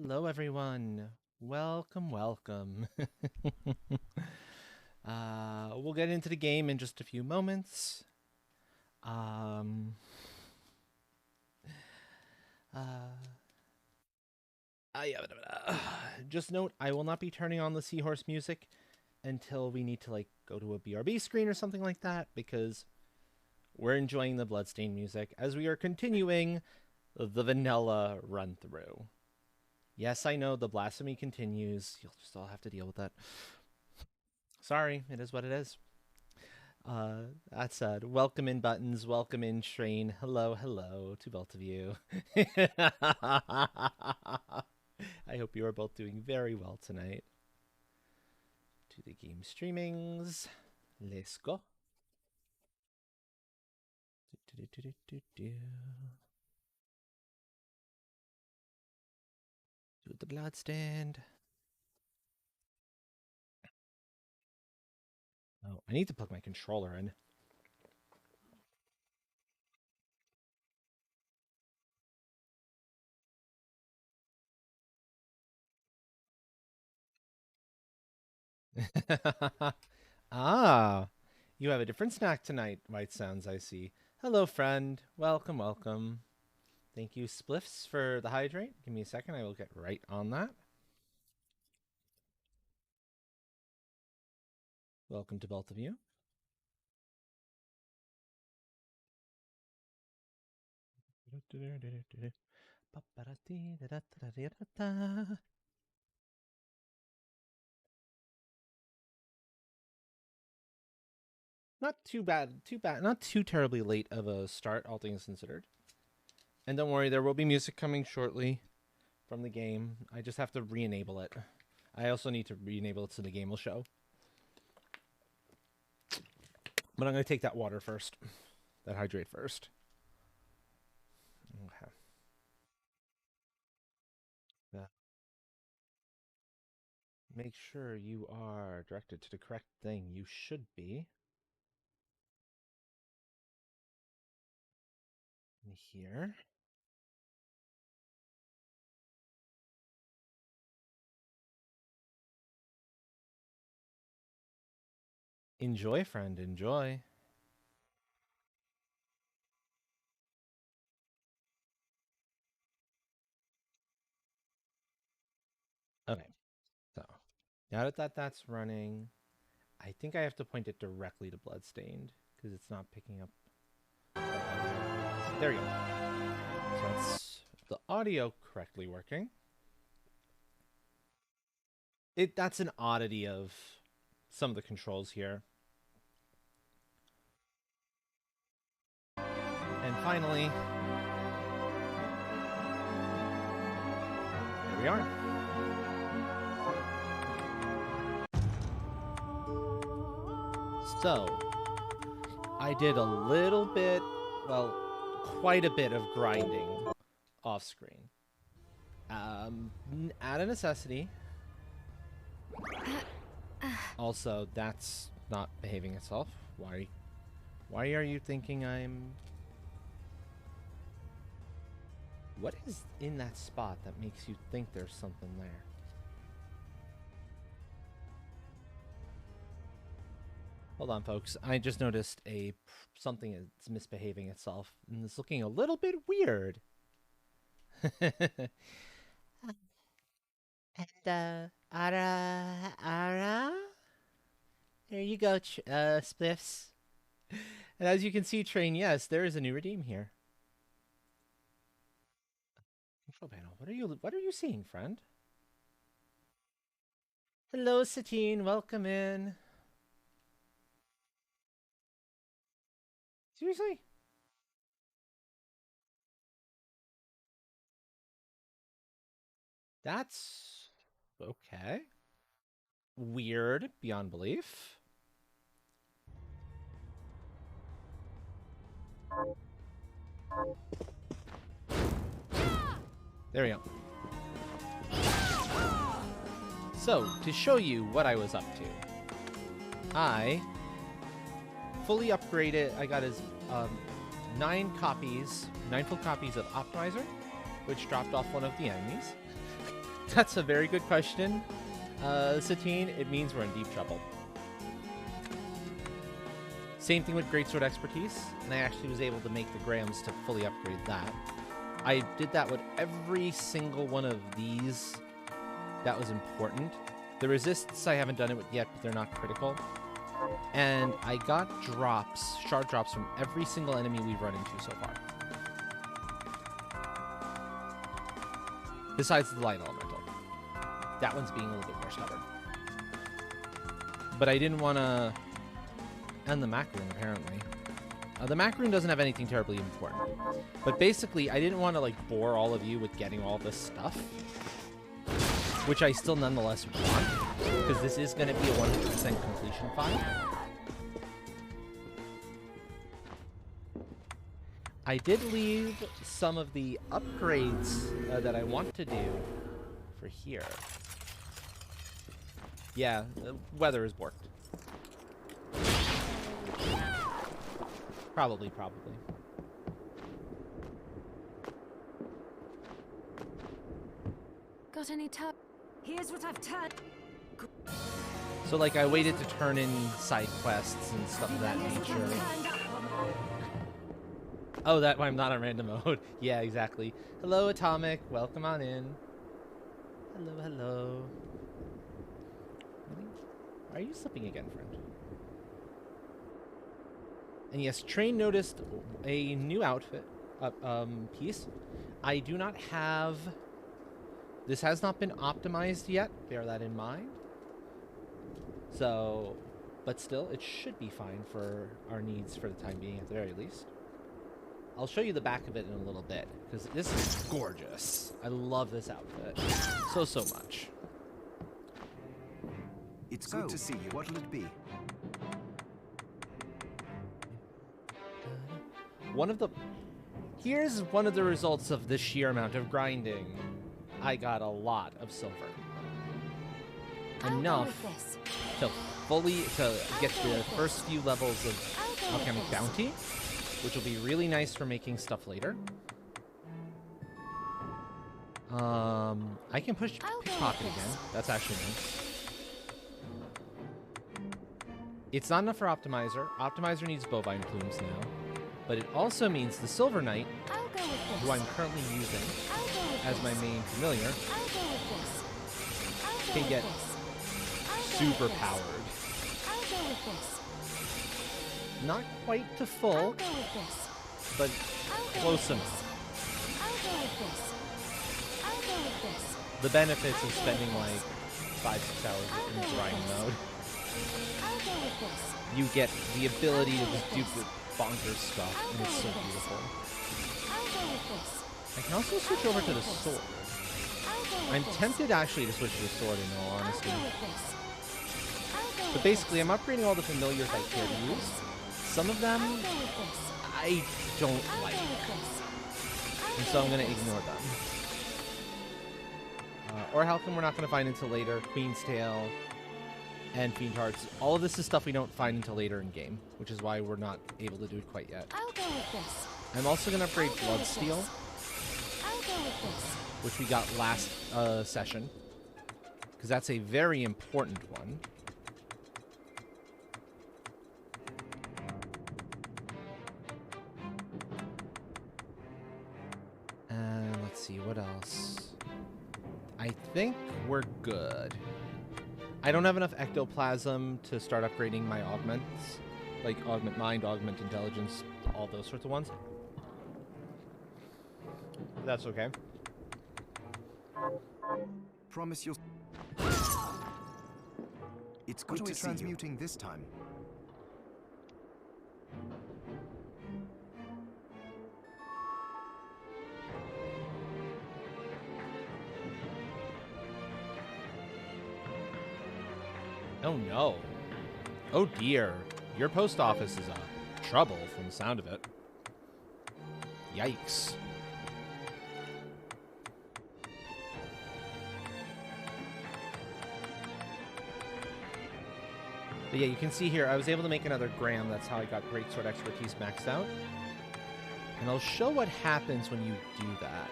Hello, everyone. Welcome, welcome. We'll get into the game in just a few moments. Um, uh, yeah, just note, I will not be turning on the seahorse music until we need to go to a BRB screen or something like that because we're enjoying the Bloodstained music as we are continuing the vanilla run through. Yes, I know the blasphemy continues. You'll just all have to deal with that. Sorry, it is what it is. That said, welcome in Buttons, welcome in Shrain. Hello, hello to both of you. I hope you are both doing very well tonight. To the game streamings. Let's go. Do the Bloodstained. Oh, I need to plug my controller in. Ah, you have a different snack tonight, White Sounds, I see. Hello, friend. Welcome, welcome. Thank you, Spliffs, for the hydrate. Give me a second. I will get right on that. Welcome to both of you. Not too bad, not too terribly late of a start, all things considered. And don't worry, there will be music coming shortly from the game. I just have to re-enable it. I also need to re-enable it so the game will show. But I'm going to take that water first. That hydrate first. Okay. Make sure you are directed to the correct thing. You should be. In here. Enjoy, friend. Enjoy. Okay. So, now that that's running, I think I have to point it directly to Bloodstained because it's not picking up. There you go. So that's the audio correctly working. That's an oddity of some of the controls here. And finally, there we are. So, I did a little bit, well, quite a bit of grinding off screen. Out of necessity. Also, that's not behaving itself. Why are you thinking I'm... What is in that spot that makes you think there's something there? Hold on, folks. I just noticed something is misbehaving itself, and it's looking a little bit weird. And Ara, there you go, Spliffs. And as you can see, Train, yes, there is a new redeem here. Control panel. What are you seeing, friend? Hello, Satine. Welcome in. Seriously? That's okay. Weird beyond belief. There we go. So, to show you what I was up to, I fully upgraded. I got his 9 full copies of Optimizer, which dropped off one of the enemies. That's a very good question, Satine. It means we're in deep trouble. Same thing with Greatsword Expertise, and I actually was able to make the Grams to fully upgrade that. I did that with every single one of these that was important. The Resists, I haven't done it with yet, but they're not critical. And I got drops, shard drops, from every single enemy we've run into so far. Besides the Light Elemental. That one's being a little bit more stubborn. But I didn't want to... And the Macaroon, apparently. The Macaroon doesn't have anything terribly important. But basically, I didn't want to, like, bore all of you with getting all this stuff. Which I still nonetheless want. Because this is going to be a 100% completion file. I did leave some of the upgrades that I want to do for here. Yeah, the weather is borked. Probably. Got any time? Here's what I've turned. So, like, I waited to turn in side quests and stuff of that nature. Oh, that I'm not on random mode. Yeah, exactly. Hello, Atomic. Welcome on in. Hello. Really? Why are you slipping again, friend? And yes, Train noticed a new outfit piece. I do not have... This has not been optimized yet. Bear that in mind. So, but still, it should be fine for our needs for the time being, at the very least. I'll show you the back of it in a little bit, because this is gorgeous. I love this outfit so much. It's good to see you. What'll it be? Here's one of the results of the sheer amount of grinding. I got a lot of silver. Enough to get the first few levels of Alchemic Bounty, which will be really nice for making stuff later. I can push Pickpocket again. That's actually nice. It's not enough for Optimizer. Optimizer needs Bovine Plumes now. But it also means the Silver Knight, who I'm currently using as my main familiar, can get super powered. Not quite to full, but close enough. The benefits of spending like 5-6 hours in grind mode. You get the ability to just do the bonkers stuff, and it's so beautiful. I can also switch over to the sword. I'm tempted actually to switch to the sword in all honesty. But basically, I'm upgrading all the familiars I care to use. Some of them I don't like, and so I'm going to ignore them. Or Halcyon we're not going to find until later. Queen's Tail and Fiend Hearts. All of this is stuff we don't find until later in game, which is why we're not able to do it quite yet. I'll go with this. I'm also going to upgrade Bloodstained, I'll go with this. which we got last session, because that's a very important one. And let's see, what else? I think we're good. I don't have enough ectoplasm to start upgrading my augments, like augment mind, augment intelligence, all those sorts of ones. That's okay. Promise you'll... It's good to see transmuting this time. Oh no. Oh dear. Your post office is trouble from the sound of it. Yikes. But yeah, you can see here, I was able to make another gram. That's how I got Greatsword Expertise maxed out. And I'll show what happens when you do that.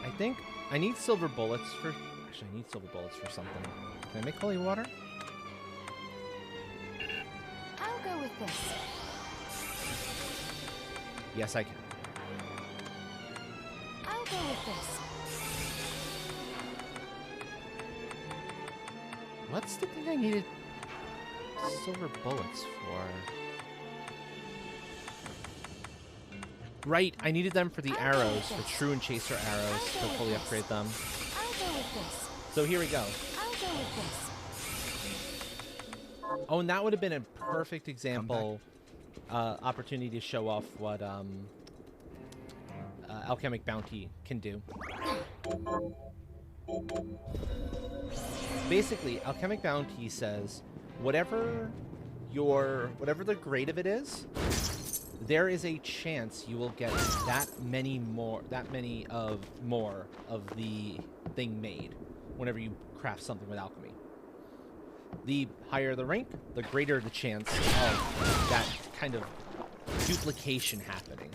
I think I need silver bullets for... Actually, I need silver bullets for something. Can I make holy water? I'll go with this. Yes, I can. I'll go with this. What's the thing I needed silver bullets for? Right, I needed them for the arrows, for true and chaser arrows, to fully upgrade them. I'll go with this. So here we go. I'll go with this. Oh, and that would have been a perfect example, opportunity to show off what Alchemic Bounty can do. Basically, Alchemic Bounty says, whatever the grade of it is, there is a chance you will get that many more of the thing made whenever you craft something with alchemy. The higher the rank, the greater the chance of that kind of duplication happening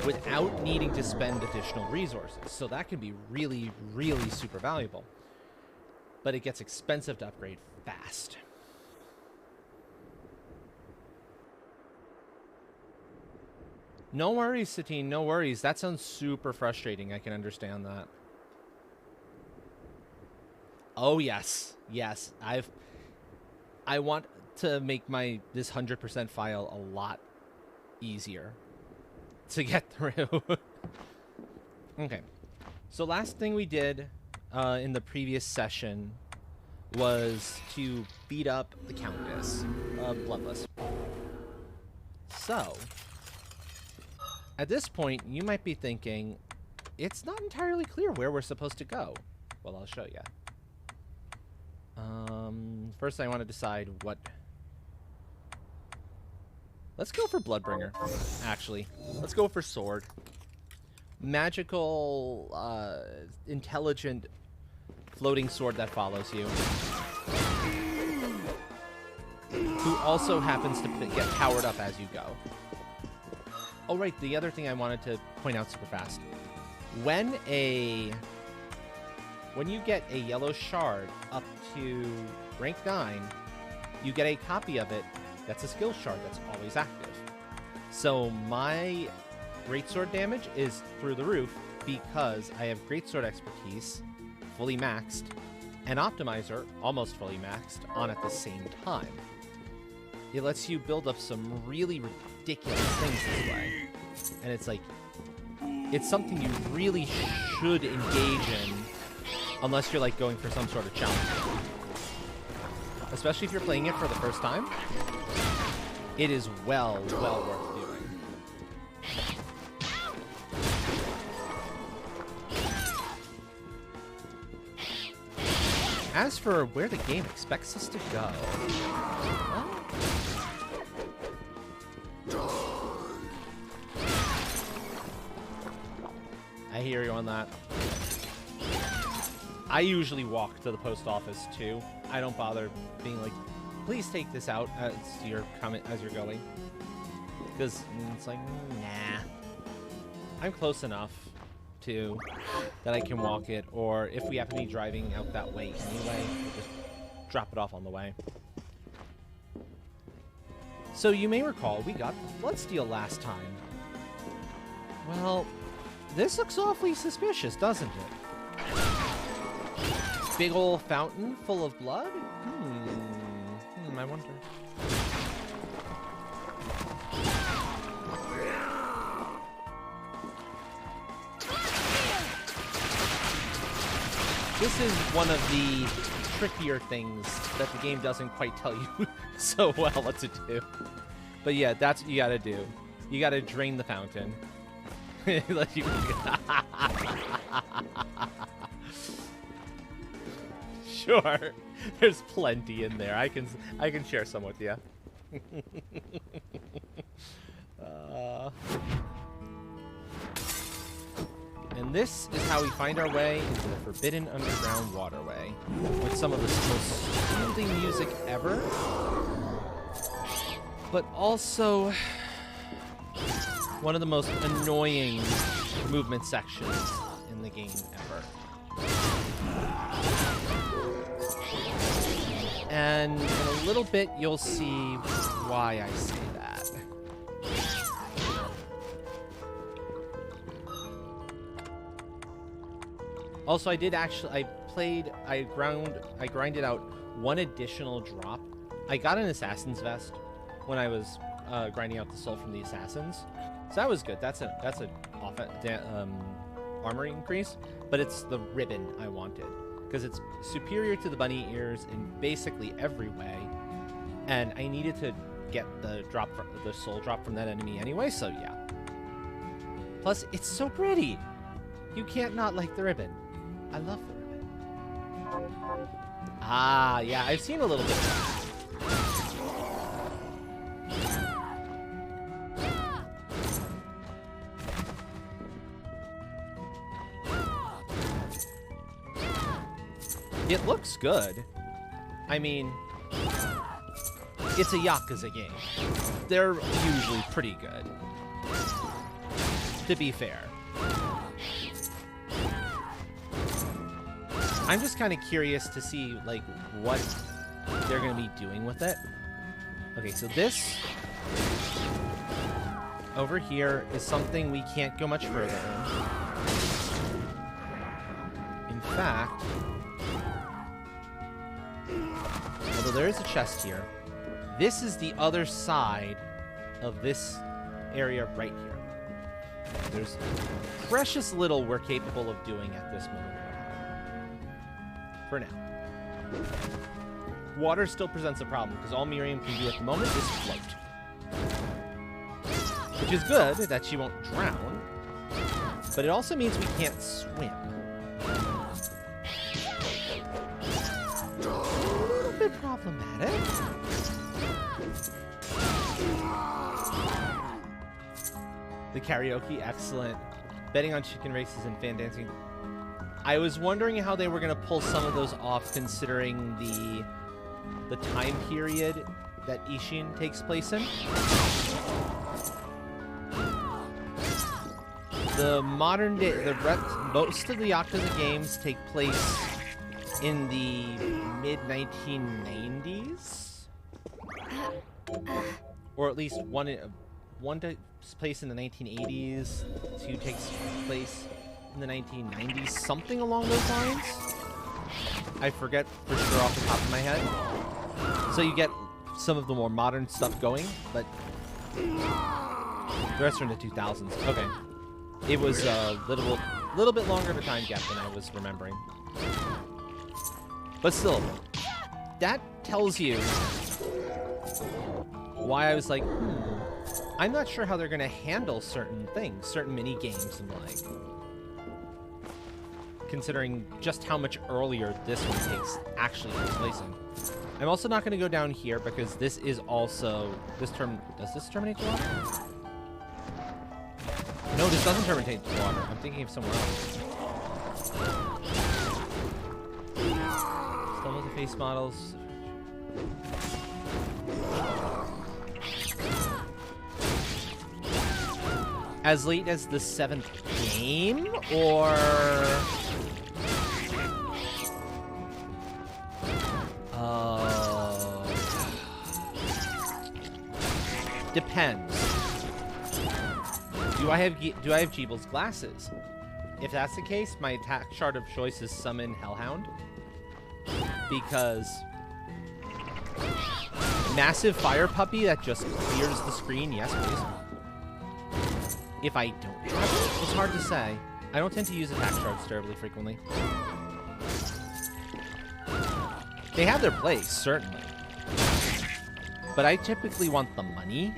without needing to spend additional resources. So that can be really, really super valuable. But it gets expensive to upgrade fast. No worries, Satine, no worries. That sounds super frustrating. I can understand that. Oh, yes. Yes. I want to make this 100% file a lot easier to get through. Okay. So last thing we did in the previous session was to beat up the Countess of Bloodless. So, at this point, you might be thinking, it's not entirely clear where we're supposed to go. Well, I'll show you. First, I want to decide what... Let's go for Bloodbringer, actually. Let's go for Sword. Magical, intelligent, floating sword that follows you. Who also happens to get powered up as you go. Oh, right, the other thing I wanted to point out super fast. When you get a yellow shard up to rank 9, you get a copy of it that's a skill shard that's always active. So my greatsword damage is through the roof because I have greatsword expertise fully maxed and optimizer almost fully maxed on at the same time. It lets you build up some really ridiculous things this way. And it's like, it's something you really should engage in unless you're like going for some sort of challenge. Especially if you're playing it for the first time. It is well worth doing. As for where the game expects us to go, I hear you on that. I usually walk to the post office too. I don't bother being like, please take this out as you're going, because it's like, nah. I'm close enough to that I can walk it, or if we happen to be driving out that way anyway, we'll just drop it off on the way. So you may recall we got Bloodsteel last time. Well, this looks awfully suspicious, doesn't it? Big ol' fountain full of blood? I wonder. This is one of the trickier things that the game doesn't quite tell you so well what to do. But yeah, that's what you gotta do. You gotta drain the fountain. Let you Sure. There's plenty in there. I can share some with you. And this is how we find our way into the forbidden underground waterway, with some of the most soothing music ever, but also one of the most annoying movement sections in the game ever. And in a little bit, you'll see why I say that. Also, I grinded out one additional drop. I got an assassin's vest when I was grinding out the soul from the assassins, so that was good. That's a armor increase, but it's the ribbon I wanted because it's superior to the bunny ears in basically every way, and I needed to get the soul drop from that enemy anyway. So yeah. Plus, it's so pretty. You can't not like the ribbon. I love the ribbon. Ah, yeah, I've seen a little bit of that. It looks good. I mean, it's a Yakuza game. They're usually pretty good, to be fair. I'm just kind of curious to see, like, what they're going to be doing with it. Okay, so this over here is something we can't go much further in. In fact, although there is a chest here, this is the other side of this area right here. There's precious little we're capable of doing at this moment. For now. Water still presents a problem, because all Miriam can do at the moment is float. Which is good, that she won't drown, but it also means we can't swim. A little bit problematic. The karaoke, excellent. Betting on chicken races and fan dancing. I was wondering how they were going to pull some of those off, considering the time period that Ishin takes place in. The modern day, most of the Yakuza games take place in the mid-1990s, or at least one takes place in the 1980s, two takes place in the 1990s, something along those lines. I forget for sure off the top of my head. So you get some of the more modern stuff going, but the rest are in the 2000s. Okay. It was a little bit longer of a time gap than I was remembering. But still, that tells you why I was like, I'm not sure how they're going to handle certain things, certain mini games and like. Considering just how much earlier this one actually takes place in. I'm also not going to go down here because this is also does this terminate the water? No, this doesn't terminate the water. I'm thinking of somewhere else. Some of the face models. As late as the 7th game, or depends. Do I have Jeebel's glasses? If that's the case, my attack chart of choice is Summon Hellhound, because massive fire puppy that just clears the screen. Yes, please. If I don't have it, it's hard to say. I don't tend to use attack charts terribly frequently. They have their place, certainly. But I typically want the money.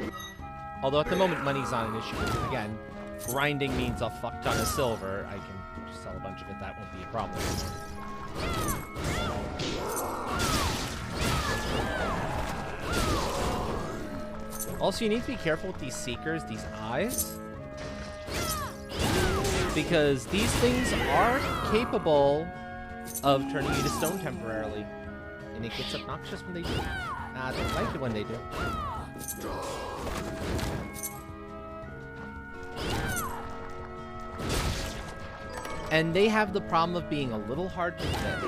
Although at the moment, money's not an issue. Because again, grinding means a fuck ton of silver. I can just sell a bunch of it. That won't be a problem. Also, you need to be careful with these seekers, these eyes. Because these things are capable of turning you to stone temporarily. And it gets obnoxious when they do. I don't like it when they do. And they have the problem of being a little hard to hit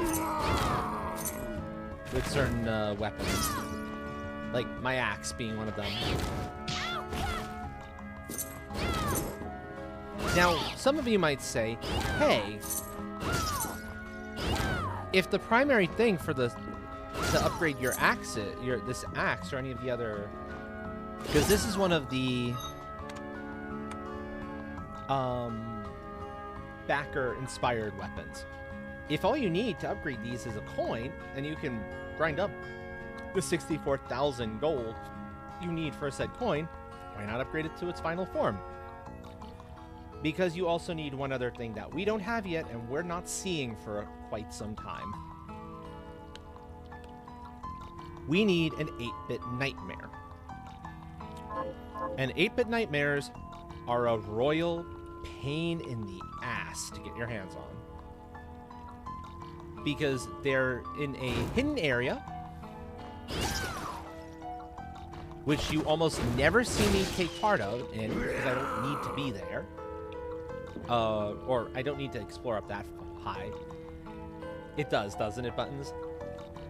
with certain weapons. Like my axe being one of them. Now, some of you might say, hey, if the primary thing for to upgrade your axe, this axe or any of the other, because this is one of the backer-inspired weapons. If all you need to upgrade these is a coin, and you can grind up the 64,000 gold you need for a said coin, why not upgrade it to its final form? Because you also need one other thing that we don't have yet, and we're not seeing for quite some time. We need an 8-bit nightmare. And 8-bit nightmares are a royal pain in the ass to get your hands on. Because they're in a hidden area, which you almost never see me take part of, because I don't need to be there. Or I don't need to explore up that high. It does, doesn't it, Buttons?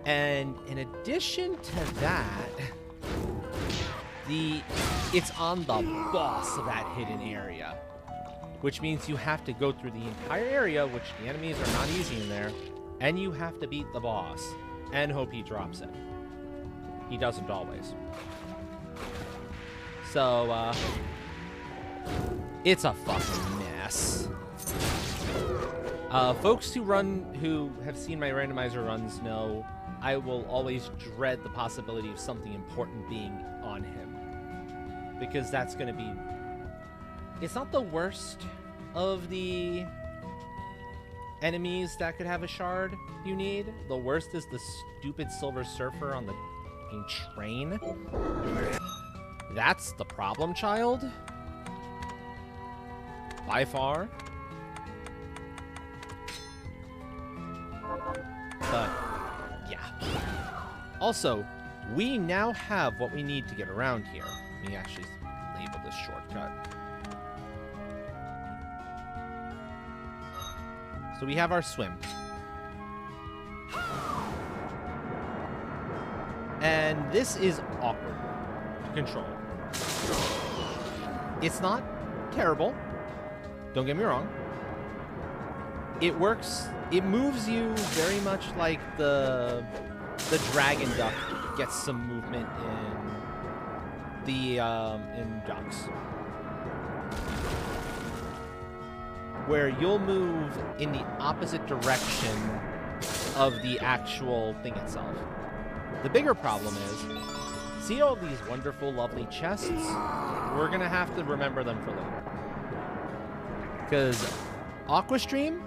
And in addition to that, it's on the boss of that hidden area, which means you have to go through the entire area, which the enemies are not easy in there, and you have to beat the boss and hope he drops it. He doesn't always. So, it's a fucking mess. Folks who have seen my randomizer runs know I will always dread the possibility of something important being on him. Because that's going to be... It's not the worst of the enemies that could have a shard you need. The worst is the stupid Silver Surfer on the fucking train. That's the problem, child. By far. But, yeah. Also, we now have what we need to get around here. Let me actually label this shortcut. So we have our swim. And this is awkward to control. It's not terrible. Don't get me wrong. It works. It moves you very much like the dragon duck gets some movement in ducks, where you'll move in the opposite direction of the actual thing itself. The bigger problem is, see all these wonderful, lovely chests? We're gonna have to remember them for later. Because Aquastream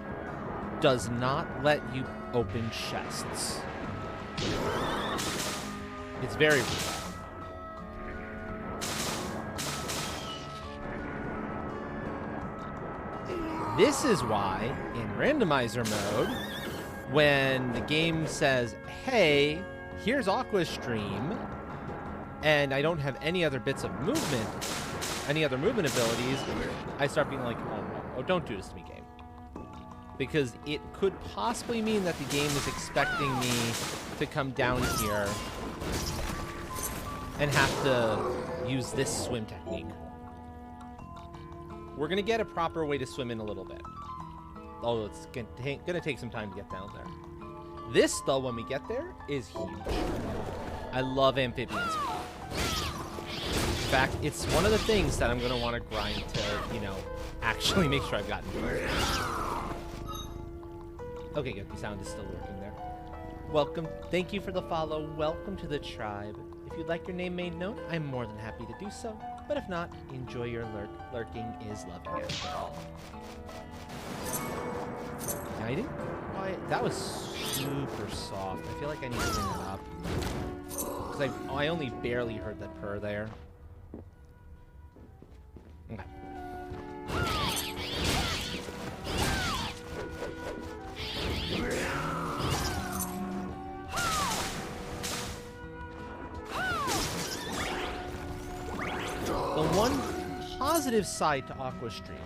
does not let you open chests. It's very weird. This is why, in randomizer mode, when the game says, hey, here's Aquastream, and I don't have any other bits of movement, any other movement abilities, I start being like, oh no, oh, don't do this to me, game. Because it could possibly mean that the game is expecting me to come down here and have to use this swim technique. We're going to get a proper way to swim in a little bit. Although it's going to take some time to get down there. This, though, when we get there, is huge. I love amphibian speed. In fact, it's one of the things that I'm going to want to grind to, actually make sure I've gotten to it. Okay, good. The sound is still working there. Welcome. Thank you for the follow. Welcome to the tribe. If you'd like your name made known, I'm more than happy to do so. But if not, enjoy your lurking is loving after all. Now, I didn't quite... That was super soft. I feel like I need to clean that up. Because I only barely heard that purr there. Okay. The one positive side to Aquastream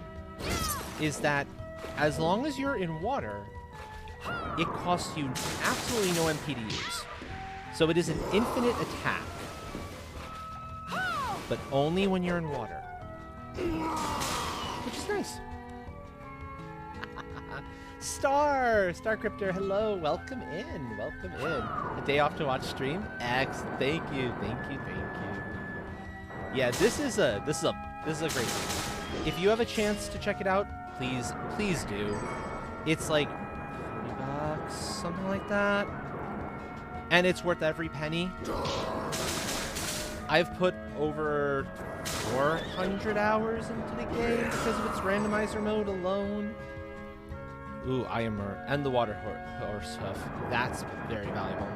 is that as long as you're in water, it costs you absolutely no MP to use. So it is an infinite attack, but only when you're in water, which is nice. Star Cryptor, hello, welcome in. A day off to watch stream. Thank you. Yeah, this is a great game. If you have a chance to check it out, please do. It's like $40, something like that, and it's worth every penny. I've put over 400 hours into the game because of its randomizer mode alone. Ooh, and the water horse hoof. That's very valuable.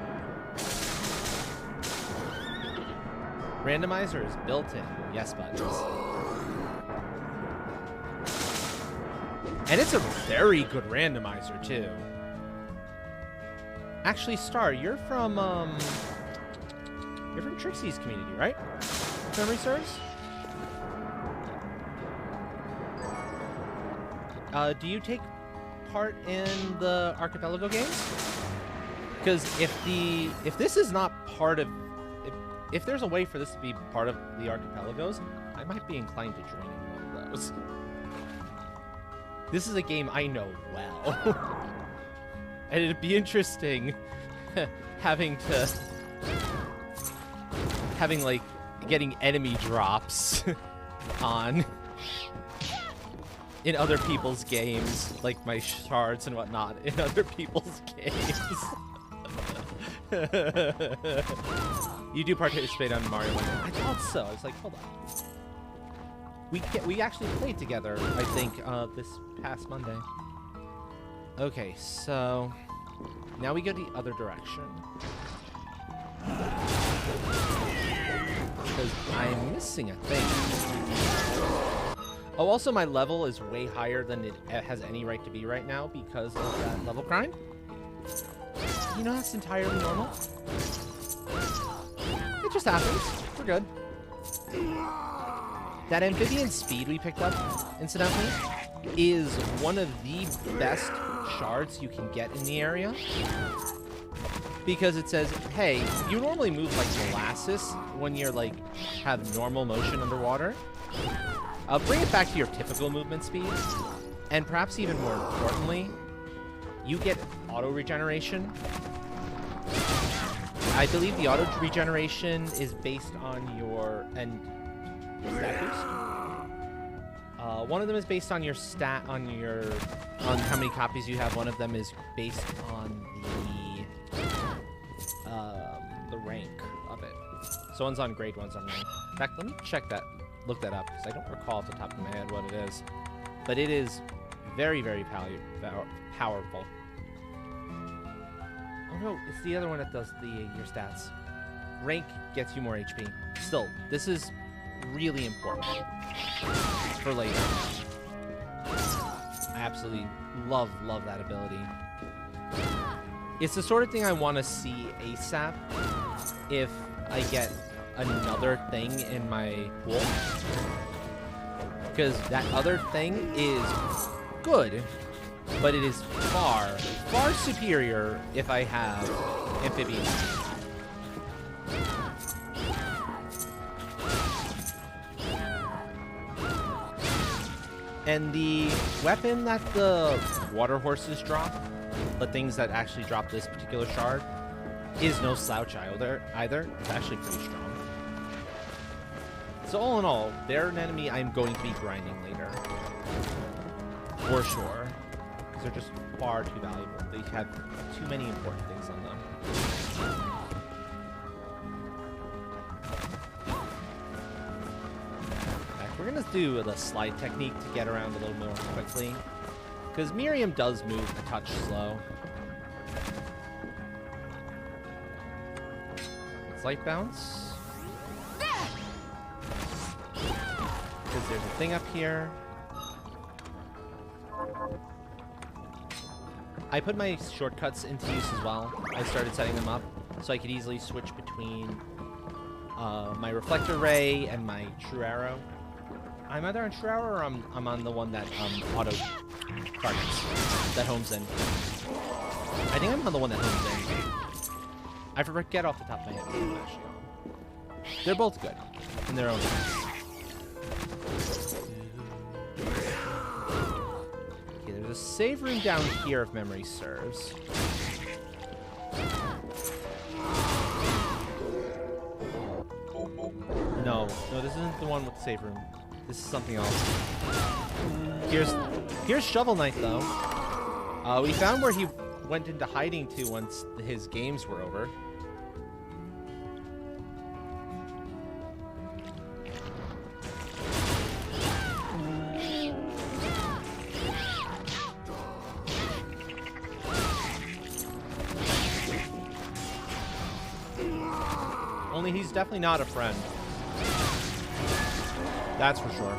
Randomizer is built in. Yes buttons. And it's a very good randomizer too. Actually, Star, you're from Trixie's community, right? If memory serves. Do you take part in the Archipelago games? Because if this is not part of, if there's a way for this to be part of the Archipelagos, I might be inclined to join in one of those. This is a game I know well. And it'd be interesting having getting enemy drops on in other people's games, like my shards and whatnot in other people's games. You do participate on Mario Wonder. I thought so. I was like, hold on. We actually played together, I think, this past Monday. Okay, so now we go the other direction. Because I'm missing a thing. Oh, also my level is way higher than it has any right to be right now because of that level grind. You know, that's entirely normal. It just happens. We're good. That amphibian speed we picked up, incidentally, is one of the best shards you can get in the area. Because it says, hey, you normally move like molasses when you're like, have normal motion underwater. Bring it back to your typical movement speed. And perhaps even more importantly, you get auto regeneration. I believe the auto regeneration is based on your stat boost. One of them is based on your stat, on how many copies you have. One of them is based on the rank of it. So one's on grade, one's on rank. In fact, let me look that up, because I don't recall off the top of my head what it is. But it is very, very powerful. Oh no, it's the other one that does your stats. Rank gets you more HP. Still, this is really important for later. I absolutely love that ability. It's the sort of thing I want to see ASAP if I get another thing in my pool. Because that other thing is good, but it is far, far superior if I have amphibian. And the weapon that the water horses drop, the things that actually drop this particular shard, is no slouch either. It's actually pretty strong. So all in all, they're an enemy I'm going to be grinding later. For sure. Because they're just far too valuable. They have too many important things on them. We're going to do the slide technique to get around a little more quickly. Because Miriam does move a touch slow. Slight bounce. Because there's a thing up here. I put my shortcuts into use as well. I started setting them up so I could easily switch between my reflector ray and my true arrow. I'm either on true arrow or I'm on the one that auto targets that homes in. I think I'm on the one that homes in. I forget off the top of my head what I'm actually on. They're both good in their own ways. Okay, there's a save room down here if memory serves. No, this isn't the one with the save room. This is something else. Here's Shovel Knight, though. We found where he went into hiding to once his games were over. Only he's definitely not a friend. That's for sure.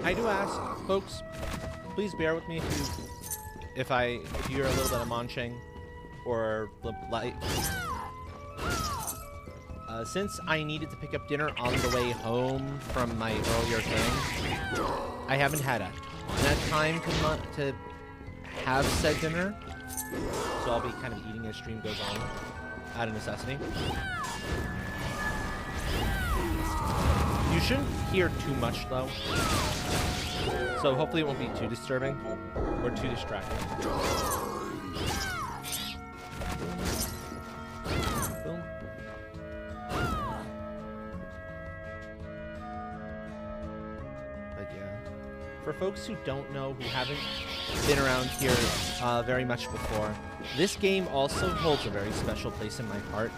I do ask, folks, please bear with me if you hear a little bit of munching or like. Since I needed to pick up dinner on the way home from my earlier game, I haven't had a ton of time to have said dinner, so I'll be kind of eating as stream goes on, out of necessity. You shouldn't hear too much, though. So hopefully it won't be too disturbing or too distracting. Boom. But yeah, for folks who don't know, who haven't been around here very much before, this game also holds a very special place in my heart.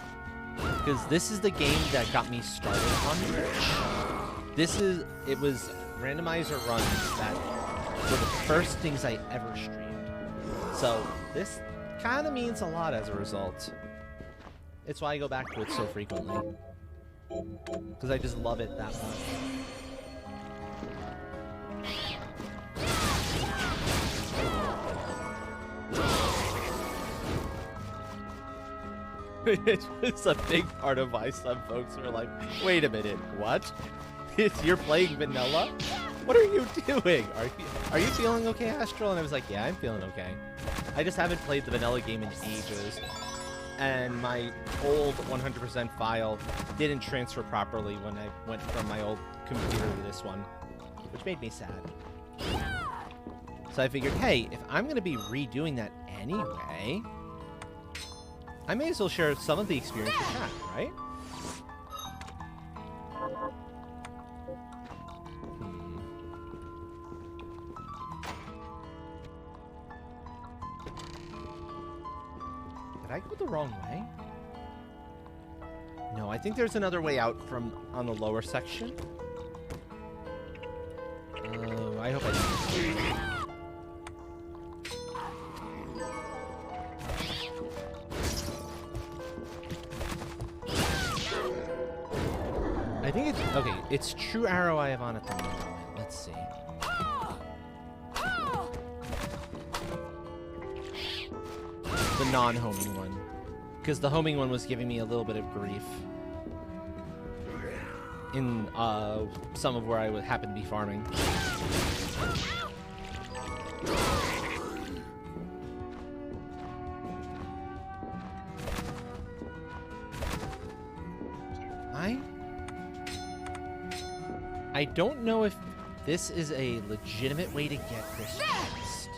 Because this is the game that got me started on Twitch. It was randomizer runs that were the first things I ever streamed. So this kind of means a lot as a result. It's why I go back to it so frequently. Because I just love it that much. It's a big part of why some folks are like, wait a minute, what? You're playing vanilla? What are you doing? Are you feeling okay, Astral? And I was like, yeah, I'm feeling okay. I just haven't played the vanilla game in ages. And my old 100% file didn't transfer properly when I went from my old computer to this one, which made me sad. So I figured, hey, if I'm going to be redoing that anyway, I may as well share some of the experience with chat, right? Did I go the wrong way? No, I think there's another way out from on the lower section. I hope I didn't. I think it's okay. It's True Arrow I have on at the moment. Let's see. The non-homing one, because the homing one was giving me a little bit of grief in some of where I would happen to be farming. I don't know if this is a legitimate way to get this chest,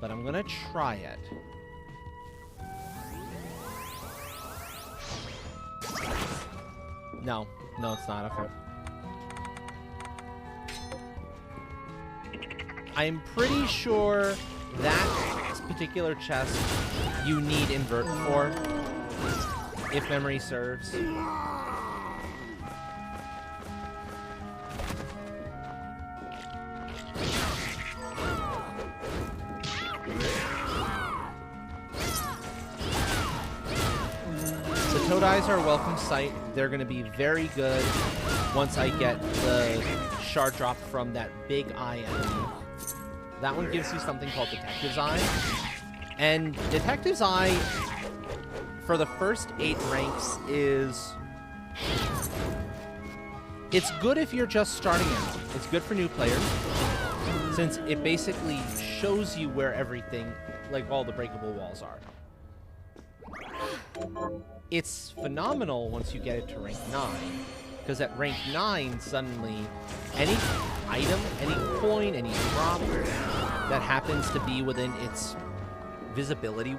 but I'm gonna try it. No, it's not. Okay. I'm pretty sure that particular chest you need invert for, if memory serves. Toad Eyes are a welcome sight. They're going to be very good once I get the shard drop from that big eye enemy. That one gives you something called Detective's Eye. And Detective's Eye, for the first 8 ranks, is It's good if you're just starting out. It's good for new players, since it basically shows you where everything, like all the breakable walls are. It's phenomenal once you get it to rank 9, because at rank 9, suddenly, any item, any coin, any drop that happens to be within its visibility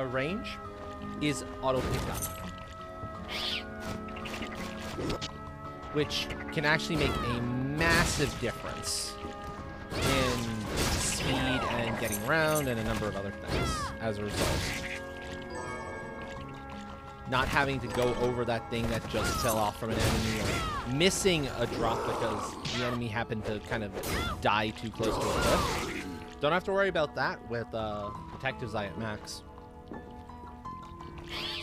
range is auto-picked up. Which can actually make a massive difference in speed and getting around and a number of other things as a result. Not having to go over that thing that just fell off from an enemy, or missing a drop because the enemy happened to kind of die too close to a cliff. Don't have to worry about that with Detective's Eye at max.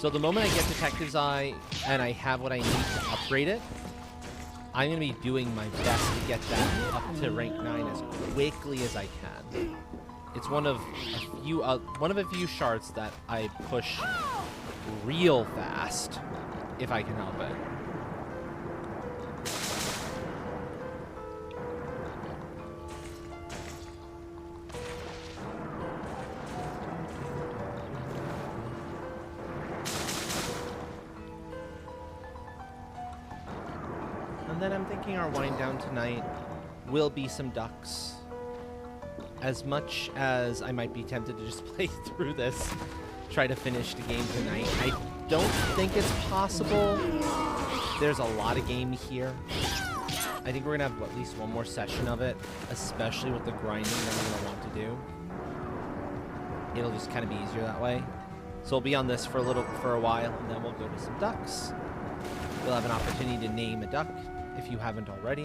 So the moment I get Detective's Eye and I have what I need to upgrade it, I'm going to be doing my best to get that up to rank 9 as quickly as I can. It's one of a few shards that I push real fast if I can help it. And then I'm thinking our wind down tonight will be some ducks. As much as I might be tempted to just play through this, try to finish the game tonight, I don't think it's possible. There's a lot of game here. I think we're gonna have at least one more session of it, especially with the grinding that I'm gonna want to do. It'll just kind of be easier that way. So we'll be on this for a while, and then we'll go to some ducks. You'll have an opportunity to name a duck if you haven't already.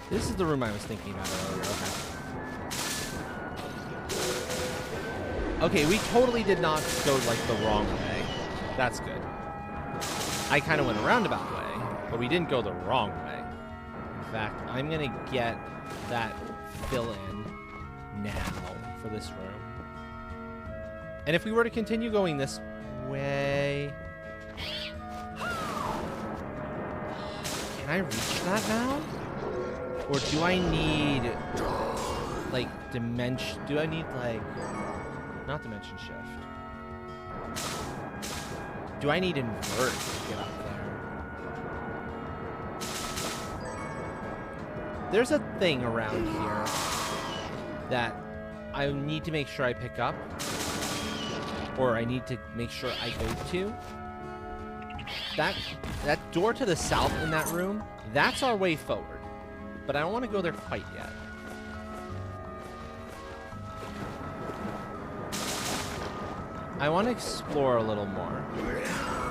This is the room I was thinking about earlier. Okay, we totally did not go like the wrong way. That's good. I kind of went a roundabout way, but we didn't go the wrong way. In fact, I'm going to get that fill-in now for this room. And if we were to continue going this way... Can I reach that now? Or do I need, like, dimension... Do I need, like... Not dimension shift. Do I need invert to get up there? There's a thing around here that I need to make sure I pick up, or I need to make sure I go to. That door to the south in that room, that's our way forward. But I don't want to go there quite yet. I want to explore a little more.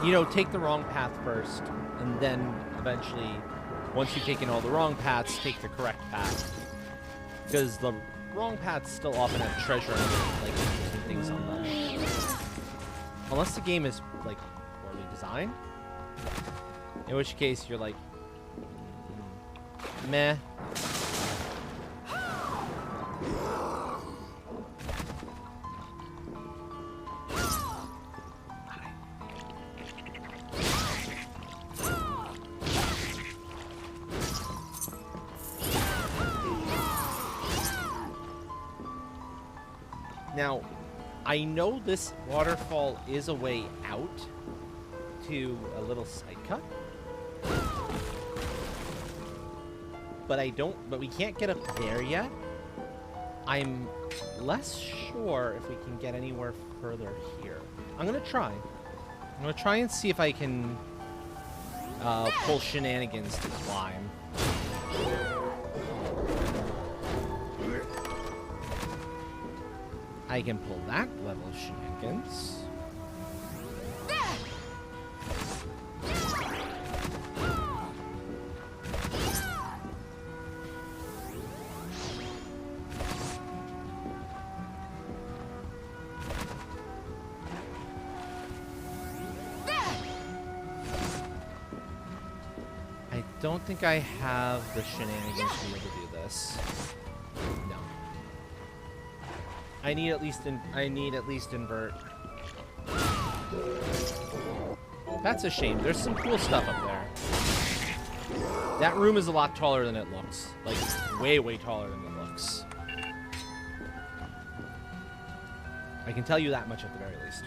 You know, take the wrong path first, and then eventually, once you've taken all the wrong paths, take the correct path. Because the wrong paths still often have treasure and other, like, interesting things on them. Unless the game is, like, poorly designed. In which case, you're like, meh. Now, I know this waterfall is a way out to a little side cut. But we can't get up there yet. I'm less sure if we can get anywhere further here. I'm gonna try. I'm gonna try and see if I can pull shenanigans to climb. I can pull that level of shenanigans. don't think I have the shenanigans to be able to do this. No. I need at least invert. That's a shame. There's some cool stuff up there. That room is a lot taller than it looks. Like, way, way taller than it looks. I can tell you that much at the very least.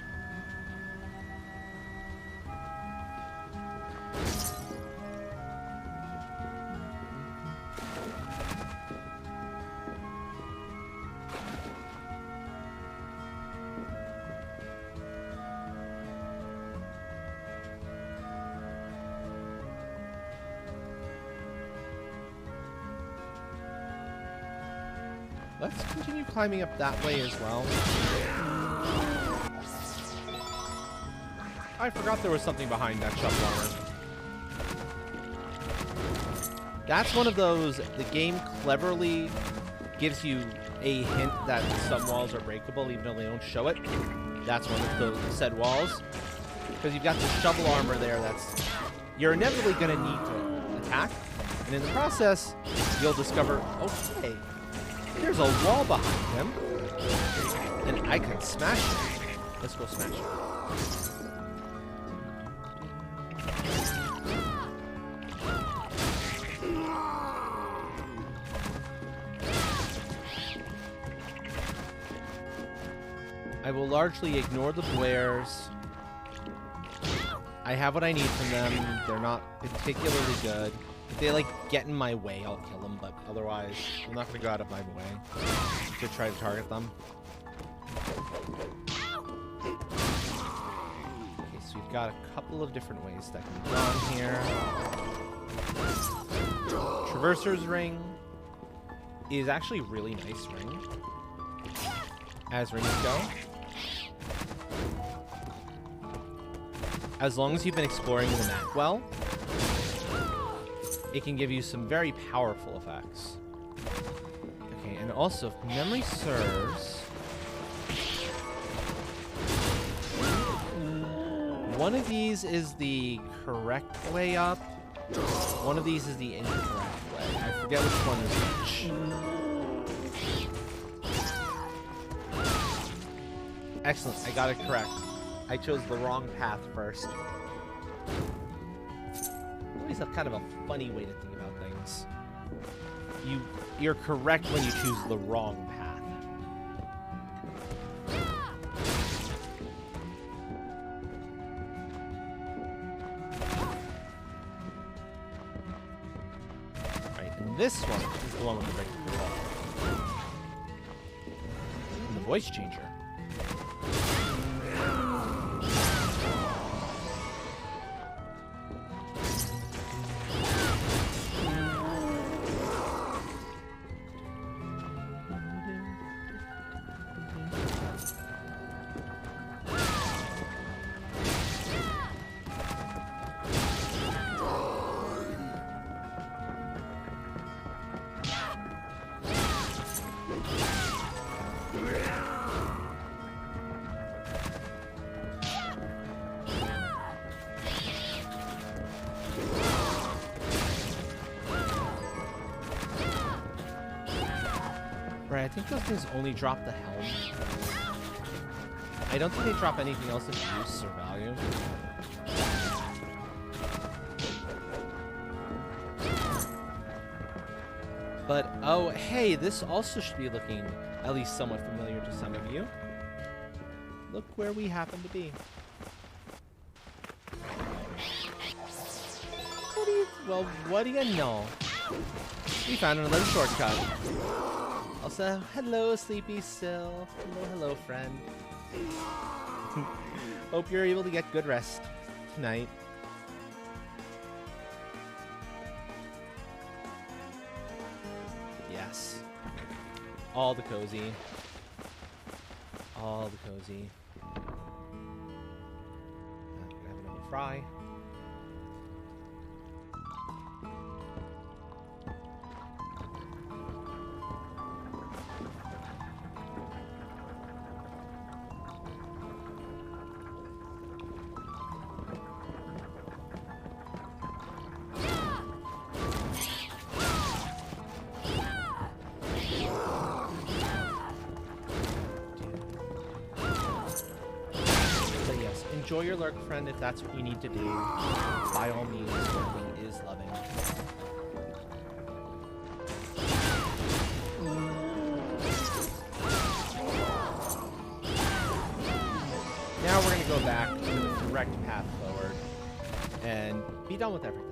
Let's continue climbing up that way as well. I forgot there was something behind that shovel armor. That's one of those, the game cleverly gives you a hint that some walls are breakable even though they don't show it. That's one of the said walls. Because you've got the shovel armor there that's, you're inevitably going to need to attack. And in the process, you'll discover, okay, there's a wall behind him, and I can smash it. Let's go smash it. I will largely ignore the blares. I have what I need from them. They're not particularly good. If they, like, get in my way, I'll kill them, but otherwise, I'm not going to go out of my way to try to target them. Okay, so we've got a couple of different ways that can be done here. Traverser's Ring is actually a really nice ring, as rings go. As long as you've been exploring the map well, it can give you some very powerful effects. Okay, and also, if memory serves, one of these is the correct way up. One of these is the incorrect way. I forget which one is which. Excellent, I got it correct. I chose the wrong path first. Always a kind of a funny way to think about things. You're correct when you choose the wrong path. Right, and this one is the one with the breakthrough wall. And the voice changer. Right, I think those things only drop the helm. I don't think they drop anything else of use or value. But, oh, hey, this also should be looking at least somewhat familiar to some of you. Look where we happen to be. What do you know? We found another shortcut. Also, hello, Sleepy Sill. Hello, friend. Hope you're able to get good rest tonight. Yes. All the cozy. All the cozy. I'm gonna have another fry. enjoy your lurk, friend, if that's what you need to do. By all means, lurking is loving. Now we're going to go back to the correct path forward and be done with everything.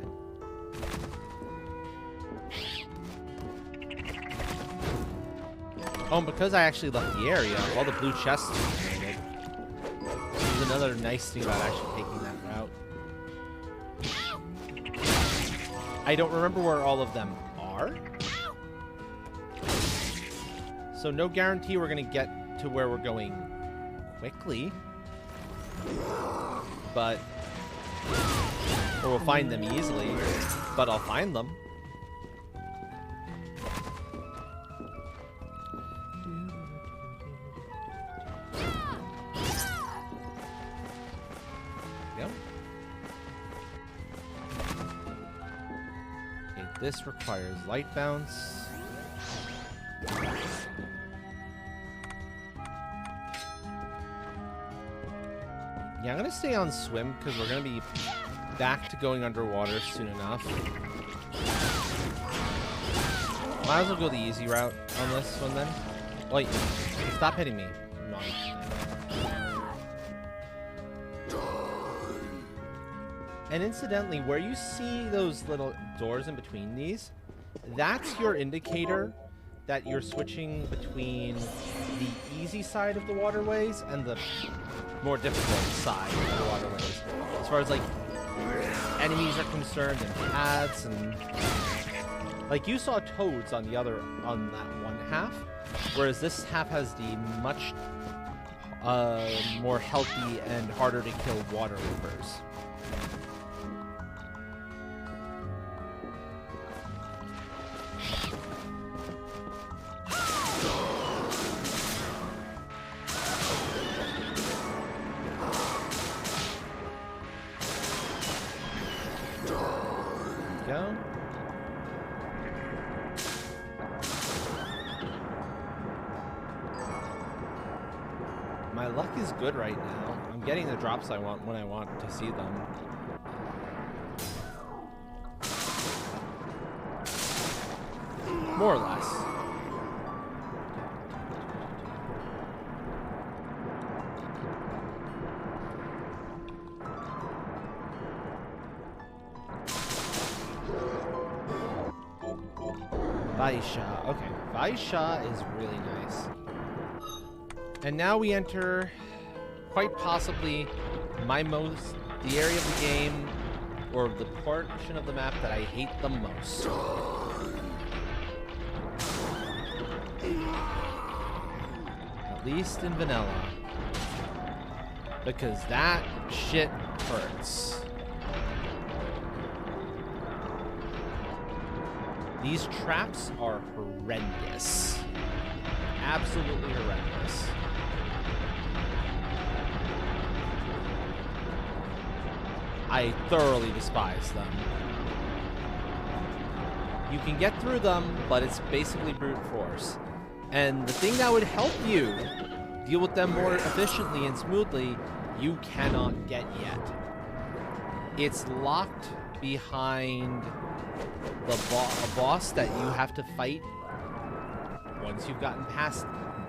Oh, and because I actually left the area, all the blue chests are created. This is another nice thing about actually taking that route. I don't remember where all of them are. So no guarantee we're going to get to where we're going quickly. But... or we'll find them easily. But I'll find them. This requires light bounce. Yeah, I'm gonna stay on swim because we're gonna be back to going underwater soon enough. Might as well go the easy route on this one then. Wait, stop hitting me. No. And incidentally, where you see those little doors in between these, that's your indicator that you're switching between the easy side of the waterways and the more difficult side of the waterways. As far as like enemies are concerned and paths and like you saw toads on that one half, whereas this half has the much more healthy and harder to kill water weavers. Go. My luck is good right now. I'm getting the drops I want when I want to see them. More or less. Vaisha. Okay, Vaisha is really nice. And now we enter, quite possibly, the area of the game, or the portion of the map that I hate the most. At least in vanilla. Because that shit hurts. These traps are horrendous. Absolutely horrendous. I thoroughly despise them. You can get through them, but it's basically brute force. And the thing that would help you deal with them more efficiently and smoothly, you cannot get yet. It's locked behind a boss that you have to fight once you've gotten past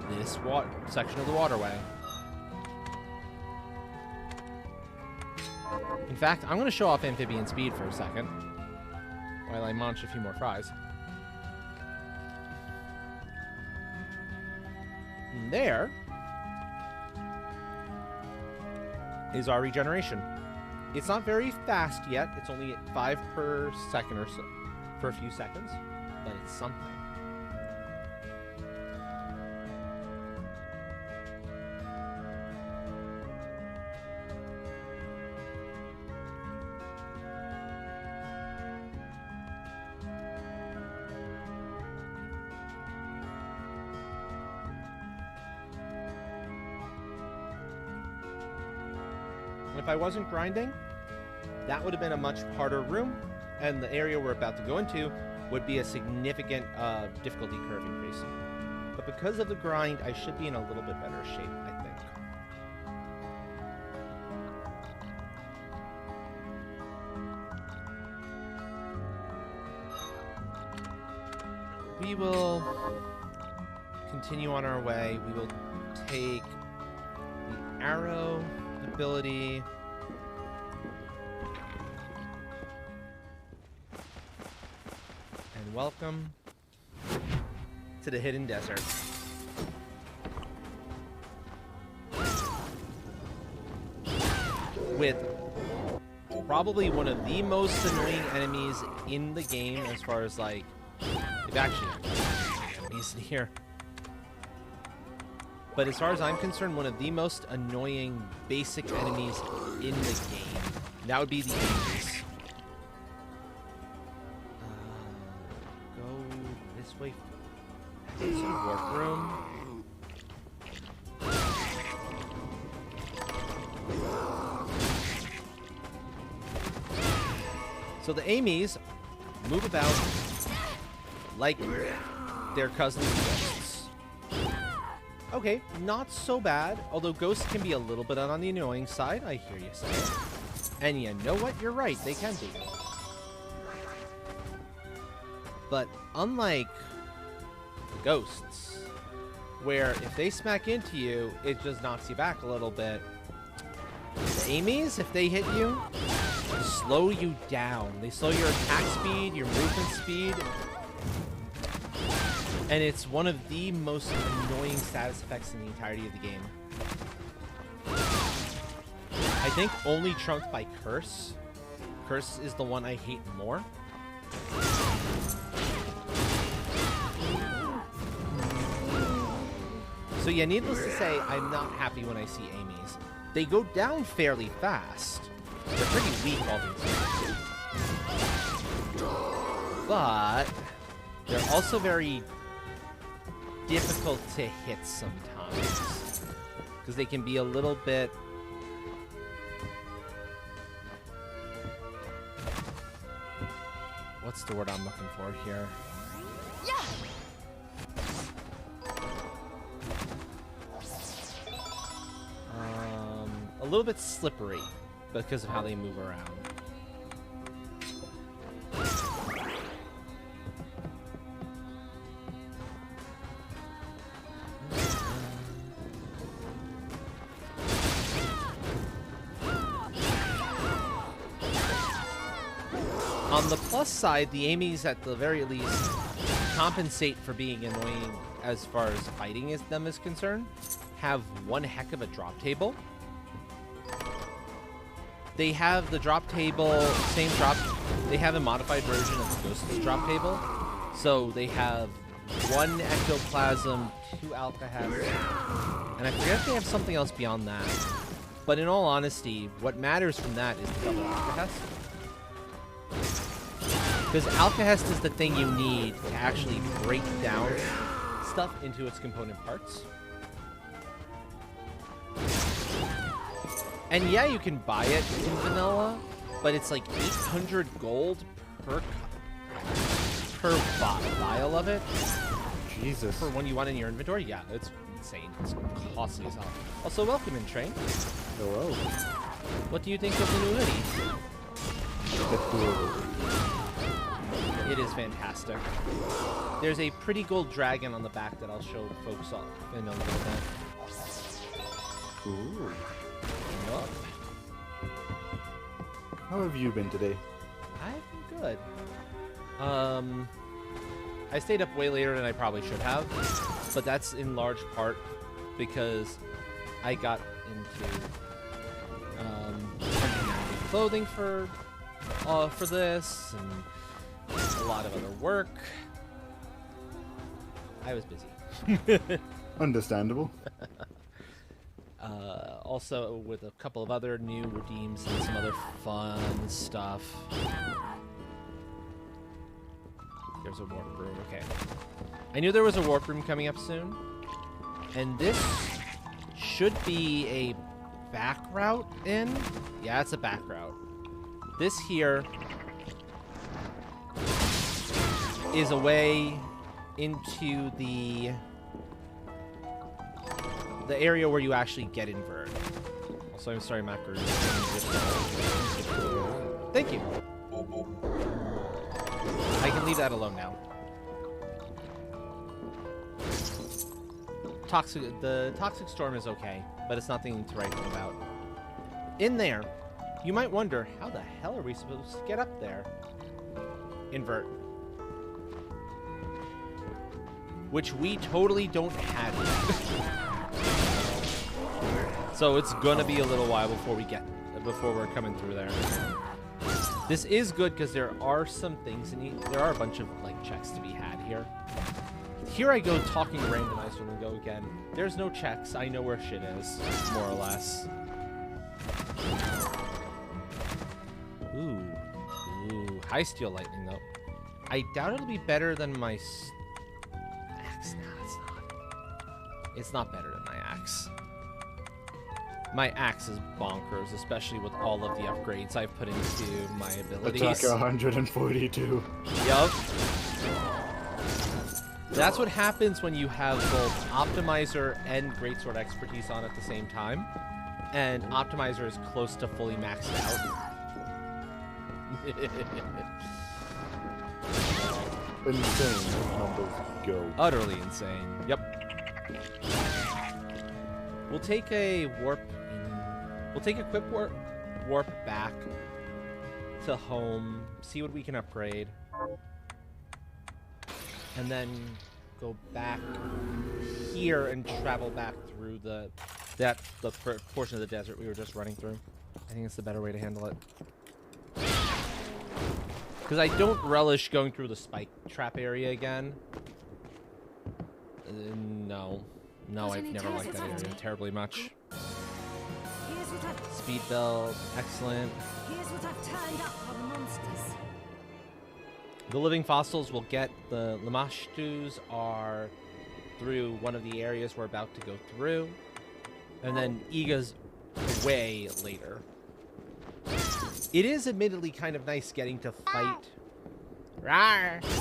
this section of the waterway. In fact, I'm going to show off amphibian speed for a second while I munch a few more fries. And there is our regeneration. It's not very fast yet. It's only at 5 per second or so for a few seconds, but it's something. If I wasn't grinding, that would have been a much harder room, and the area we're about to go into would be a significant difficulty curve increase. But because of the grind, I should be in a little bit better shape, I think. we will continue on our way. We will take the arrow ability. And welcome to the Hidden Desert. With probably one of the most annoying enemies in the game as far as, like, if actually enemies in here. But as far as I'm concerned, one of the most annoying basic enemies in the game. That would be the enemies. Go this way. There's a warp room. So the Amy's move about like their cousins ghosts. Okay, not so bad. Although ghosts can be a little bit on the annoying side, I hear you say. And you know what? You're right, they can be. But unlike the ghosts, where if they smack into you, it just knocks you back a little bit. The Amy's, if they hit you, slow you down. They slow your attack speed, your movement speed. And it's one of the most annoying status effects in the entirety of the game. I think only trumped by Curse. Curse is the one I hate more. So yeah, needless to say, I'm not happy when I see Amy's. They go down fairly fast. They're pretty weak, all things considered. But they're also very difficult to hit sometimes. Because they can be a little bit... What's the word I'm looking for here? Yeah. A little bit slippery because of how they move around. On the plus side, the Amy's at the very least compensate for being annoying as far as fighting them is concerned. Have one heck of a drop table. They have the drop table, same drop. They have a modified version of the Ghost's drop table. So they have 1 ectoplasm, 2 alkahest, and I forget if they have something else beyond that. But in all honesty, what matters from that is the double alkahest. Because alkahest is the thing you need to actually break down stuff into its component parts. And yeah, you can buy it in vanilla, but it's like 800 gold per vial of it. Jesus. For one you want in your inventory? Yeah, it's insane. It's costly as hell. Also, welcome in, Train. Hello. What do you think of the new hoodie? It is fantastic. There's a pretty gold dragon on the back that I'll show folks off in a little bit. Ooh. Yup. How have you been today? I've been good. I stayed up way later than I probably should have, but that's in large part because I got into clothing for this and a lot of other work. I was busy. Understandable. Also with a couple of other new redeems and some other fun stuff. There's a warp room, okay. I knew there was a warp room coming up soon. And this should be a back route in. Yeah, it's a back route. This here is a way into the area where you actually get invert. Also, I'm sorry, Macro. Thank you. I can leave that alone now. toxic storm is okay, but it's nothing to write home about. In there, you might wonder, how the hell are we supposed to get up there? Invert. Which we totally don't have yet. So it's gonna be a little while before we're coming through there. This is good because there are some things there are a bunch of like checks to be had here. Here I go talking randomized when we go again. There's no checks. I know where shit is, more or less. Ooh. High steel lightning, though. I doubt it'll be better than my axe. Nah, it's not. It's not better than my axe. My axe is bonkers, especially with all of the upgrades I've put into my abilities. Attack 142. Yup. That's what happens when you have both Optimizer and Greatsword expertise on at the same time. And Optimizer is close to fully maxed out. Insane numbers go. Utterly insane. Yep. We'll take a warp. We'll take a quick warp back to home. See what we can upgrade. And then go back here and travel back through the portion of the desert we were just running through. I think it's the better way to handle it. Because I don't relish going through the spike trap area again. No, I've never liked that area terribly much. Speed build, excellent. Here's what I've turned up on monsters. The living fossils will get. The Lamashtus are through one of the areas we're about to go through. And then Iga's way later. It is admittedly kind of nice getting to fight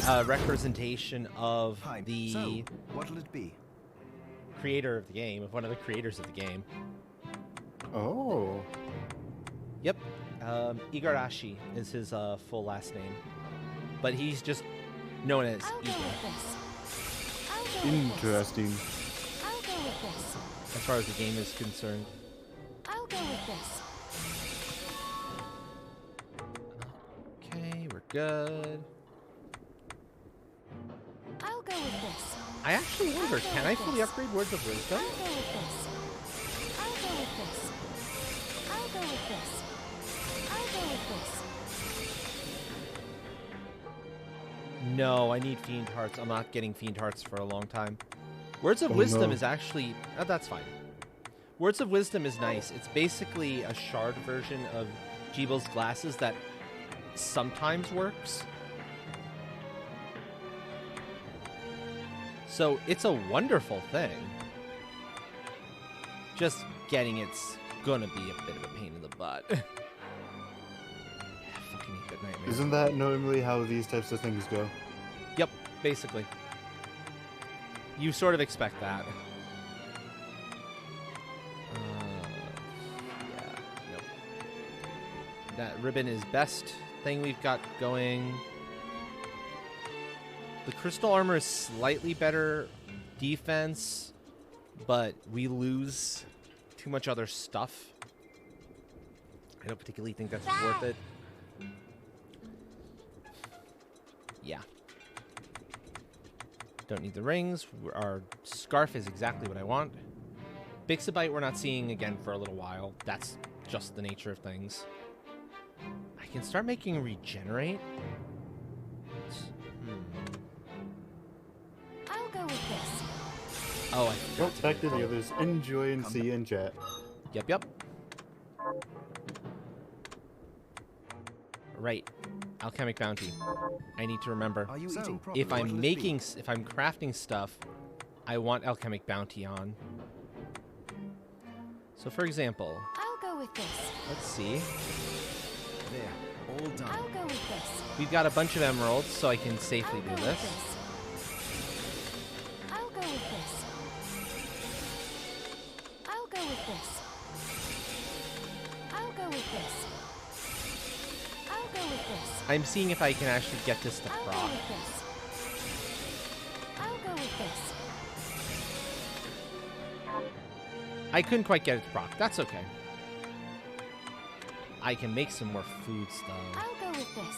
a representation of the So, what'll it be? creator of the game, of one of the creators of the game. Oh. Yep. Igarashi is his full last name. But he's just known as I'll go Iga, with this. I'll go with Interesting. this. I'll go with this. as far as the game is concerned. I'll go with this. Okay, we're good. I'll go with this. I actually wonder, can I fully upgrade Words of Wisdom? I'll go with this. I'll go with this. I'll go with this. I'll go with this. No, I need Fiend Hearts. I'm not getting Fiend Hearts for a long time. Words of Oh, Wisdom no. is actually... Oh, that's fine. Words of Wisdom is nice. It's basically a shard version of Jeebel's glasses that sometimes works. So it's a wonderful thing. Just getting it's gonna be a bit of a pain in the butt. Yeah, fucking good nightmare. Isn't that normally how these types of things go? Yep, basically. You sort of expect that. Yeah, nope. That ribbon is best thing we've got going. The crystal armor is slightly better defense, but we lose too much other stuff. I don't particularly think that's worth it. Yeah. Don't need the rings. Our scarf is exactly what I want. Bixabite we're not seeing again for a little while. That's just the nature of things. I can start making regenerate. I'll go with this. Oh, I Well, forgot to back do to the that. others. Enjoy and see in chat. Yep. Right. Alchemic bounty. I need to remember. Are you So, eating properly? If I'm What'll it making, be? if I'm crafting stuff, I want alchemic bounty on. So, for example, I'll go with this. let's see. There, all done. I'll go with this. We've got a bunch of emeralds, so I can safely I'll do go with this. I'll go with this. I'll go with this. I'll go with this. I'll go with this. I'm seeing if I can actually get this to I'll go proc. with this. I'll go with this. I couldn't quite get it to proc. That's okay. I can make some more foods, though. I'll go with this.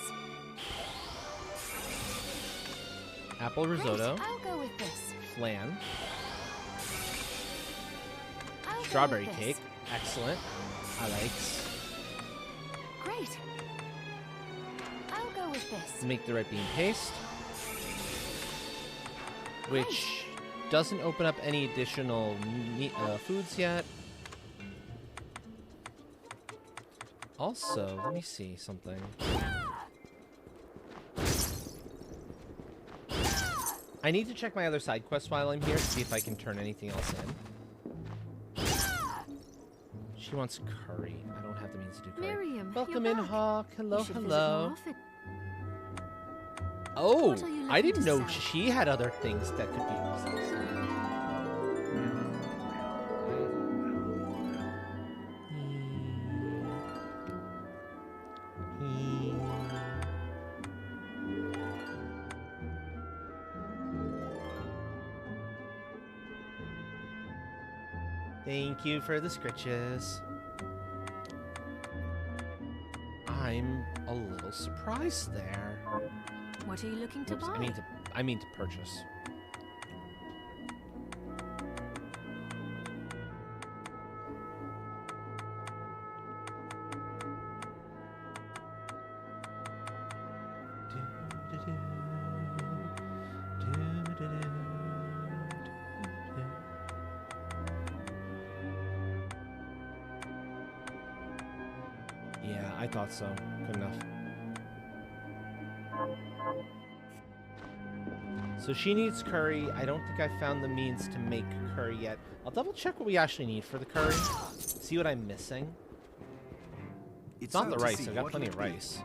Apple risotto. Great, I'll go with this. Flan. I'll Strawberry go with cake. this. Excellent. I likes. Great. I'll go with this. Make the red bean paste. Which doesn't open up any additional foods yet. Also, let me see something. I need to check my other side quests while I'm here to see if I can turn anything else in. She wants curry. I don't have the means to do curry. Miriam, Welcome you're in, back. Hawk. Hello, You should visit hello. more often. Oh, What are you I looking didn't to know sell? she had other things that could be. Thank you for the scritches. I'm a little surprised there. What are you looking to Oops, buy? I mean to purchase. Yeah, I thought so. Good enough. So she needs curry. I don't think I found the means to make curry yet. I'll double check what we actually need for the curry. See what I'm missing. It's not the rice. I've got plenty of rice.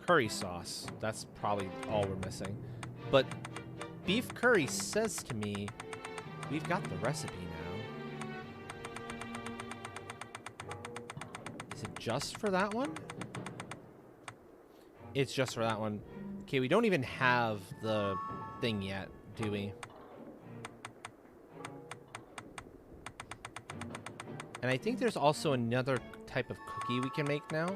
Curry sauce. That's probably all we're missing. But beef curry says to me we've got the recipe now. Is it just for that one? It's just for that one. Okay, we don't even have the thing yet, do we? And I think there's also another type of cookie we can make now.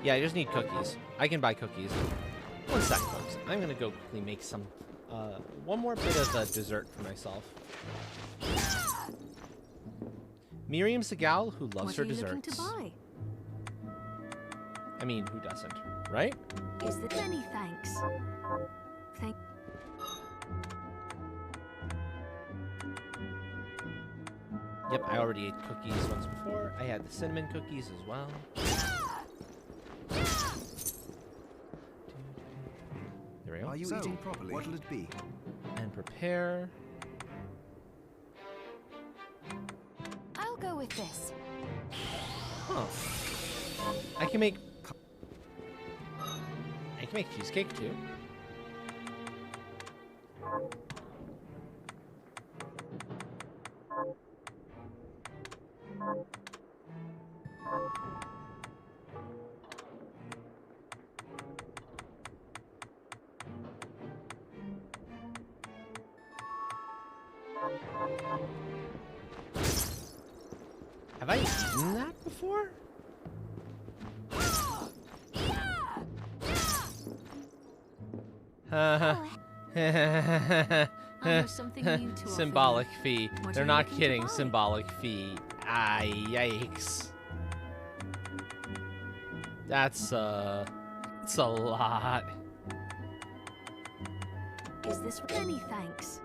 Yeah, I just need cookies. I can buy cookies. One sec, folks. I'm gonna go quickly make some, one more bit of dessert for myself. Miriam's a gal who loves her desserts. What are you looking to buy? I mean, who doesn't, right? Is there many thanks? Thank. Yep, I already ate cookies once before. I had the cinnamon cookies as well. There we go. Are you eating properly? What'll it be? And prepare. I'll go with this. Huh. I can make cheesecake too. Have I eaten that before? Something new to offer Symbolic you. fee. What They're are you not looking to kidding. buy? Symbolic fee. Ah, yikes. It's a lot. Is this many thanks?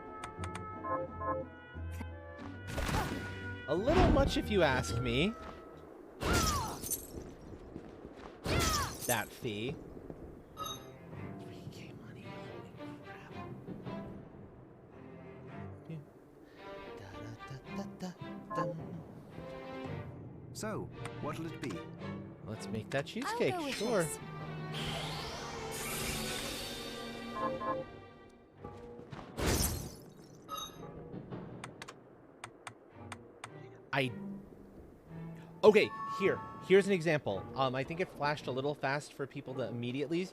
A little much if you ask me. That fee. 3K money, holy crap. Da-da-da-da-da-dum. So, what'll it be? Let's make that I'll cheesecake, go with sure. this. Okay, here's an example. I think it flashed a little fast for people to immediately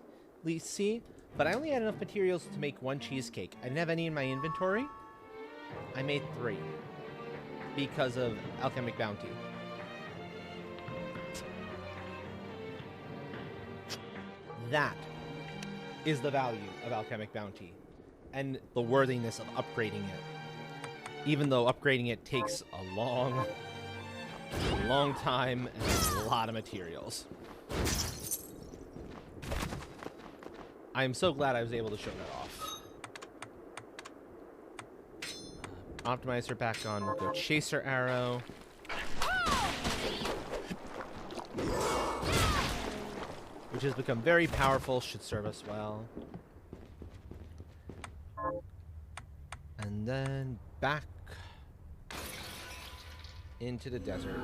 see, But I only had enough materials to make 1 cheesecake. I didn't have any in my inventory. I made 3 because of Alchemic Bounty. That is the value of Alchemic Bounty and the worthiness of upgrading it. Even though upgrading it takes a long time and a lot of materials. I am so glad I was able to show that off. Optimizer back on. We'll go Chaser Arrow. Which has become very powerful, should serve us well. And then back into the desert.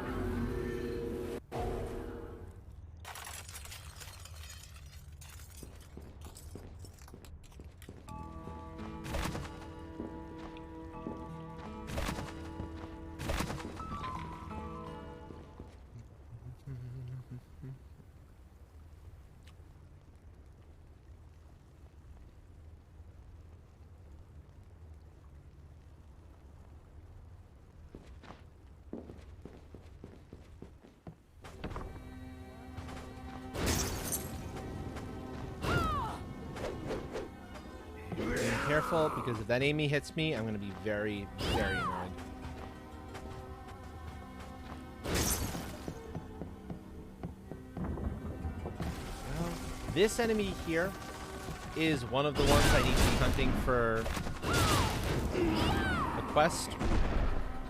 Careful, because if that Amy hits me, I'm going to be very, very annoyed. Well, this enemy here is one of the ones I need to be hunting for a quest.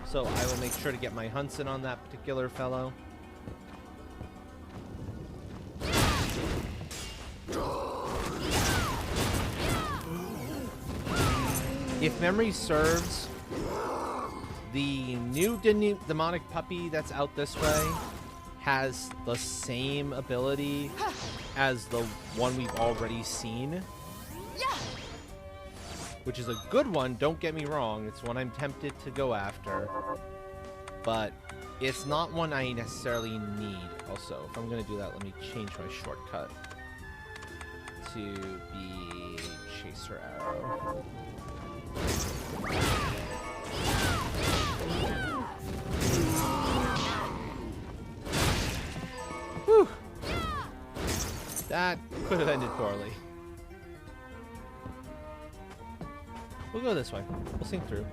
So I will make sure to get my hunts in on that particular fellow. If memory serves, the new demonic puppy that's out this way has the same ability as the one we've already seen. Which is a good one, don't get me wrong. It's one I'm tempted to go after. But it's not one I necessarily need. Also, if I'm going to do that, let me change my shortcut to be Chaser Arrow. Whew. That could have ended poorly. We'll go this way. We'll sink through.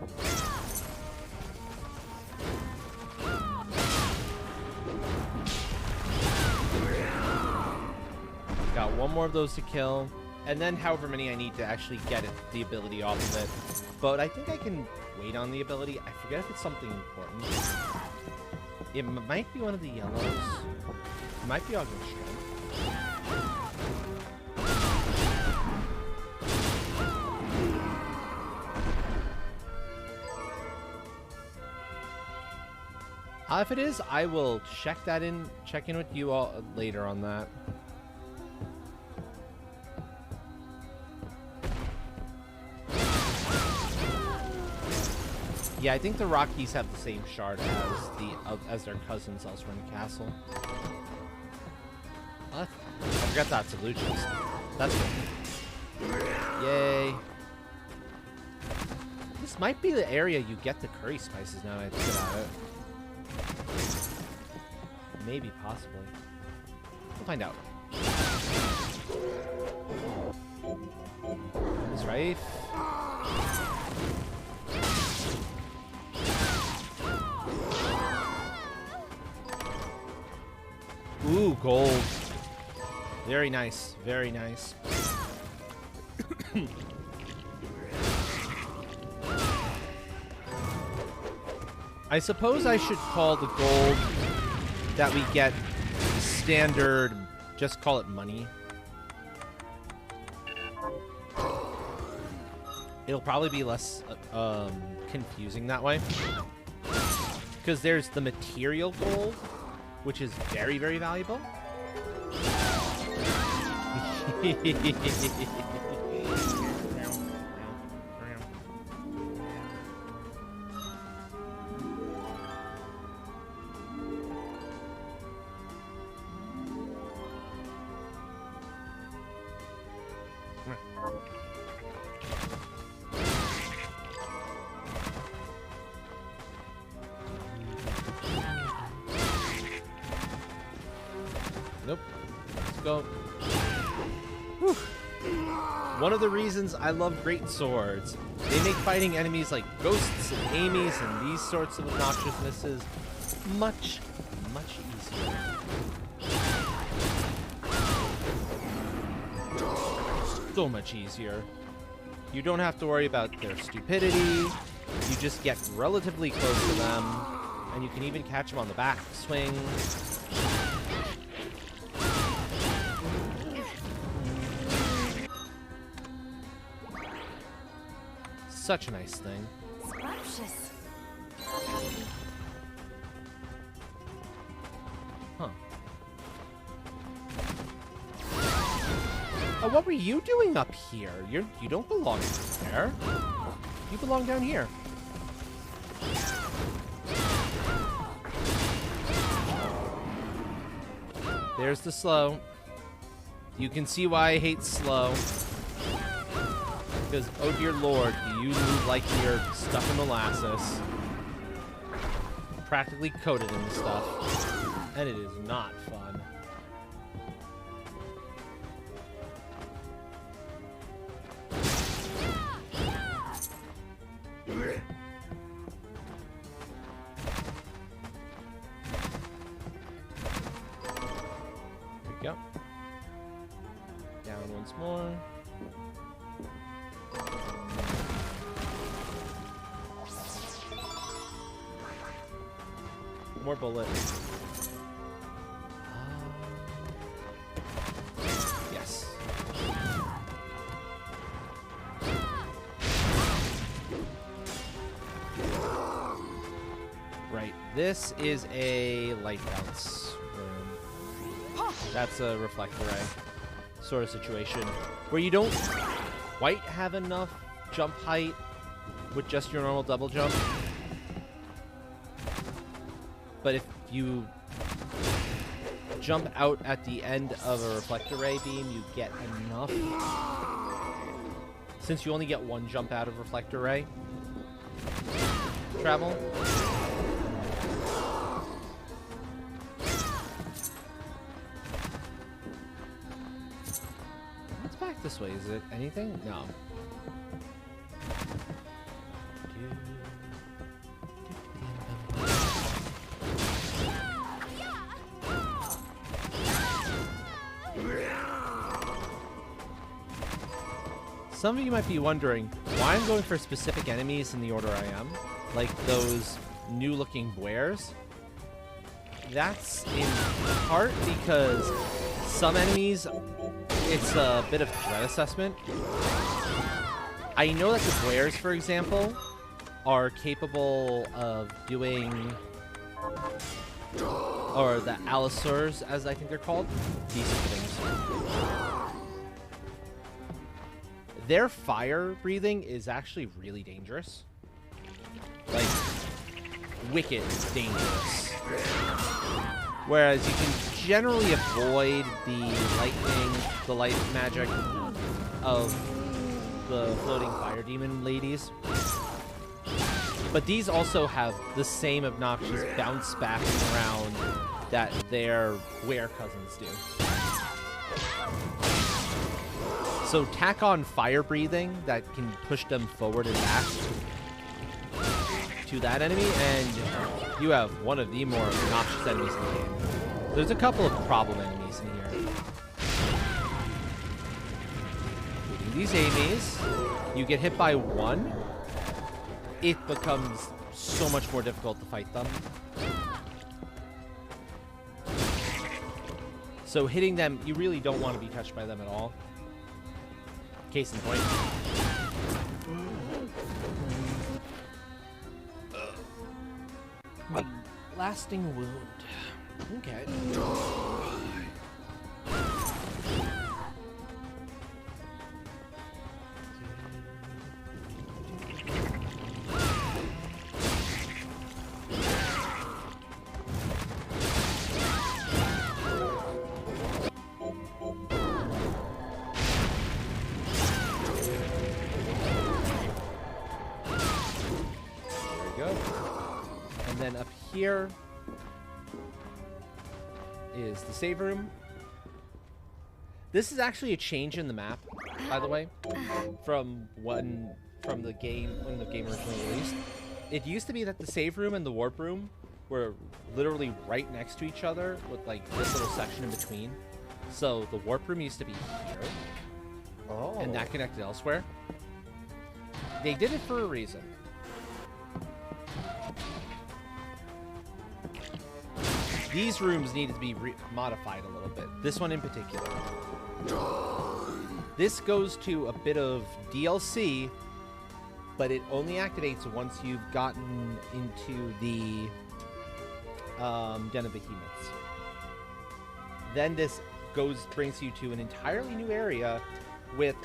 Got one more of those to kill. And then however many I need to actually get it, the ability off of it. But I think I can wait on the ability. I forget if it's something important. It might be one of the yellows. It might be August Strength. If it is, I will check in with you all later on that. Yeah, I think the Rockies have the same shard as their cousins elsewhere in the castle. What? I forgot that's illusions. That's good. Yay. This might be the area you get the curry spices now that I think about it. Maybe, possibly. We'll find out. Is Rafe? Ooh, gold. Very nice. Very nice. I suppose I should call the gold that we get standard, just call it money. It'll probably be less confusing that way. Because there's the material gold, which is very, very valuable. Nope. Let's go. Whew. One of the reasons I love great swords, they make fighting enemies like ghosts and Amy's and these sorts of obnoxiousnesses much, much easier. So much easier. You don't have to worry about their stupidity. You just get relatively close to them, and you can even catch them on the back swing. Such a nice thing. Scrumptious. Huh. Oh, what were you doing up here? You don't belong there. You belong down here. There's the slow. You can see why I hate slow. Because, oh dear lord, do you move like you're stuck in molasses. Practically coated in stuff. And it is not fun. There we go. Down once more. More bullets. Yes. Right. This is a light bounce room. That's a reflector ray sort of situation where you don't quite have enough jump height with just your normal double jump. But if you jump out at the end of a reflector ray beam, you get enough. Since you only get one jump out of reflector ray travel. What's back this way? Is it anything? No. Some of you might be wondering why I'm going for specific enemies in the order I am, like those new-looking Bwares. That's in part because some enemies, it's a bit of threat assessment. I know that the Bwares, for example, are capable of doing, or the Allosaurs, as I think they're called, decent things. Their fire breathing is actually really dangerous. Like, wicked dangerous. Whereas you can generally avoid the lightning, the light magic of the floating fire demon ladies. But these also have the same obnoxious bounce back around that their were cousins do. So tack on fire breathing that can push them forward and back to that enemy, and you have one of the more obnoxious enemies in the game. There's a couple of problem enemies in here. Including these Amy's. You get hit by one, it becomes so much more difficult to fight them. So hitting them, you really don't want to be touched by them at all. Case in point. Lasting wound. Okay. And then up here is the save room. This is actually a change in the map, by the way, from the game when the game originally released. It used to be that the save room and the warp room were literally right next to each other with like this little section in between. So the warp room used to be here, Oh. and that connected elsewhere. They did it for a reason. These rooms needed to be modified a little bit. This one in particular. This goes to a bit of DLC, but it only activates once you've gotten into the Den of Behemoths. Then this brings you to an entirely new area with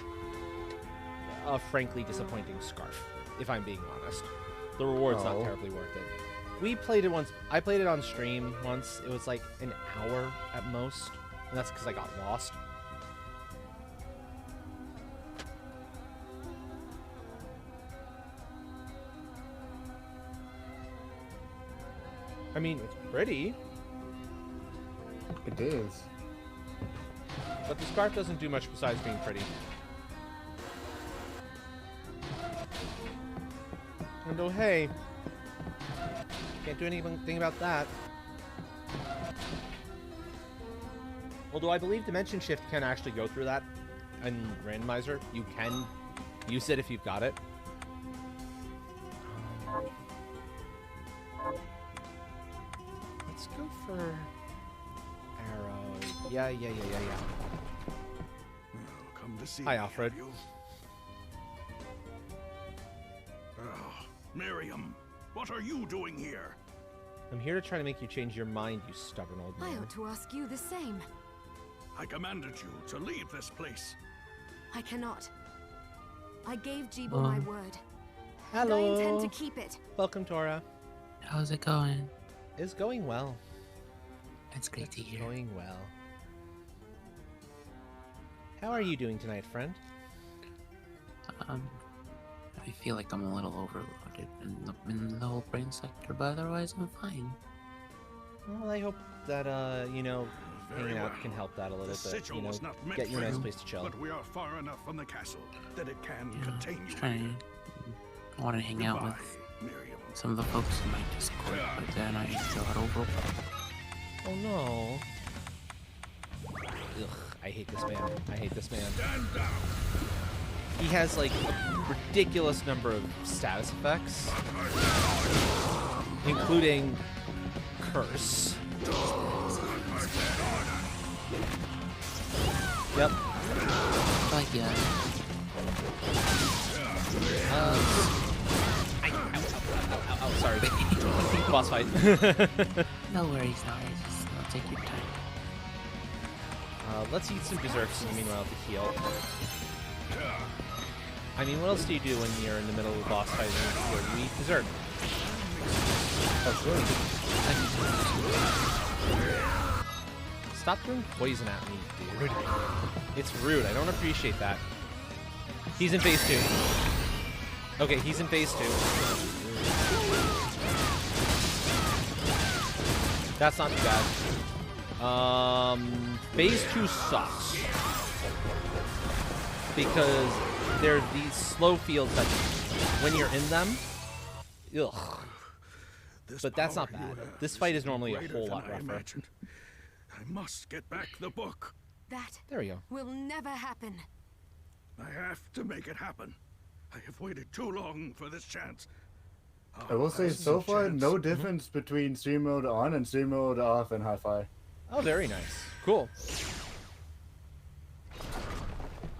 a frankly disappointing scarf, if I'm being honest. The reward's not terribly worth it. We played it once. I played it on stream once. It was like an hour at most, and that's because I got lost. I mean, it's pretty, It is. but the scarf doesn't do much besides being pretty. And oh hey, can't do anything about that. Although I believe Dimension Shift can actually go through that in Randomizer. You can use it if you've got it. Let's go for arrow. Yeah. Come to see Hi, me, Alfred. have you? Oh, Miriam, what are you doing here? I'm here to try to make you change your mind, you stubborn old I man. ought to ask you the same. I commanded you to leave this place. I cannot. I gave Jibo my word. And I Hello. intend to keep it. Welcome, Tora. How's it going? It's going well. It's great to hear. Going well. How are you doing tonight, friend? I feel like I'm a little overloaded in the whole brain sector, but otherwise I'm fine. Well, I hope that, Very hanging out well. can help that a little The bit. sigil was not meant Get you a for nice you, place to chill. But we are far enough from the castle that it can Yeah, contain you. trying. I want to hang out Goodbye, with Miriam. some of the folks in my Discord, but then I got over. Oh no. Ugh, I hate this man. I hate this man. Stand down. He has like a ridiculous number of status effects, including curse. Yep. Like, yeah. Oh, sorry. Boss fight. No worries, just take your time. Let's eat some desserts meanwhile to heal. I mean, what else do you do when you're in the middle of a boss fight and you eat dessert? Stop throwing poison at me, dude. It's rude. I don't appreciate that. He's in phase 2. Okay, he's in phase 2. That's not too bad. Phase 2 sucks. Because there are these slow fields that, when you're in them, ugh. This But that's not power you bad. have This is fight is normally a greater whole than lot I rougher. imagined. I must get back the book. That There we go. will never happen. I have to make it happen. I have waited too long for this chance. I will say, so far, chance. no difference between stream mode on and stream mode off in Hi-Fi. Oh, very nice. Cool.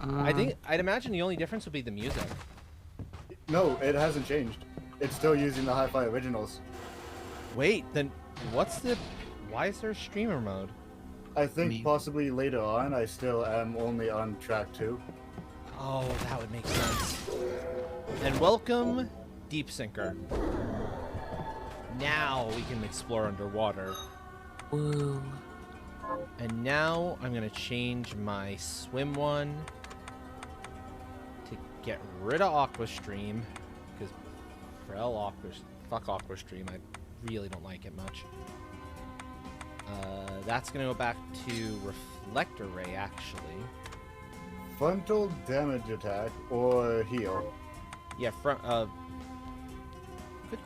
I'd imagine the only difference would be the music. No, it hasn't changed. It's still using the Hi-Fi originals. Wait, then why is there streamer mode? I think Me. possibly later on, I still am only on track 2. Oh, that would make sense. And welcome, Deep Sinker. Now we can explore underwater. Woo. And now I'm gonna change my swim one to get rid of Aqua Stream, because fuck Aqua Stream, I really don't like it much. That's gonna go back to Reflector Ray, actually. Frontal damage attack or heal? Yeah, good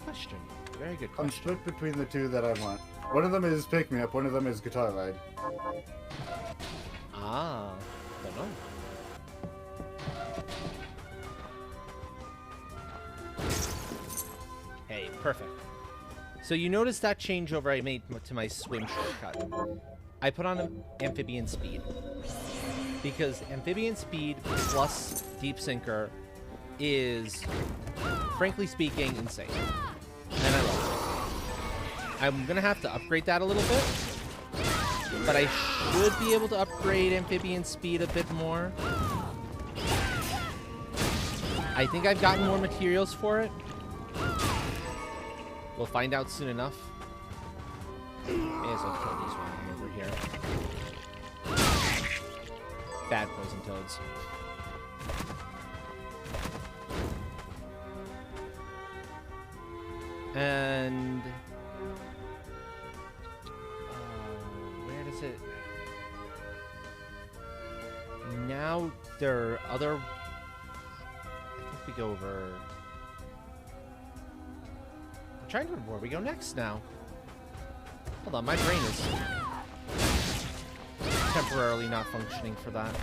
question. Very good I'm question. split between the two that I want. One of them is Pick Me Up, one of them is Guitar Ride. Ah, don't know. Hey, perfect. So you notice that changeover I made to my swim shortcut. I put on amphibian speed. Because amphibian speed plus deep sinker is, frankly speaking, insane. And I love it. I'm gonna have to upgrade that a little bit. But I should be able to upgrade amphibian speed a bit more. I think I've gotten more materials for it. We'll find out soon enough. May as well kill these while I'm over here. Bad poison toads. And where does it? Now there are other. I think we go over. I'm trying to remember where we go next now. Hold on, my brain is temporarily not functioning for that.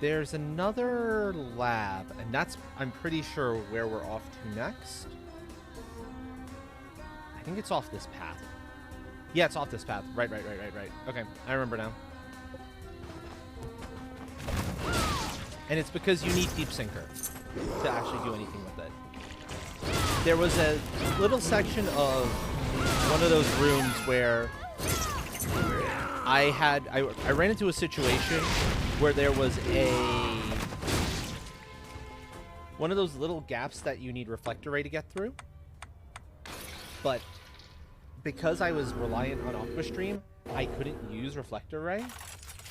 There's another lab, and that's, I'm pretty sure, where we're off to next. I think it's off this path. Yeah, it's off this path. Right. Okay, I remember now. And it's because you need Deep Sinker to actually do anything with it. There was a little section of one of those rooms where I ran into a situation where there was one of those little gaps that you need Reflector Ray to get through. But because I was reliant on Aquastream, I couldn't use Reflector Ray.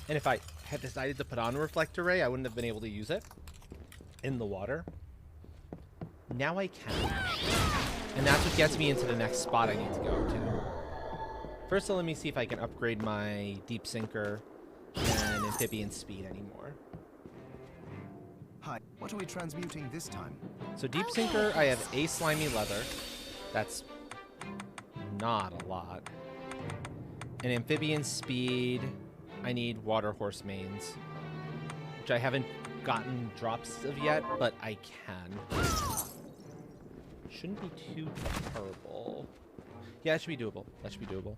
And if I had decided to put on a Reflector Ray, I wouldn't have been able to use it in the water. Now I can. And that's what gets me into the next spot I need to go to. First, let me see if I can upgrade my Deep Sinker and Amphibian Speed anymore. Hi, what are we transmuting this time? So Deep Sinker, I have a Slimy Leather. That's not a lot. And Amphibian Speed, I need Water Horse Mains, which I haven't gotten drops of yet, but I can. Shouldn't be too terrible. Yeah, it should be doable. That should be doable.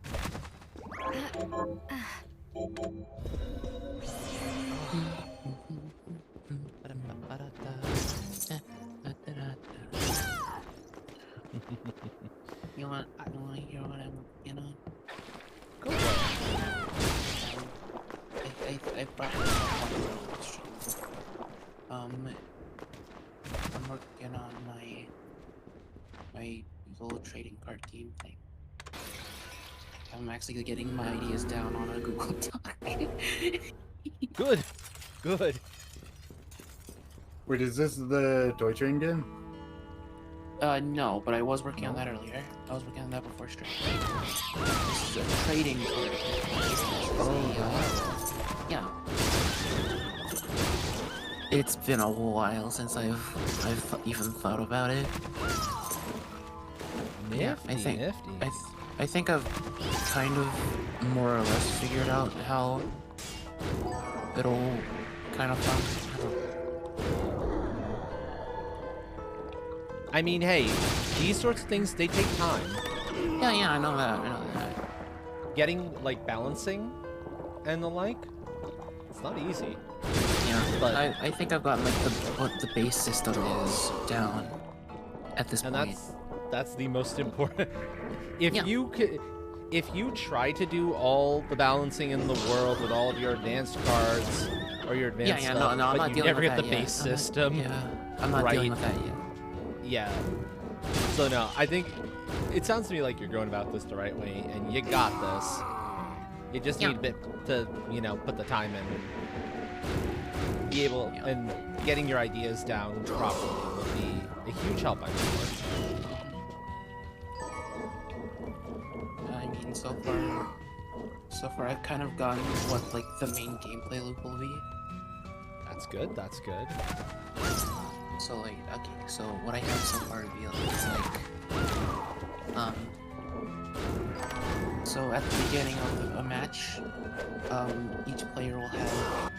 You want to hear what I'm working on? Go for it. I brought this up on the stream. I'm working on my little trading card game thing. I'm actually getting my ideas down on a Google Doc. Good. Good. Wait, is this the Toy Train game? No, but I was working on that earlier. I was working on that before stream. This is a trading card. Yeah. It's been a while since I've even thought about it. Nifty, Yeah, I think nifty. I think I've kind of more or less figured out how it'll kind of function. I mean, hey, these sorts of things, they take time. Yeah, I know that. Getting, like, balancing and the like, it's not easy. Yeah, But- I think I've got like what the base system is down at this And point. that's the most important. If Yeah. if you try to do all the balancing in the world with all of your advanced cards or your advanced Yeah, stuff, no, I'm but not you dealing never with get that the yet. base system, I'm not dealing right. with that yet. Yeah. So no, I think it sounds to me like you're going about this the right way, and you got this. You just need a bit to, put the time in. Be able, and getting your ideas down properly will be a huge help, I'm sure. seen so far I've kind of gotten what like the main gameplay loop will be. That's good. That's good. So like, okay, so what I have so far revealed is like, so at the beginning of a match, each player will have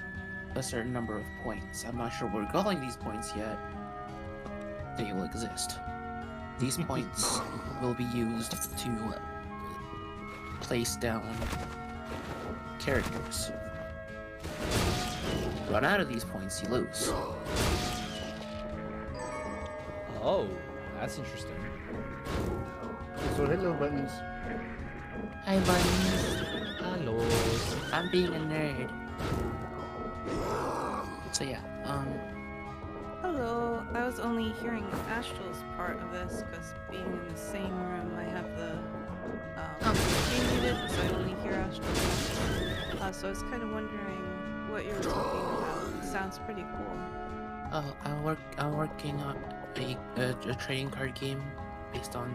a certain number of points. I'm not sure what we're calling these points yet. They will exist. These points will be used to place down characters. Run out of these points, you lose. Oh, that's interesting. So hit little buttons. Hi, buddies. Hello. I'm being a nerd. So yeah, Hello. I was only hearing Astral's part of this because being in the same room, I have the game muted, so I only hear Astral. So I was kind of wondering what you were talking about. It sounds pretty cool. I'm working on a trading card game based on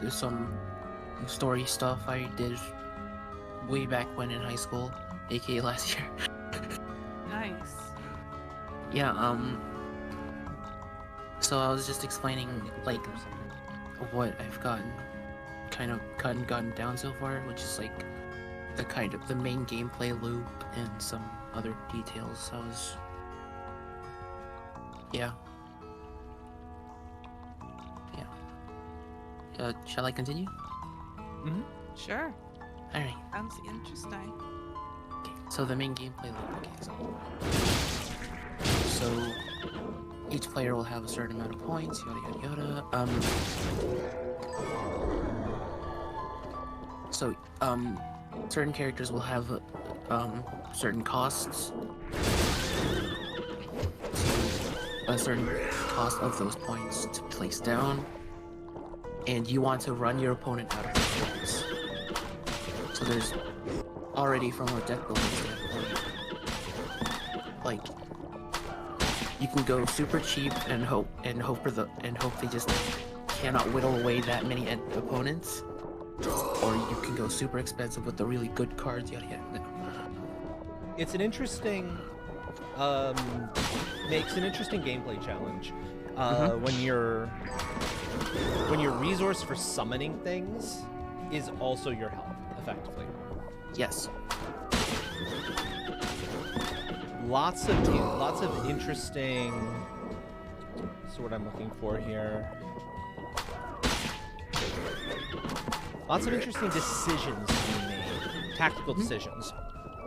some story stuff I did way back when in high school, aka last year. Nice. Yeah, so I was just explaining like what I've gotten down so far, which is like the main gameplay loop and some other details. Yeah. Shall I continue? Mm-hmm. Sure. Alright. Sounds interesting. Okay, so the main gameplay loop. Okay, so each player will have a certain amount of points, yada yada yada. So certain characters will have certain costs. A certain cost of those points to place down, and you want to run your opponent out of those points. So there's already from a deck building standpoint, like you can go super cheap and hope they just cannot whittle away that many opponents, or you can go super expensive with the really good cards. Yada yada. It's an interesting, makes an interesting gameplay challenge. When your resource for summoning things is also your health, effectively. Yes. Lots of interesting. That's what I'm looking for here. Lots of interesting decisions to be made, tactical decisions.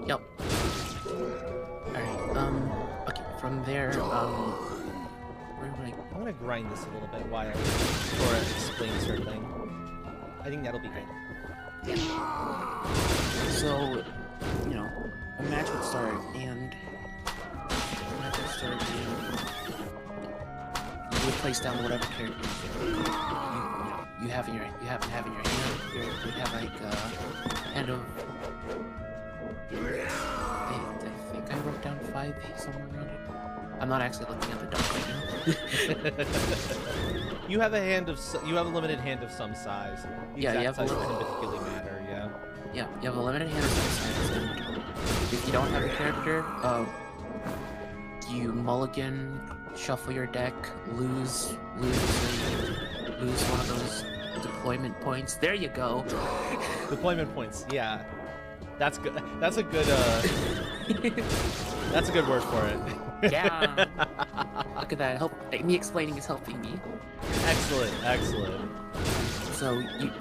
Yep. Alright, okay, from there, where would I... I'm gonna grind this a little bit while Cora explains her thing. I think that'll be good. So, you know, a match would start, and you would place down whatever character you happen to have in your hand. You have like a hand of... I think I wrote down 5 somewhere around it. I'm not actually looking at the doc right now. You have a limited hand of some size. The Yeah, you exact have a size limit. doesn't particularly matter. Yeah. Yeah, you have a limited hand of some size, and if you don't have a character, you mulligan, shuffle your deck, lose one of those deployment points. There you go. Deployment points. Yeah. That's good. That's a good. That's a good word for it. Yeah. Look at that. Me explaining is helping me. Excellent. Excellent. So you.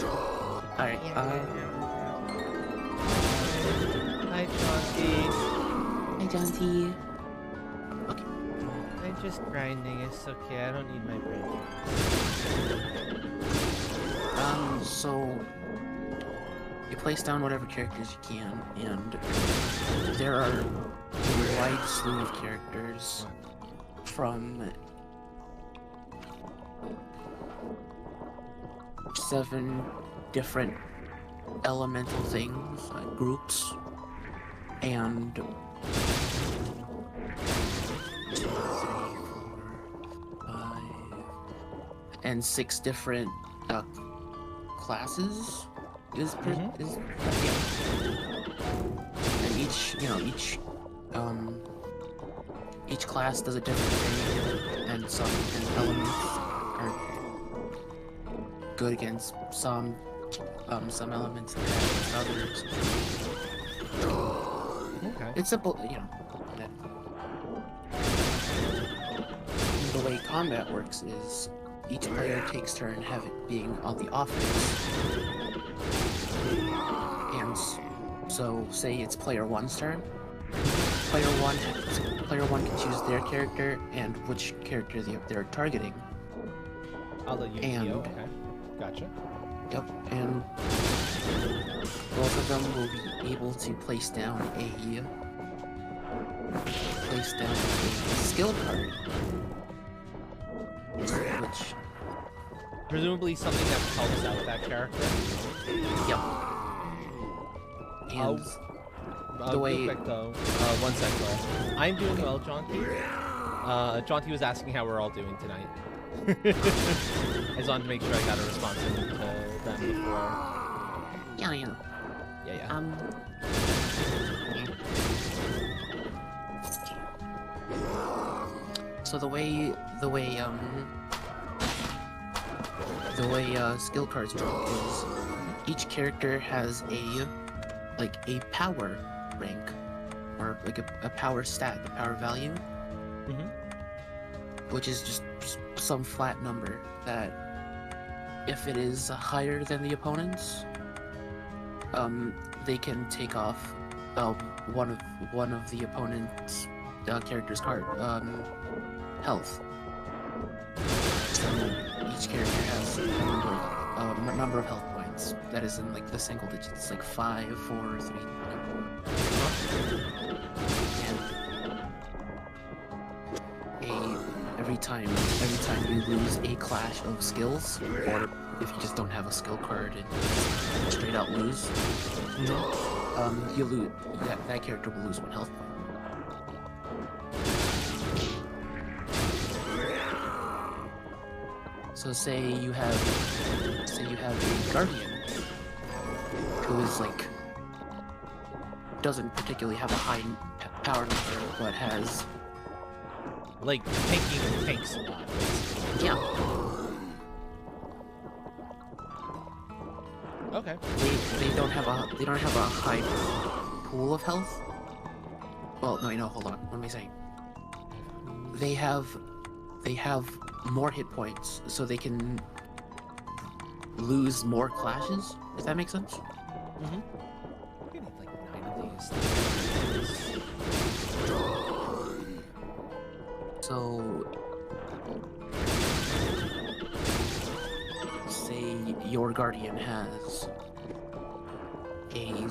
All right. Hi, Chauncey. Hi, Jonty. Okay. I'm just grinding. It's okay. I don't need my brain. So you place down whatever characters you can, and there are a wide slew of characters from 7 different elemental things, groups, and 2, 3, 4, 5, and 6 different classes is Mhm. is yeah. And each class does a different thing, and some elements are good against some elements and bad against others. Okay. It's simple, that the way combat works is each player takes turn being on the offense. And so say it's player one's turn. Player one can choose their character and which character they're targeting. I'll let you And- go. Okay. Gotcha. Yep, and both of them will be able to place down a skill card, which Presumably something that helps out that character. yep. And the way Real quick though, one sec though. I'm doing well, Jaunty. Jaunty was asking how we're all doing tonight. I just wanted to make sure I got a response to them before. yeah. Yeah. So the way skill cards work is each character has a power rank or like a power stat, a power value, Mhm. which is just some flat number that if it is higher than the opponent's, they can take off one of the opponent's character's card health. So each character has a number of health points that is in like the single digits, like 5, 4, 3. And every time you lose a clash of skills, or if you just don't have a skill card and straight out lose, you lose that character will lose 1 health point. So say you have a guardian who is like doesn't particularly have a high power number, but has Like tanking tanks a lot. yeah. Okay. They don't have a high pool of health. Well, no, hold on. What am I saying? They have more hit points, so they can lose more clashes. If that makes sense. Mm-hmm. We need like 9 of these. So, say your guardian has a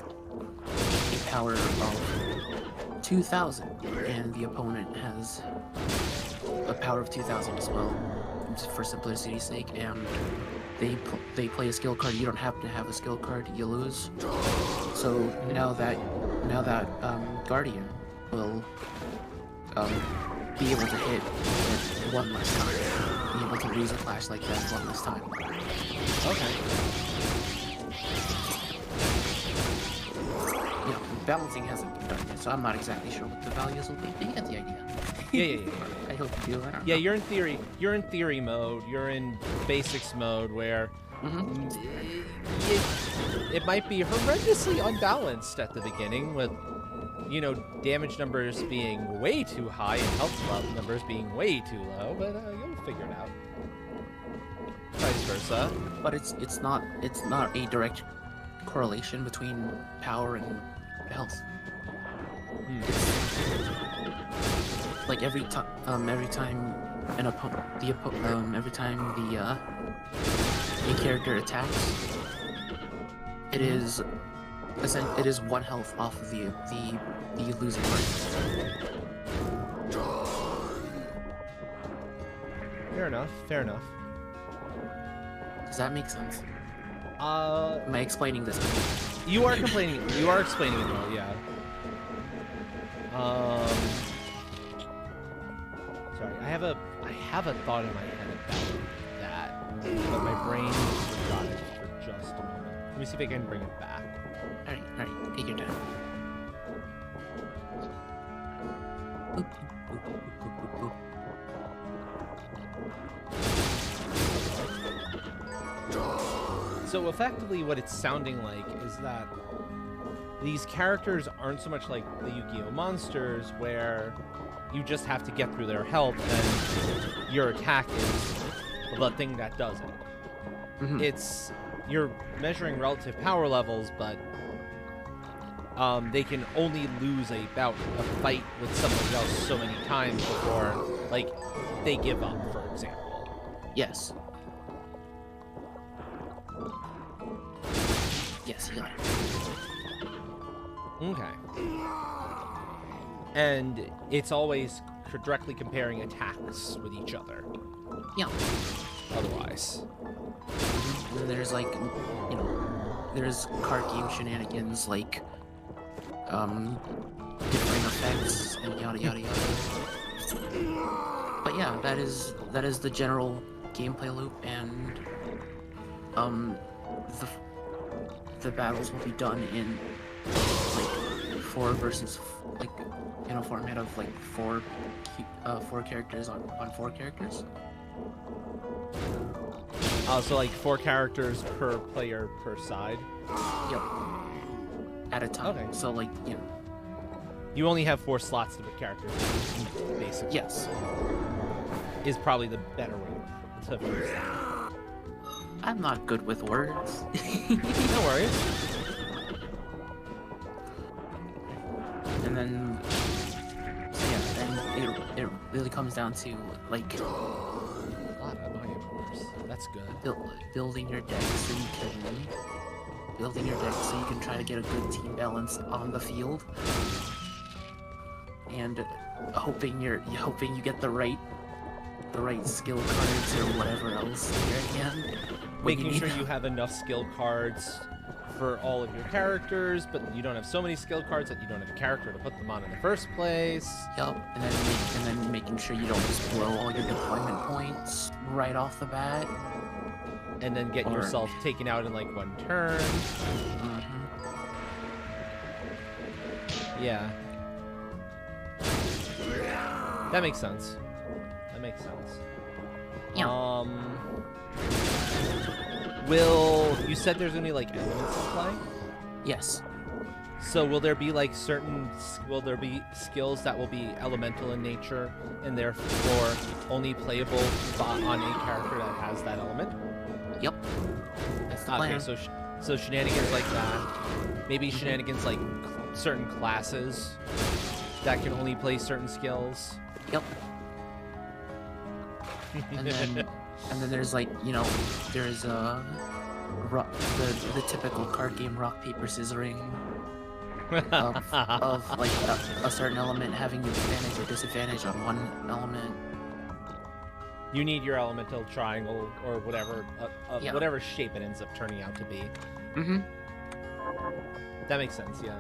power of 2,000, and the opponent has a power of 2,000 as well, just for simplicity's sake, and they play a skill card. You don't happen to have a skill card, you lose. So now that guardian will be able to hit it 1 less time, be able to lose a clash like that 1 less time. Okay. You know, balancing hasn't been done yet, so I'm not exactly sure what the values will be. But you get the idea. Yeah. I hope you do. I don't Yeah, know. you're in theory mode. You're in basics mode where it might be horrendously unbalanced at the beginning with, damage numbers being way too high and health numbers being way too low, but you'll figure it out. Vice versa. But it's not a direct correlation between power and health. It's like every time a character attacks, it is 1 health off of the losing party. Fair enough. Does that make sense? Uh, Am I explaining this? you are explaining it well, yeah. Sorry, I have a thought in my head about that, but my brain forgot it for just a moment. Let me see if I can bring it back. Alright, take your time. Boop, boop, boop, boop, boop, boop. So effectively what it's sounding like is that these characters aren't so much like the Yu-Gi-Oh! Monsters where you just have to get through their health and your attack is the thing that does it. Mhm. It's, you're measuring relative power levels, but they can only lose a fight with somebody else so many times before, like, they give up, for example. Yes. Yes, you got it. Okay. And it's always directly comparing attacks with each other. Yeah. Otherwise. And then there's like, you know, there's card game shenanigans like, differing effects and yada yada yada. But yeah, that is the general gameplay loop, and the battles will be done in like 4 versus like in a format of like 4 characters on 4 characters. So like 4 characters per player per side. Yep. At a time. Okay. So like, you know. You only have 4 slots to put characters in, basically. Yes. Is probably the better way to phrase that. I'm not good with words. No worries. And then, so yeah, then it really comes down to like A lot of annoying words. That's good. building your deck so you can try to get a good team balance on the field, and hoping you get the right skill cards or whatever else in your hand. Making sure you have enough skill cards for all of your characters, but you don't have so many skill cards that you don't have a character to put them on in the first place. Yup, and then making sure you don't just blow all your deployment points right off the bat. And then get Or- yourself taken out in like 1 turn. Mm-hmm. Yeah. That makes sense. Yeah. You said there's gonna be like elements to play? Yes. So will there be like skills that will be elemental in nature and therefore only playable on a character that has that element? Yep. That's the plan. Okay, so shenanigans like that. Maybe shenanigans like certain classes that can only play certain skills. Yep. And then there's like, you know, there's the typical card game rock paper scissoring of like a certain element having advantage or disadvantage on one element. You need your elemental triangle or whatever, Yeah. whatever shape it ends up turning out to be. Mm-hmm. That makes sense, yeah.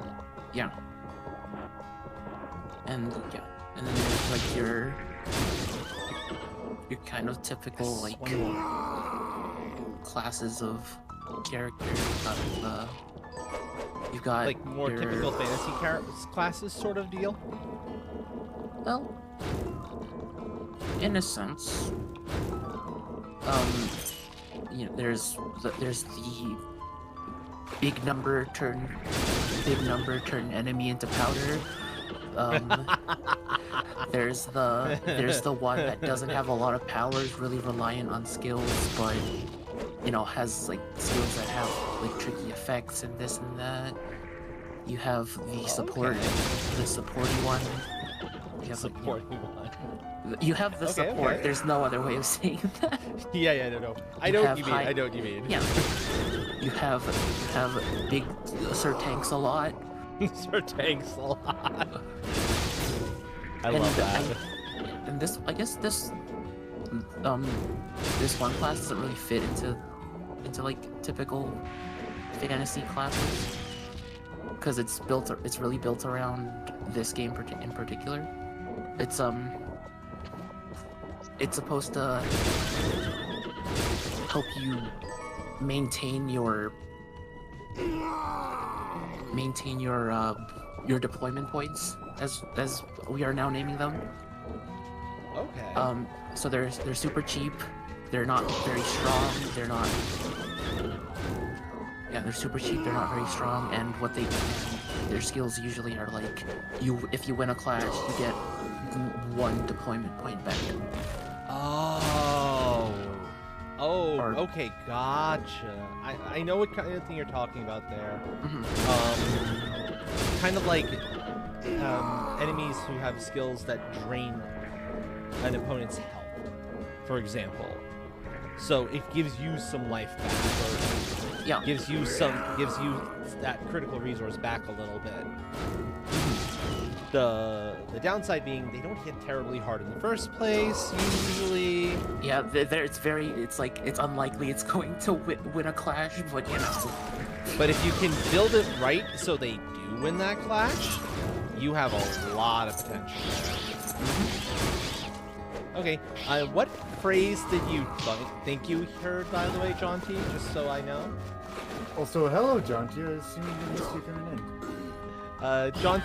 Yeah. And then there's like your kind of typical like classes of characters. You've got Like more your, typical fantasy classes sort of deal. well, in a sense. You know, there's the big number turn enemy into powder. There's the one that doesn't have a lot of powers, really reliant on skills, but you know, has like skills that have like tricky effects and this and that. You have the support, the supporty one. You have, like, you have the support. okay. There's no other way of saying that. Yeah, no. I You know what have you mean. high- I know what you mean. Yeah. You have big Sir Tanks a lot. Sir Tanks a lot. I And- love that. And this, I guess this one class doesn't really fit into like typical fantasy classes, because it's really built around this game in particular. It's supposed to help you maintain your deployment points, as we are now naming them. Okay. So they're super cheap. They're not very strong. They're super cheap. They're not very strong, and their skills usually are like, if you win a clash, you get 1 deployment point back. Oh. Or- Okay, gotcha. I know what kind of thing you're talking about there. Kind of like enemies who have skills that drain an opponent's health, for example. So it gives you some life back, or gives you that critical resource back a little bit. The downside being they don't hit terribly hard in the first place, usually. Yeah, it's unlikely it's going to win a clash, but you know. But if you can build it right so they do win that clash, you have a lot of potential. Okay, what phrase did you think you heard, by the way, John T, just so I know? Also, hello, John T. I assume you missed you coming in. John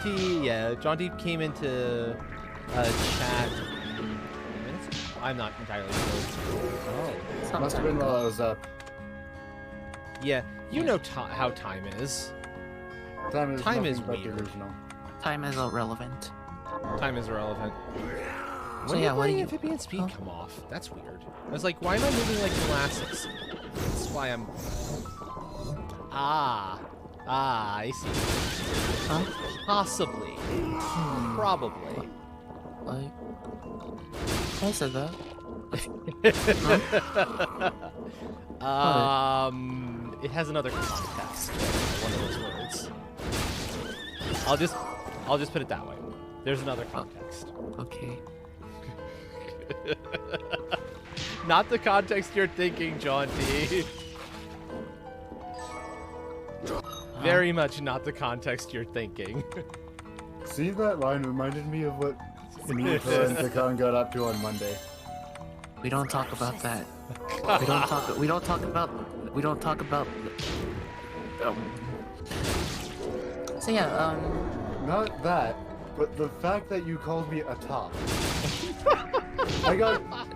T came into chat. I'm not entirely sure. Oh, Must have been while I was up. Yeah, you know how time is. Time is Time nothing but weird. delusional. Time is irrelevant. Time is irrelevant. So When yeah, did what the do you? amphibian speed come off? That's weird. I was like, why am I moving like molasses? That's why I'm. I see. Huh? Possibly. Probably. Like, I said that. It has another context. One of those words. I'll just put it that way. There's another context. Okay. Not the context you're thinking, John D. Very much not the context you're thinking. See, that line reminded me of what Nita and Takan got up to on Monday. We don't talk about that. We don't talk about. So yeah, Not that, but the fact that you called me a top.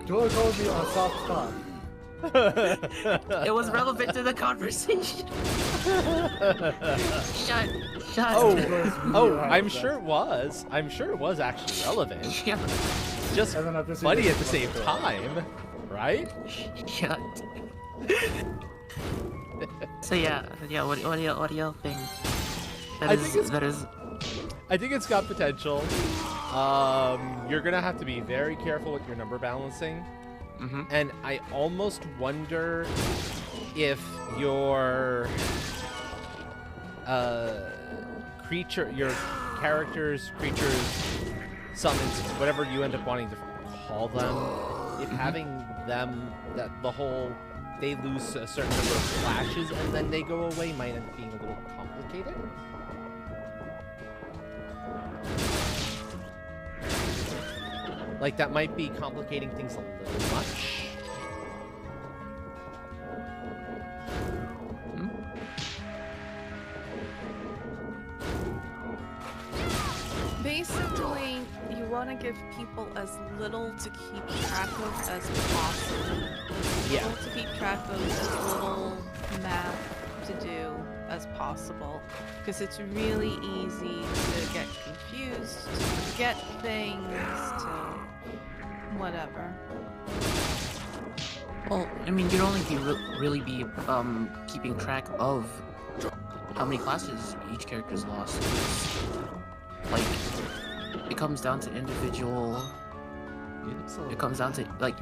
Joel called me a soft top. it was relevant to the conversation. Shut. I'm sure it was. I'm sure it was actually relevant. Yeah. Just And then after funny seeing at the same it- time, right? Shut. So yeah. What do y'all think? I think is. I think it's got potential. You're gonna have to be very careful with your number balancing. Mm-hmm. And I almost wonder if your your creatures, summons, whatever you end up wanting to call them, if having them, that they lose a certain number of flashes and then they go away might end up being a little complicated. Like, that might be complicating things a little much. Basically, you want to give people as little to keep track of as possible. Yeah. Little to keep track of, as little math to do as possible. Because it's really easy to get confused, to forget things, to whatever. Well, I mean, you'd only be really be keeping track of how many classes each character's lost. Like, it comes down to individual. It comes down to like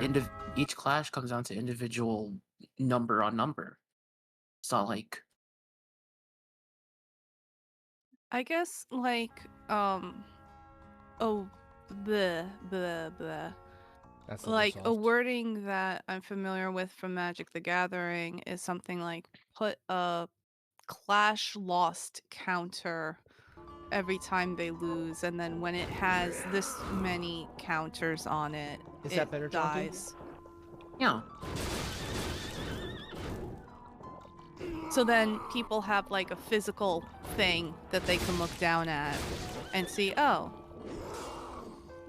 each clash comes down to individual number on number. It's not like I guess, like, the That's like a soft. wording that I'm familiar with from Magic the Gathering is something like put a clash lost counter every time they lose, and then when it has this many counters on it, Is it that better, Jonty? dies. yeah. So then people have like a physical thing that they can look down at and see, oh,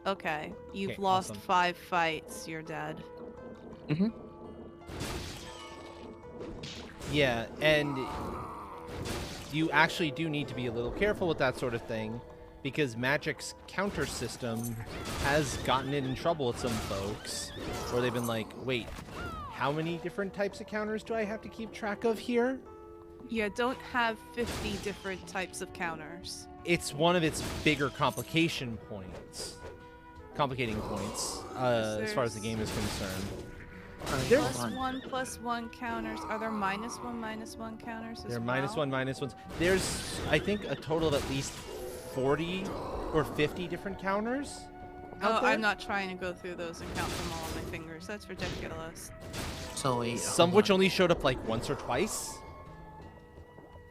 okay, you've Okay, lost awesome. 5 fights, you're dead. Yeah, and you actually do need to be a little careful with that sort of thing, because Magic's counter system has gotten it in trouble with some folks, where they've been like, wait, how many different types of counters do I have to keep track of here? Yeah, don't have 50 different types of counters. It's one of its bigger complicating points, as far as the game is concerned. There's +1/+1 counters. Are there -1/-1 counters as There are well? -1/-1s. There's, I think, a total of at least 40 or 50 different counters. out there. I'm not trying to go through those and count them all on my fingers. That's ridiculous. So wait, Some hold which on. only showed up like once or twice.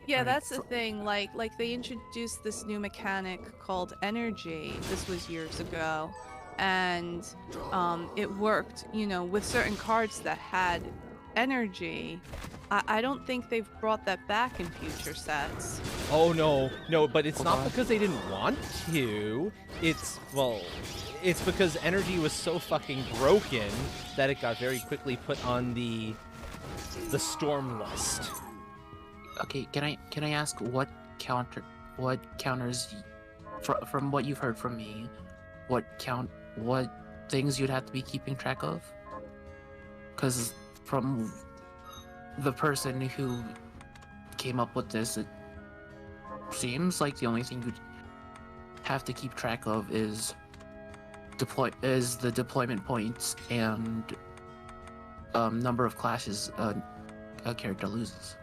Yeah, Right, that's the thing. Like they introduced this new mechanic called energy. This was years ago, and it worked. You know, with certain cards that had energy. I don't think they've brought that back in future sets. Oh no, but it's Hold not on. because they didn't want to. It's because energy was so fucking broken that it got very quickly put on the storm list. Okay, can I ask what counters from what you've heard from me, what things you'd have to be keeping track of? Because from the person who came up with this, it seems like the only thing you'd have to keep track of is the deployment points and number of clashes a character loses.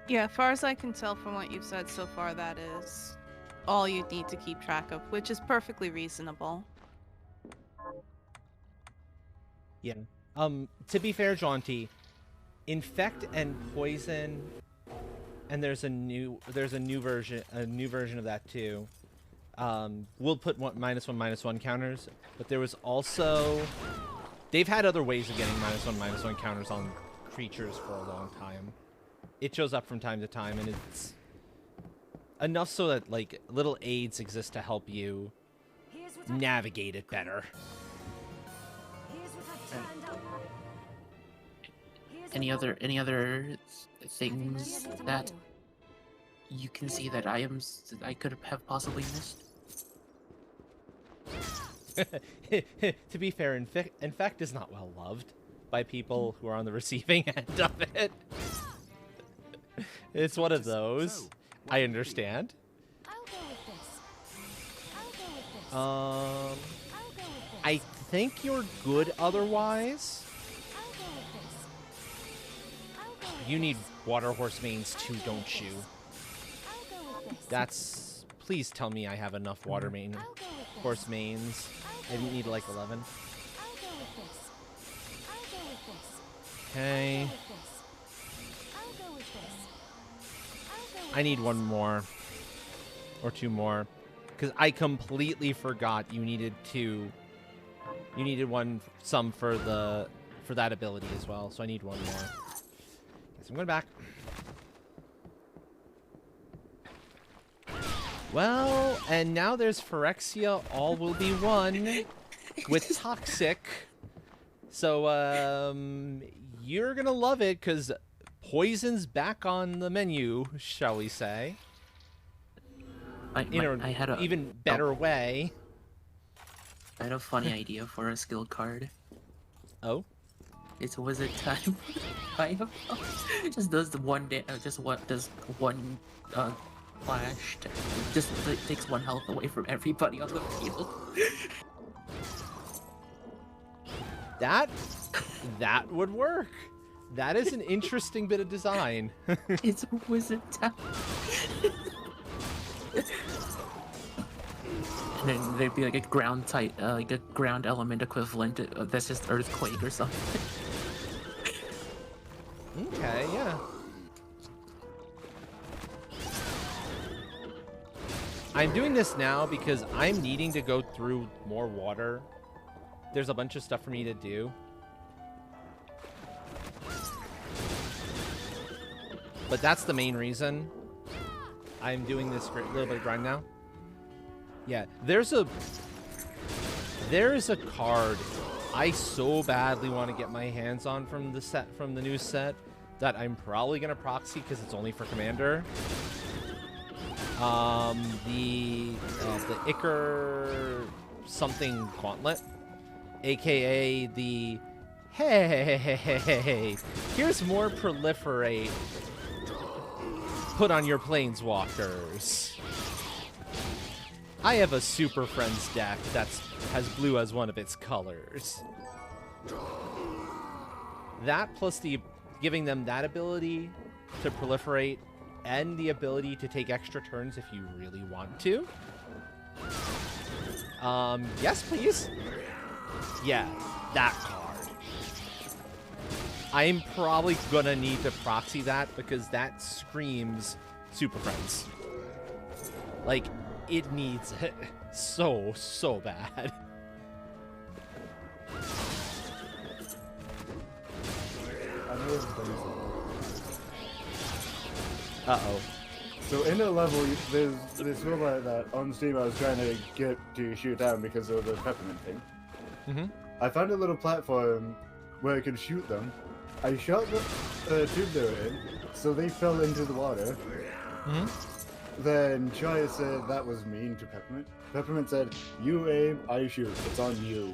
Yeah, as far as I can tell from what you've said so far, that is all you need to keep track of, which is perfectly reasonable. Yeah. To be fair, Jaunty, infect and poison, and there's a new version of that too. We'll put -1/-1 counters, but there was also they've had other ways of getting -1/-1 counters on creatures for a long time. It shows up from time to time, and it's enough so that like little aids exist to help you navigate it better. Any other things that you can see that I could have possibly missed? To be fair, infect is not well loved by people who are on the receiving end of it. It's one of those. I understand. I'll go with this. I'll go with this. Um, I'll go with this. I think you're good otherwise. I'll go with this. I'll go with You need water horse mains too, don't you? I'll go with this. That's. Please tell me I have enough water main I'll go with this. horse mains. I need like 11. I'll go with this. I'll go with this. Okay. I'll go with this. I'll go with this. I need one more. Or two more. Because I completely forgot you needed two. You needed some for that ability as well, so I need one more. Guess I'm going back. Well, and now there's Phyrexia, all will be one with Toxic. So, you're gonna love it, because Poison's back on the menu, shall we say. In an I had a even better way. I had a funny idea for a skill card. Oh? It's wizard time. Just does one flash. Just takes 1 health away from everybody on the field. That would work. That is an interesting bit of design. It's wizard time. And then there'd be like a ground type, like a ground element equivalent that's just earthquake or something. Okay, yeah. I'm doing this now because I'm needing to go through more water. There's a bunch of stuff for me to do. But that's the main reason I'm doing this little bit of grind now. Yeah, there's a card I so badly want to get my hands on from the new set that I'm probably gonna proxy because it's only for Commander. The Icar something Gauntlet, aka the hey, here's more proliferate. Put on your planeswalkers. I have a Super Friends deck has blue as one of its colors. That plus giving them that ability to proliferate and the ability to take extra turns if you really want to. Yes, please. Yeah, that card. I'm probably gonna need to proxy that because that screams Super Friends. Like, it needs it so bad. Uh-oh. So in a level, there's this robot that on Steam I was trying to get to shoot down because of the peppermint thing. Mm-hmm. I found a little platform where I could shoot them. I shot the tube they were in, so they fell into the water. Mm-hmm. Then Chaya said that was mean to Peppermint. Peppermint said, "You aim, I shoot. It's on you."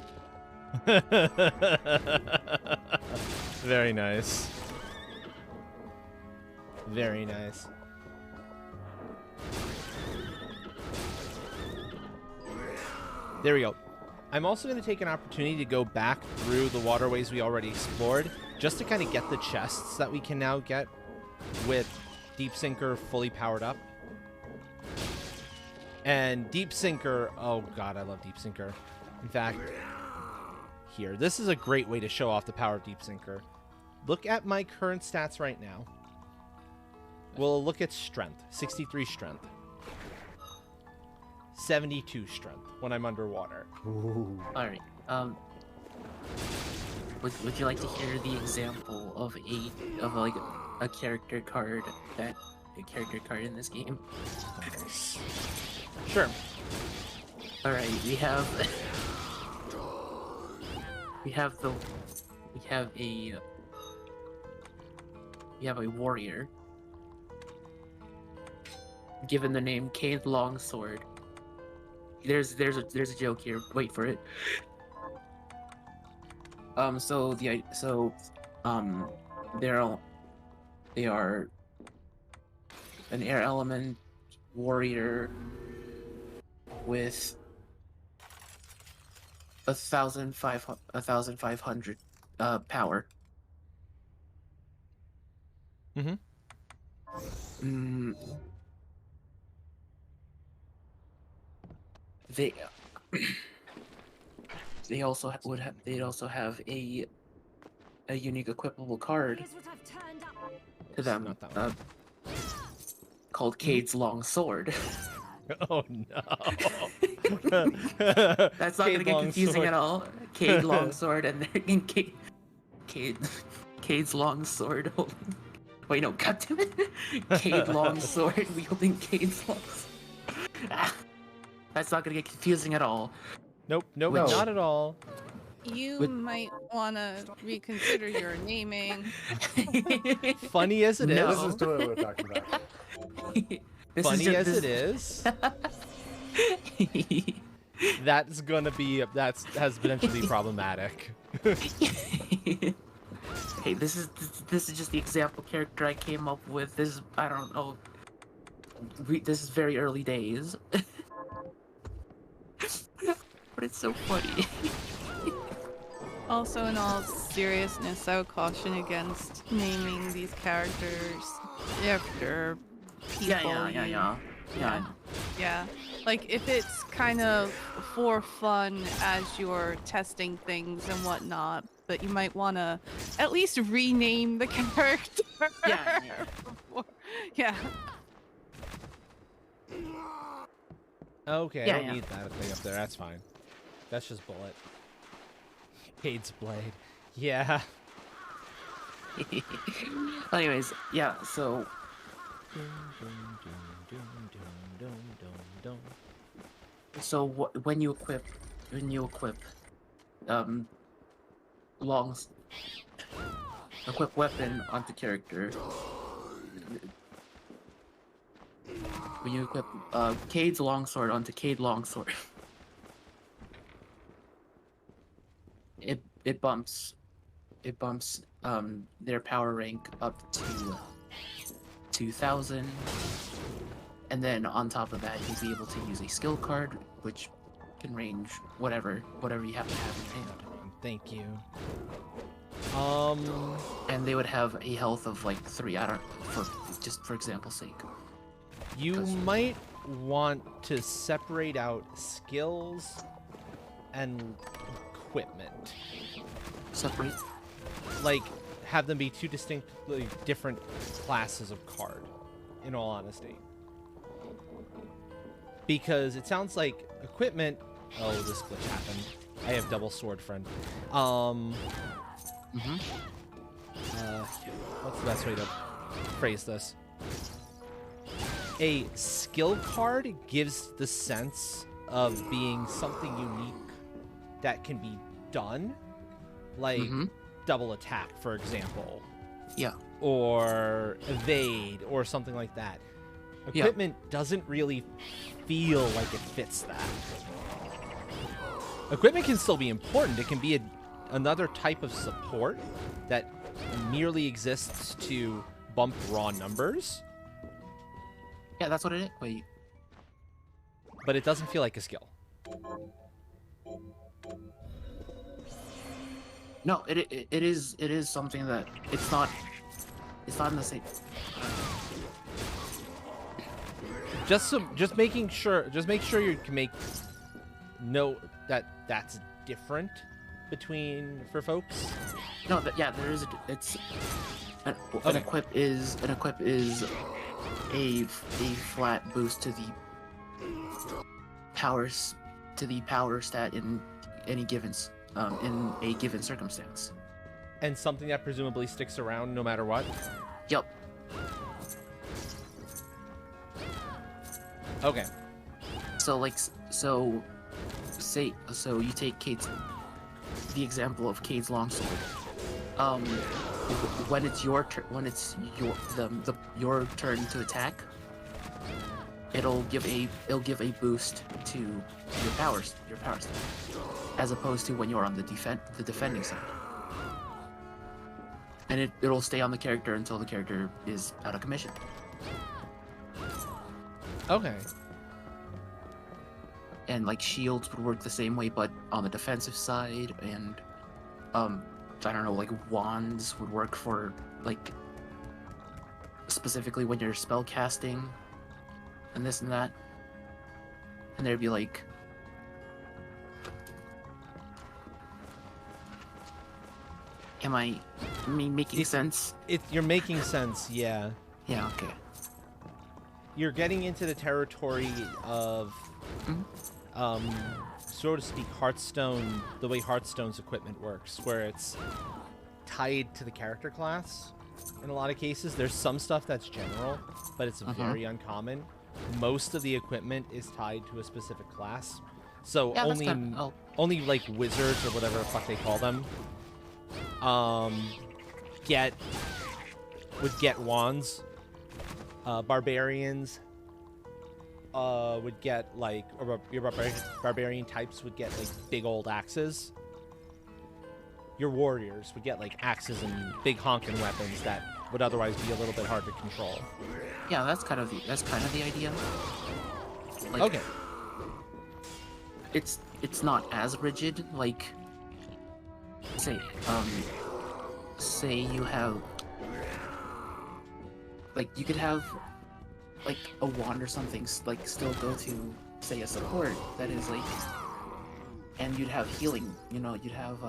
Very nice. Very nice. There we go. I'm also going to take an opportunity to go back through the waterways we already explored, just to kind of get the chests that we can now get with Deep Sinker fully powered up. And Deep Sinker, oh god, I love Deep Sinker. In fact, here, this is a great way to show off the power of Deep Sinker. Look at my current stats right now. We'll look at strength, 63 strength. 72 strength when I'm underwater. Ooh. Alright, would you like to hear the example of a character card in this game? Sure. Alright, we have a warrior given the name Cade Longsword. There's a joke here. Wait for it. They are an air element warrior with 1,500 power. Mm-hmm. They also have a unique equipable card to them, Not that one. called Cade's Long Sword. Oh no. That's not gonna get confusing at all. Cade Long Sword and then Cade's Long Sword holding. Wait, no, goddammit. Cade Long Sword wielding Cade's Long Sword. That's not gonna get confusing at all. Nope, No. not at all. You With- might want to reconsider your naming. Funny as it is. No. This is totally what we're talking about. Funny as it is, that's gonna be has potentially problematic. Hey, this is just the example character I came up with. I don't know. This is very early days. But it's so funny. Also, in all seriousness, I would caution against naming these characters after people. Yeah. Like, if it's kind of for fun as you're testing things and whatnot, but you might want to at least rename the character. Yeah. Yeah. Okay, Yeah, I don't yeah. need that thing up there. That's fine. That's just bullet. Cade's blade. Yeah. Anyways, yeah. So So when you equip um longs equip weapon onto character, when you equip Cade's longsword onto Cade longsword, it bumps their power rank up to 2000, and then on top of that you'll be able to use a skill card which can range whatever you happen to have in your hand. Thank you. And they would have a health of like 3, I don't, for example's sake. You 'Cause- might want to separate out skills and equipment. Separate. Like, have them be two distinctly different classes of card, in all honesty. Because it sounds like equipment... Oh, this glitch happened. I have double sword, friend. What's the best way to phrase this? A skill card gives the sense of being something unique that can be done, like double attack, for example. Yeah. Or evade, or something like that. Equipment doesn't really feel like it fits that. Equipment can still be important. It can be another type of support that merely exists to bump raw numbers. Yeah, that's what it is. Wait. But it doesn't feel like a skill. No, it is something that it's not in the same. Just making sure you can make note that that's different between for folks. No, there is. It's an equip is a flat boost to the power stat in any given in a given circumstance. And something that presumably sticks around no matter what. Yep. Okay. So you take the example of Cade's longsword. When it's your turn to attack, it'll give a boost to your power stat, as opposed to when you're on the defending side. And it'll stay on the character until the character is out of commission. Okay. And like shields would work the same way, but on the defensive side, and I don't know, like wands would work for like specifically when you're spell casting and this and that. And there'd be like am I making sense? You're making sense, yeah. Yeah, okay. You're getting into the territory of so to speak, Hearthstone, the way Hearthstone's equipment works, where it's tied to the character class. In a lot of cases, there's some stuff that's general, but it's very uncommon. Most of the equipment is tied to a specific class, so only like wizards or whatever the fuck they call them, would get wands. Barbarians would get like, or your barbarian types would get like big old axes. Your warriors would get like axes and big honking weapons that would otherwise be a little bit hard to control. Yeah, that's kind of the idea. Like, Okay. It's not as rigid. Like, say you have, like, you could have like a wand or something like still go to, say, a support that is like, and you'd have healing. You know, you'd have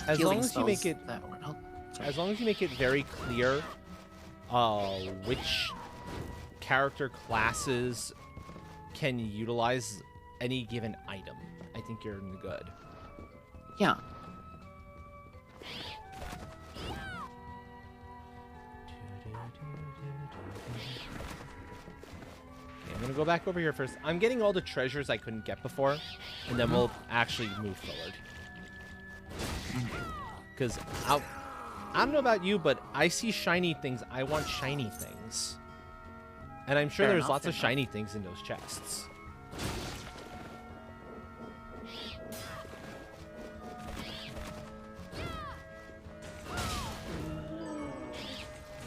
As healing long as you make spells it, that would help. Sorry. as long as you make it very clear, which character classes can utilize any given item, I think you're in the good. Yeah. gonna go back over here first. I'm getting all the treasures I couldn't get before, and then we'll actually move forward. Because I don't know about you, but I see shiny things. I want shiny things. And I'm sure Fair there's enough, lots of fair shiny things in those chests.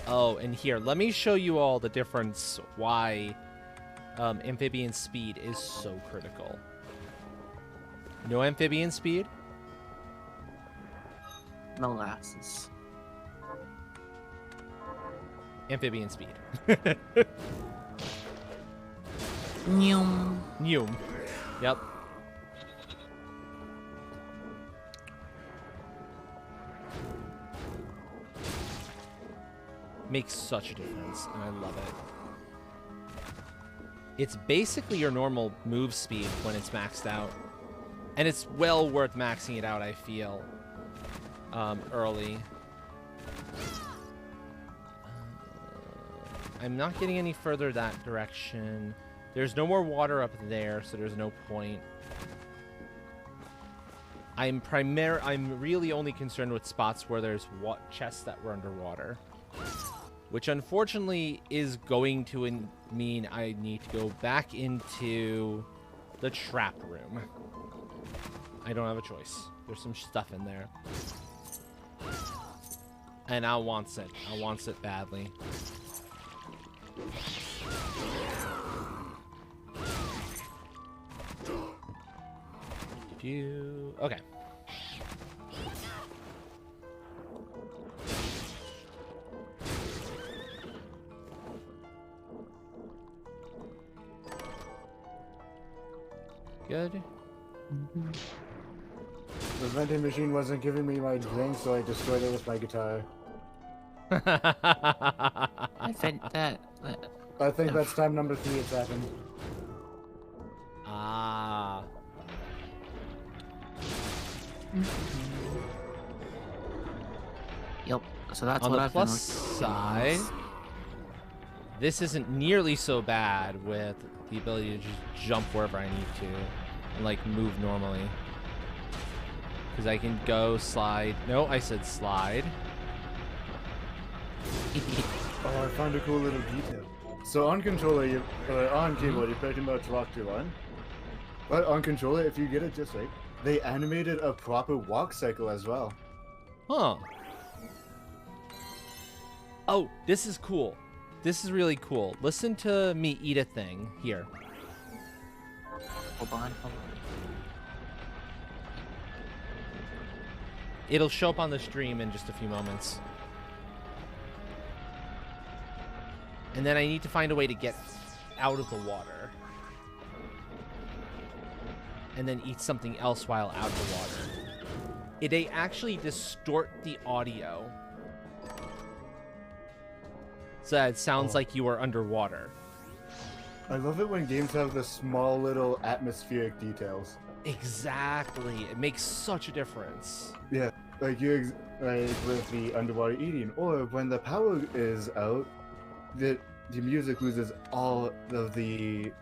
Oh, and here, let me show you all the difference why amphibian speed is so critical. No amphibian speed? Molasses. Amphibian speed. Nyum. Neum. Yep. Makes such a difference, and I love it. It's basically your normal move speed when it's maxed out. And it's well worth maxing it out, I feel, early. I'm not getting any further that direction. There's no more water up there, so there's no point. I'm really only concerned with spots where there's chests that were underwater. Which unfortunately is going to mean I need to go back into the trap room. I don't have a choice. There's some stuff in there. And I wants it. I wants it badly. Okay. Good. The vending machine wasn't giving me my drink, so I destroyed it with my guitar. I think that. I think that's time number 3 it's happened. Ah. Yep. So that's On what the I've plus been side, this isn't nearly so bad with the ability to just jump wherever I need to and like move normally. Because I can go slide. No, I said slide. Oh, I found a cool little detail. So on controller, on keyboard, you pretty much walk to one. But on controller, if you get it just right, they animated a proper walk cycle as well. Huh. Oh, this is cool. This is really cool. Listen to me eat a thing. Here. Hold on. It'll show up on the stream in just a few moments. And then I need to find a way to get out of the water. And then eat something else while out of the water. They actually distort the audio. So that it sounds like you are underwater. I love it when games have the small little atmospheric details. Exactly. It makes such a difference. Yeah, like like with the underwater eating, or when the power is out, the music loses all of the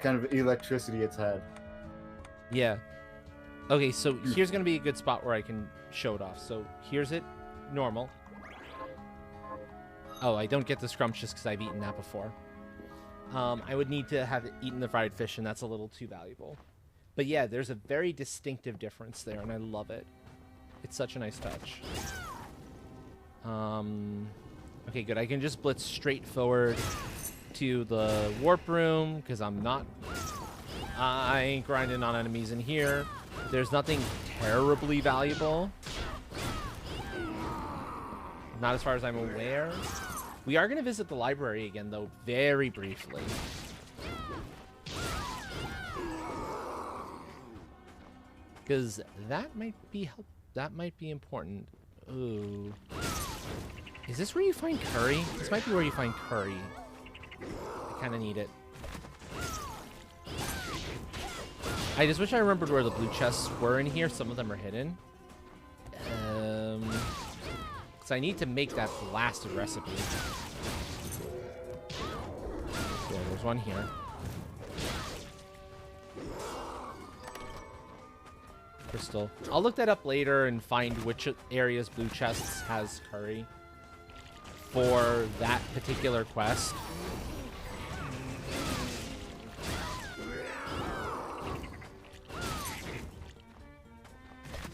kind of electricity it's had. Yeah. Okay, so here's gonna be a good spot where I can show it off. So here's it, normal. Oh, I don't get the scrumptious because I've eaten that before. I would need to have eaten the fried fish, and that's a little too valuable. But yeah, there's a very distinctive difference there, and I love it. It's such a nice touch. Okay, good. I can just blitz straight forward to the warp room, because I ain't grinding on enemies in here. There's nothing terribly valuable. Not as far as I'm aware. We are going to visit the library again, though, very briefly. Because that might be important. Ooh. Is this where you find curry? This might be where you find curry. I kind of need it. I just wish I remembered where the blue chests were in here. Some of them are hidden. Because I need to make that blasted recipe. Yeah, there's one here. crystal. I'll look that up later and find which areas Blue Chests has curry for that particular quest.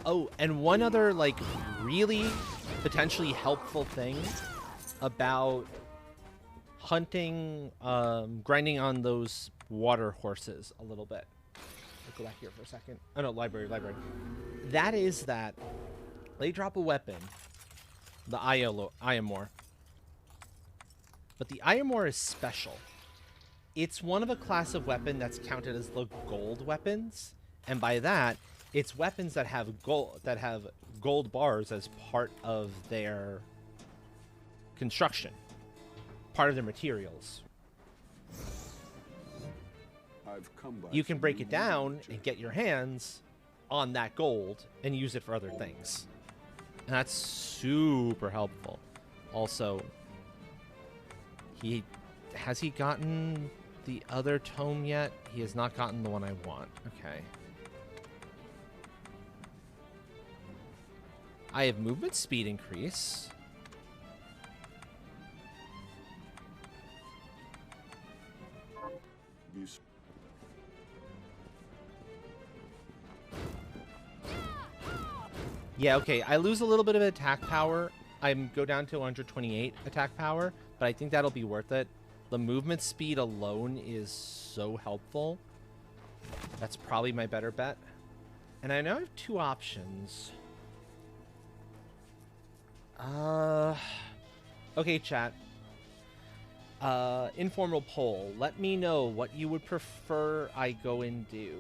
Oh, and one other, like, really potentially helpful thing about hunting, grinding on those water horses a little bit. Let's go back here for a second. Oh, no, library. That is that they drop a weapon, the Iamor. But the Iamor is special. It's one of a class of weapon that's counted as the gold weapons, and by that, it's weapons that have gold bars as part of their construction, part of their materials. You can break it down and get your hands on that gold and use it for other things. And that's super helpful. Also, has he gotten the other tome yet? He has not gotten the one I want. Okay. I have movement speed increase. Yeah, okay. I lose a little bit of attack power. I go down to 128 attack power, but I think that'll be worth it. The movement speed alone is so helpful. That's probably my better bet. And I now have two options. Okay, chat. Informal poll. Let me know what you would prefer I go and do.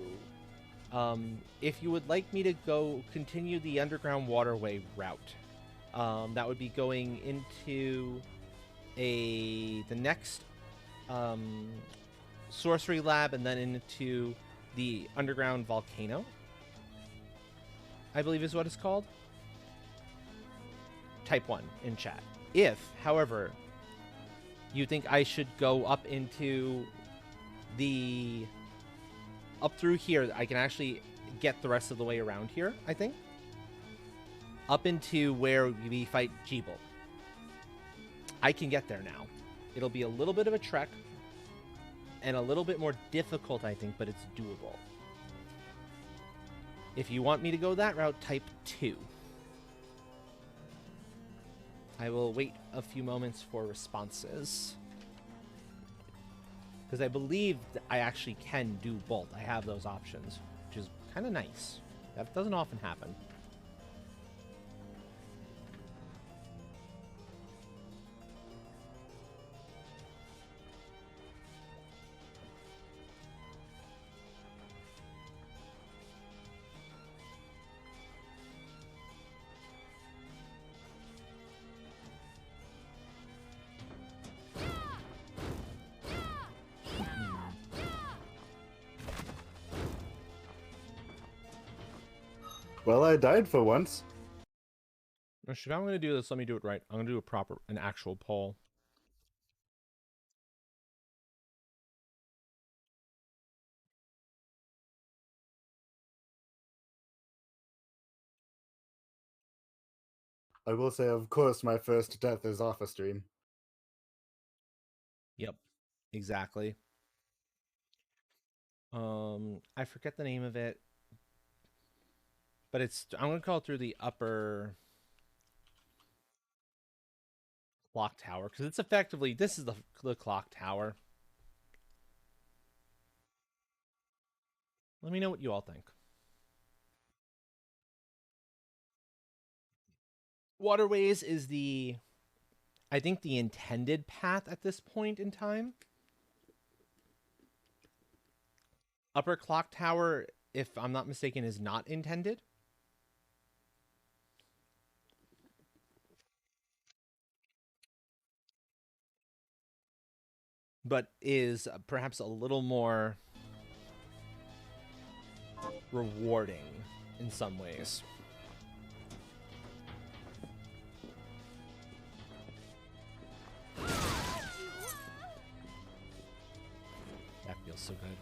If you would like me to go continue the underground waterway route, that would be going into the next sorcery lab and then into the underground volcano, I believe is what it's called. Type 1 in chat. If, however, you think I should go up into up through here, I can actually get the rest of the way around here, I think. Up into where we fight Jeeble. I can get there now. It'll be a little bit of a trek and a little bit more difficult, I think, but it's doable. If you want me to go that route, type 2. I will wait a few moments for responses. Because I believe I actually can do both. I have those options, which is kind of nice. That doesn't often happen. Well, I died for once. If I'm going to do this, let me do it right. I'm going to do an actual poll. I will say, of course, my first death is off a stream. Yep, exactly. I forget the name of it, but I'm going to call it through the upper clock tower, because it's effectively, this is the clock tower. Let me know what you all think. Waterways is I think the intended path at this point in time. Upper clock tower, if I'm not mistaken, is not intended. But is perhaps a little more rewarding in some ways. That feels so good.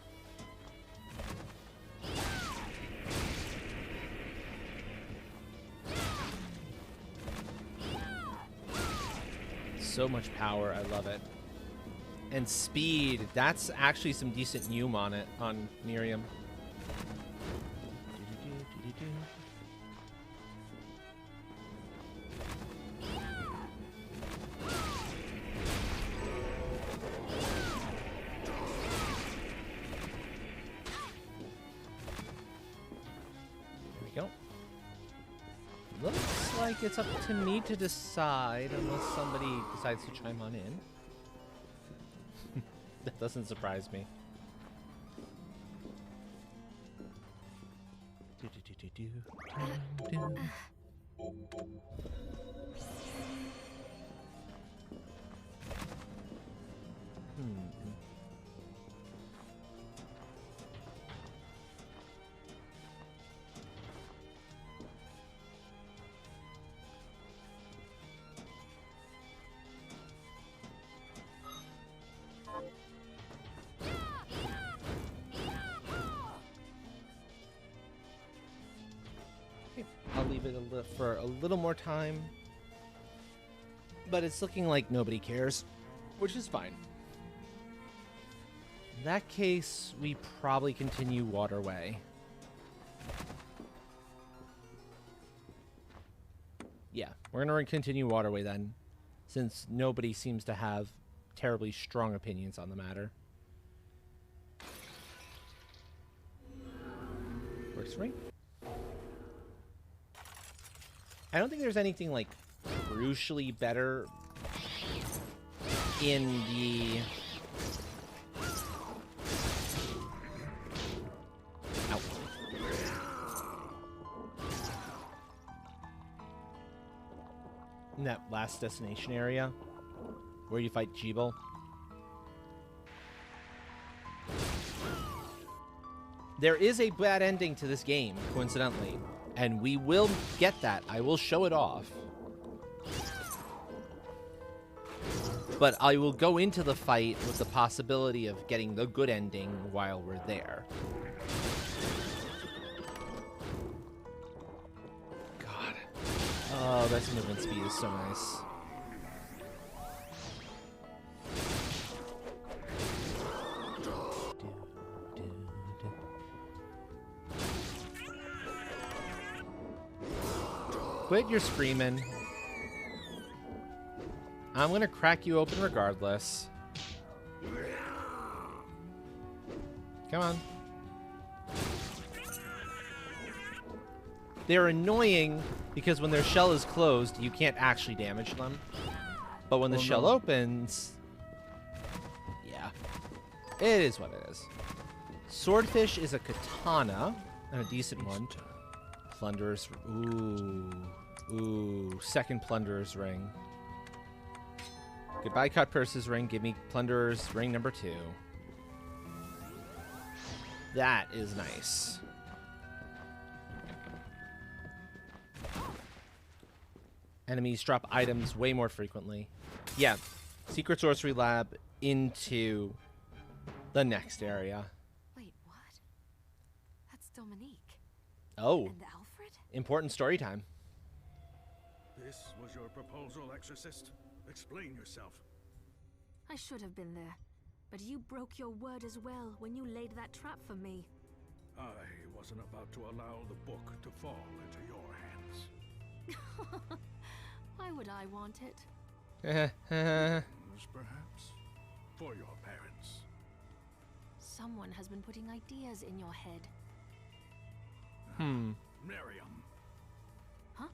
so much power. I love it. And speed. That's actually some decent Neum on it, on Miriam. Looks like it's up to me to decide, unless somebody decides to chime on in. That doesn't surprise me. I'll leave it for a little more time. But it's looking like nobody cares, which is fine. In that case, we probably continue Waterway. Yeah, we're going to continue Waterway then, since nobody seems to have terribly strong opinions on the matter. Works for me. I don't think there's anything, like, crucially better in the... Ow. In that last destination area where you fight Jeeble. There is a bad ending to this game, coincidentally. And we will get that. I will show it off. But I will go into the fight with the possibility of getting the good ending while we're there. God. Oh, that movement speed is so nice. Quit your screaming. I'm gonna crack you open regardless. Come on. They're annoying because when their shell is closed, you can't actually damage them. But when the shell opens... Yeah. It is what it is. Swordfish is a katana, and a decent one. Plunderer's... Ooh. Ooh. Second Plunderer's Ring. Goodbye, Cut Purse's Ring. Give me Plunderer's Ring number 2. That is nice. Enemies drop items way more frequently. Yeah. Secret Sorcery Lab into the next area. Wait, what? That's Dominique. Oh. And Alfred? Important story time. This was your proposal, Exorcist? Explain yourself. I should have been there. But you broke your word as well when you laid that trap for me. I wasn't about to allow the book to fall into your hands. Why would I want it? Perhaps for your parents. Someone has been putting ideas in your head. Miriam. Huh?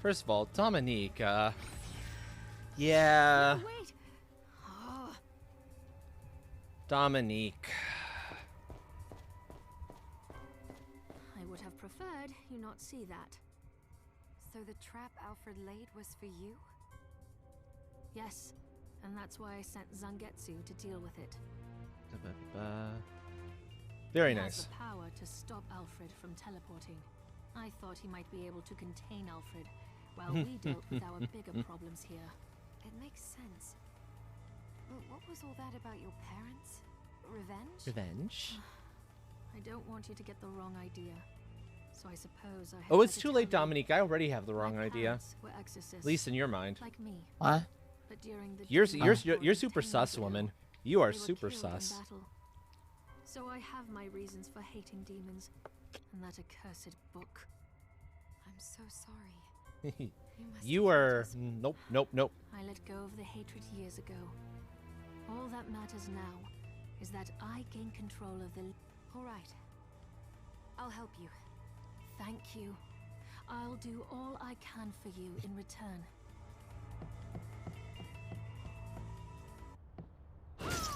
First of all, Dominique, yeah. No, wait! Oh. Dominique. I would have preferred you not see that. So the trap Alfred laid was for you? Yes, and that's why I sent Zangetsu to deal with it. Very He nice. has the power to stop Alfred from teleporting. I thought he might be able to contain Alfred, while we dealt with our bigger problems here. It makes sense. But what was all that about your parents? Revenge? Revenge? I don't want you to get the wrong idea. So I suppose I had Oh, it's better too tell late, you. Dominique. I already have the wrong My idea. parents were exorcists, At least in your mind. like me. What? But during the You're Demon you're War you're super 10 years sus, ago, woman. You are they were super killed in sus. battle. So I have my reasons for hating demons and that accursed book. I'm so sorry. You must You have are hurt us. nope, nope, nope. I let go of the hatred years ago. All that matters now is that I gain control of the... All right. I'll help you. Thank you. I'll do all I can for you in return.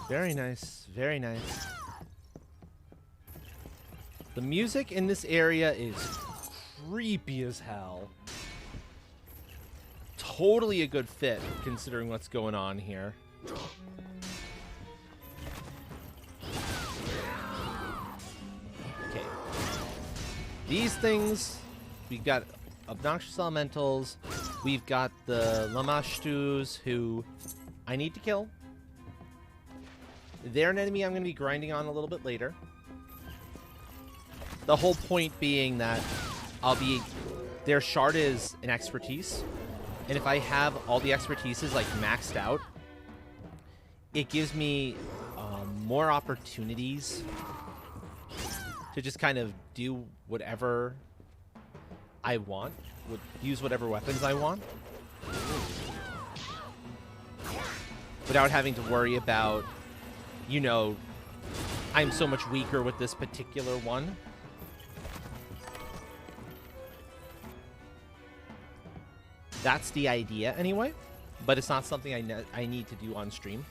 Very nice, very nice. The music in this area is creepy as hell. Totally a good fit, considering what's going on here. Okay. These things, we've got obnoxious elementals. We've got the Lamashtus, who I need to kill. They're an enemy I'm going to be grinding on a little bit later. The whole point being that their shard is an expertise. And if I have all the expertises like maxed out, it gives me more opportunities to just kind of do whatever I want, use whatever weapons I want, without having to worry about, you know, I'm so much weaker with this particular one. That's the idea anyway, but it's not something I need to do on stream.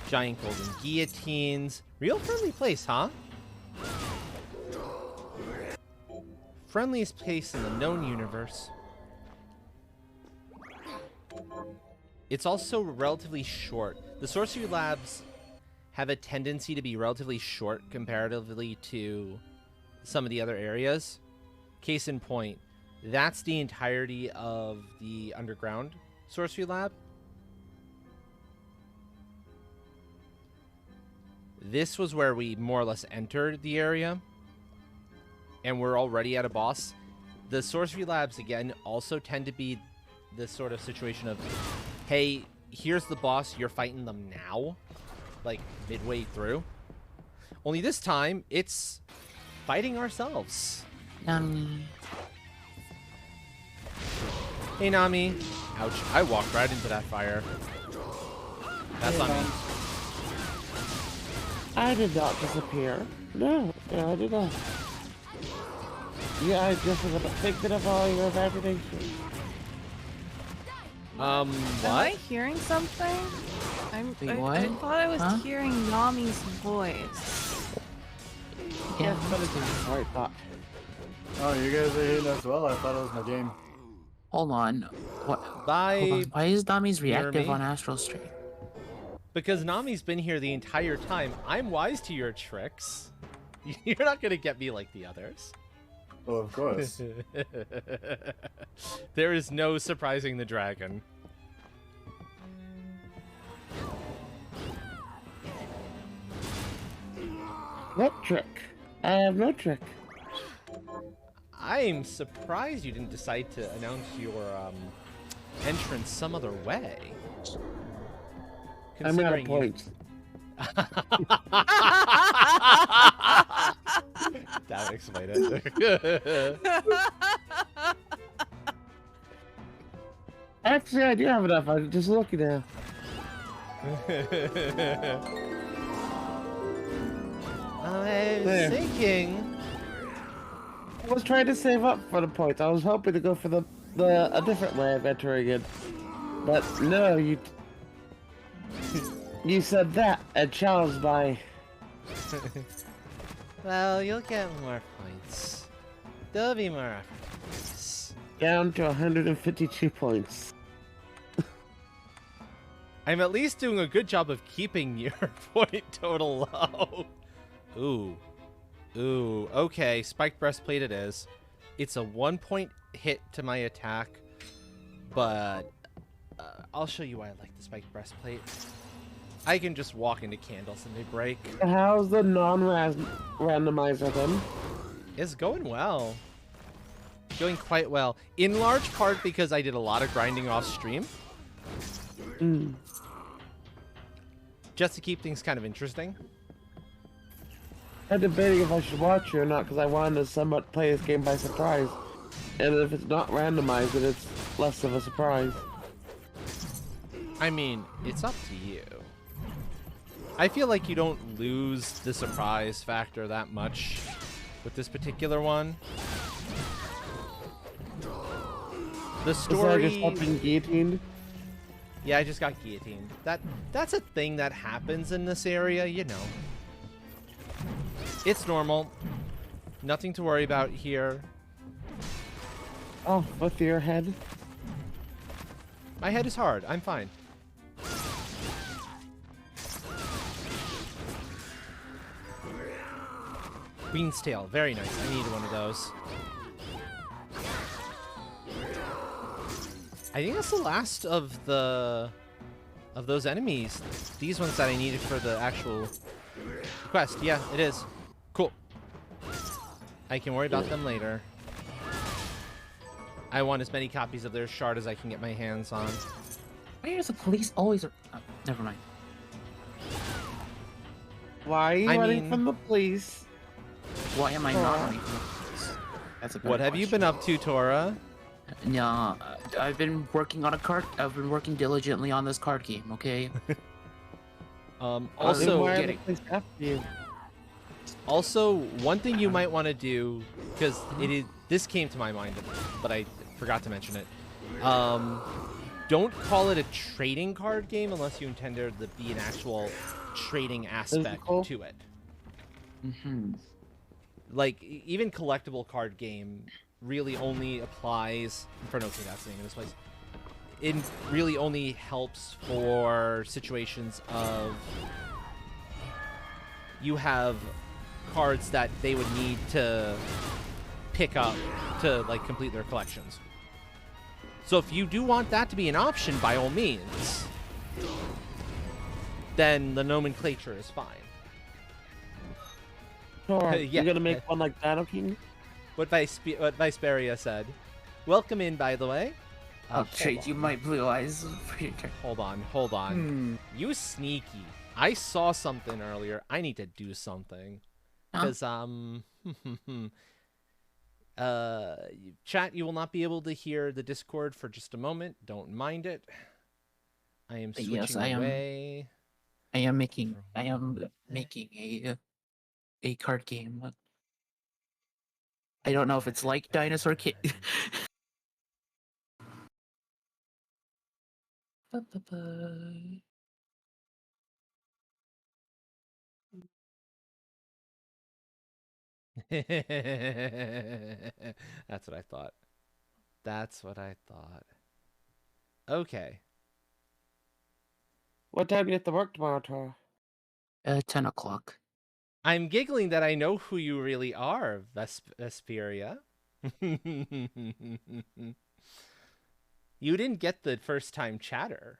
Giant golden guillotines. Real friendly place, huh? Friendliest place in the known universe. It's also relatively short. The sorcery labs have a tendency to be relatively short comparatively to some of the other areas. Case in point, that's the entirety of the underground sorcery lab. This was where we more or less entered the area, and we're already at a boss. The sorcery labs, again, also tend to be this sort of situation of, hey, here's the boss, you're fighting them now, like midway through. Only this time, it's fighting ourselves. Hey, Nami. Ouch, I walked right into that fire. That's on me. I did not disappear. No, I did not. Yeah, I just was a figment of all your imagination. What? Am I hearing something? Wait, I what? thought I was Huh? hearing Nami's voice. Yeah, But it's a right thought. Oh, you guys are hitting as well? I thought it was my game. hold on. What? Bye. Hold on. Why is Nami's reactive me? on Astral Stream? Because Nami's been here the entire time. I'm wise to your tricks. You're not going to get me like the others. Well, of course. There is no surprising the dragon. What trick? I have no trick. I'm surprised you didn't decide to announce your entrance some other way. I'm out of Considering points. That would explain it. Actually, I do have enough. I'm just looking now. I was There. thinking. I was trying to save up for the points. I was hoping to go for a different way of entering it. But no, you said that and challenged my... Well, you'll get more points. There'll be more opportunities. down to 152 points. I'm at least doing a good job of keeping your point total low. Ooh. Ooh, okay, spiked breastplate it is. It's a 1-point hit to my attack, but I'll show you why I like the spiked breastplate. I can just walk into candles and they break. How's the non-randomizer then? It's going well. Going quite well. In large part because I did a lot of grinding off stream. Just to keep things kind of interesting. I'm debating if I should watch you or not because I wanted to somewhat play this game by surprise. And if it's not randomized, then it's less of a surprise. I mean, it's up to you. I feel like you don't lose the surprise factor that much with this particular one. The story... Is that just being guillotined? Yeah, I just got guillotined. That's a thing that happens in this area, you know. It's normal. Nothing to worry about here. Oh, with your head? My head is hard. I'm fine. Queen's Tail. Very nice. I need one of those. I think that's the last of those enemies. These ones that I needed for the actual quest. Yeah, it is. Cool. I can worry about them later. I want as many copies of their shard as I can get my hands on. Why is the police always... Oh, never mind. Why are you running from the police? Why am I not running from the police? That's a better What have you been up to, Tora? No, I've been working on a card. I've been working diligently on this card game. Okay. Also, one thing you might want to do, because this came to my mind, but I forgot to mention it. Don't call it a trading card game unless you intend there to be an actual trading aspect to it. Like, even collectible card game really only applies for okay, that's the name of this place. It really only helps for situations of you have cards that they would need to pick up to like complete their collections. So if you do want that to be an option, by all means, then the nomenclature is fine. Sure. You're gonna make one like Battle King? What Viceperia said. Welcome in, by the way. I'll trade you my blue eyes. Hold on. You sneaky. I saw something earlier. I need to do something. Because, chat, you will not be able to hear the Discord for just a moment. Don't mind it. I am switching away. I am making a card game. I don't know if it's like Dinosaur King. That's what I thought. That's what I thought. Okay. What time do you have to work tomorrow, Tara? 10 o'clock. I'm giggling that I know who you really are, Vesperia. You didn't get the first time chatter.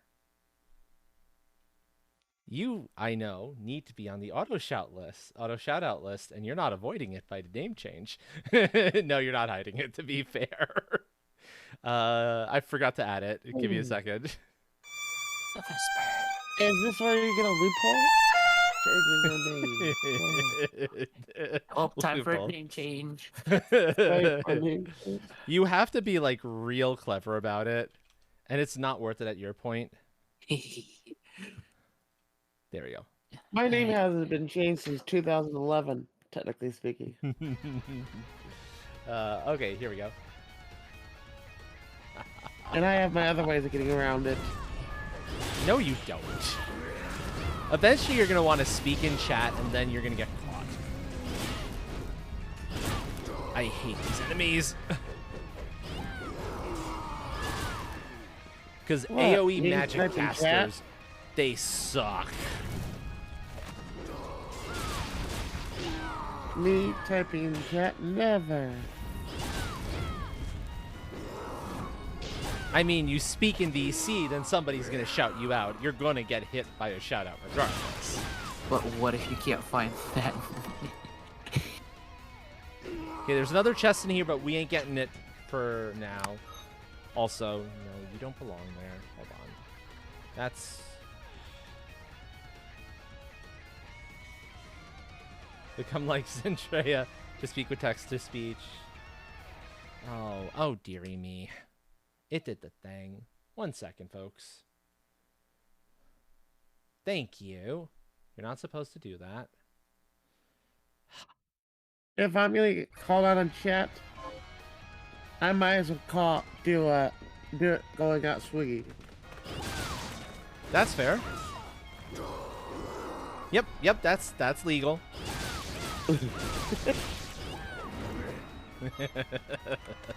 You, I know, need to be on the auto shout out list, and you're not avoiding it by the name change. No, you're not hiding it, to be fair. I forgot to add it. Give me a second. Is this where you get a loophole? Oh, time for a name change. You have to be like real clever about it, and it's not worth it at your point. There we go. My name hasn't been changed since 2011, technically speaking. Okay, here we go. And I have my other ways of getting around it. No, you don't. Eventually, you're going to want to speak in chat, and then you're going to get caught. I hate these enemies. Because AoE magic casters, they suck. Me typing in chat, never. I mean, you speak in VC, then somebody's gonna shout you out. You're gonna get hit by a shout out regardless. But what if you can't find that? Okay, there's another chest in here, but we ain't getting it for now. Also, no, you don't belong there. Hold on. That's... Become like Zendrea to speak with text-to-speech. Oh dearie me. It did the thing. 1 second, folks. Thank you. You're not supposed to do that. If I'm gonna get called out on chat, I might as well do it going out swinging. That's fair. Yep, that's legal.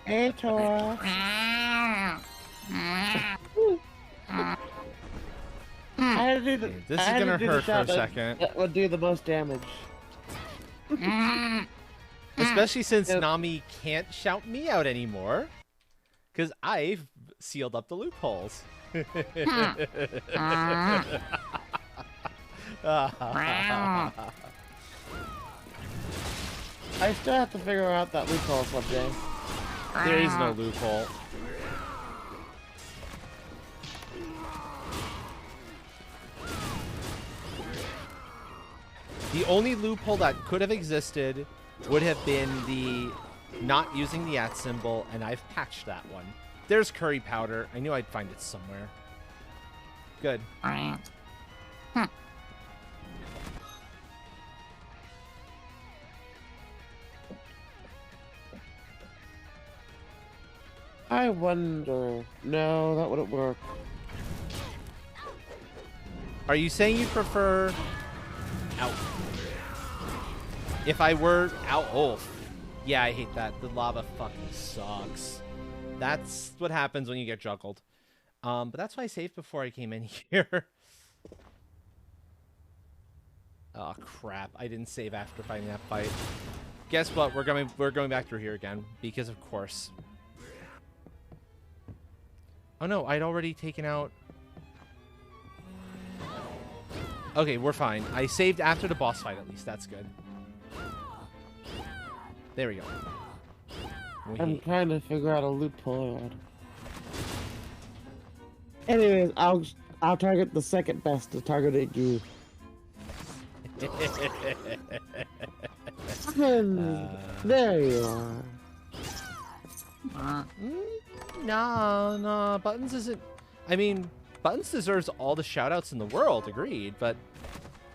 Hey, Tora. This is gonna hurt for a second. That would do the most damage. Especially since Nami can't shout me out anymore. Because I've sealed up the loopholes. I still have to figure out that loophole someday. There is no loophole. The only loophole that could have existed would have been the not using the @ symbol, and I've patched that one. There's curry powder. I knew I'd find it somewhere. Good. I wonder. No, that wouldn't work. Are you saying you prefer out? If I were out, oh, yeah, I hate that. The lava fucking sucks. That's what happens when you get juggled. But that's why I saved before I came in here. Oh crap! I didn't save after fighting that fight. Guess what? We're going back through here again because of course. Oh no! I'd already taken out. Okay, we're fine. I saved after the boss fight at least. That's good. There we go. I'm trying to figure out a loophole. Anyways, I'll target the second best to target at you. There you are. No, Buttons isn't... I mean, Buttons deserves all the shoutouts in the world, agreed, but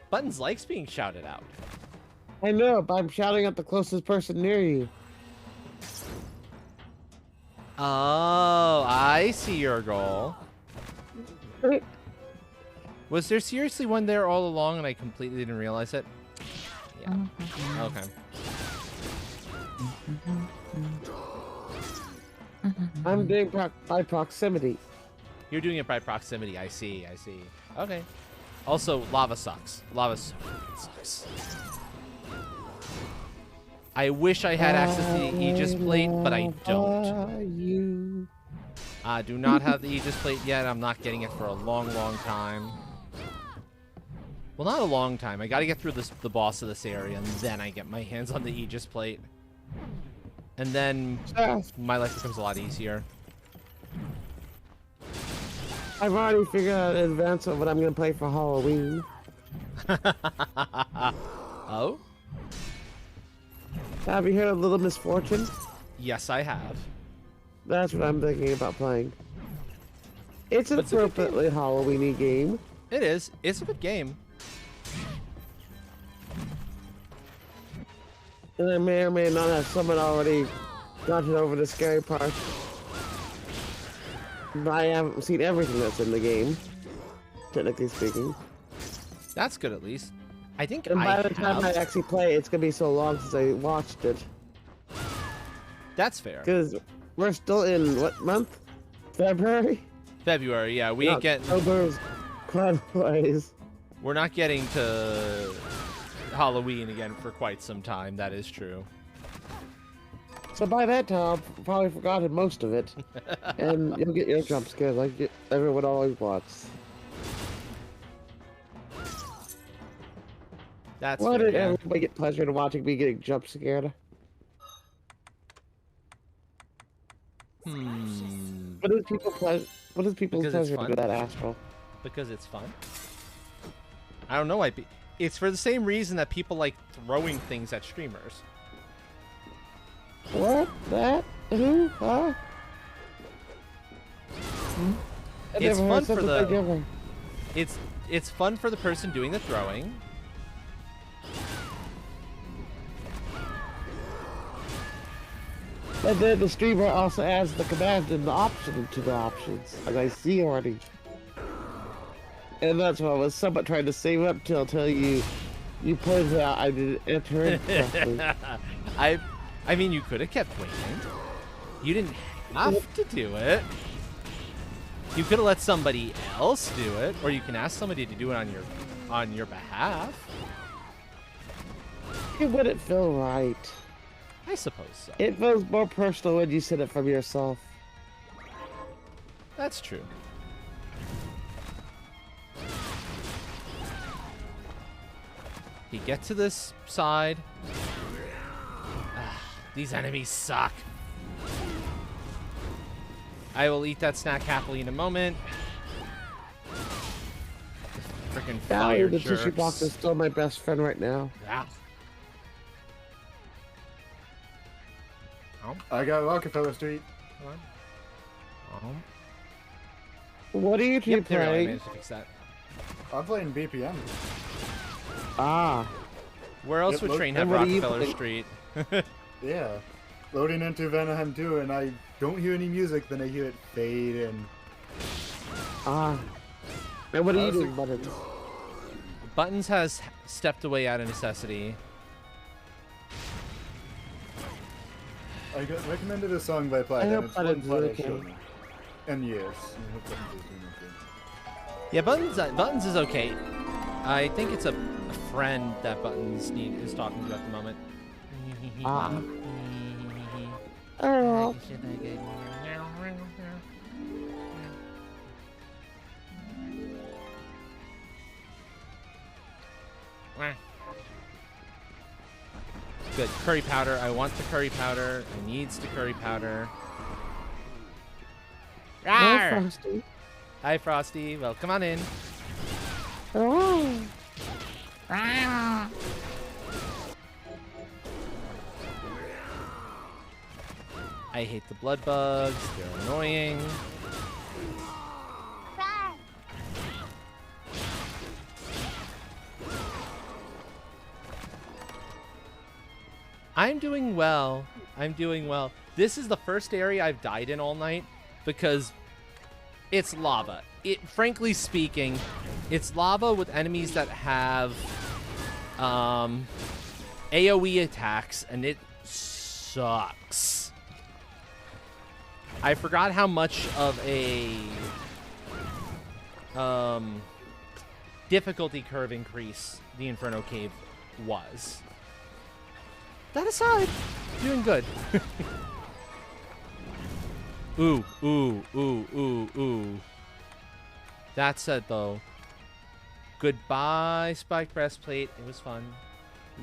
Buttons likes being shouted out. I know, but I'm shouting at the closest person near you. Oh, I see your goal. Was there seriously one there all along and I completely didn't realize it? Yeah. Okay. I'm doing by proximity. You're doing it by proximity. I see. Okay. Also, lava sucks. Lava sucks. I wish I had access to the Aegis plate, but I don't. I do not have the Aegis plate yet. I'm not getting it for a long, long time. Well, not a long time. I gotta get through the boss of this area, and then I get my hands on the Aegis plate. And then my life becomes a lot easier. I've already figured out in advance of what I'm going to play for Halloween. Oh? Have you heard of Little Misfortune? Yes, I have. That's what I'm thinking about playing. It's an appropriately Halloween-y game. It is. It's a good game. And I may or may not have someone already gotten over the scary part. But I haven't seen everything that's in the game, technically speaking. That's good, at least. I think and by the time I actually play, it's going to be so long since I watched it. That's fair. Because we're still in, what month? February? February, yeah. We ain't getting... October's clockwise. We're not getting to Halloween again for quite some time. That is true. So by that time, I've probably forgotten most of it. And you'll get your jump scare like everyone always wants. That's Why fair, did yeah. everybody get pleasure in watching me getting jump scared? What is people's pleasure? What is people's Because it's pleasure to fun. do that astral? Because it's fun. I don't know. It's for the same reason that people like throwing things at streamers. What? That? Who? Huh? I It's never fun heard for such a thing ever. It's fun for the person doing the throwing. And then the streamer also adds the command and the option to the options, as I see already. And that's what I was somewhat trying to save up till you pointed out I didn't enter it correctly. I mean, you could have kept waiting. You didn't have to do it. You could have let somebody else do it, or you can ask somebody to do it on your behalf. It wouldn't feel right. I suppose so. It feels more personal when you said it from yourself. That's true. You get to this side. These enemies suck. I will eat that snack happily in a moment. Freaking fire The jerks. tissue box is still my best friend right now. Yeah. I got Rockefeller Street. What are you two Yep, there we go. I playing? managed to fix that. I'm playing BPM. Ah. Where else Yep, would look- Train have and what are you Rockefeller playing? Street? Yeah. Loading into Vanaheim 2, and I don't hear any music, then I hear it fade in. Ah. And what are you Honestly- doing, Buttons? Buttons has stepped away out of necessity. I got recommended a song by Plaid, I and hope it's that one it's Plaid okay. showed me. And yes, I hope Buttons is doing okay. Yeah, Buttons is okay. I think it's a friend that Buttons is talking to at the moment. Ah. Oh. Good. Curry powder. I want the curry powder. I needs the curry powder. Hi, Rawr! Frosty. Hi, Frosty. Well, come on in. Oh. I hate the blood bugs. They're annoying. I'm doing well. I'm doing well. This is the first area I've died in all night because it's lava. Frankly speaking, it's lava with enemies that have AoE attacks, and it sucks. I forgot how much of a difficulty curve increase the Inferno Cave was. That aside, doing good. Ooh, ooh, ooh, ooh, ooh. That said, though, goodbye, Spike Breastplate. It was fun.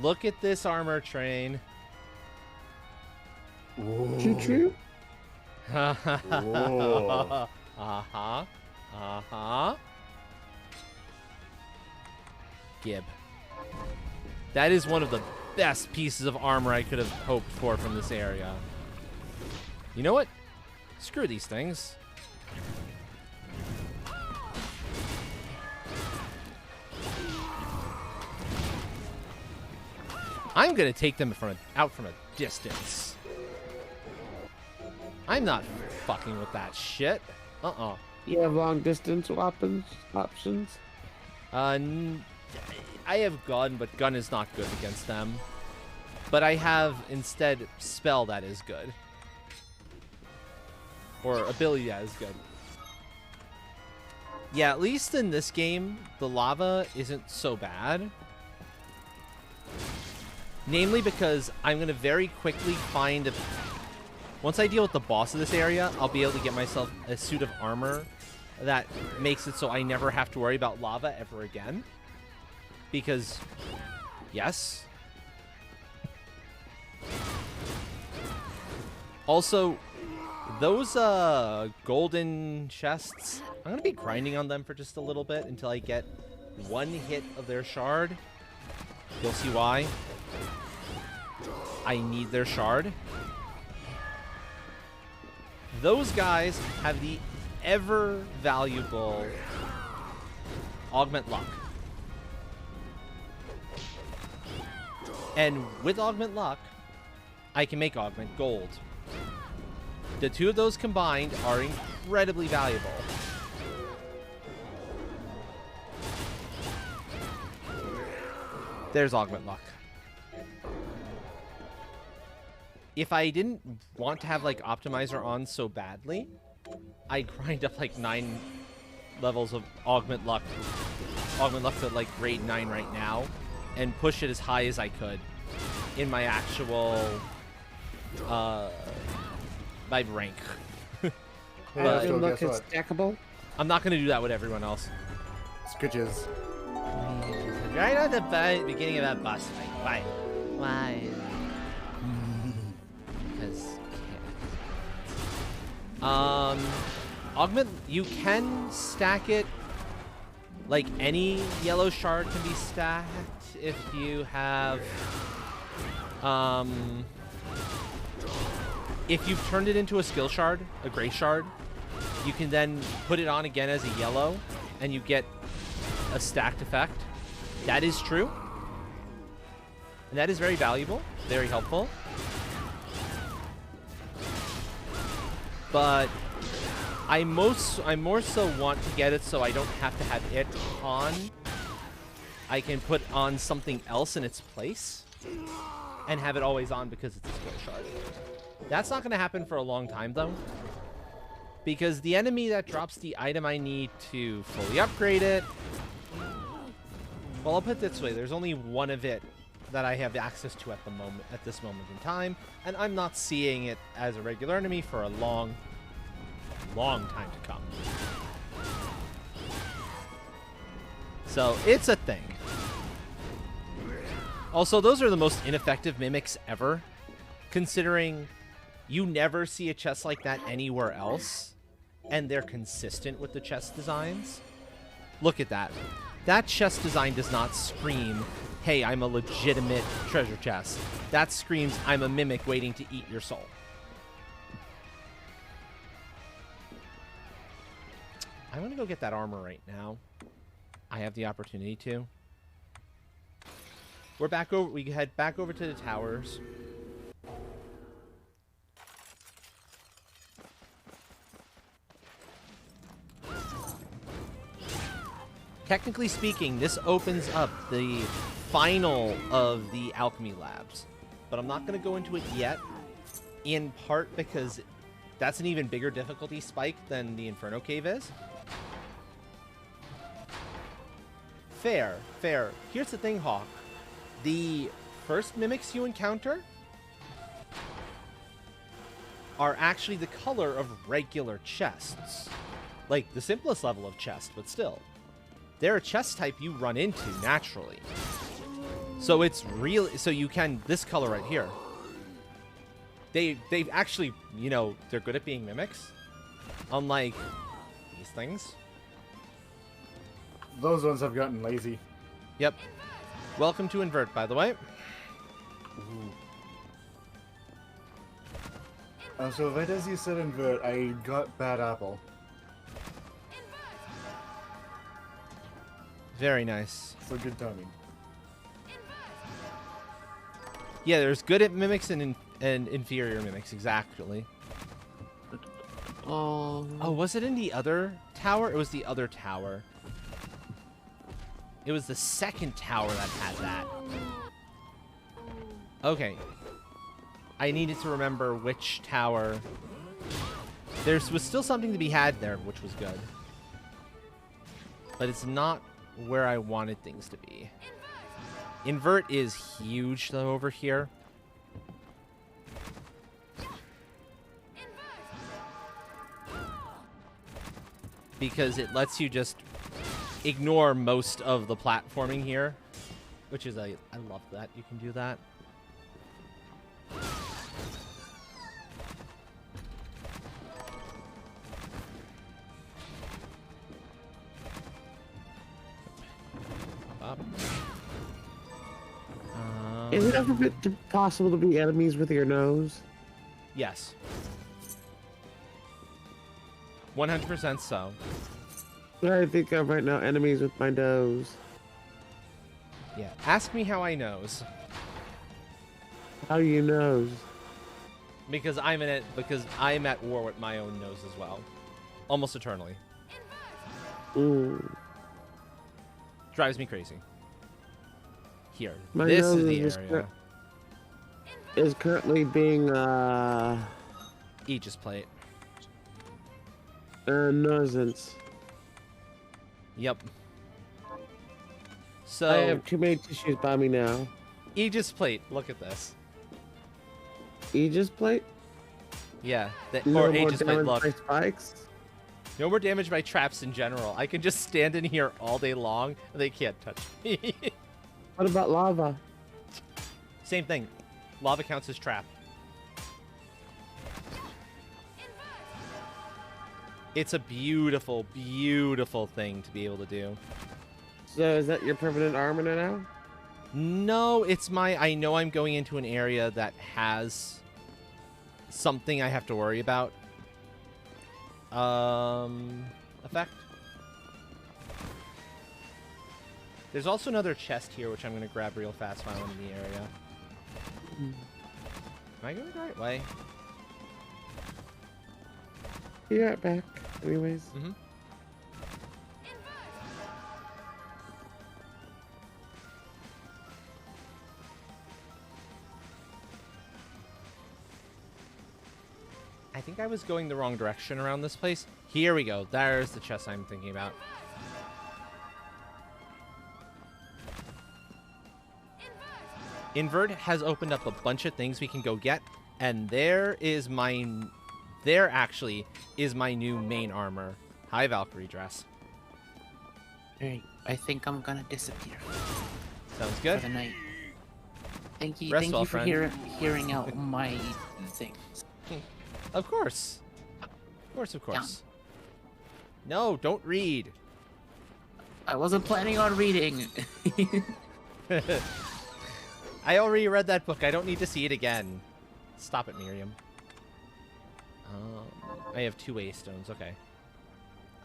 Look at this armor train. Choo-choo. Whoa. Uh-huh. Uh-huh. Gib. That is one of the best pieces of armor I could have hoped for from this area. You know what? Screw these things. I'm gonna take them out from a distance. I'm not fucking with that shit. Uh-uh. You have long distance weapons options. I have gun, but gun is not good against them. But I have instead spell that is good. Or ability that is good. Yeah, at least in this game, the lava isn't so bad. Namely because I'm going to very quickly find Once I deal with the boss of this area, I'll be able to get myself a suit of armor that makes it so I never have to worry about lava ever again. Because, yes. Also, those golden chests, I'm going to be grinding on them for just a little bit until I get one hit of their shard. You'll see why. I need their shard. Those guys have the ever valuable augment luck. And with augment luck, I can make augment gold. The two of those combined are incredibly valuable. There's augment luck. If I didn't want to have like optimizer on so badly, I'd grind up like 9 levels of augment luck to like grade 9 right now and push it as high as I could in my actual my rank. But Good luck is stackable. I'm not going to do that with everyone else. Skitches. Right at the beginning of that boss fight. Why? Because augment, you can stack it like any yellow shard can be stacked if you have if you've turned it into a skill shard, a gray shard, you can then put it on again as a yellow and you get a stacked effect. That is true. And that is very valuable, very helpful. But I more so want to get it so I don't have to have it on. I can put on something else in its place and have it always on because it's a skill shard. That's not going to happen for a long time though, because the enemy that drops the item I need to fully upgrade it, well, I'll put it this way, there's only one of it that I have access to at this moment in time, and I'm not seeing it as a regular enemy for a long time to come. So it's a thing. Also, those are the most ineffective mimics ever, considering you never see a chest like that anywhere else, and they're consistent with the chest designs. Look at that. That chest design does not scream, hey, I'm a legitimate treasure chest. That screams, I'm a mimic waiting to eat your soul. I'm going to go get that armor right now. I have the opportunity to. We're back over. We head back over to the towers. Technically speaking, this opens up the final of the alchemy labs, but I'm not going to go into it yet, in part because that's an even bigger difficulty spike than the Inferno Cave is. Fair, fair. Here's the thing, Hawk. The first mimics you encounter are actually the color of regular chests. Like, the simplest level of chest, but still. They're a chest type you run into naturally. So it's really... So you can... This color right here. They've actually, you know, they're good at being mimics. Unlike these things. Those ones have gotten lazy. Yep. Welcome to Invert, by the way. So right as you said Invert, I got Bad Apple. Very nice. So good timing. Yeah, there's good at mimics and inferior mimics, exactly. Oh, was it in the other tower? It was the other tower. It was the second tower that had that. Okay. I needed to remember which tower. There was still something to be had there, which was good. But it's not where I wanted things to be. Invert is huge, though, over here. because it lets you just ignore most of the platforming here, which is I love that you can do that. Up. Is it ever possible to be enemies with your nose? Yes. 100% so. I think I'm right now enemies with my nose. Yeah. Ask me how I knows. How you knows? Because I'm at war with my own nose as well. Almost eternally. Ooh. Drives me crazy. Here. My This nose is the is area. Is currently being Aegis plate. nuisance. Yep. So I have too many tissues by me now. Aegis plate, look at this. Aegis plate? Yeah. No Or more Aegis plate, damage look. by spikes? No more damage by traps in general. I can just stand in here all day long and they can't touch me. What about lava? Same thing. Lava counts as trap. It's a beautiful, beautiful thing to be able to do. So is that your permanent armor now? No, it's I know I'm going into an area that has something I have to worry about. Effect. There's also another chest here, which I'm going to grab real fast while I'm in the area. Am I going the right way? Be right back, anyways. Mm-hmm. I think I was going the wrong direction around this place. Here we go. There's the chest I'm thinking about. Invert has opened up a bunch of things we can go get, and there actually is my new main armor. Hi, Valkyrie dress. Alright, I think I'm gonna disappear Sounds for good. the night. Thank you, Rest thank well, you for friend. hearing out my things. Of course. Of course, of course. No, don't read. I wasn't planning on reading. I already read that book. I don't need to see it again. Stop it, Miriam. I have 2 A stones. Okay.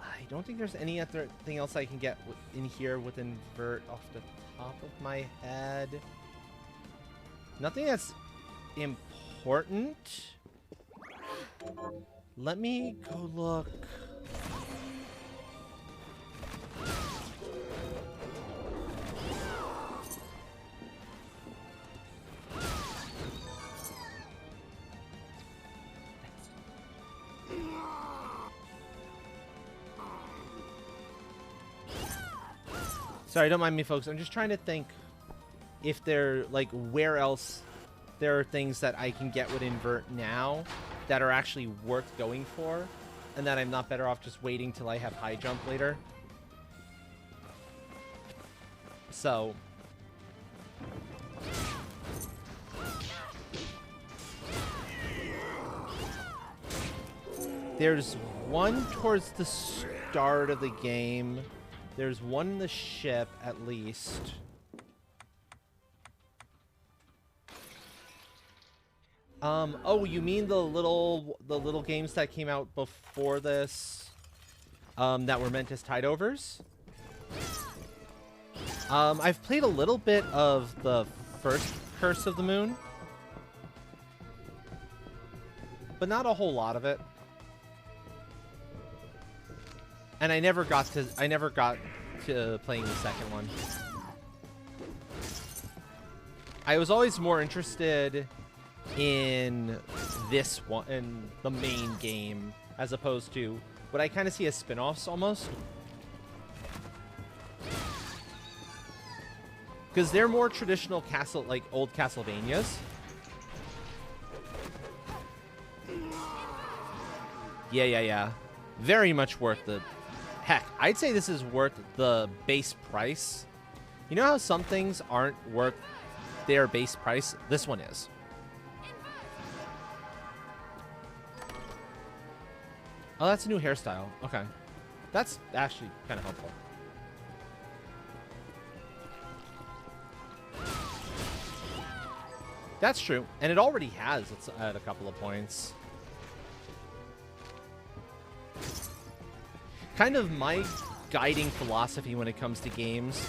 I don't think there's any other thing else I can get in here with invert off the top of my head. Nothing that's important. Let me go look. Sorry, don't mind me, folks. I'm just trying to think if there, like, where else there are things that I can get with invert now that are actually worth going for, and that I'm not better off just waiting till I have high jump later. So there's one towards the start of the game. There's one in the ship, at least. Oh, you mean the little games that came out before this, that were meant as tide-overs? I've played a little bit of the first Curse of the Moon, but not a whole lot of it. And I never got to playing the second one. I was always more interested in this one, in the main game, as opposed to what I kind of see as spin-offs almost. Because they're more traditional castle, like old Castlevanias. Yeah. Very much worth the Heck, I'd say this is worth the base price. You know how some things aren't worth their base price? This one is. Oh, that's a new hairstyle. Okay. That's actually kind of helpful. That's true. And it already has. It's at a couple of points. Kind of my guiding philosophy when it comes to games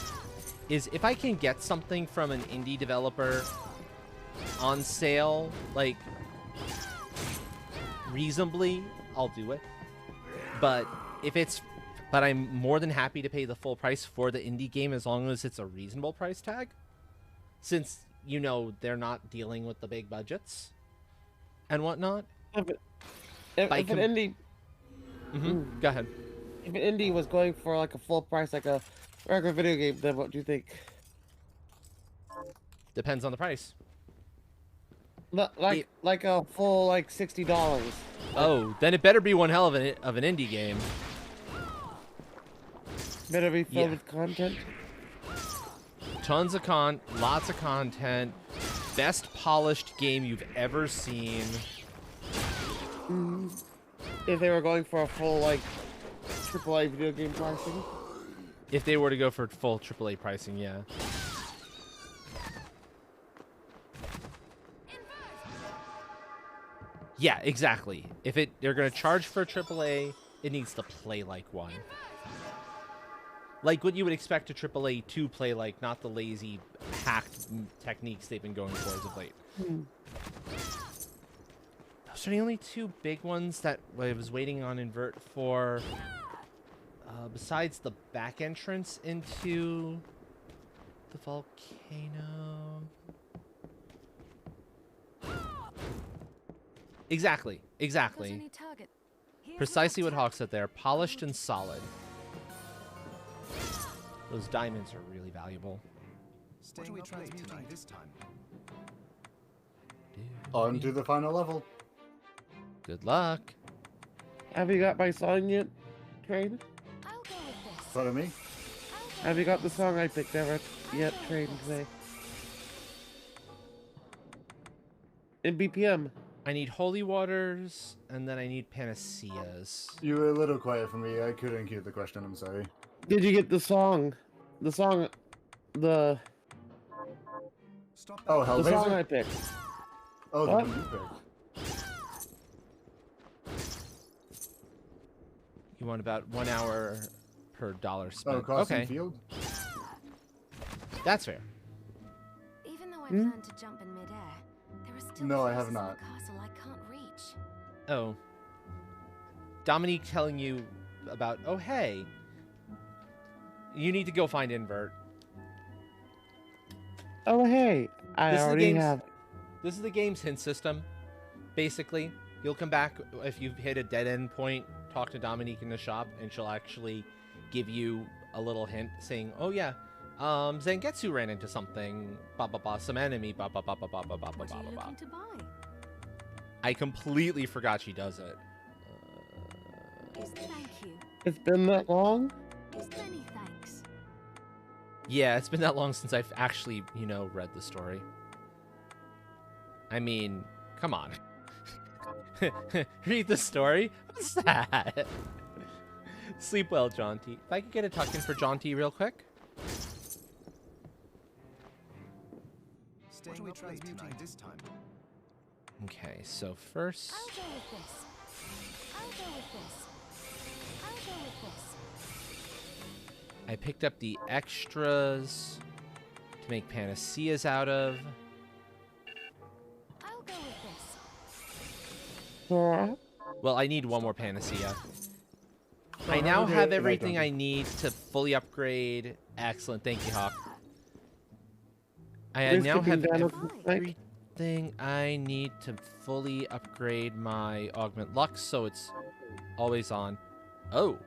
is if I can get something from an indie developer on sale, like, reasonably, I'll do it. But I'm more than happy to pay the full price for the indie game as long as it's a reasonable price tag. Since, you know, they're not dealing with the big budgets and whatnot. If an indie... Go ahead. If an indie was going for like a full price, like a regular video game, then what do you think? Depends on the price. Like a full like $60. Oh, then it better be one hell of an indie game. Better be filled with content. Tons of lots of content, best polished game you've ever seen. If they were going for a full like AAA video game pricing. If they were to go for full AAA pricing, yeah. Yeah, exactly. If they're gonna charge for AAA, it needs to play like one. Like what you would expect a AAA to play like, not the lazy, hacked techniques they've been going for as of late. Those are the only two big ones that I was waiting on Invert for. Besides the back entrance into the volcano. Exactly. Precisely what Hawk said there. Polished and solid. Those diamonds are really valuable. What are we transmuting this time? On to the final level. Good luck. Have you got my song yet, Train? I'll go with this. Pardon me? Have you got the song I picked out yet, Train, today? In BPM. I need holy waters, and then I need panaceas. You were a little quiet for me. I couldn't hear the question. I'm sorry. Did you get the song? The song I picked. Oh, the What? one you picked. You want about 1 hour per dollar spent. Oh, crossing okay. field? That's fair. Even though I've learned to jump in midair, there are still No, I places have in not. the castle I can't reach. Oh. Dominique telling you about, oh, hey. You need to go find Invert. Oh, hey. I already have. This is the game's hint system, basically. You'll come back if you've hit a dead-end point, talk to Dominique in the shop, and she'll actually give you a little hint saying, oh, yeah, Zangetsu ran into something, some enemy, What are you looking to buy? I completely forgot she does it. Thank you. It's been that long? Many thanks. Yeah, it's been that long since I've actually, read the story. I mean, come on. Read the story? What's that? Sleep well, Jaunty. If I could get a tuck-in for Jaunty real quick. What are we transmuting this time? Okay, so first... I'll go with this. I picked up the extras to make panaceas out of. I'll go with this. Yeah. Well, I need one more panacea. I now have everything I need to fully upgrade. Excellent, thank you, Hawk. I now have everything I need to fully upgrade my Augment Lux, so it's always on. Oh.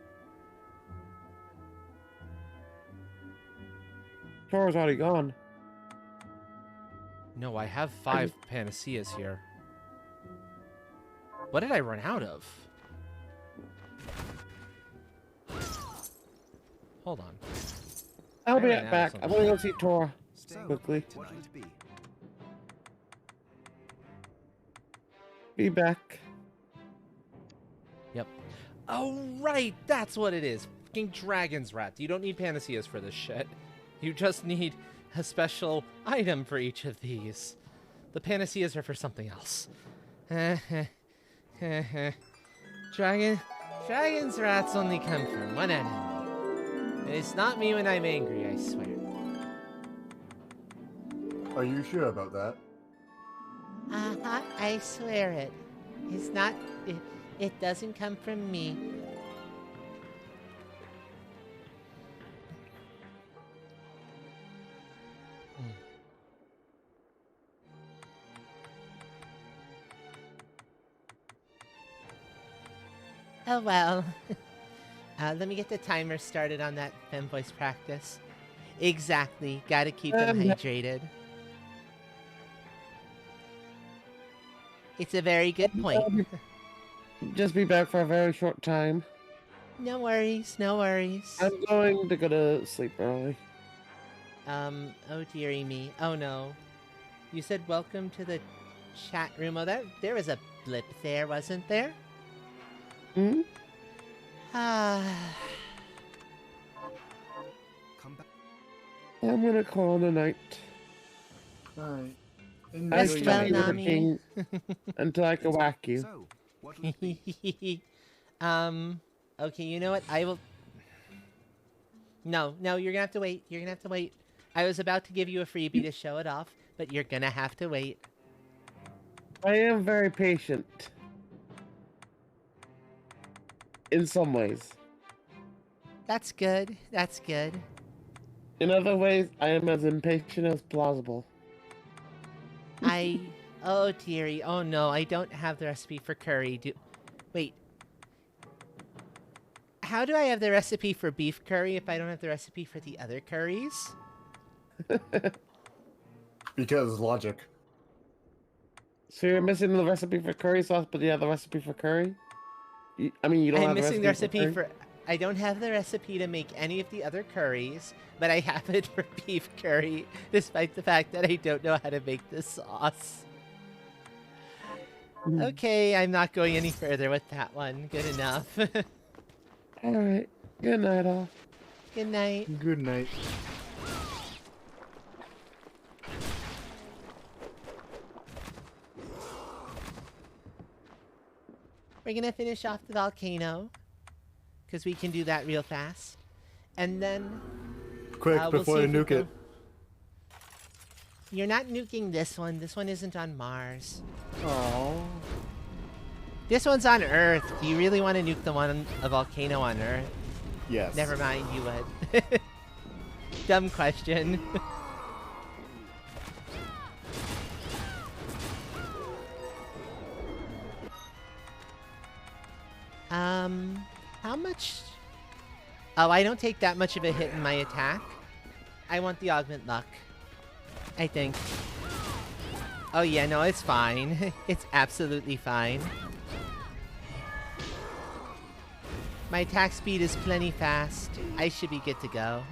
Tora's already gone. No, I have 5 panaceas here. What did I run out of? Hold on. I'll be ran right out of back. something. I'm gonna go see Tora. So, Quickly. what will it be? Be back. Yep. Oh, right! That's what it is. Fucking Dragon's Wrath. You don't need panaceas for this shit. You just need a special item for each of these. The panaceas are for something else. Dragon's Wraths only come from one enemy. And it's not me when I'm angry, I swear. Are you sure about that? Uh-huh, I swear it. It's not... It doesn't come from me. Oh well. Let me get the timer started on that fem voice practice. Exactly. Gotta keep them hydrated. It's a very good point. Just be back for a very short time. No worries, no worries. I'm going to go to sleep early. Oh dearie me. Oh no. You said welcome to the chat room. Oh, there was a blip there, wasn't there? Hmm? Ah. Come back. I'm gonna call it a night. Alright. I Rest shall well, be Nami. working until I can whack you. So, what will it be? Okay, you know what? I will... No, you're gonna have to wait. You're gonna have to wait. I was about to give you a freebie to show it off, but you're gonna have to wait. I am very patient. In some ways. That's good. That's good. In other ways, I am as impatient as plausible. Oh dearie. Oh no, I don't have the recipe for curry. Wait. How do I have the recipe for beef curry if I don't have the recipe for the other curries? Because logic. So you're missing the recipe for curry sauce, but you have the recipe for curry? You don't I'm have missing the recipe for... I don't have the recipe to make any of the other curries, but I have it for beef curry, despite the fact that I don't know how to make the sauce. Okay, I'm not going any further with that one. Good enough. Alright. Good night, all. Good night. Good night. We're gonna finish off the volcano, because we can do that real fast. And then... Quick, we'll before see I if we nuke it. You're not nuking this one. This one isn't on Mars. Aww. This one's on Earth. Do you really want to nuke the one, a volcano on Earth? Yes. Never mind, you would. Dumb question. How much? Oh, I don't take that much of a hit in my attack. I want the augment luck, I think. Oh yeah, no, it's fine. It's absolutely fine. My attack speed is plenty fast. I should be good to go.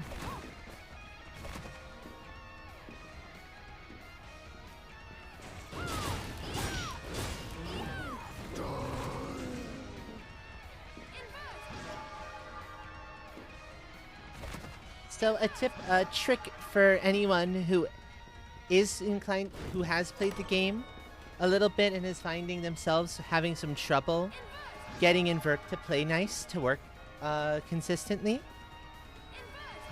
So a trick for anyone who is inclined, who has played the game a little bit and is finding themselves having some trouble getting Invert to play nice, to work consistently.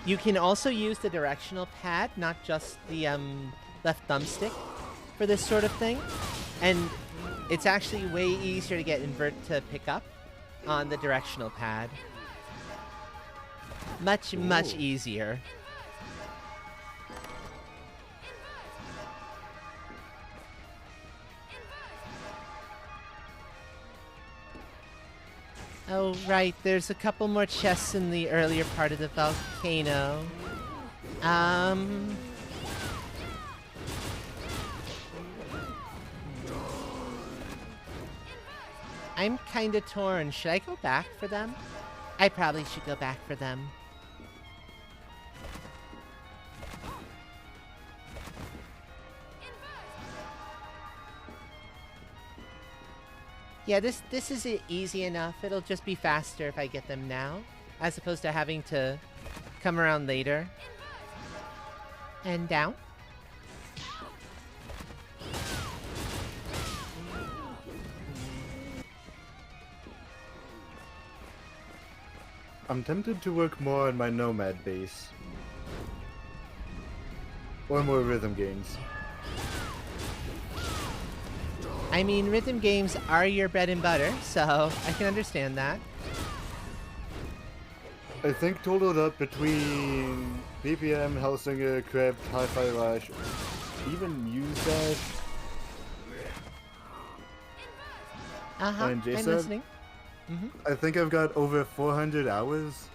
You can also use the directional pad, not just the left thumbstick, for this sort of thing. And it's actually way easier to get Invert to pick up on the directional pad. Much easier. Oh, right. There's a couple more chests in the earlier part of the volcano. I'm kinda torn. Should I go back for them? I probably should go back for them. Yeah, this is easy enough. It'll just be faster if I get them now, as opposed to having to come around later. And down. I'm tempted to work more on my nomad base. Or more rhythm games. I mean, rhythm games are your bread and butter, so I can understand that. I think totaled up between BPM, Hellsinger, Crypt, Hi-Fi Rush, even Muse Dash, Uh-huh, and I'm Jason. listening. I think I've got over 400 hours.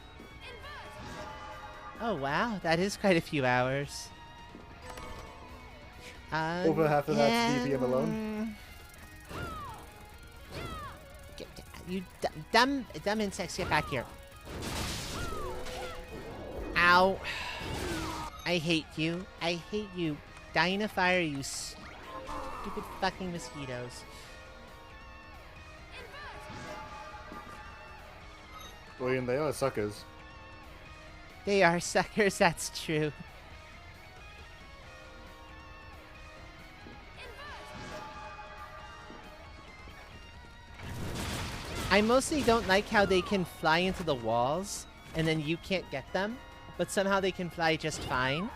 Oh, wow, that is quite a few hours. Over half of that's BPM alone. You dumb insects, get back here. Ow. I hate you. I hate you. Die in a fire, you stupid fucking mosquitoes. William, they are suckers. They are suckers, that's true. I mostly don't like how they can fly into the walls, and then you can't get them, but somehow they can fly just fine.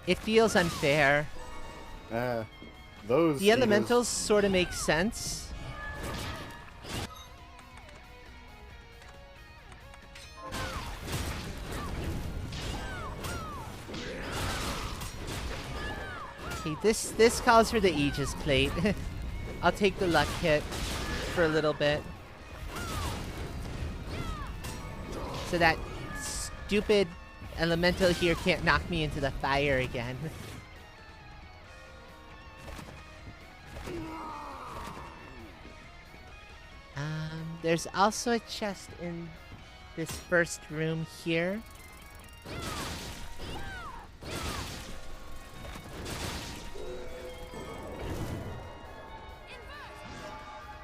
It feels unfair. Those The elementals sort of make sense. Okay, this calls for the Aegis plate. I'll take the luck hit for a little bit. So that stupid elemental here can't knock me into the fire again. There's also a chest in this first room here.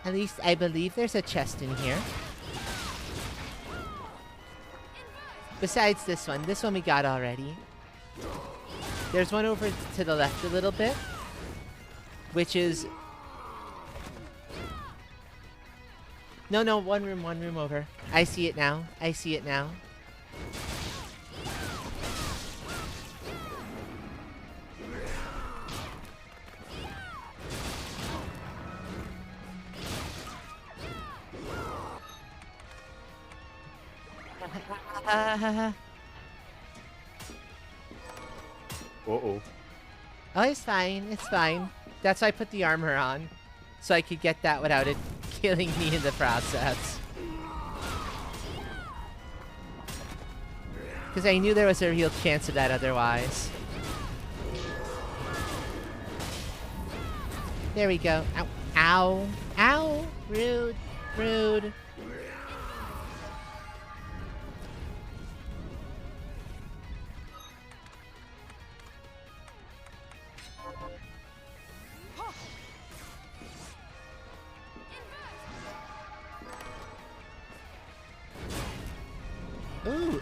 At least I believe there's a chest in here. Besides this one we got already. There's one over to the left a little bit, which is... No, one room over. I see it now. I see it now. Uh-oh. Oh, it's fine. It's fine. That's why I put the armor on. So I could get that without it killing me in the process. Because I knew there was a real chance of that otherwise. There we go. Ow. Ow. Ow. Rude. Rude.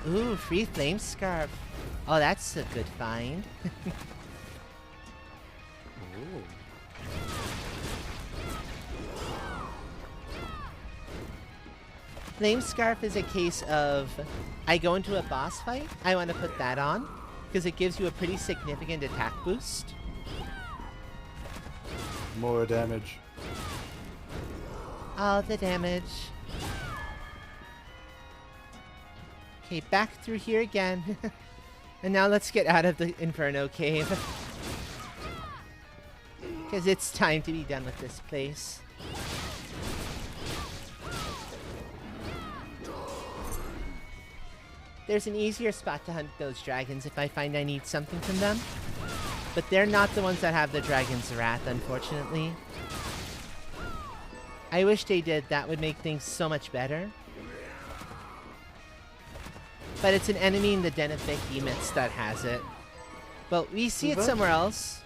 Ooh, free flame scarf. Oh, that's a good find. Flame scarf is a case of I go into a boss fight, I want to put that on because it gives you a pretty significant attack boost. More damage. All the damage. Okay, back through here again. And now let's get out of the Inferno Cave. Because it's time to be done with this place. There's an easier spot to hunt those dragons if I find I need something from them. But they're not the ones that have the Dragon's Wrath, unfortunately. I wish they did. That would make things so much better. But it's an enemy in the Den of Behemoths that has it. Well, we see it somewhere else,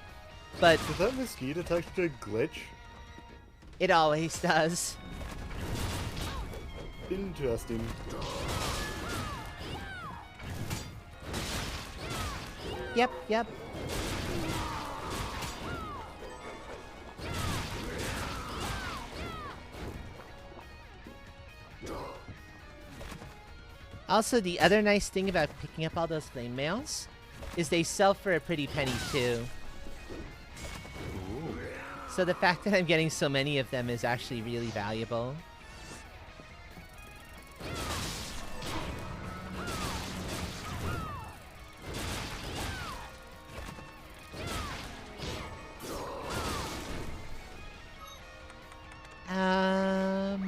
but... Did that mosquito texture glitch? It always does. Interesting. Yep, yep. Also, the other nice thing about picking up all those flame mails is they sell for a pretty penny too. Ooh. So the fact that I'm getting so many of them is actually really valuable.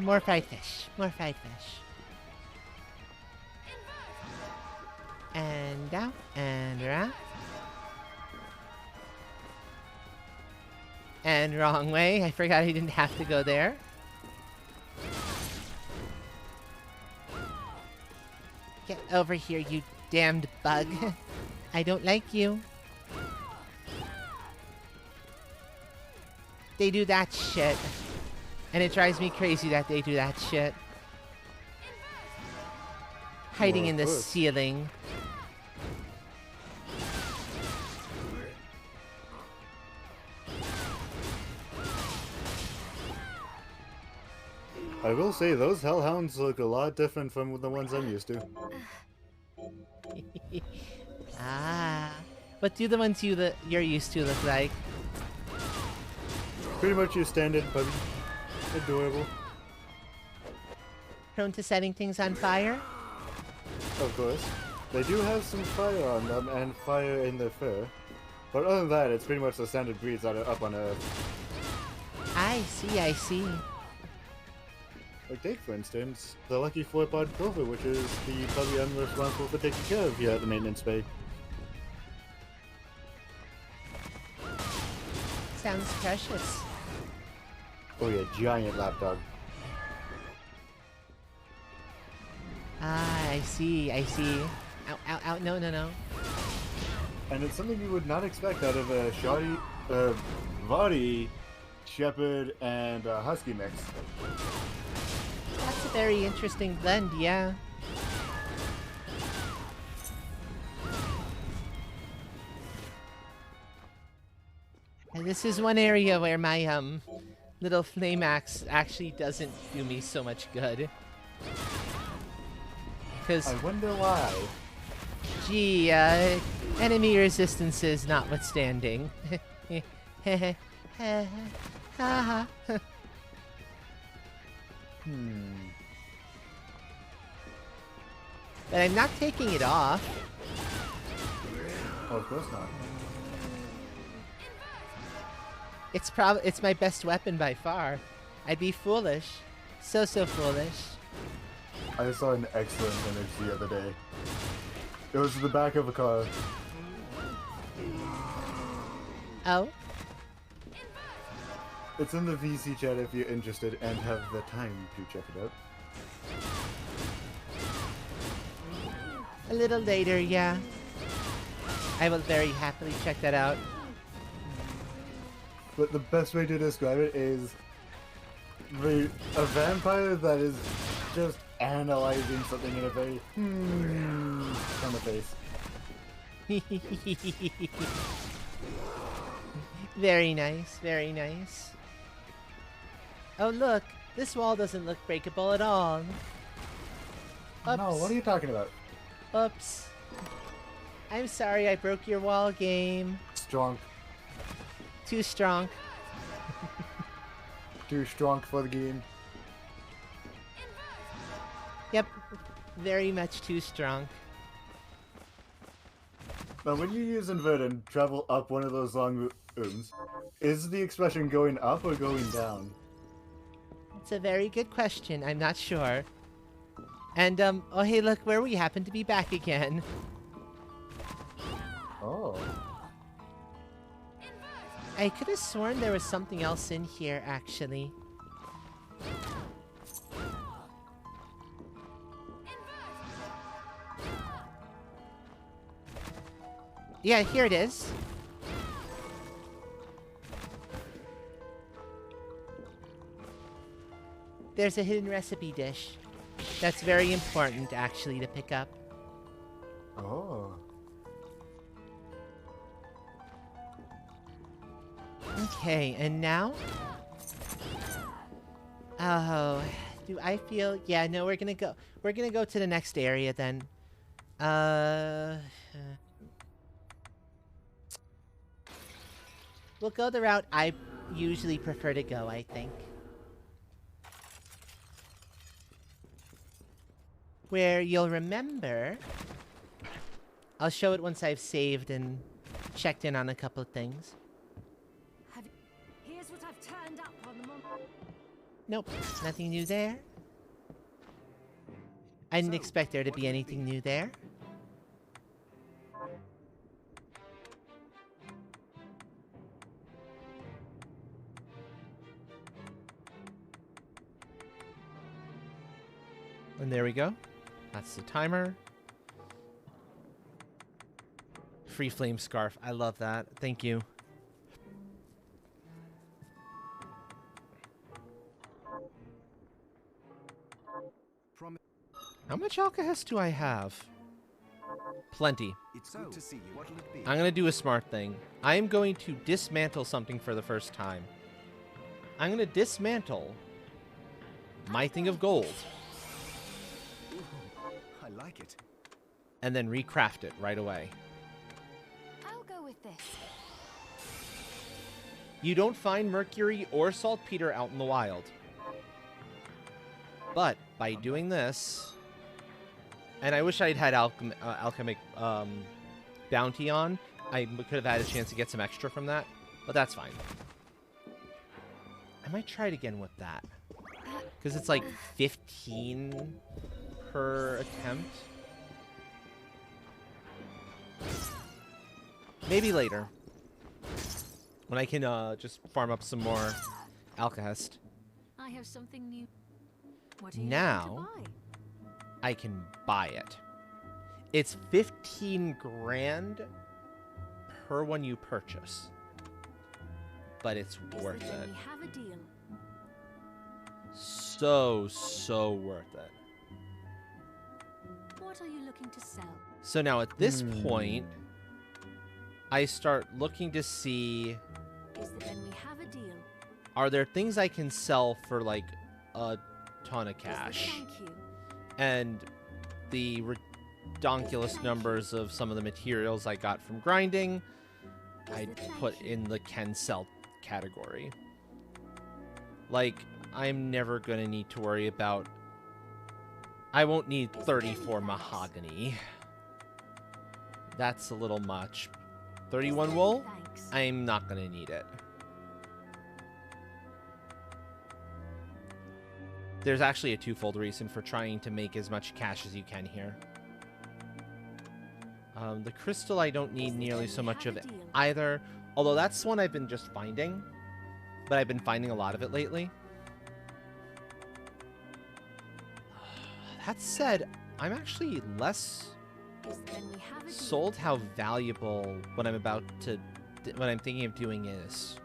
More fried fish. More fried fish. And out and around. And wrong way. I forgot I didn't have to go there. Get over here, you damned bug. I don't like you. They do that shit. And it drives me crazy that they do that shit. Hiding in the ceiling. I will say, those hellhounds look a lot different from the ones I'm used to. Ah. What do the ones you're used to look like? Pretty much your standard puppy. Adorable. Prone to setting things on fire? Of course. They do have some fire on them and fire in their fur. But other than that, it's pretty much the standard breeds that are up on Earth. I see, I see. Like take, for instance, the Lucky Four-Pod Clover, which is the puppy I'm responsible for taking care of here at the maintenance bay. Sounds precious. Oh yeah, giant lapdog. Ah, I see, I see. Ow, ow, ow, no, no, no. And it's something you would not expect out of a shoddy, Vadi, Shepherd, and Husky mix. That's a very interesting blend, yeah. And this is one area where my little flame axe actually doesn't do me so much good. Because, I wonder why. gee, enemy resistances notwithstanding. But I'm not taking it off. Oh, of course not. It's my best weapon by far. I'd be foolish. So foolish. I saw an excellent image the other day. It was the back of a car. Oh? It's in the VC chat if you're interested and have the time to check it out. A little later, yeah. I will very happily check that out. But the best way to describe it is a vampire that is just analyzing something in a very kind of face. Very nice, very nice. Oh look, this wall doesn't look breakable at all. Oops. No, what are you talking about? Oops. I'm sorry I broke your wall game. Strong. Too strong. Too strong for the game. Yep. Very much too strong. Now when you use invert and travel up one of those long rooms, is the expression going up or going down? It's a very good question. I'm not sure. And, oh hey look, where we happen to be back again. Oh. I could have sworn there was something else in here, actually. Yeah, here it is. there's a hidden recipe dish. That's very important, actually, to pick up. Oh. Okay, and now? Oh, do I feel... Yeah, no, we're gonna go to the next area then. We'll go the route I usually prefer to go, I think. Where you'll remember... I'll show it once I've saved and checked in on a couple of things. Here's what I've turned up on the Nope, nothing new there. I didn't expect there to be anything new there. And there we go. That's the timer. Free flame scarf. I love that. Thank you. How much alcohol do I have? Plenty. It's good to see you. What'll it be? I'm going to do a smart thing. I am going to dismantle something for the first time. I'm going to dismantle my thing of gold. Ooh, I like it. And then recraft it right away. I'll go with this. You don't find mercury or saltpeter out in the wild. But by doing this... And I wish I'd had alchemic bounty on. I could have had a chance to get some extra from that. But that's fine. I might try it again with that. Because it's like 15 per attempt. Maybe later. When I can just farm up some more alkahest. I have something new. What are you Now, looking to buy? I can buy it. It's 15 grand per one you purchase. But it's worth it. We have a deal. So worth it. What are you looking to sell? So now at this point, I start looking to see, Then we have a deal. are there things I can sell for like a ton of cash? Thank you. And the redonkulous numbers of some of the materials I got from grinding, I'd put in the can sell category. Like, I'm never gonna need to worry about... I won't need 34 mahogany. That's a little much. 31 wool? I'm not gonna need it. There's actually a twofold reason for trying to make as much cash as you can here. The crystal I don't need nearly so much of it either, although that's one I've been just finding, but I've been finding a lot of it lately. That said, I'm actually less sold how valuable what I'm about to, what I'm thinking of doing is.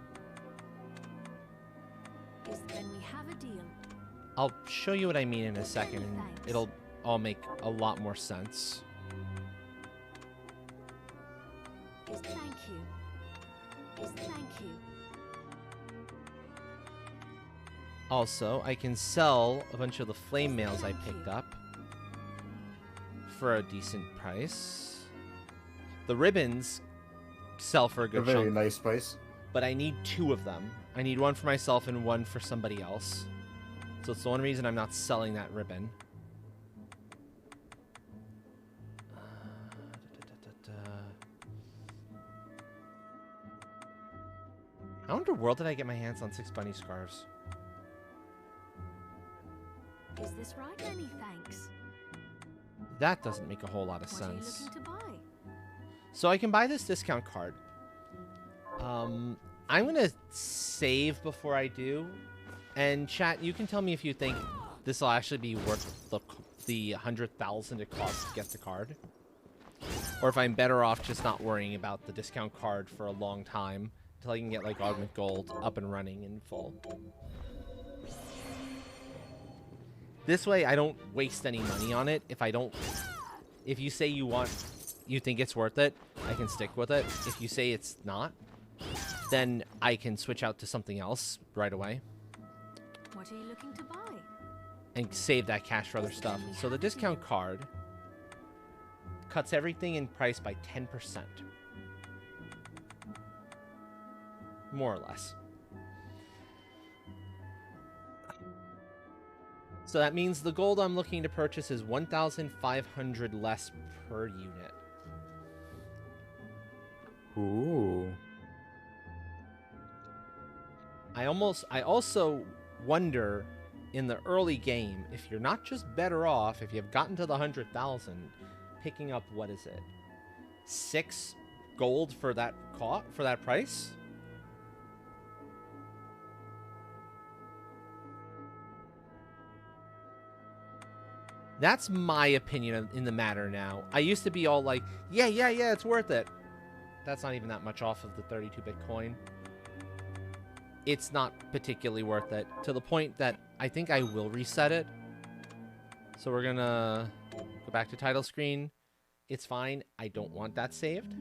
Then we have a deal. I'll show you what I mean in a second, and it'll all make a lot more sense. Thank you. Thank you. Also, I can sell a bunch of the flame mails I picked up for a decent price. The ribbons sell for a good A very chunk, nice price. but I need 2 of them. I need one for myself and one for somebody else. So it's the one reason I'm not selling that ribbon. How in the world did I get my hands on 6 bunny scarves? Is this right? Many thanks. That doesn't make a whole lot of What are you sense. looking to buy? So I can buy this discount card. I'm gonna save before I do. And chat, you can tell me if you think this will actually be worth the 100,000 it costs to get the card. Or if I'm better off just not worrying about the discount card for a long time until I can get like Augment Gold up and running in full. This way I don't waste any money on it. If you say you think it's worth it, I can stick with it. If you say it's not, then I can switch out to something else right away. What are you looking to buy? And save that cash for other stuff. So the discount card cuts everything in price by 10%. More or less. So that means the gold I'm looking to purchase is 1,500 less per unit. Ooh. I also wonder in the early game if you're not just better off if you've gotten to the 100,000 picking up, what is it, 6 gold for that price? That's my opinion in the matter now. I used to be all like, yeah, it's worth it. That's not even that much off of the 32-bit coin. It's not particularly worth it, to the point that I think I will reset it. So we're gonna go back to title screen. It's fine. I don't want that saved.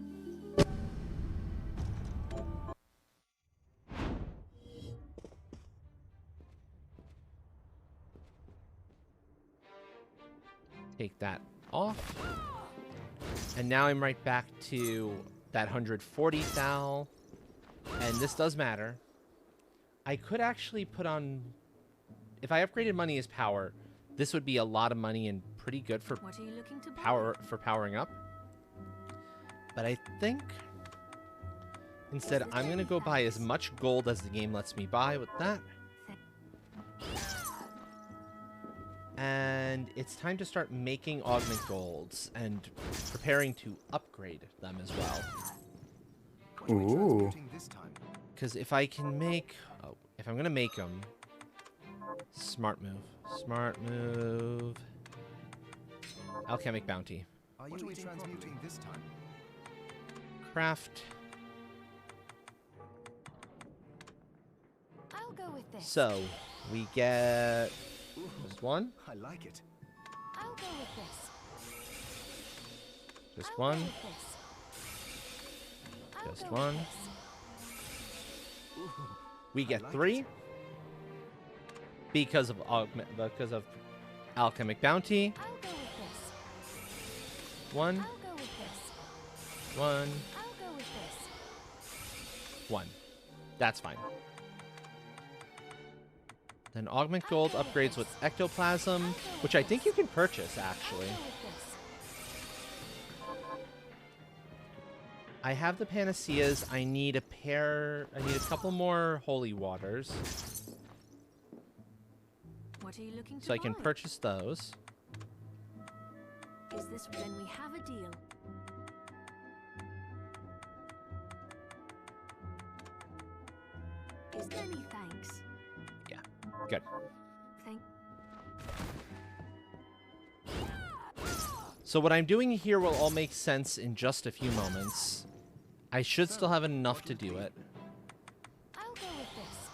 Take that off. And now I'm right back to that 140 thou. And this does matter. I could actually put on... If I upgraded money as power, this would be a lot of money and pretty good for What are you looking to buy? powering up. But I think instead I'm going to go buy as much gold as the game lets me buy with that. And it's time to start making augment golds and preparing to upgrade them as well. Ooh. Because if I can make... Oh, if I'm going to make them... Smart move. Smart move. Alchemic bounty. What are we transmuting this time? Craft. I'll go with this. So, we get... Just one. I like it. I'll go with this. Just I'll one. Go with this. I'll Just go one. With this. We get like 3. Because of alchemic bounty. I'll go with this. 1. I'll go with this. 1. I'll go with this. 1. That's fine. Then augment gold upgrades with ectoplasm, which I think you can purchase actually. I'll go with this. I have the panaceas. I need a couple more holy waters, What are you looking to so I can buy? purchase those. Is this when we have a deal? Is many thanks. Good. Thank. So what I'm doing here will all make sense in just a few moments. I should still have enough to do it. I'll go with this.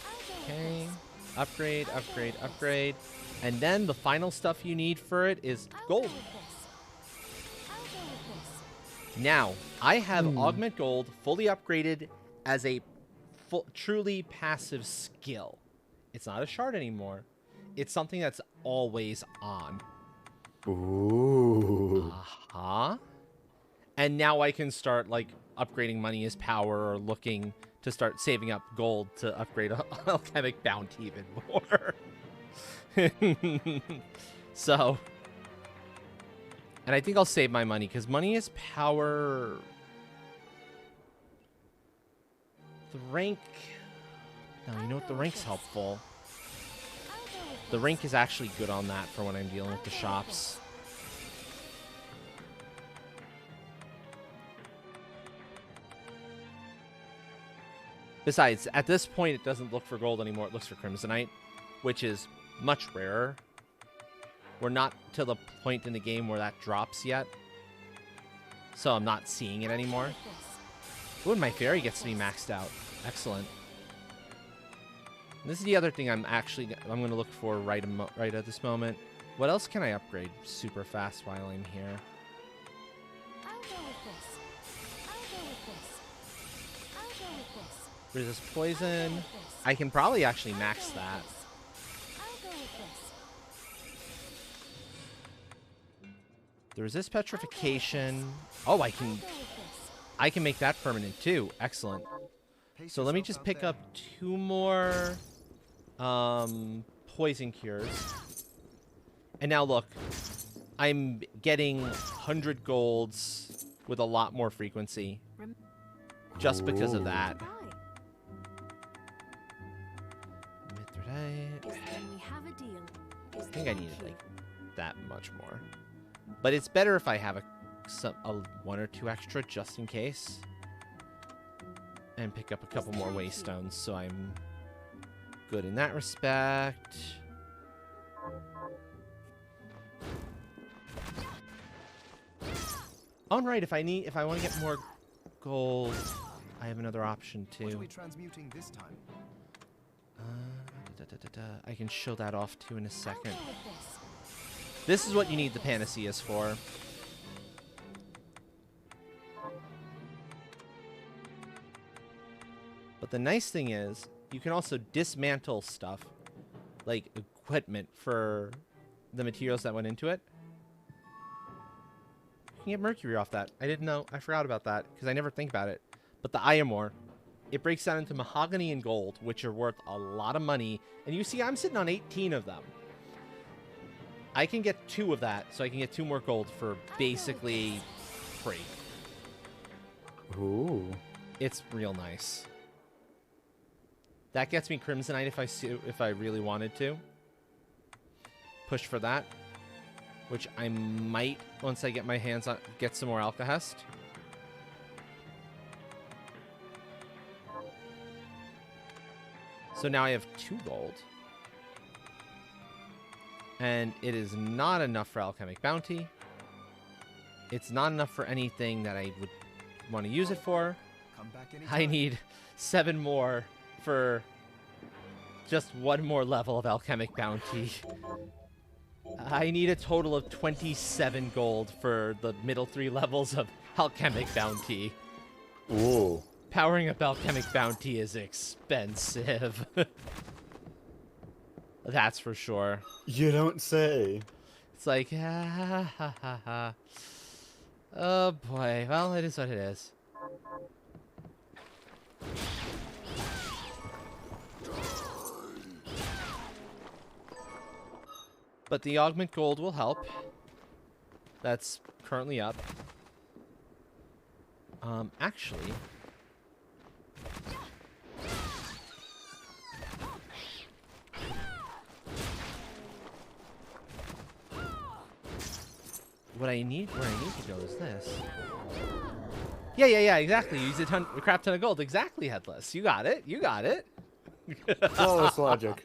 I'll go with Okay. this. Upgrade, upgrade, upgrade. And then the final stuff you need for it is I'll gold. Go with this. I'll go with this. Now, I have augment gold fully upgraded as a truly passive skill. It's not a shard anymore. It's something that's always on. Ooh. Uh-huh. And now I can start, like, upgrading money as power or looking to start saving up gold to upgrade alchemic bounty even more. So... And I think I'll save my money, because money is power... The rank... No, you know what? The rank's helpful. The rank is actually good on that for when I'm dealing with the shops. Besides, at this point, it doesn't look for gold anymore. It looks for crimsonite, which is much rarer. We're not to the point in the game where that drops yet. So I'm not seeing it anymore. Ooh, and my fairy gets to be maxed out. Excellent. This is the other thing I'm going to look for right at this moment. What else can I upgrade super fast while I'm here? I'll go with this. I'll go with this. I'll go with this. Resist poison. I can probably actually max that. I'll go with this. The resist petrification. Oh, I can make that permanent too. Excellent. So let me just pick up 2 more poison cures. And now look, I'm getting 100 golds with a lot more frequency. Just because of that. Mithridate. Then we have a deal. I think I needed like that much more. But it's better if I have a 1 or 2 extra just in case. And pick up a couple more waystones, so I'm good in that respect. Oh, right, if I want to get more gold, I have another option too. What are we transmuting this time? I can show that off too in a second. This is what you need the panaceas for. But the nice thing is, you can also dismantle stuff, like equipment for the materials that went into it. You can get mercury off that. I didn't know. I forgot about that because I never think about it. But the iron ore, it breaks down into mahogany and gold, which are worth a lot of money. And you see, I'm sitting on 18 of them. I can get 2 of that, so I can get 2 more gold for basically free. Ooh. It's real nice. That gets me Crimsonite if I really wanted to. Push for that. Which I might once I get my hands on get some more Alkahest. So now I have 2 gold. And it is not enough for Alchemic Bounty. It's not enough for anything that I would want to use it for. Come back I need 7 more for just 1 more level of Alchemic Bounty. I need a total of 27 gold for the middle 3 levels of Alchemic Bounty. Ooh. Powering up Alchemic Bounty is expensive. That's for sure. You don't say. It's like, oh boy. Well, it is what it is. But the augment gold will help. That's currently up. Actually, where I need to go is this. Yeah, exactly. Use a crap ton of gold. Exactly, Headless. You got it. Flawless logic.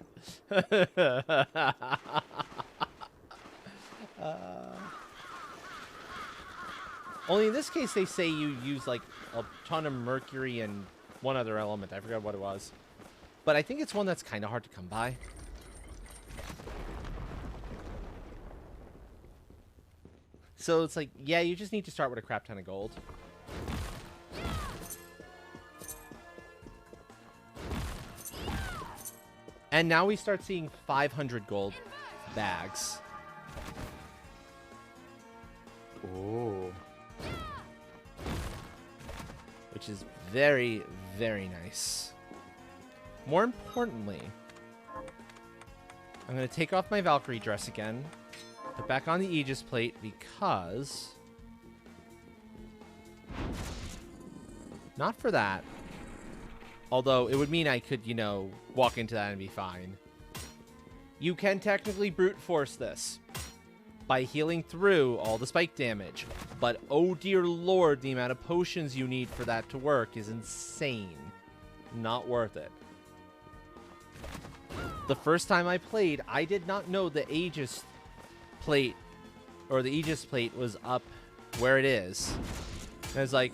Only in this case, they say you use like a ton of mercury and one other element. I forgot what it was. But I think it's one that's kind of hard to come by. So it's like, yeah, you just need to start with a crap ton of gold. And now we start seeing 500 gold bags. Oh. Which is very, very nice. More importantly, I'm going to take off my Valkyrie dress again. Put back on the Aegis plate because... Not for that. Although it would mean I could, you know, walk into that and be fine. You can technically brute force this by healing through all the spike damage. But oh dear lord, the amount of potions you need for that to work is insane. Not worth it. The first time I played, I did not know the Aegis plate, or the Aegis plate was up where it is. And I was like,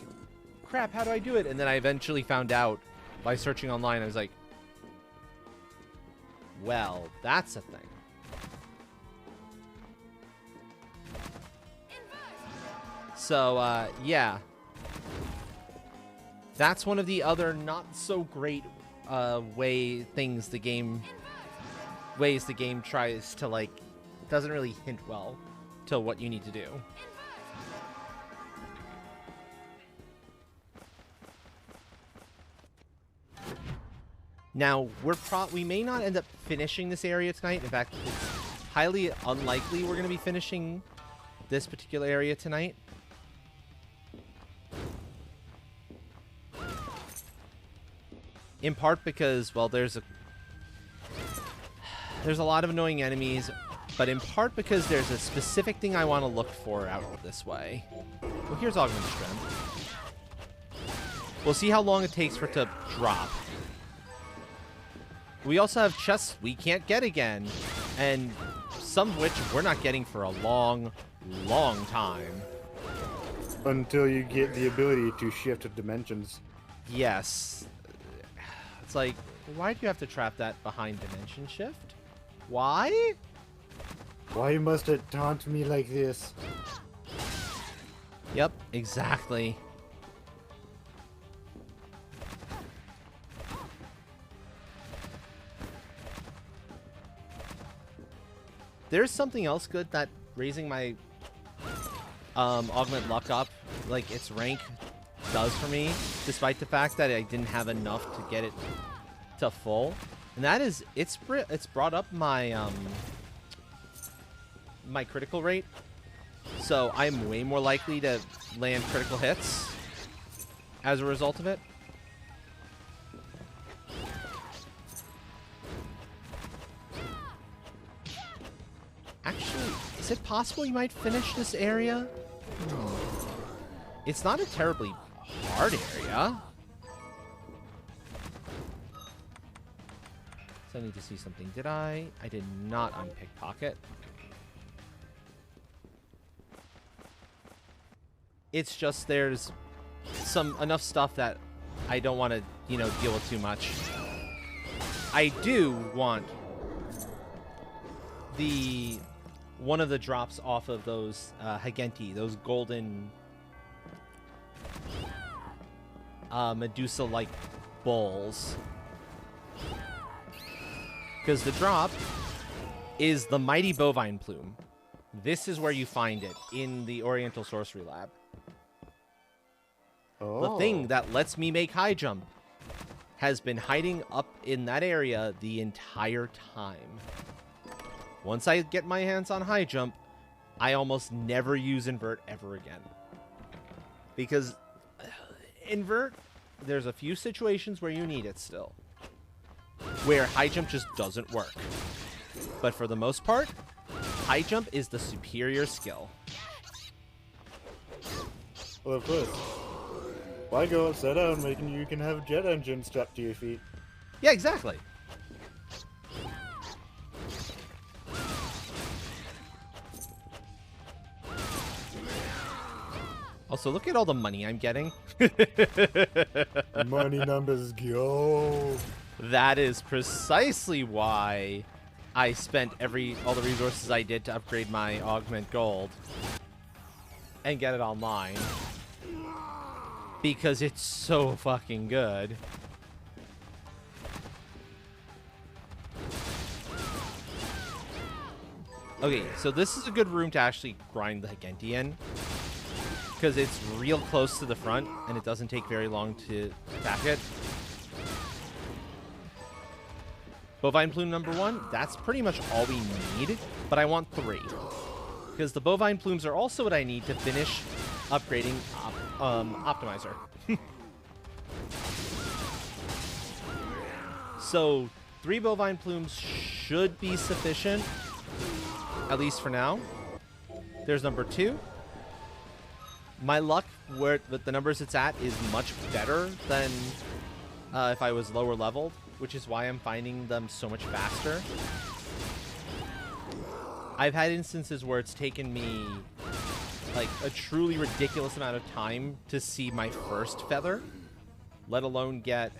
crap, how do I do it? And then I eventually found out by searching online. I was like, Well, that's a thing. So, yeah. That's one of the other not so great ways the game tries to, like, doesn't really hint well to what you need to do. Now, we may not end up finishing this area tonight. In fact, it's highly unlikely we're going to be finishing this particular area tonight. In part because, well, there's a lot of annoying enemies, but in part because there's a specific thing I want to look for out this way. Well, here's Augment Strength. We'll see how long it takes for it to drop. We also have chests we can't get again, and some of which we're not getting for a long, long time. Until you get the ability to shift dimensions. Yes. It's like, why do you have to trap that behind Dimension Shift? Why? Why must it taunt me like this? Yep, exactly. There's something else good that raising my augment luck up, like its rank, does for me, despite the fact that I didn't have enough to get it to full, and that is it's brought up my my critical rate, so I'm way more likely to land critical hits as a result of it. Actually, is it possible you might finish this area? It's not a terribly hard area. So I need to see something. Did I? I did not unpick pocket. It's just there's enough stuff that I don't want to, deal with too much. I do want one of the drops off of those Hagenti, those golden Medusa-like bowls. Because the drop is the Mighty Bovine Plume. This is where you find it, in the Oriental Sorcery Lab. Oh. The thing that lets me make high jump has been hiding up in that area the entire time. Once I get my hands on high jump, I almost never use invert ever again. Because invert, there's a few situations where you need it still, where high jump just doesn't work. But for the most part, high jump is the superior skill. Well, of course. Why go upside down when you can have jet engine strapped to your feet? Yeah, exactly. Also, look at all the money I'm getting. Money numbers go. That is precisely why I spent all the resources I did to upgrade my augment gold and get it online. Because it's so fucking good. Okay, so this is a good room to actually grind the Hagenti in, because it's real close to the front, and it doesn't take very long to attack it. Bovine Plume number 1, that's pretty much all we need, but I want 3. Because the Bovine Plumes are also what I need to finish upgrading Optimizer. So, 3 Bovine Plumes should be sufficient, at least for now. There's number 2. My luck with the numbers it's at is much better than if I was lower leveled, which is why I'm finding them so much faster. I've had instances where it's taken me like a truly ridiculous amount of time to see my first feather, let alone get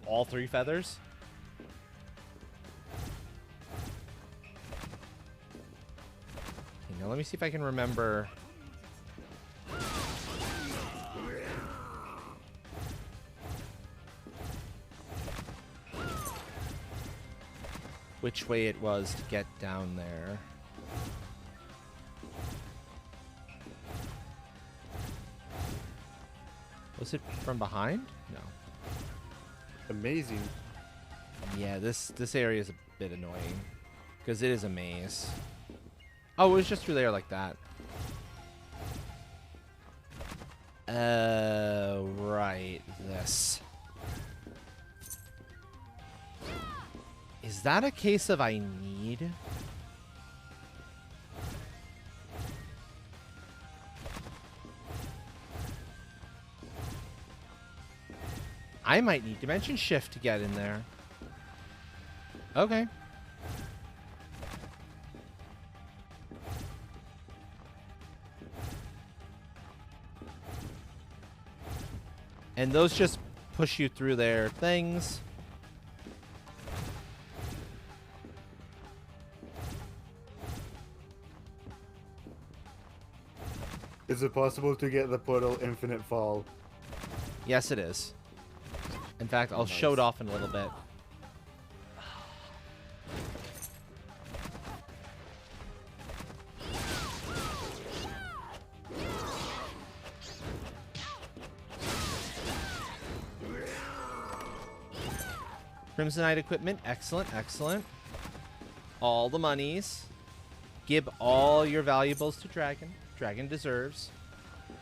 all 3 feathers. Now let me see if I can remember. Which way it was to get down there. Was it from behind? No. Amazing. Yeah, this area is a bit annoying. Because it is a maze. Oh, it was just through there like that. Right. This. Is that a case of I need? I might need dimension shift to get in there. Okay. And those just push you through their things. Is it possible to get the portal infinite fall? Yes, it is. In fact, I'll show it off in a little bit. Crimsonite equipment. Excellent, excellent. All the monies. Give all your valuables to Dragon. Dragon deserves.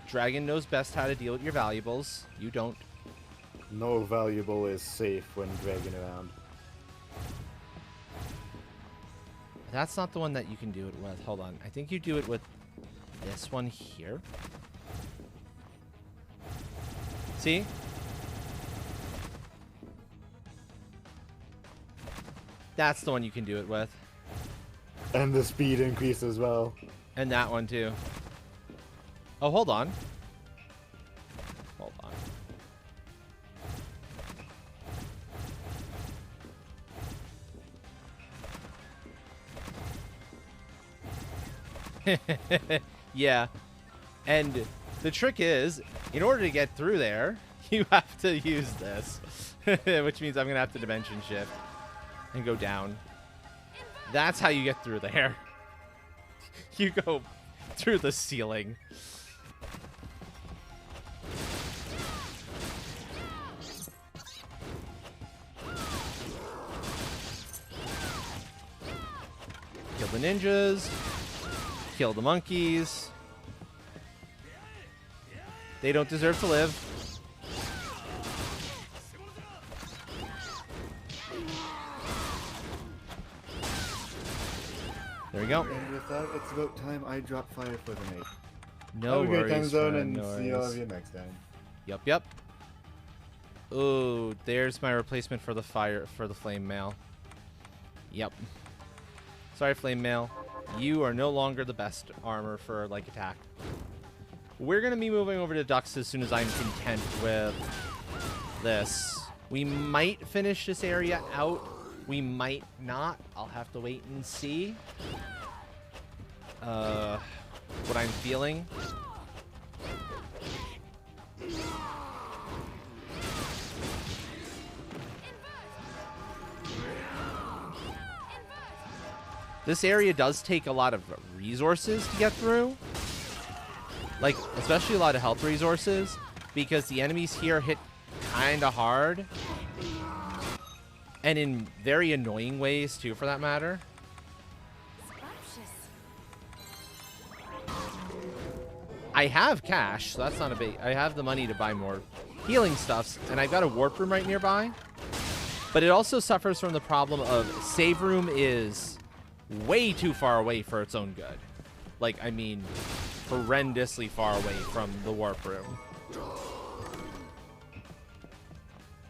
Dragon knows best how to deal with your valuables. You don't. No valuable is safe when dragging around. That's not the one that you can do it with. Hold on. I think you do it with this one here. See? That's the one you can do it with. And the speed increase as well. And that one too. Oh, hold on. Hold on. Yeah. And the trick is, in order to get through there, you have to use this. Which means I'm going to have to dimension shift and go down. That's how you get through there. You go through the ceiling. Kill the ninjas. Kill the monkeys. They don't deserve to live. There we go. And with that, it's about time I drop fire for the night. No Have a great time worries, zone, friend, and no see all worries. of you next time. Yep, yep. Ooh, there's my replacement for the flame mail. Yep. Sorry, flame mail. You are no longer the best armor for like attack. We're gonna be moving over to ducks as soon as I'm content with this. We might finish this area out. We might not. I'll have to wait and see. What I'm feeling. This area does take a lot of resources to get through. Like, especially a lot of health resources, because the enemies here hit kinda hard. And in very annoying ways, too, for that matter. I have cash, so that's not a big... I have the money to buy more healing stuffs, and I've got a warp room right nearby. But it also suffers from the problem of save room is way too far away for its own good. Like, I mean, horrendously far away from the warp room.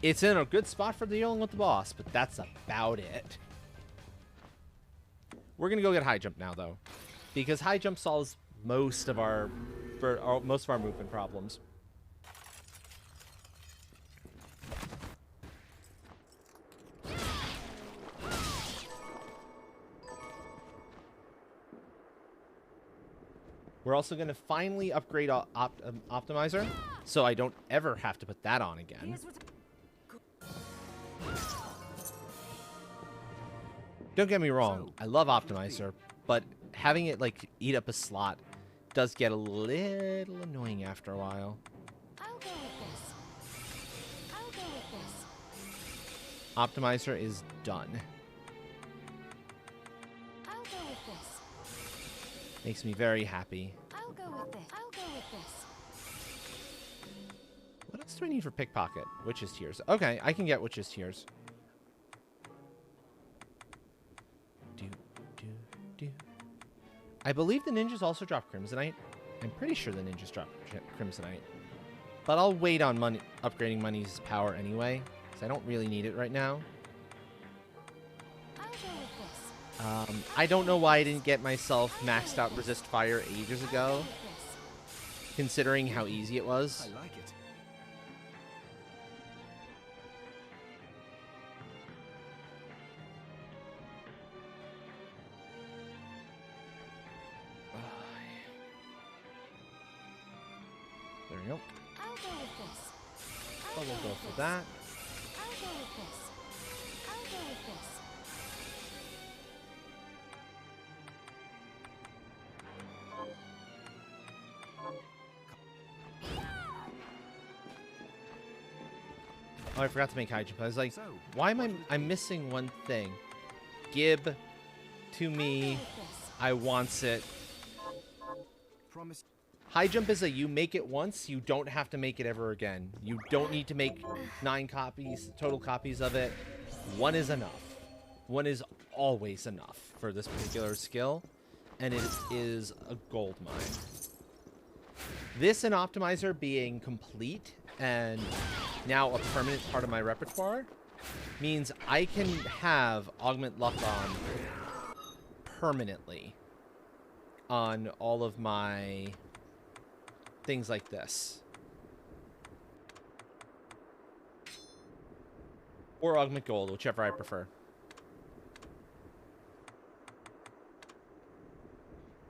It's in a good spot for dealing with the boss, but that's about it. We're gonna go get high jump now, though, because high jump solves most of our movement problems. We're also going to finally upgrade Optimizer, so I don't ever have to put that on again. Don't get me wrong, I love Optimizer, but having it like eat up a slot does get a little annoying after a while. I'll go with this. I'll go with this. Optimizer is done. I'll go with this. Makes me very happy. I'll go with this. I'll go with this. What else do I need for pickpocket? Witch's Tears. Okay, I can get Witch's Tears. I believe the ninjas also drop Crimsonite. I'm pretty sure the ninjas drop Crimsonite. But I'll wait on upgrading Money's power anyway, because I don't really need it right now. I'll go with this. I don't know why I didn't get myself maxed out Resist Fire ages ago, considering how easy it was. I like it. There we go. I'll go with this. Oh, we'll go for that. I'll go with this. I'll go with this. Oh, I forgot to make high jump. I was like, So, why am I'm missing one thing? Gib to me. I wants it. promise. High jump is a you make it once, you don't have to make it ever again. You don't need to make 9 copies, total copies of it. 1 is enough. 1 is always enough for this particular skill, and it is a gold mine. This and Optimizer being complete and now a permanent part of my repertoire means I can have Augment Luck on permanently on all of my things like this. Or Augment Gold, whichever I prefer.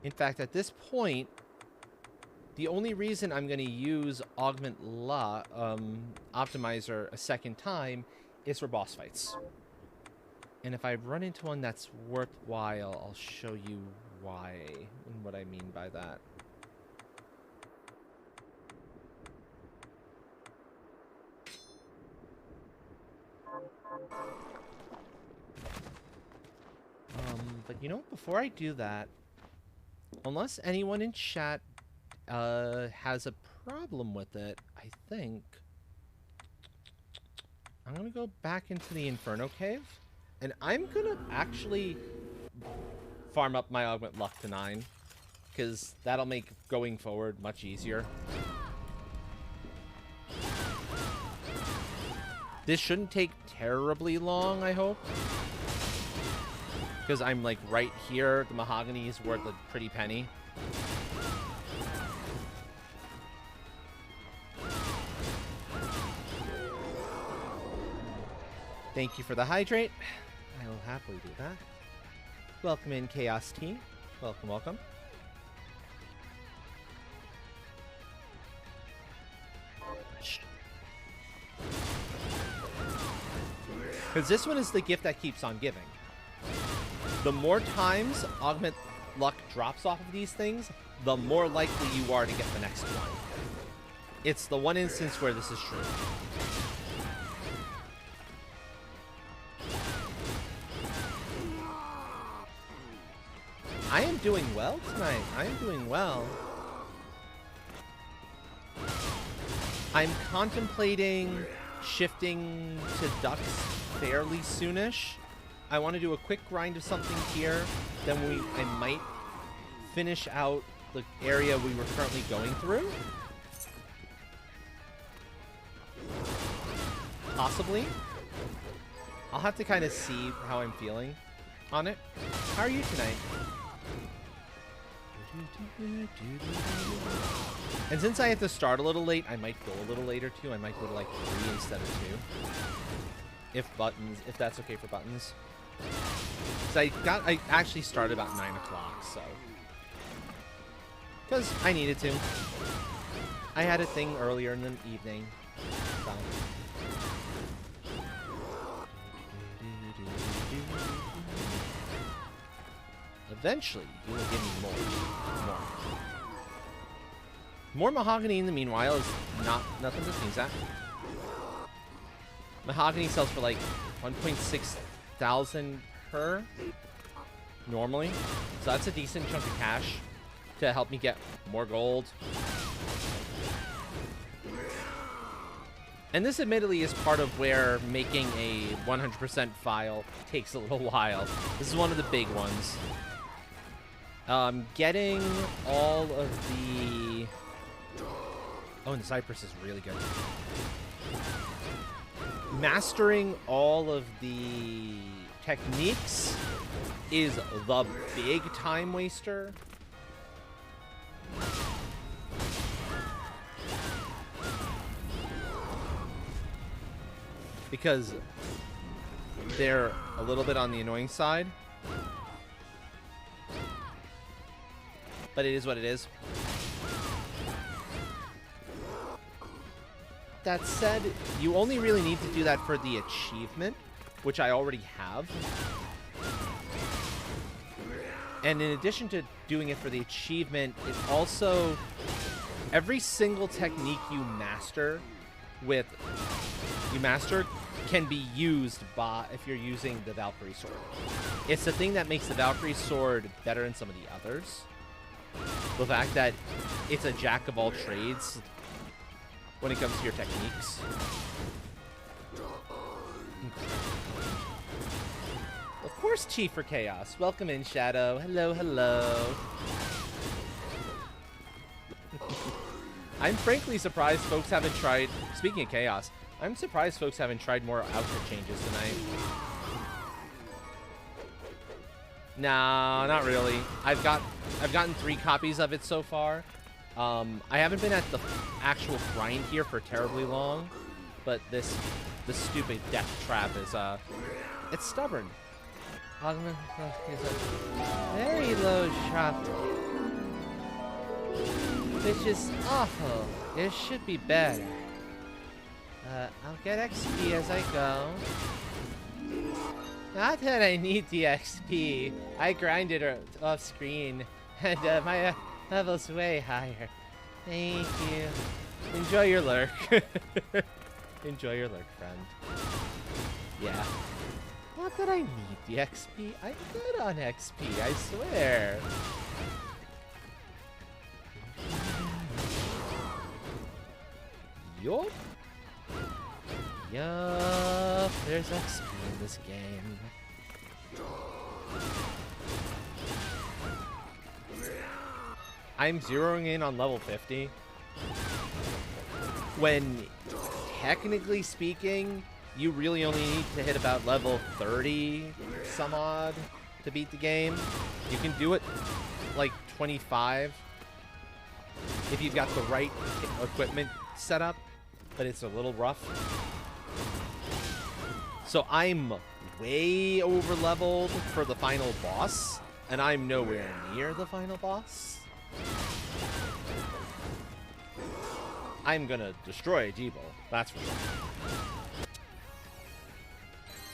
In fact, at this point, the only reason I'm going to use Augment Optimizer a second time is for boss fights. And if I run into one that's worthwhile, I'll show you why and what I mean by that. But you know, before I do that, unless anyone in chat has a problem with it, I think I'm gonna go back into the Inferno Cave, and I'm gonna actually farm up my Augment Luck to 9, because that'll make going forward much easier. This shouldn't take terribly long, I hope. Because I'm like right here, the mahogany is worth a pretty penny. Thank you for the hydrate. I will happily do that. Welcome in, Chaos Team. Welcome, welcome. Because this one is the gift that keeps on giving. The more times Augment Luck drops off of these things, the more likely you are to get the next one. It's the one instance where this is true. I am doing well tonight. I am doing well. I'm contemplating shifting to ducks fairly soonish. I want to do a quick grind of something here, then I might finish out the area we were currently going through. Possibly. I'll have to kind of see how I'm feeling on it. How are you tonight? And since I have to start a little late, I might go a little later too. I might go to like 3 instead of 2. If that's okay for buttons. So I actually started about 9 o'clock, so. Because I needed to. I had a thing earlier in the evening. So. Eventually, you will give me more. More mahogany in the meanwhile is nothing to sneeze at. Mahogany sells for like 1.6 thousand per normally. So that's a decent chunk of cash to help me get more gold. And this admittedly is part of where making a 100% file takes a little while. This is one of the big ones. Getting all of the... Oh, and the Cypress is really good. Mastering all of the techniques is the big time waster. Because they're a little bit on the annoying side. But it is what it is. That said, you only really need to do that for the achievement, which I already have. And in addition to doing it for the achievement, it also... Every single technique you master can be used by if you're using the Valkyrie sword. It's the thing that makes the Valkyrie sword better than some of the others. The fact that it's a jack of all trades when it comes to your techniques. Of course, Chief for Chaos. Welcome in, Shadow. Hello, hello. I'm frankly surprised folks haven't tried... Speaking of Chaos, I'm surprised folks haven't tried more outfit changes tonight. No, not really. I've gotten 3 copies of it so far. I haven't been at the actual grind here for terribly long, but the stupid death trap is it's stubborn. Augment is a very low shot, which is awful. It should be better. I'll get XP as I go. Not that I need the XP. I grinded off screen, and my level's way higher. Thank you. Enjoy your lurk. Enjoy your lurk, friend. Yeah. Not that I need the XP. I'm good on XP, I swear. Yup. Yup. There's XP in this game. I'm zeroing in on level 50. When, technically speaking, you really only need to hit about level 30 some odd to beat the game. You can do it like 25 if you've got the right equipment set up, but it's a little rough. So I'm way over leveled for the final boss, and I'm nowhere near the final boss. I'm gonna destroy Debo, that's for sure.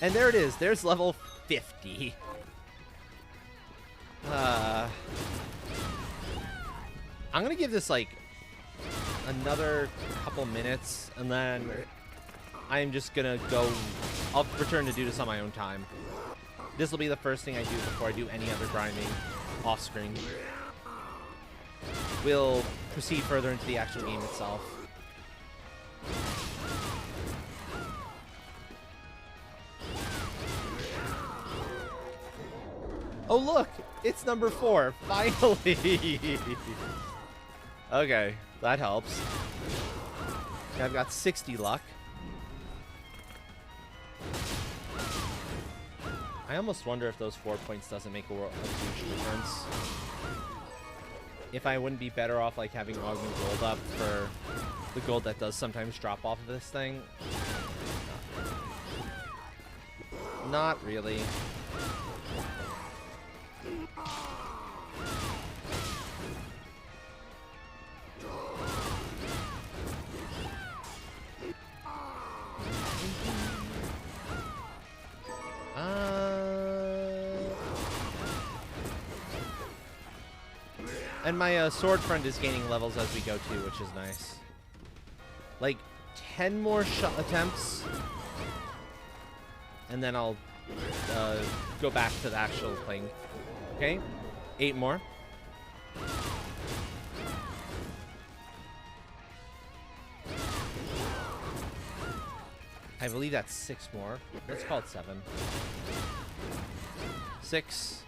And there it is, there's level 50. I'm gonna give this like another couple minutes, and then I'm just gonna go. I'll return to do this on my own time. This will be the first thing I do before I do any other grinding off screen. We'll proceed further into the actual game itself. Oh look, it's number 4, finally. Okay, that helps. I've got 60 luck. I almost wonder if those 4 points doesn't make a huge difference. If I wouldn't be better off like having augment gold up for the gold that does sometimes drop off of this thing. Not really. And my sword friend is gaining levels as we go too, which is nice. Like 10 more shot attempts, and then I'll go back to the actual thing. Okay, 8 more. I believe that's 6 more. Let's call it 7. 6.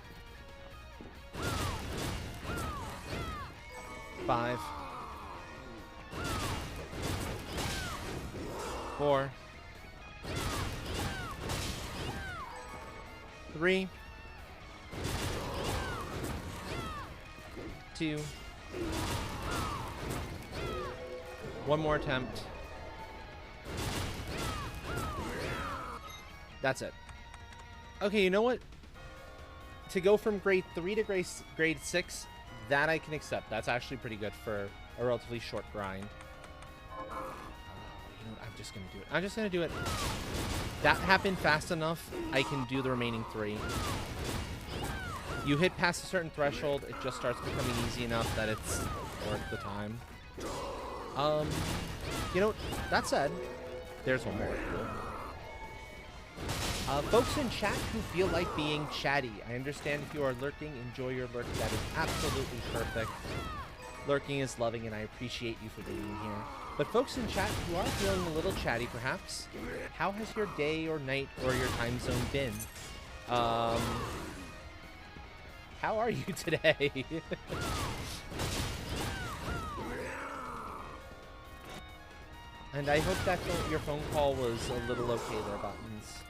5. 4. 3. 2. 1 more attempt. That's it. Okay, you know what? To go from grade 3 to grade 6, that I can accept. That's actually pretty good for a relatively short grind. You know what? I'm just going to do it. I'm just going to do it. That happened fast enough. I can do the remaining 3. You hit past a certain threshold, it just starts becoming easy enough that it's worth the time. You know, that said, there's one more. Folks in chat who feel like being chatty, I understand if you are lurking, enjoy your lurk. That is absolutely perfect. Lurking is loving, and I appreciate you for being here. But folks in chat who are feeling a little chatty, perhaps, how has your day or night or your time zone been? How are you today? And I hope that your phone call was a little okay there, Buttons.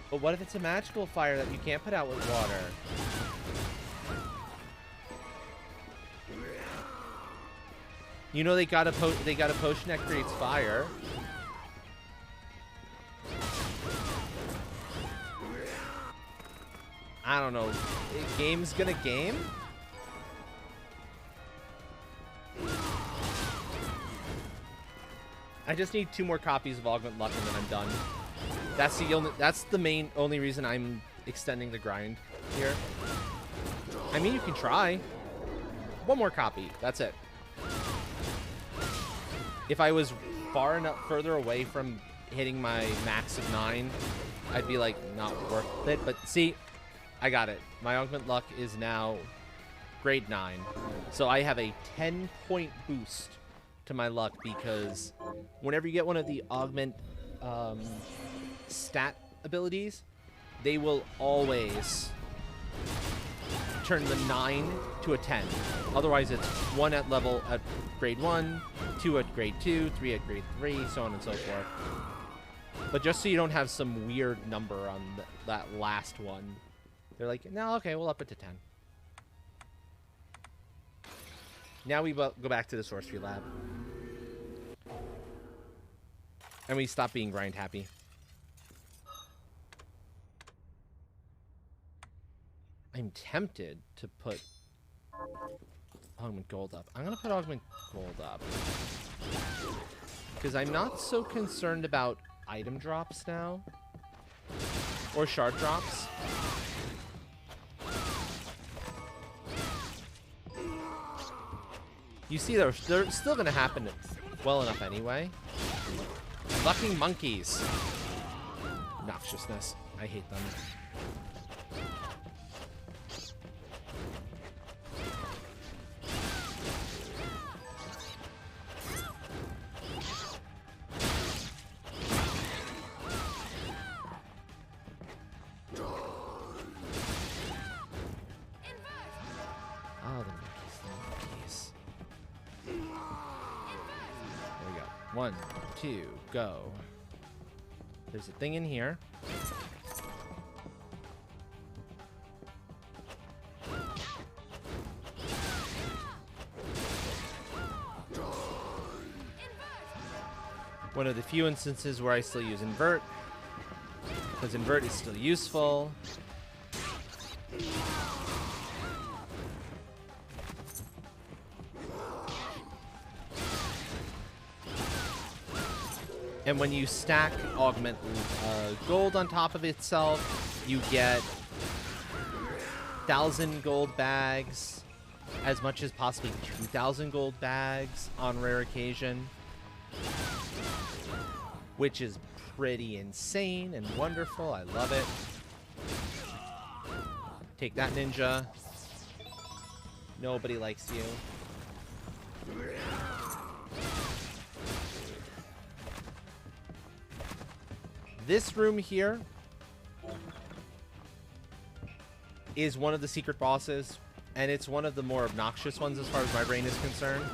But what if it's a magical fire that you can't put out with water? You know they got a potion that creates fire. I don't know. Game's gonna game? I just need 2 more copies of Augment Luck and then I'm done. That's the only reason I'm extending the grind here. I mean, you can try. 1 more copy. That's it. If I was further away from hitting my max of 9, I'd be like, not worth it. But see, I got it. My Augment Luck is now grade 9. So I have a 10-point boost to my luck because whenever you get one of the Augment stat abilities, they will always turn the 9 to a 10. Otherwise, it's 1 at grade 1, 2 at grade 2, 3 at grade 3, so on and so forth. But just so you don't have some weird number on that last one, they're like, no, okay, we'll up it to 10. Now we go back to the sorcery lab. And we stop being grind happy. I'm tempted to put Augment Gold up. I'm going to put Augment Gold up. Because I'm not so concerned about item drops now. Or shard drops. You see, they're still going to happen well enough anyway. Fucking monkeys. Noxiousness. I hate them. Oh, the monkeys. There we go. 1, 2, go. There's a thing in here. One of the few instances where I still use invert, because invert is still useful. And when you stack augment gold on top of itself, you get 1,000 gold bags, as much as possibly 2,000 gold bags on rare occasion, which is pretty insane and wonderful. I love it. Take that, ninja. Nobody likes you. This room here is one of the secret bosses, and it's one of the more obnoxious ones as far as my brain is concerned.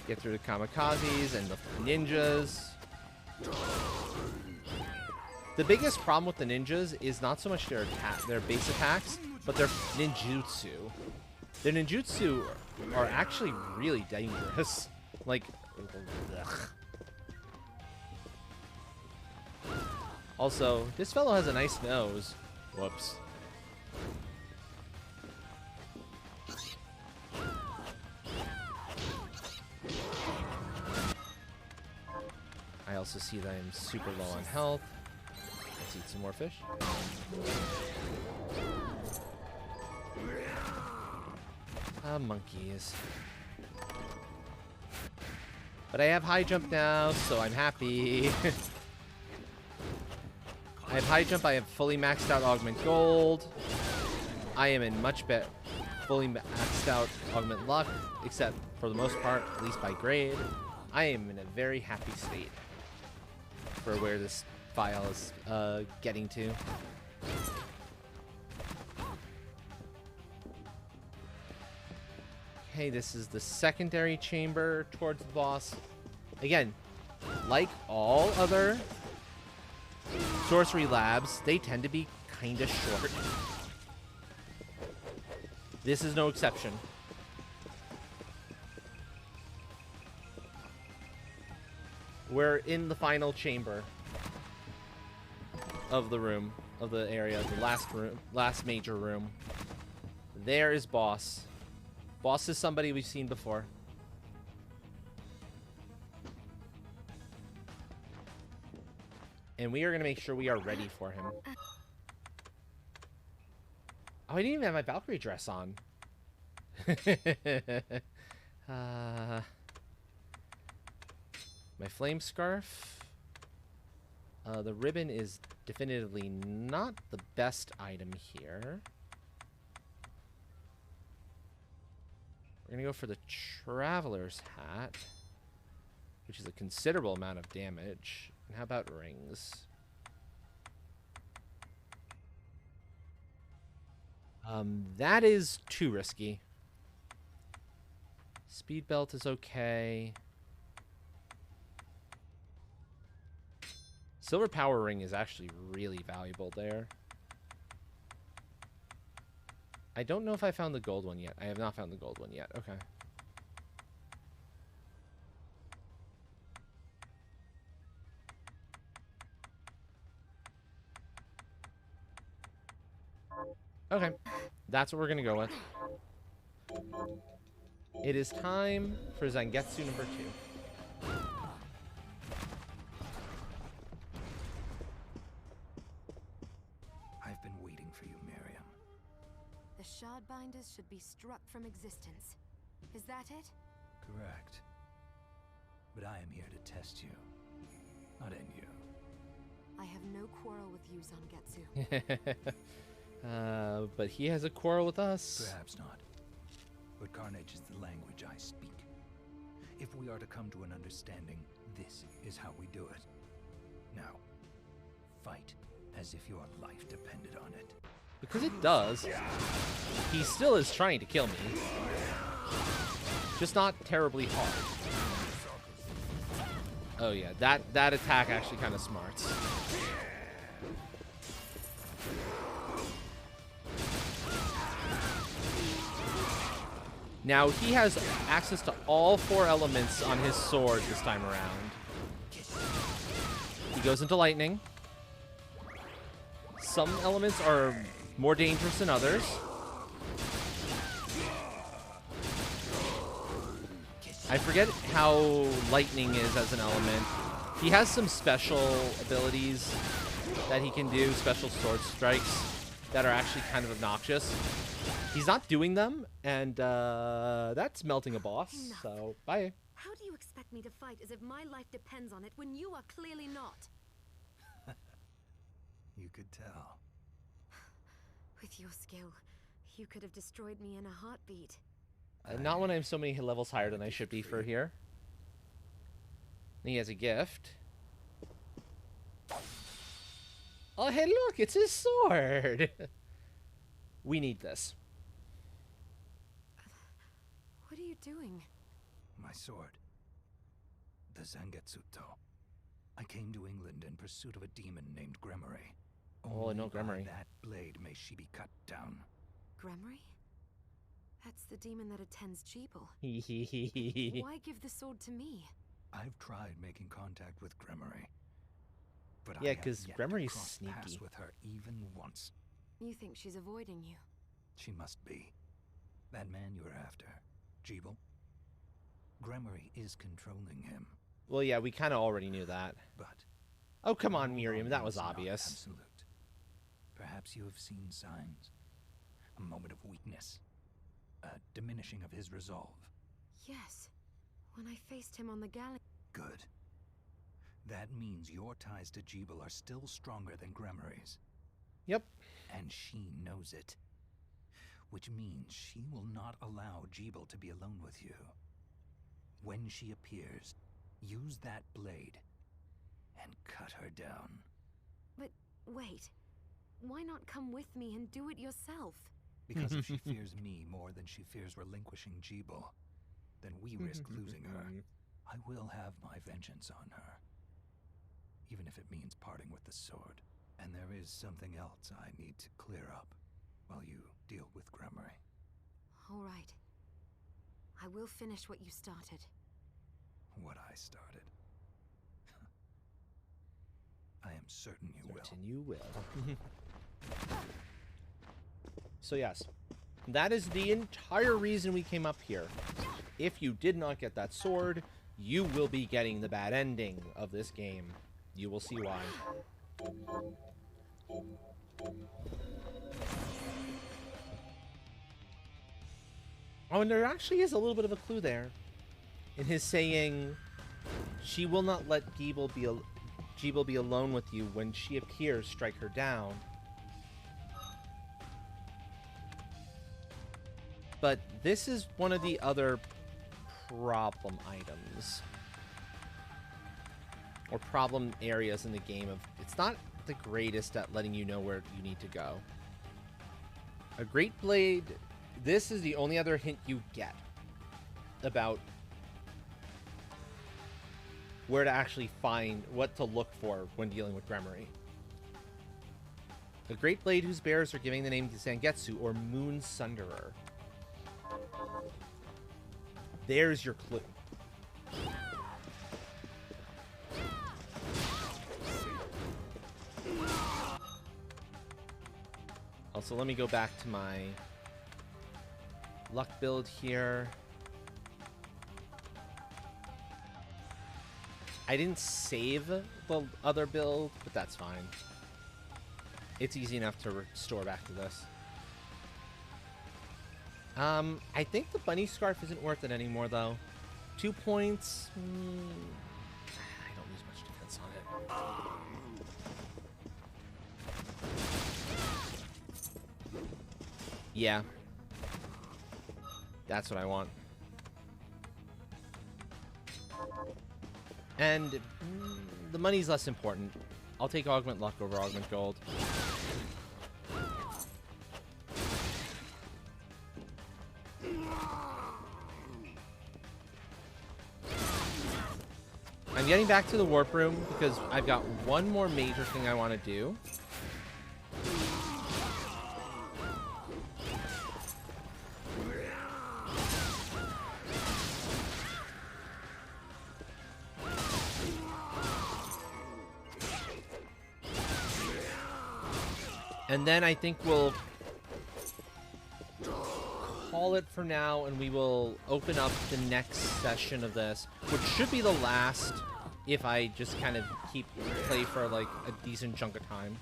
Get through the kamikazes and the ninjas. The biggest problem with the ninjas is not so much their base attacks, but their ninjutsu. Their ninjutsu are actually really dangerous. Like, ugh. Also, this fellow has a nice nose. Whoops. I also see that I'm super low on health. Let's eat some more fish. Monkeys. But I have high jump now, so I'm happy. I have high jump, I have fully maxed out augment gold. I am in much better, fully maxed out augment luck, except for the most part, at least by grade. I am in a very happy state for where this file is getting to. Okay, this is the secondary chamber towards the boss. Again, like all other sorcery labs, they tend to be kind of short. This is no exception. We're in the final chamber of the room, of the area, the last room, last major room. There is boss. Boss is somebody we've seen before. And we are going to make sure we are ready for him. Oh, I didn't even have my Valkyrie dress on. My flame scarf. The ribbon is definitively not the best item here. We're going to go for the Traveler's Hat, which is a considerable amount of damage. And how about rings? That is too risky. Speed belt is okay. Silver power ring is actually really valuable there. I don't know if I found the gold one yet. I have not found the gold one yet. Okay. Okay. That's what we're going to go with. It is time for Zangetsu number 2. I've been waiting for you, Miriam. The Shardbinders should be struck from existence. Is that it? Correct. But I am here to test you, not end you. I have no quarrel with you, Zangetsu. But he has a quarrel with us. Perhaps not. But carnage is the language I speak. If we are to come to an understanding, this is how we do it. Now, fight as if your life depended on it. Because it does. He still is trying to kill me. Just not terribly hard. Oh yeah, that attack actually kind of smarts. Now he has access to all 4 elements on his sword this time around. He goes into lightning. Some elements are more dangerous than others. I forget how lightning is as an element. He has some special abilities that he can do, special sword strikes that are actually kind of obnoxious. He's not doing them, and that's melting a boss, so bye. How do you expect me to fight as if my life depends on it when you are clearly not? You could tell. With your skill, you could have destroyed me in a heartbeat. Not when I'm so many levels higher than I should be for here. And he has a gift. Oh, hey, look, it's his sword. We need this. What are you doing? My sword. The Zangetsuto. I came to England in pursuit of a demon named Gremory. Oh, I know Only by Gremory. that blade may she be cut down. Gremory? That's the demon that attends Jeeble. Why? Why give the sword to me? I've tried making contact with Gremory, but Yeah, I have 'cause yet to Gremory's cross sneaky. paths with her even once. You think she's avoiding you? She must be. That man you're after, Jeeble. Gremory is controlling him, Well, yeah, we kind of already knew that. but Oh, come on, no Miriam. That longer was is not obvious. Absolute. Perhaps you have seen signs. A moment of weakness. A diminishing of his resolve. Yes. When I faced him on the galley. Good. That means your ties to Jeeble are still stronger than Gremory's. Yep. And she knows it. Which means she will not allow Jeeble to be alone with you. When she appears, use that blade and cut her down. But wait. Why not come with me and do it yourself? Because if she fears me more than she fears relinquishing Jeeble, then we risk losing her. I will have my vengeance on her. Even if it means parting with the sword. And there is something else I need to clear up while you deal with Gremory. All right. I will finish what you started. What I started. I am certain you will. Certain you will. So yes, that is the entire reason we came up here. If you did not get that sword, you will be getting the bad ending of this game. You will see why. Oh, and there actually is a little bit of a clue there. In his saying, she will not let Jeeble be alone with you. When she appears, strike her down. But this is one of the other problem items. Or problem areas in the game of it's not the greatest at letting you know where you need to go. A Great Blade, this is the only other hint you get about where to actually find what to look for when dealing with Gremory. A Great Blade whose bearers are giving the name to Zangetsu or Moon Sunderer. There's your clue. Also, let me go back to my luck build here. I didn't save the other build, but that's fine. It's easy enough to restore back to this. I think the bunny scarf isn't worth it anymore, though. 2 points. I don't lose much defense on it. Yeah. That's what I want. And the money's less important. I'll take Augment Luck over Augment Gold. I'm getting back to the warp room because I've got one more major thing I want to do. And then I think we'll call it for now, and we will open up the next session of this, which should be the last if I just kind of play for like a decent chunk of time.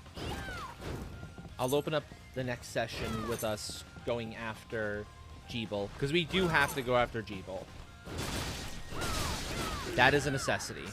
I'll open up the next session with us going after Jeeble, because we do have to go after Jeeble. That is a necessity.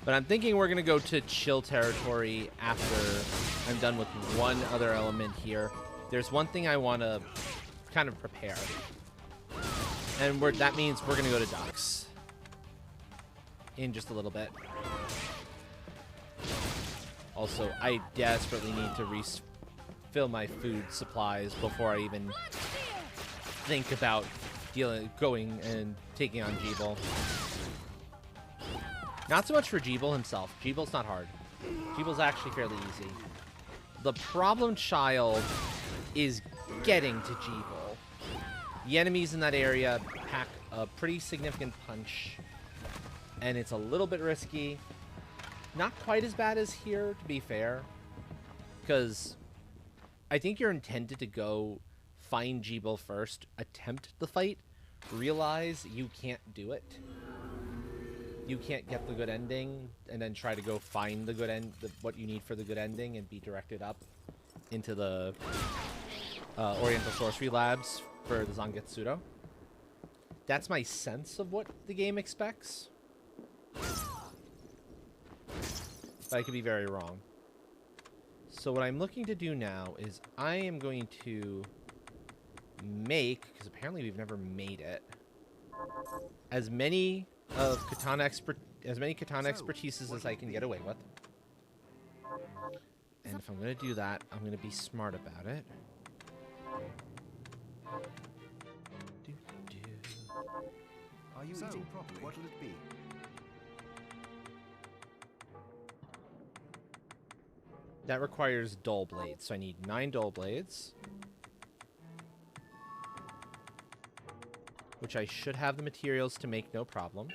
But I'm thinking we're going to go to chill territory after I'm done with one other element here. There's one thing I want to kind of prepare. And that means we're going to go to docks in just a little bit. Also, I desperately need to refill my food supplies before I even think about going and taking on Jeeble. Not so much for Jeeble himself. Jeeble's not hard. Jeeble's actually fairly easy. The problem child is getting to Jeeble. The enemies in that area pack a pretty significant punch, and it's a little bit risky. Not quite as bad as here, to be fair, because I think you're intended to go find Jeeble first, attempt the fight, realize you can't do it. You can't get the good ending, and then try to go find the good what you need for the good ending, and be directed up into the Oriental Sorcery Labs for the Zangetsudo. That's my sense of what the game expects. But I could be very wrong. So what I'm looking to do now is I am going to make, because apparently we've never made it, as many katana expertises as I can get away with. And if I'm going to do that, I'm going to be smart about it. Are you eating properly? What'll it be? That requires dull blades, so I need 9 dull blades. Which I should have the materials to make, no problem.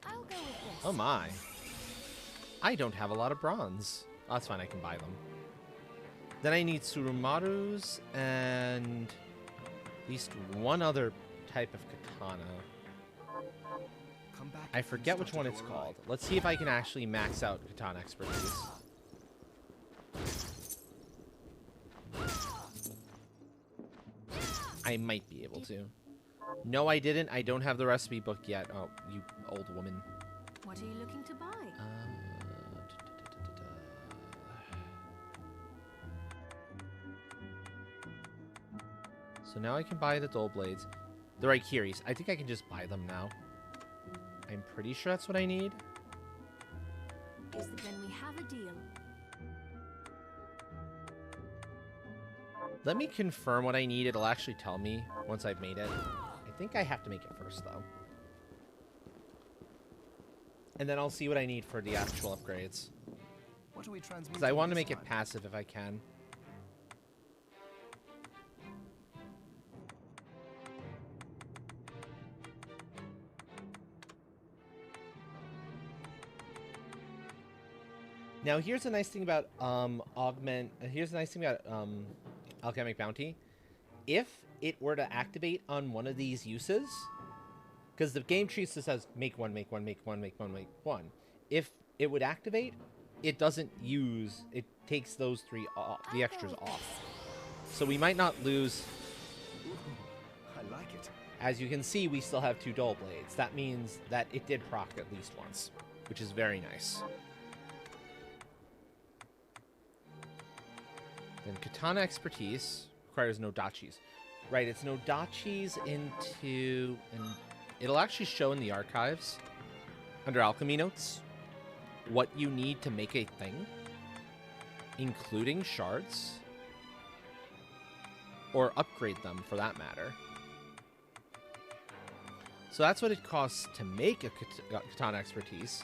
I'll go with this. Oh my. I don't have a lot of bronze. Oh, that's fine, I can buy them. Then I need Surumarus and at least one other type of katana. Come back. I forget which one it's called. Let's see if I can actually max out katana expertise. I might be able to. No, I didn't. I don't have the recipe book yet. Oh, you old woman. What are you looking to buy? So now I can buy the dull blades. The Raikiris. I think I can just buy them now. I'm pretty sure that's what I need. Then we have a deal. Let me confirm what I need. It'll actually tell me once I've made it. I think I have to make it first, though. And then I'll see what I need for the actual upgrades. What are we transmitting? Because I want to make it passive if I can. Now, here's a nice thing about here's a nice thing about Alchemic Bounty. If it were to activate on one of these uses, because the game treats this as make one, make one, make one, make one, make one. If it would activate, it doesn't use. It takes those three the extras off. So we might not lose. I like it. As you can see, we still have 2 dull blades. That means that it did proc at least once, which is very nice. Then Katana Expertise requires no dachis. Right, it's no dachis into... and it'll actually show in the archives. under alchemy notes, what you need to make a thing, including shards, or upgrade them for that matter. So that's what it costs to make a katana expertise.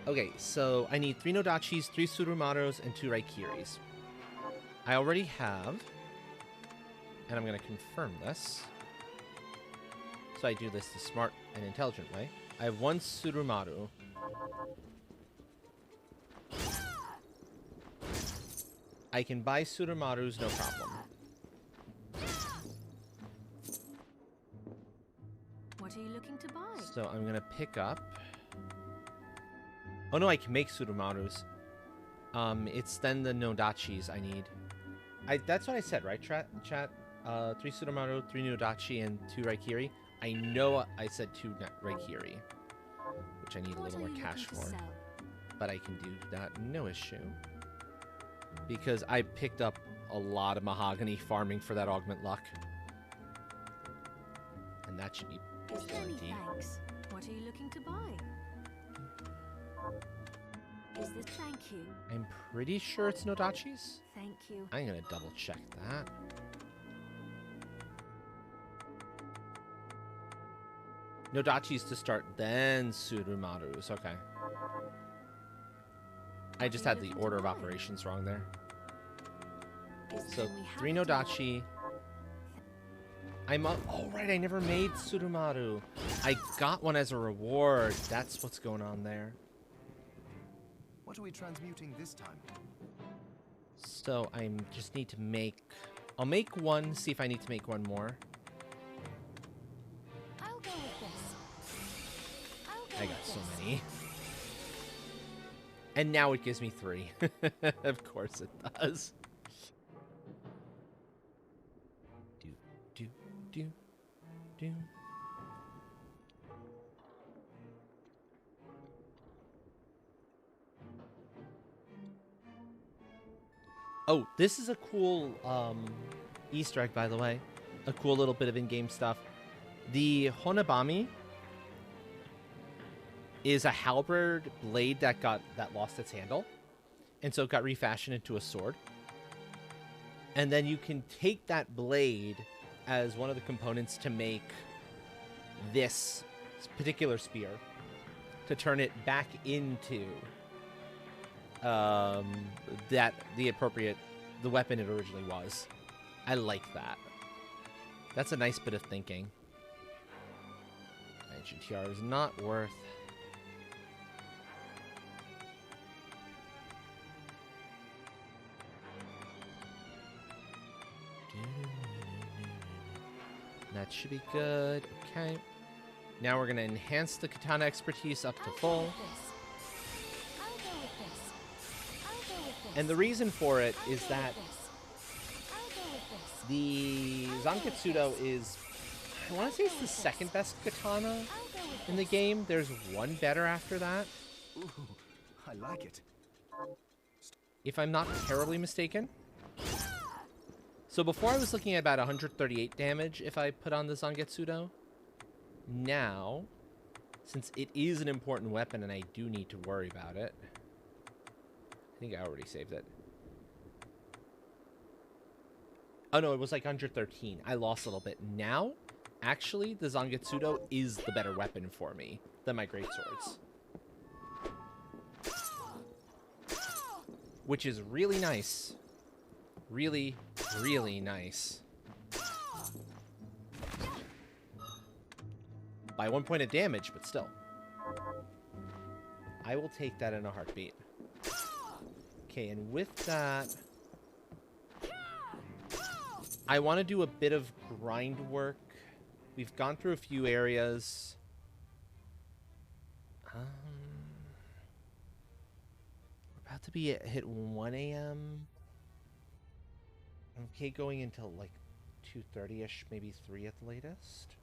Okay, so I need 3 Nodachis, 3 Tsurumaros, and 2 Raikiris. I already have, and I'm going to confirm this, so I do this the smart and intelligent way. I have 1 Tsurumaru. I can buy Tsurumarus, no problem. What are you looking to buy? So I'm going to pick up... Oh no, I can make Tsurumarus. It's then the Nodachis I need. That's what I said, right, chat? 3 Tsurumaru, 3 Nodachi, and 2 Raikiri. I know I said 2 Raikiri, which I need a little more cash for. But I can do that, no issue. Because I picked up a lot of mahogany farming for that augment luck. And that should be plenty. Thanks. What are you looking to buy? Is this thank you? I'm pretty sure it's Nodachis. Thank you. I'm gonna double check that. Nodachis to start, then Tsurumarus. Okay. I just had the order of operations wrong there. So 3 Nodachi. I'm up. Oh right, I never made Tsurumaru. I got one as a reward. That's what's going on there. What are we transmuting this time? So I just need to make... I'll make 1, see if I need to make 1 more. I'll go with this. I got so many. And now it gives me 3. Of course it does. Do. Oh, this is a cool Easter egg, by the way. A cool little bit of in-game stuff. The Honebami is a halberd blade that lost its handle, and so it got refashioned into a sword. And then you can take that blade as one of the components to make this particular spear, to turn it back into the weapon it originally was. I like that. That's a nice bit of thinking. Ancient Tiara is not worth... That should be good. Okay. Now we're going to enhance the katana expertise up to full. And the reason for it is that the Zangetsudo is, I want to say it's the second best katana in the game. There's one better after that. Ooh, I like it. If I'm not terribly mistaken. So before I was looking at about 138 damage if I put on the Zangetsudo. Now, since it is an important weapon and I do need to worry about it, I think I already saved it. Oh no, it was like 113. I lost a little bit. Now, actually, the Zangetsudo is the better weapon for me than my greatswords. Which is really nice. Really, really nice. By 1 point of damage, but still. I will take that in a heartbeat. Okay, and with that, I want to do a bit of grind work. We've gone through a few areas. We're about to be hit 1 a.m. Okay, going until like 2:30ish, maybe 3 at the latest.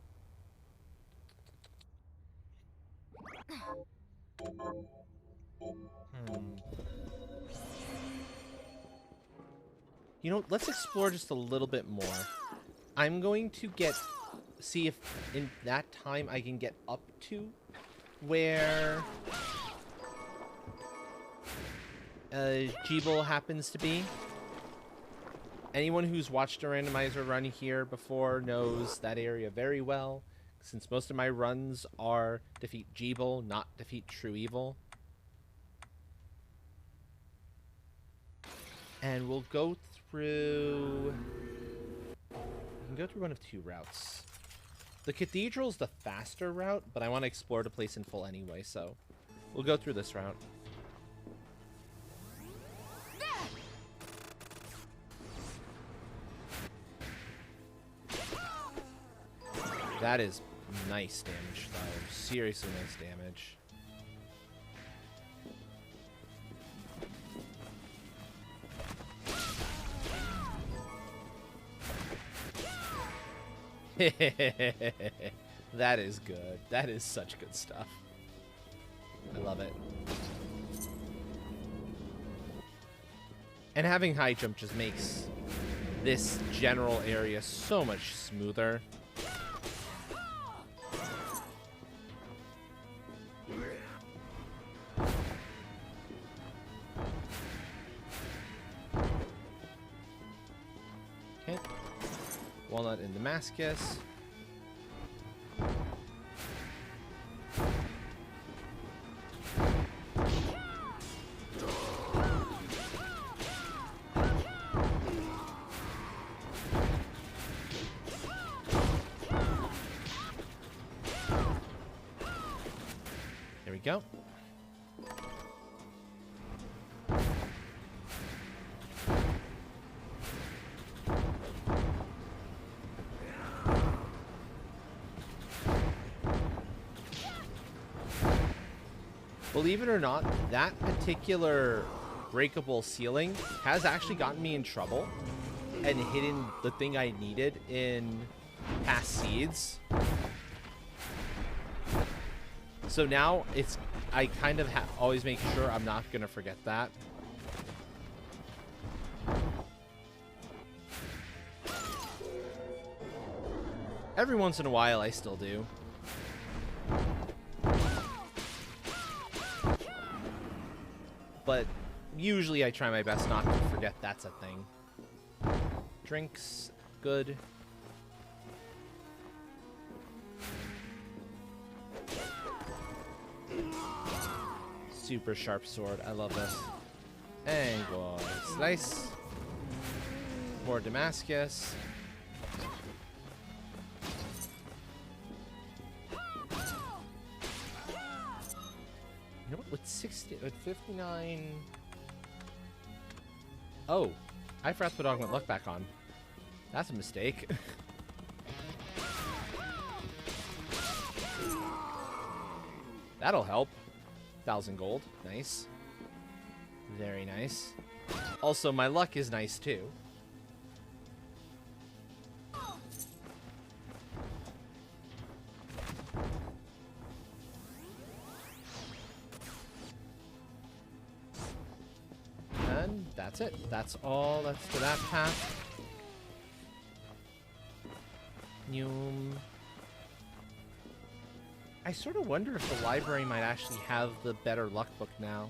You know, let's explore just a little bit more. I'm going to get see if in that time I can get up to where Jeeble happens to be. Anyone who's watched a randomizer run here before knows that area very well, since most of my runs are defeat Jeeble, not defeat True Evil. And we'll go through... We can go through one of two routes. The Cathedral's the faster route, but I want to explore the place in full anyway, so we'll go through this route. That is nice damage, though. Seriously nice damage. That is good. That is such good stuff. I love it. And having high jump just makes this general area so much smoother. Okay. Walnut in Damascus. There we go. Believe it or not, that particular breakable ceiling has actually gotten me in trouble and hidden the thing I needed in past seeds. So now it's, I kind of always make sure I'm not going to forget that. Every once in a while I still do. But usually I try my best not to forget that's a thing. Drinks, good. Super sharp sword, I love this. And go slice. More Damascus. You know what? With 59. Oh, I forgot to put Augment Luck back on. That's a mistake. That'll help. 1,000 gold. Nice. Very nice. Also, my luck is nice too. And that's it. That's all that's to that path. Noom. I sort of wonder if the library might actually have the better luck book now.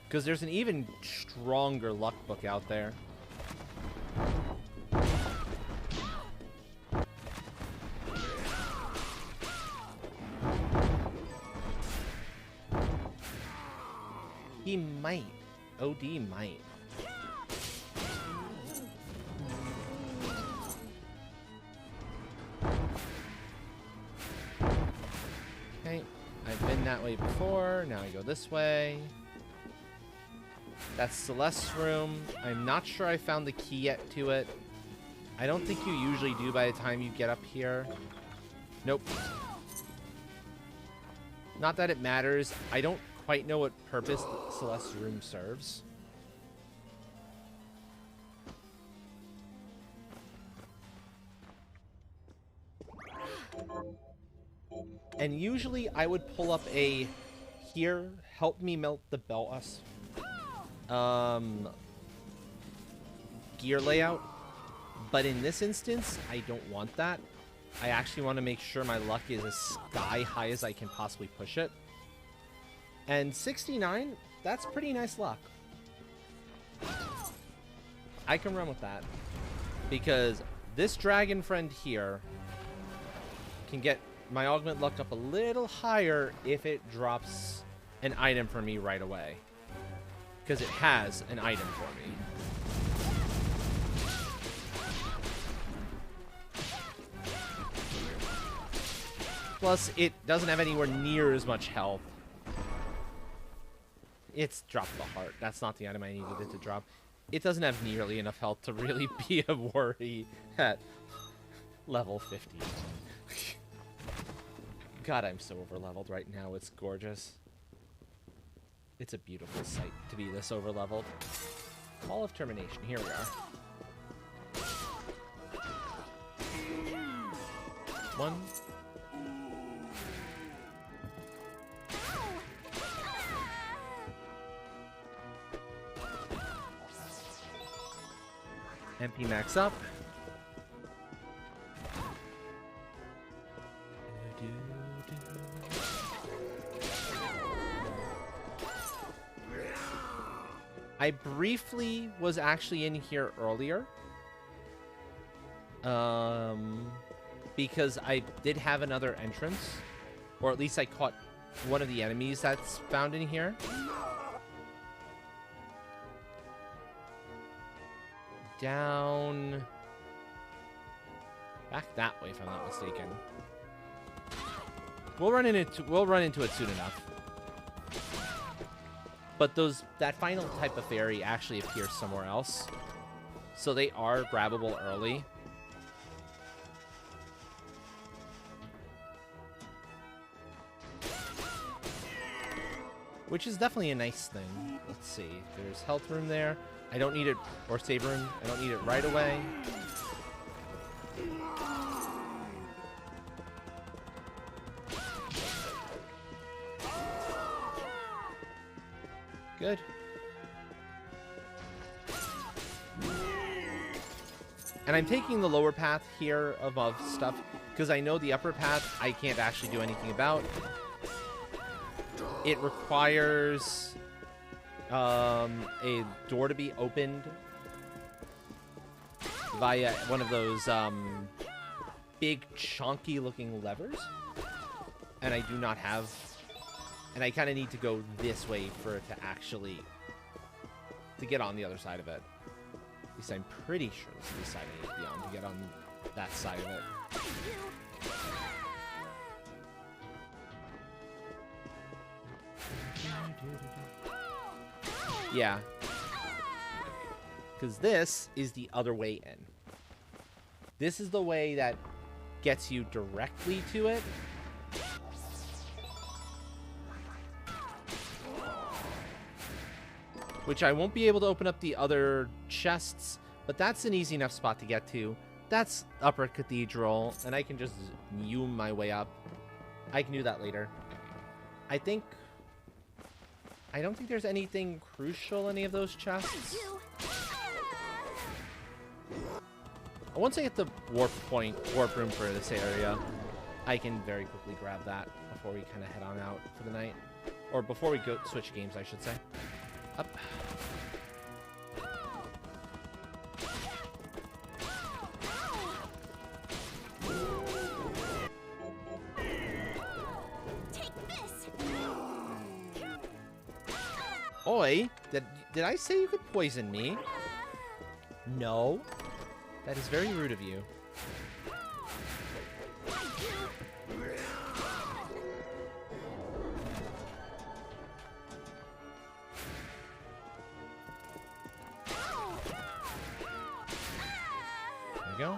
Because there's an even stronger luck book out there. He might. OD might. Okay, I've been that way before. Now I go this way. That's Celeste's room. I'm not sure I found the key yet to it. I don't think you usually do by the time you get up here. Nope. Not that it matters. I don't quite know what purpose Celeste's room serves. And usually I would pull up a here, help me melt the boss gear layout, but in this instance I don't want that I actually want to make sure my luck is as sky high as I can possibly push it. And 69, that's pretty nice luck. I can run with that. Because this dragon friend here can get my augment luck up a little higher if it drops an item for me right away. Because it has an item for me. Plus, it doesn't have anywhere near as much health. It's dropped the heart. That's not the item I needed it to drop. It doesn't have nearly enough health to really be a worry at level 50. God, I'm so over-leveled right now. It's gorgeous. It's a beautiful sight to be this over-leveled. Call of Termination. Here we are. 1. MP max up. I briefly was actually in here earlier. Because I did have another entrance. Or at least I caught one of the enemies that's found in here. Down back that way if I'm not mistaken. We'll run into it soon enough. But that final type of fairy actually appears somewhere else. So they are grabbable early. Which is definitely a nice thing. Let's see. There's health room there. I don't need it, or save room. I don't need it right away. Good. And I'm taking the lower path here above stuff, because I know the upper path I can't actually do anything about. It requires a door to be opened via one of those big chunky looking levers, and I do not have, and I kind of need to go this way for it to actually to get on the other side of it. At least I'm pretty sure this is the side I need to be on to get on that side of it. Yeah. Because this is the other way in. This is the way that gets you directly to it. Which I won't be able to open up the other chests, but that's an easy enough spot to get to. That's Upper Cathedral, and I can just zoom my way up. I can do that later. I don't think there's anything crucial in any of those chests. Once I get the warp room for this area, I can very quickly grab that before we kind of head on out for the night. Or before we go switch games, I should say. Up. Oi, did I say you could poison me? No. That is very rude of you. There we go.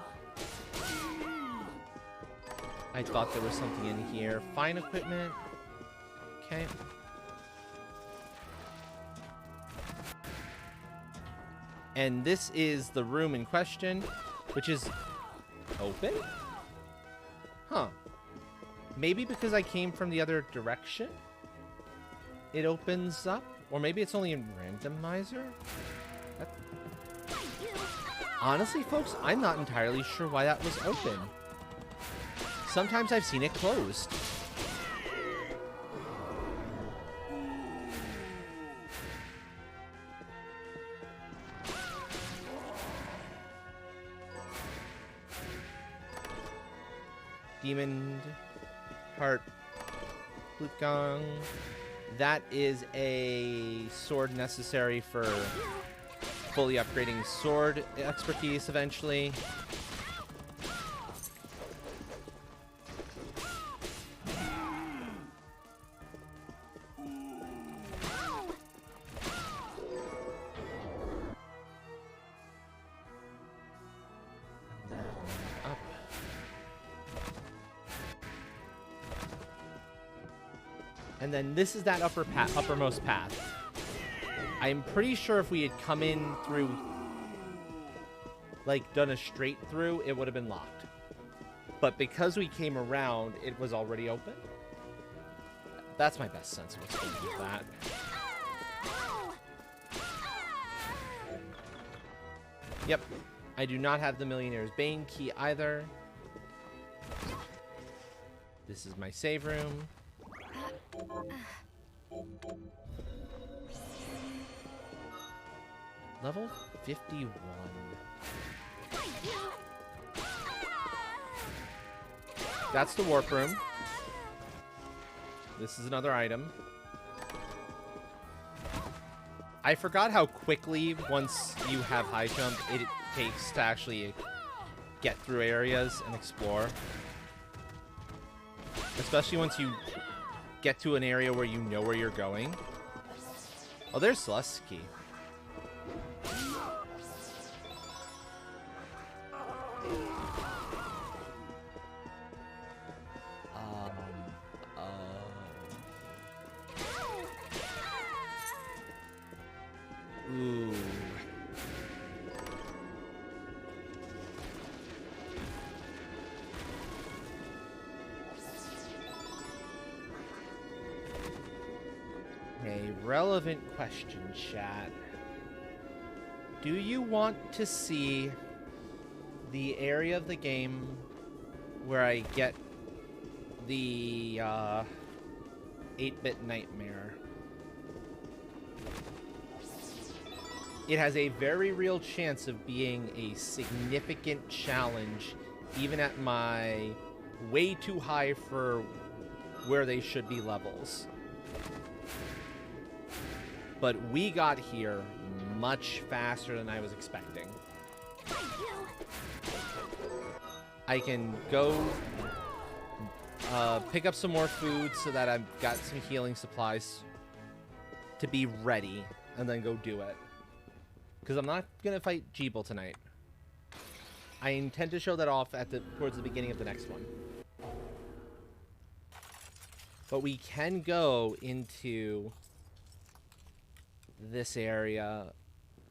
I thought there was something in here. Fine equipment. Okay. And this is the room in question, which is open? Huh. Maybe because I came from the other direction? It opens up? Or maybe it's only in randomizer? Honestly, folks, I'm not entirely sure why that was open. Sometimes I've seen it closed. Demon Heart Blutgang. That is a sword necessary for fully upgrading sword expertise eventually. And then this is that uppermost path. I'm pretty sure if we had come in through, like, done a straight through, it would have been locked. But because we came around, it was already open. That's my best sense of what's going on with that. Yep. I do not have the Millionaire's Bane key either. This is my save room. Level 51. That's the warp room. This is another item. I forgot how quickly, once you have high jump, it takes to actually get through areas and explore. Especially once you get to an area where you know where you're going. Oh, there's Celeste's key. Ooh. A relevant question, chat. Do you want to see the area of the game where I get the 8-bit nightmare? It has a very real chance of being a significant challenge, even at my way too high for where they should be levels. But we got here much faster than I was expecting. I can go pick up some more food so that I've got some healing supplies to be ready, and then go do it. Because I'm not going to fight Jeeble tonight. I intend to show that off towards the beginning of the next one. But we can go into this area.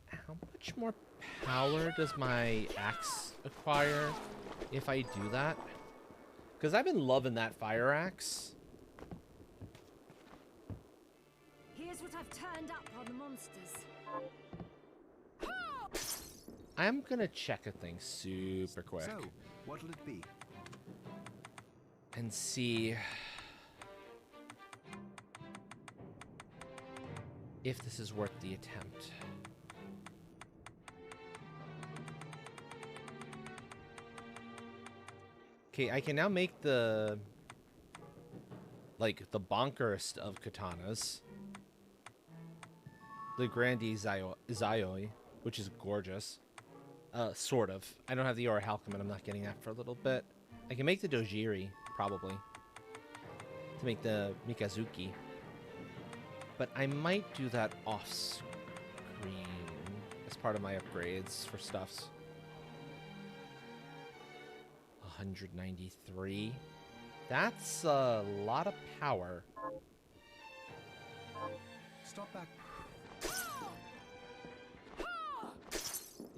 How much more power does my axe acquire if I do that? Because I've been loving that fire axe. Here's what I've turned up on the monsters. I'm gonna check a thing super quick. So, what'll it be? And see if this is worth the attempt. Okay, I can now make the bonkerest of katanas. The Grandi Zayoi, which is gorgeous. Sort of. I don't have the Aura Halcom, I'm not getting that for a little bit. I can make the Dojiri, probably. To make the Mikazuki. But I might do that off-screen as part of my upgrades for stuffs. 193. That's a lot of power. Stop back.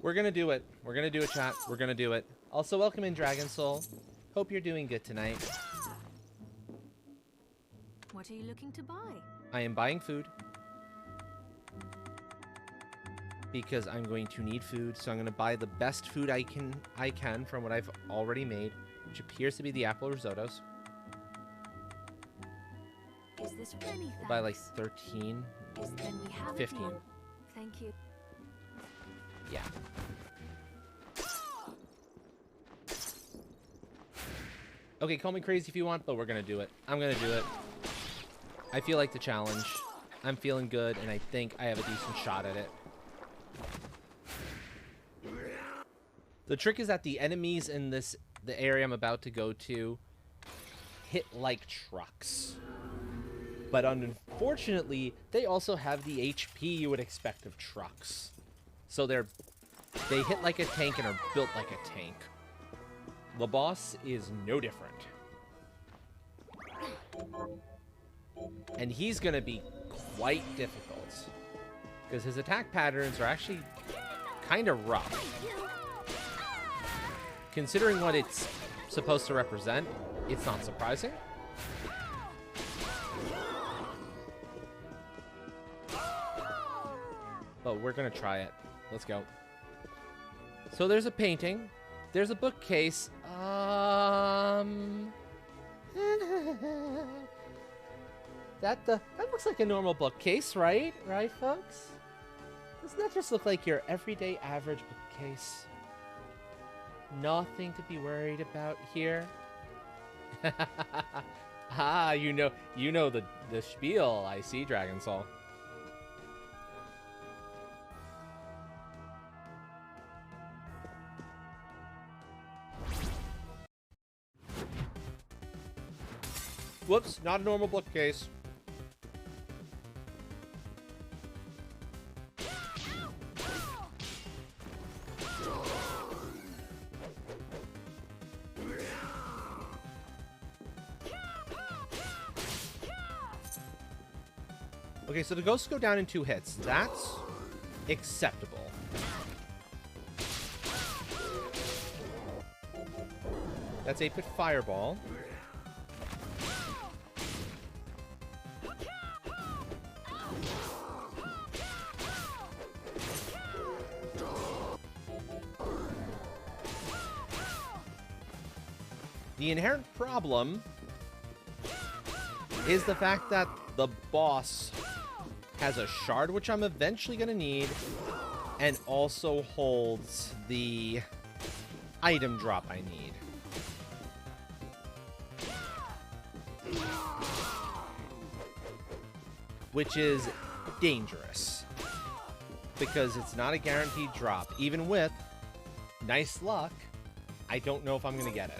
We're gonna do it. We're gonna do it, chat. We're gonna do it. Also, welcome in, Dragon Soul. Hope you're doing good tonight. What are you looking to buy? I am buying food. Because I'm going to need food, so I'm gonna buy the best food I can from what I've already made. which appears to be the apple risottos. Is this many thanks? By like 13, Then we have 15. a deal. Thank you. Yeah. Okay, call me crazy if you want, but we're gonna do it. I'm gonna do it. I feel like the challenge. I'm feeling good, and I think I have a decent shot at it. The trick is that the enemies in the area I'm about to go to hit like trucks. But unfortunately, they also have the HP you would expect of trucks. So they hit like a tank and are built like a tank. The boss is no different. And he's gonna be quite difficult. Because his attack patterns are actually kind of rough. Considering what it's supposed to represent, it's not surprising. But we're gonna try it. Let's go. So there's a painting. There's a bookcase. That looks like a normal bookcase, right? Right, folks? Doesn't that just look like your everyday average bookcase? Nothing to be worried about here. Ah, you know the spiel. I see, Dragon Soul. Whoops, not a normal bookcase. Okay, so the ghosts go down in 2 hits. That's acceptable. That's 8-bit fireball. The inherent problem is the fact that the boss has a shard, which I'm eventually going to need, and also holds the item drop I need. Which is dangerous, because it's not a guaranteed drop. Even with nice luck, I don't know if I'm going to get it.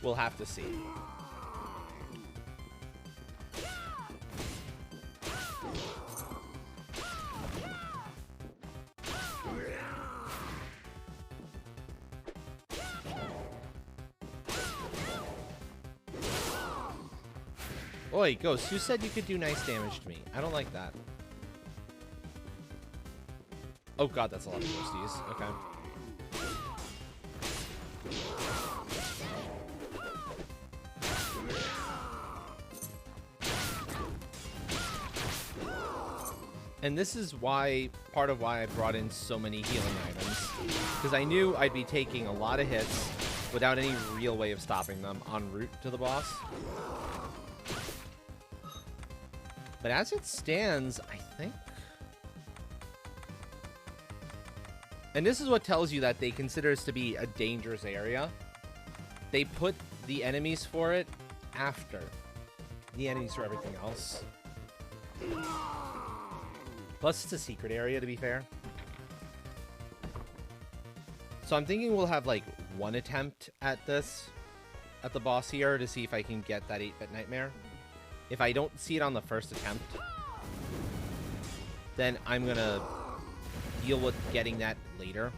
We'll have to see. Oi, Ghost, who said you could do nice damage to me? I don't like that. Oh god, that's a lot of ghosties. Okay. And this is why, part of why I brought in so many healing items. Because I knew I'd be taking a lot of hits without any real way of stopping them en route to the boss. But as it stands, I think... And this is what tells you that they consider this to be a dangerous area. They put the enemies for it after the enemies for everything else. Plus, it's a secret area, to be fair. So I'm thinking we'll have, like, 1 attempt at this, at the boss here, to see if I can get that 8-bit nightmare. If I don't see it on the first attempt, then I'm gonna deal with getting that later.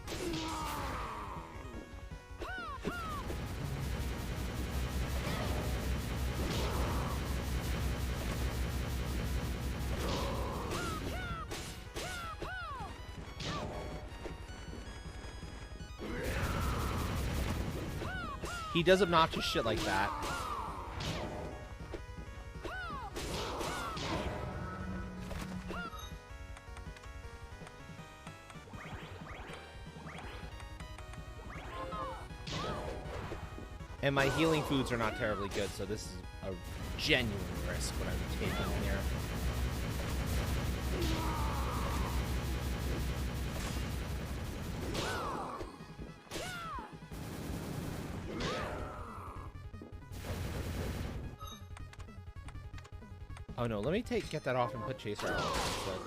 He does obnoxious shit like that. And my healing foods are not terribly good, so this is a genuine risk what I'm taking here. Oh no, let me get that off and put Chaser on instead.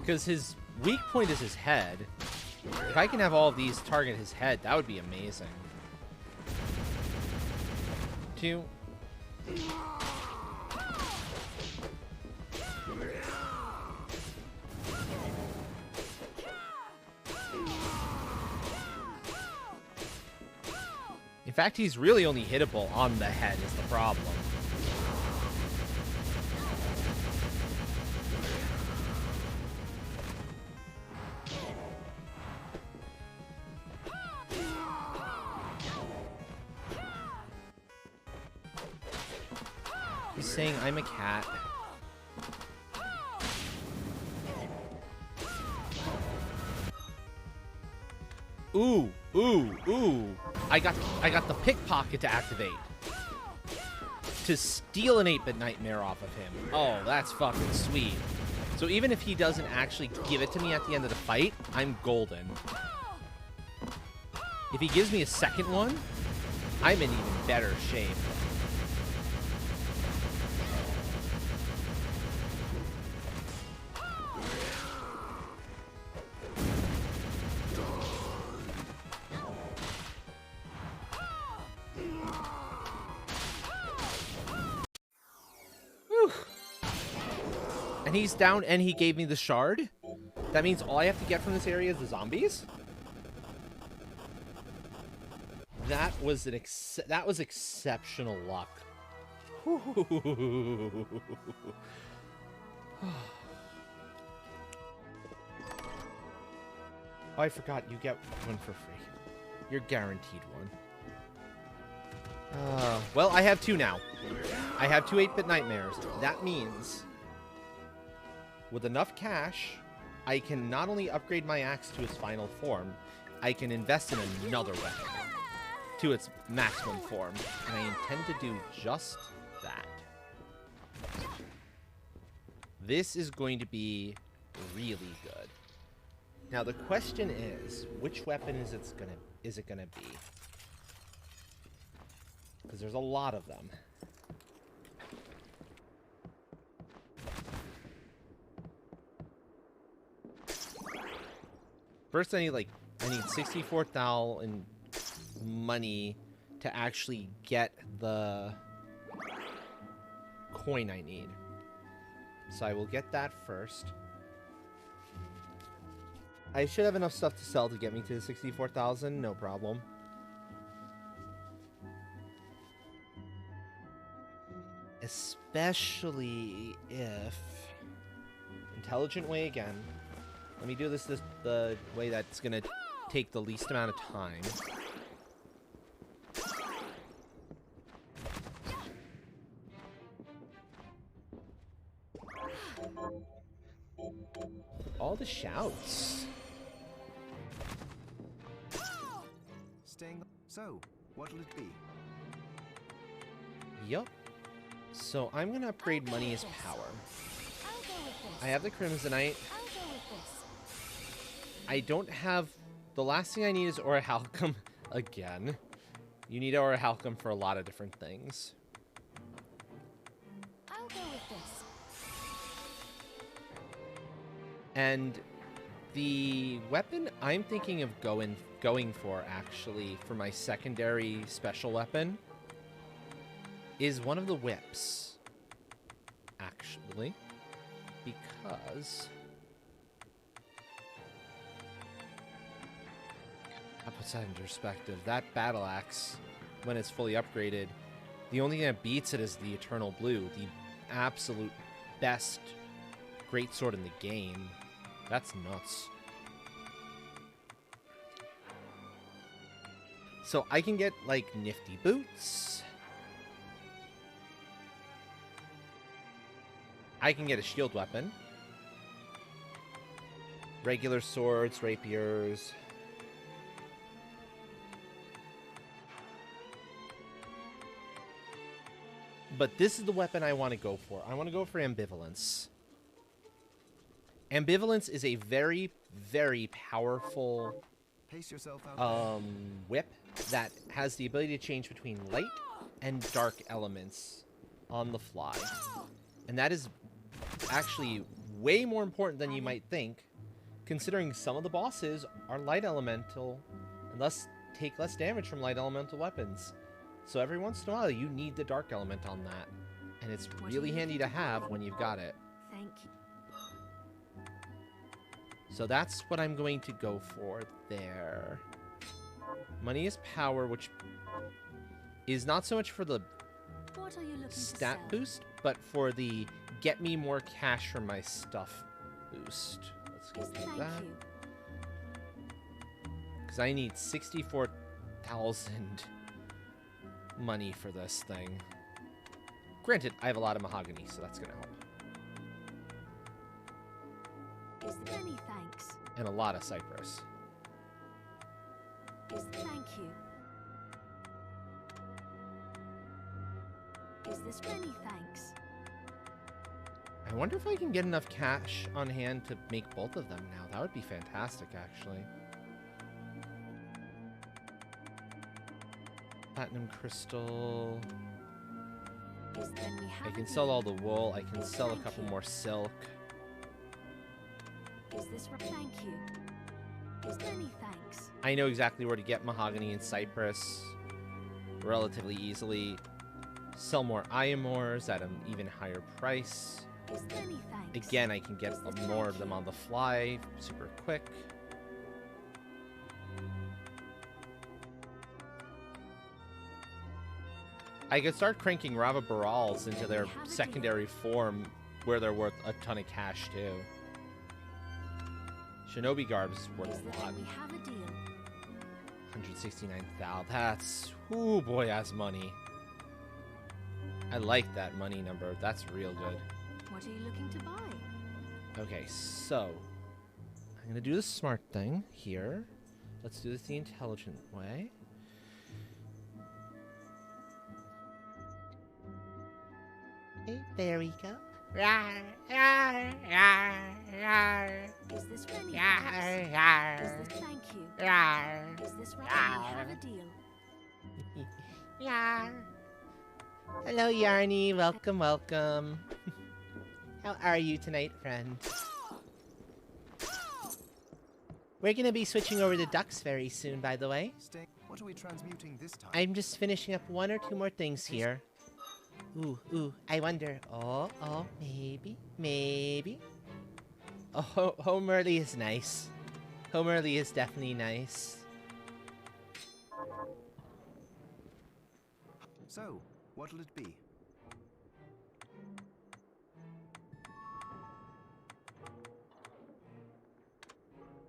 Because his weak point is his head. If I can have all of these target his head, that would be amazing. 2. In fact, he's really only hittable on the head is the problem. He's saying I'm a cat. Ooh, ooh, ooh. I got the pickpocket to activate. To steal an 8-bit nightmare off of him. Oh, that's fucking sweet. So even if he doesn't actually give it to me at the end of the fight, I'm golden. If he gives me a second one, I'm in even better shape. And he's down, and he gave me the shard. That means all I have to get from this area is the zombies. That was exceptional luck. Oh, I forgot you get one for free. You're guaranteed one. Well, I have 2 now. I have 2 8-bit nightmares. That means with enough cash, I can not only upgrade my axe to its final form, I can invest in another weapon to its maximum form. And I intend to do just that. This is going to be really good. Now the question is, which weapon is it gonna be? Because there's a lot of them. First, I need 64,000 money to actually get the coin I need. So I will get that first. I should have enough stuff to sell to get me to the 64,000, no problem. Especially if... Intelligent way again. Let me do this the way that's gonna take the least amount of time. All the shouts. Staying. So, what'll it be? Yup. So I'm gonna upgrade money as power. I have the Crimsonite. I don't have... The last thing I need is Orichalcum again. You need Orichalcum for a lot of different things. I'll go with this. And the weapon I'm thinking of going for, actually, for my secondary special weapon, is one of the whips. Actually. Because... That puts that into perspective. That battle axe, when it's fully upgraded, the only thing that beats it is the Eternal Blue, the absolute best greatsword in the game. That's nuts. So I can get, like, nifty boots. I can get a shield weapon. regular swords, rapiers. But this is the weapon I want to go for. I want to go for ambivalence. Ambivalence is a very, very powerful Pace yourself out. whip that has the ability to change between light and dark elements on the fly. And that is actually way more important than you might think, considering some of the bosses are light elemental and thus take less damage from light elemental weapons. So every once in a while you need the dark element on that. And it's really handy to have when you've got it. Thank you. So that's what I'm going to go for there. Money is power, which is not so much for the What are you looking stat to sell? boost, but for the get me more cash from my stuff boost. Let's go do Thank that. you. Because I need 64,000 money for this thing. Granted, I have a lot of mahogany, so that's going to help. Is many thanks. And a lot of cypress. Thank you. Is this many thanks? I wonder if I can get enough cash on hand to make both of them now. That would be fantastic, actually. Platinum crystal. Then we have I can a sell deal. all the wool. I can sell a Thank couple you. more silk. Is this thank you? Many thanks. I know exactly where to get mahogany and cypress relatively easily. Sell more iron ores at an even higher price. Many thanks. Again, I can get more of them on the fly super quick. I could start cranking Rava Barals into their secondary form where they're worth a ton of cash too. Shinobi Garbs is worth a lot. We have a deal. 169,000. That's, oh boy, that's money. I like that money number. That's real good. What are you looking to buy? Okay, so I'm gonna do the smart thing here. Let's do this the intelligent way. Okay, there we go. Is this many thanks? Is this thank you? Is this right? We have a deal. Hello, Yarny. Welcome, welcome. How are you tonight, friend? We're gonna be switching over to ducks very soon, by the way. What are we transmuting this time? I'm just finishing up one or two more things here. Ooh, I wonder. Oh, maybe. Oh, home early is nice. Home early is definitely nice. So, what'll it be?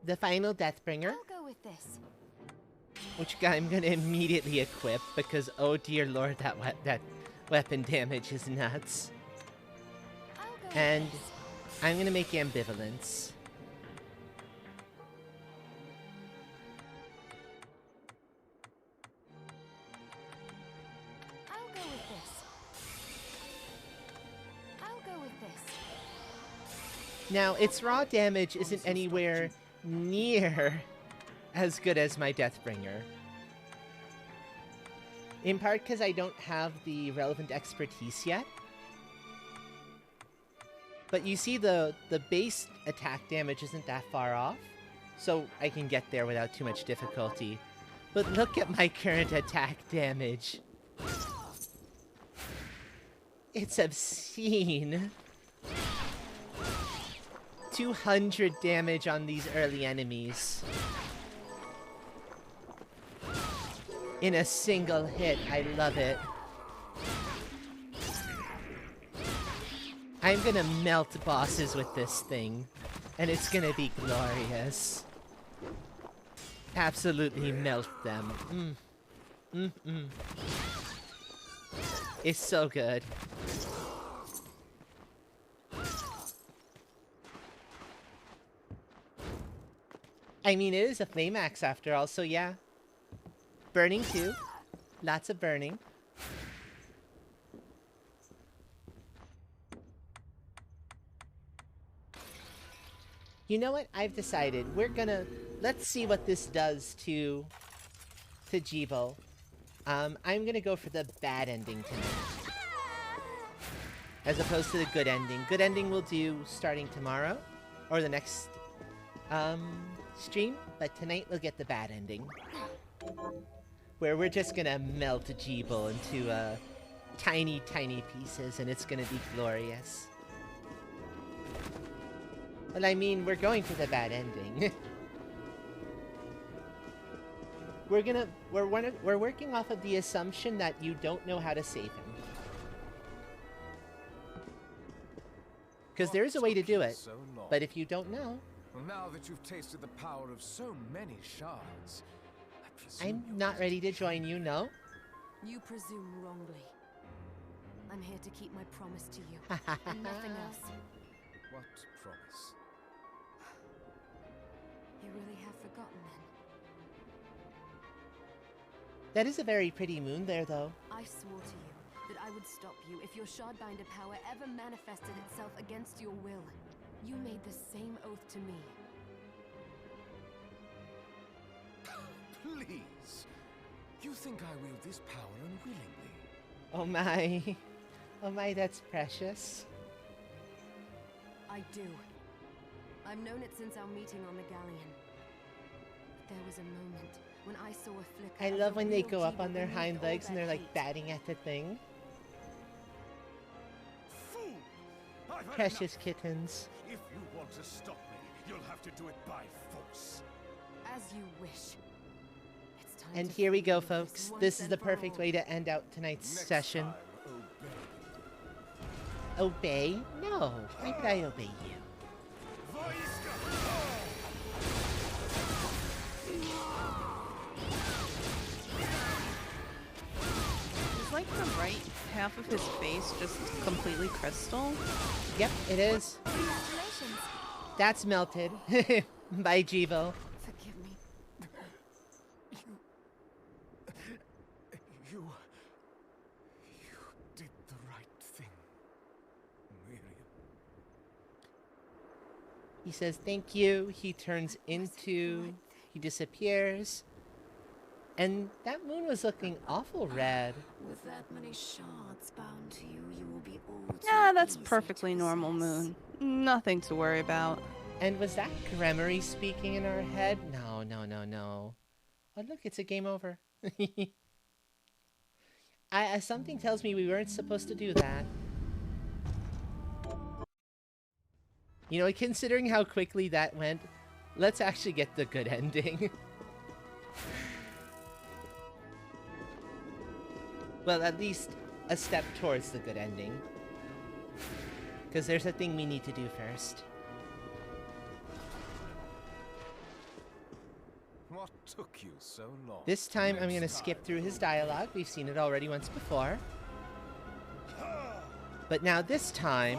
The final Deathbringer, I'll go with this. which I'm gonna immediately equip because, oh dear lord, that weapon damage is nuts. I'll go And with this. I'm gonna make ambivalence. I'll go with this. I'll go with this. Now, its raw damage isn't anywhere near as good as my Deathbringer. In part because I don't have the relevant expertise yet. But you see the base attack damage isn't that far off, so I can get there without too much difficulty. But look at my current attack damage. It's obscene. 200 damage on these early enemies. In a single hit. I love it. I'm gonna melt bosses with this thing, and it's gonna be glorious. Absolutely melt them. It's so good. I mean, it is a flame axe after all, so yeah. Burning too. Lots of burning. You know what? I've decided let's see what this does to Jibo. I'm gonna go for the bad ending tonight. As opposed to the good ending. Good ending we'll do starting tomorrow. Or the next stream. But tonight we'll get the bad ending. Where we're just gonna melt Jibo into tiny, tiny pieces and it's gonna be glorious. Well, I mean, we're going for the bad ending. We're working off of the assumption that you don't know how to save him. Because there is a way to do it, but if you don't know... Well, now that you've tasted the power of so many shards, I'm not ready to join you, no? You presume wrongly. I'm here to keep my promise to you, and nothing else. what promise? You really have forgotten then? That is a very pretty moon there, though. I swore to you that I would stop you if your Shardbinder power ever manifested itself against your will. You made the same oath to me. Please! You think I wield this power unwillingly? Oh my. Oh my, that's precious. I do. I've known it since our meeting on the galleon. But there was a moment when I saw a flicker. I of love the when they real go up Jibo on their beneath hind all legs and that they're like hate. batting at the thing. Fool! I've had Precious enough. kittens. If you want to stop me, you'll have to do it by force. As you wish. It's time And to here we free go, you of folks. once This is and the for perfect all. way to end out tonight's Next session. time, obey. Obey? No. Why would I obey you? Is like the right half of his face just completely crystal? Yep, it is. Congratulations. That's melted by Jibo. Forgive me. You did the right thing, Miriam. He says thank you. He turns into... He disappears. And that moon was looking awful red. With that many shards bound to you, you will be all too Yeah, that's easy perfectly to normal, possess. Moon. Nothing to worry about. And was that Gremory speaking in our head? No, no, no, no. Oh, look, it's a game over. Something tells me we weren't supposed to do that. You know, considering how quickly that went, let's actually get the good ending. Well, at least a step towards the good ending. Because there's a thing we need to do first. What took you so long? This time I'm going to skip through his dialogue. We've seen it already once before. But now this time...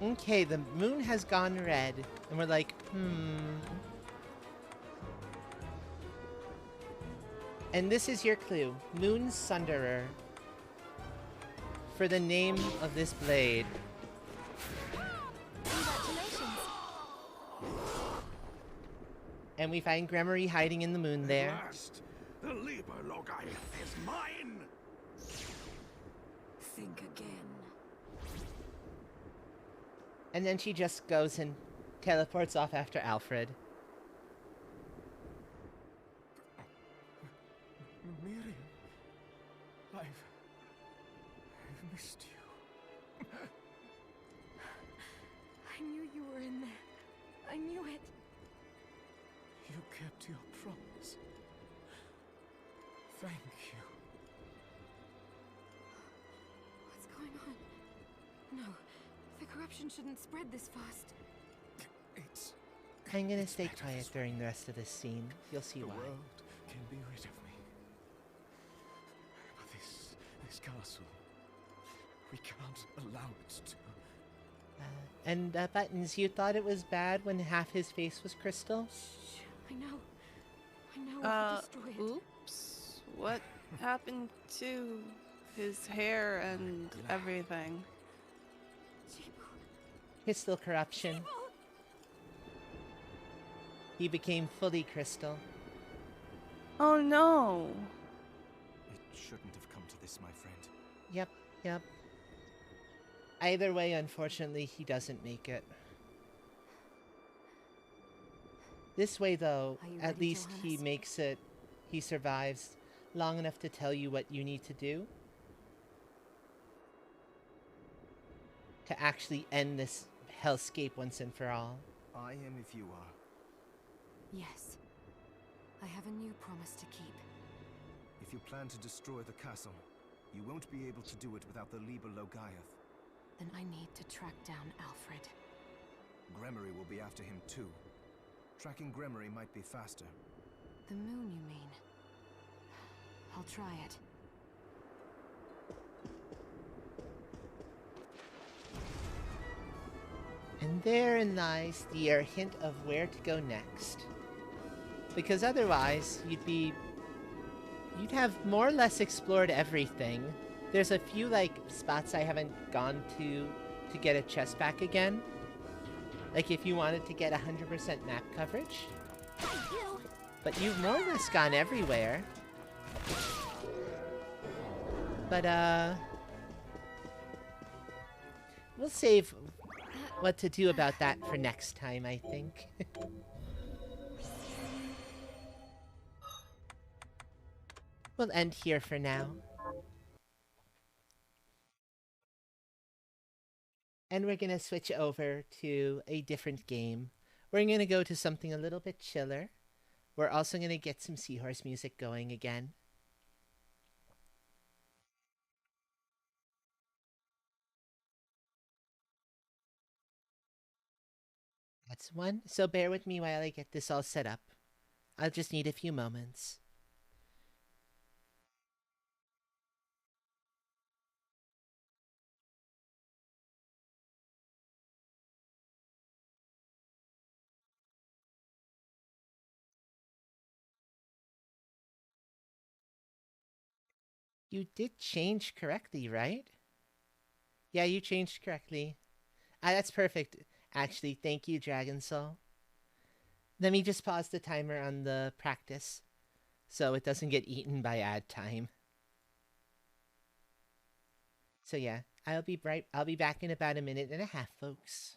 Okay, the moon has gone red. And we're like, And this is your clue. Moon Sunderer. For the name of this blade. Congratulations. And we find Gremory hiding in the moon there. At last, the Lieberlogai is mine. Think again. And then she just goes and teleports off after Alfred. Miriam, I've missed you. I knew you were in there. I knew it. You kept your promise. Thank you. What's going on? No, the corruption shouldn't spread this fast. It's I'm gonna stay quiet during the rest of this scene. You'll see the why. world can be rid of me. But this castle, we can't allow it to. And Buttons, you thought it was bad when half his face was crystal? Shh, I know. We'll destroy it. Oops. What happened to his hair and everything? Crystal corruption. He became fully crystal. Oh no. It shouldn't have come to this, my friend. Yep. Either way, unfortunately, he doesn't make it. This way, though, at least he makes it, he survives long enough to tell you what you need to do to actually end this hellscape once and for all. I am if you are. Yes. I have a new promise to keep. If you plan to destroy the castle, you won't be able to do it without the Liber Logaeth. Then I need to track down Alfred. Gremory will be after him too. Tracking Gremory might be faster. The moon, you mean? I'll try it. And therein lies the hint of where to go next. Because otherwise, you'd have more or less explored everything. There's a few, like, spots I haven't gone to get a chest back again. Like, if you wanted to get 100% map coverage. But you've more or less gone everywhere. But, we'll save what to do about that for next time, I think. We'll end here for now. And we're gonna switch over to a different game. We're gonna go to something a little bit chiller. We're also gonna get some seahorse music going again. That's one. So bear with me while I get this all set up. I'll just need a few moments. You did change correctly, right? Yeah, you changed correctly. That's perfect. Actually, thank you, Dragon Soul. Let me just pause the timer on the practice so it doesn't get eaten by ad time. So yeah, I'll be back in about a minute and a half, folks.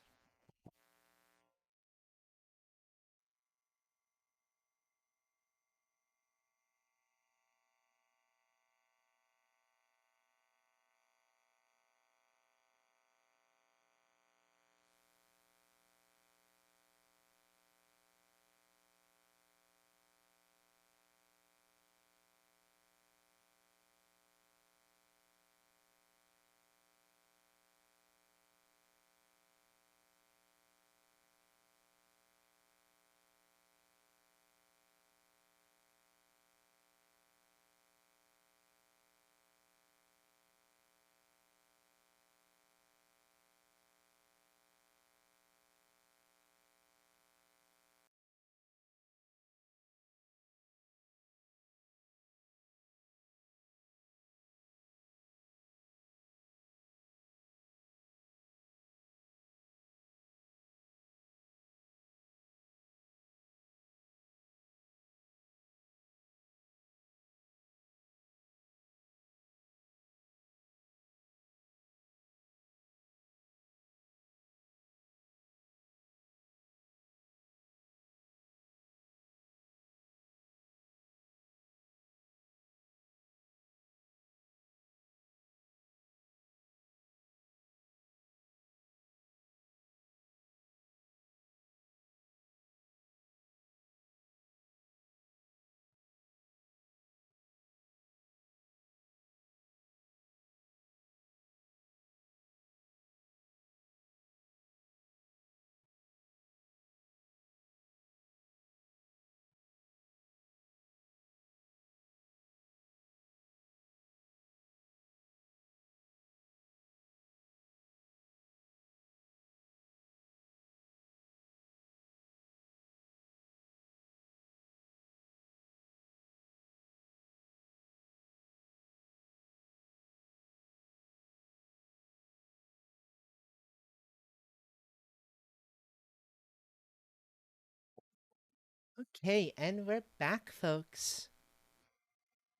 Okay, and we're back, folks,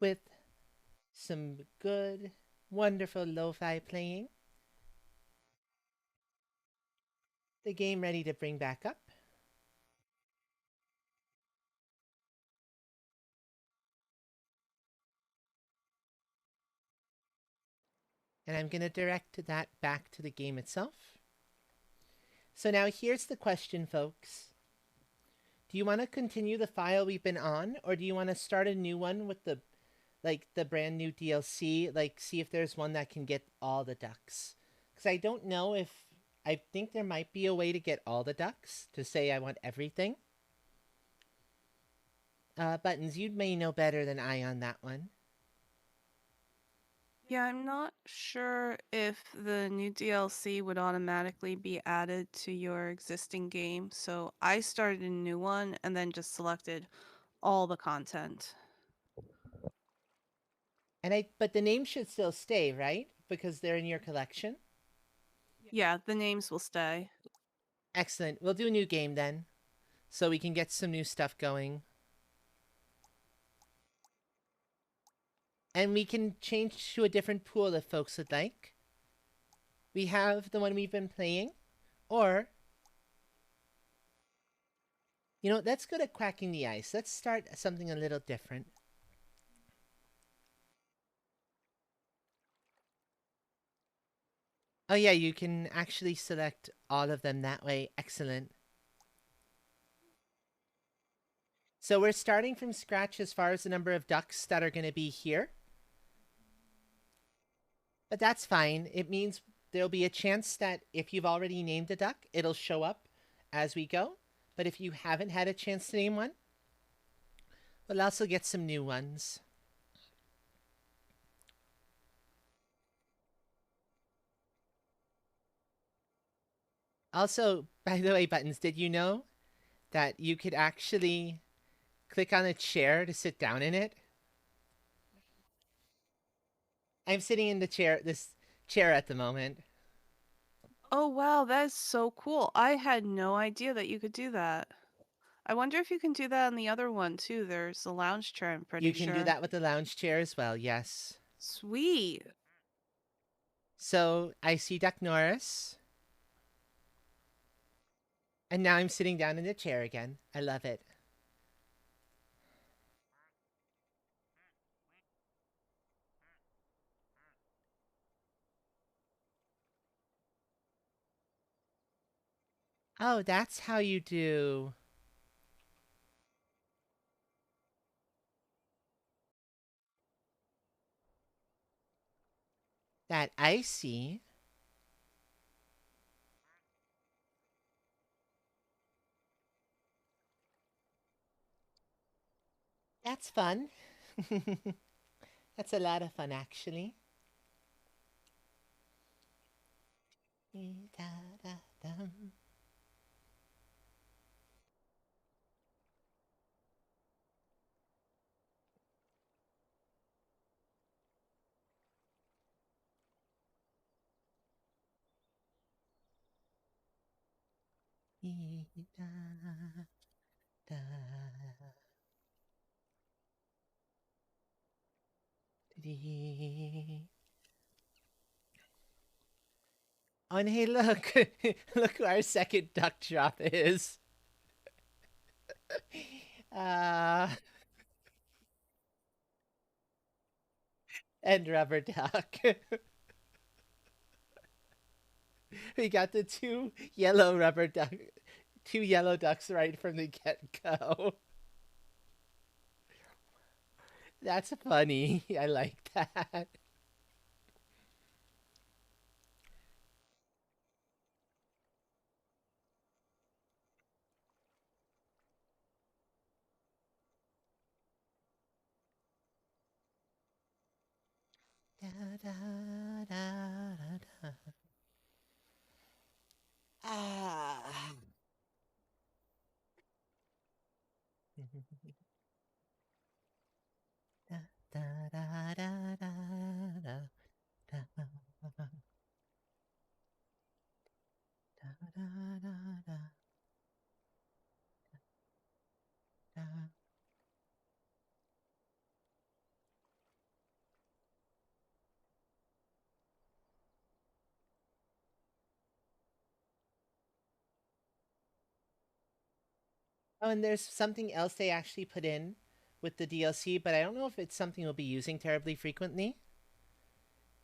with some good, wonderful lo-fi playing. The game ready to bring back up. And I'm going to direct that back to the game itself. So now here's the question, folks. Do you want to continue the file we've been on, or do you want to start a new one with the brand new DLC, like see if there's one that can get all the ducks? Because I don't know if, I think there might be a way to get all the ducks, to say I want everything. Buttons, you may know better than I on that one. Yeah, I'm not sure if the new DLC would automatically be added to your existing game, so I started a new one and then just selected all the content. But the name should still stay, right? Because they're in your collection. Yeah, the names will stay. Excellent. We'll do a new game then, so we can get some new stuff going. And we can change to a different pool if folks would like. We have the one we've been playing, or, you know, let's go to Cracking the Ice. Let's start something a little different. Oh yeah, you can actually select all of them that way. Excellent. So we're starting from scratch as far as the number of ducks that are going to be here. But that's fine. It means there'll be a chance that if you've already named a duck, it'll show up as we go. But if you haven't had a chance to name one, we'll also get some new ones. Also, by the way, Buttons, did you know that you could actually click on a chair to sit down in it? I'm sitting in this chair at the moment. Oh wow, that is so cool. I had no idea that you could do that. I wonder if you can do that on the other one too. There's a lounge chair, I'm pretty You can sure. do that with the lounge chair as well, yes. Sweet. So I see Duck Norris. And now I'm sitting down in the chair again. I love it. Oh, that's how you do. That I see. That's fun. That's a lot of fun, actually. Oh, and hey, look. Look who our second duck drop is. And rubber duck. We got the two yellow ducks right from the get-go. That's funny. I like that. Da, da, da, da, da. Ah. Da, da, da, da, da, da, da, da, da, da. Oh, and there's something else they actually put in with the DLC, but I don't know if it's something we'll be using terribly frequently.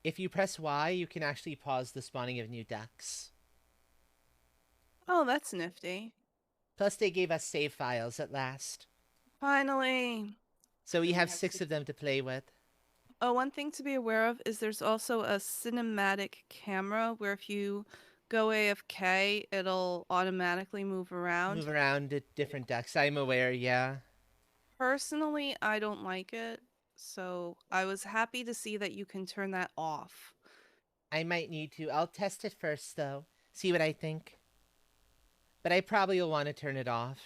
If you press Y, you can actually pause the spawning of new decks. Oh, that's nifty. Plus, they gave us save files at last. Finally. So we have 6 of them to play with. Oh, one thing to be aware of is there's also a cinematic camera where if you go AFK, it'll automatically move around. Move around to different decks. I'm aware, yeah. Personally, I don't like it, so I was happy to see that you can turn that off. I might need to. I'll test it first, though. See what I think. But I probably will want to turn it off.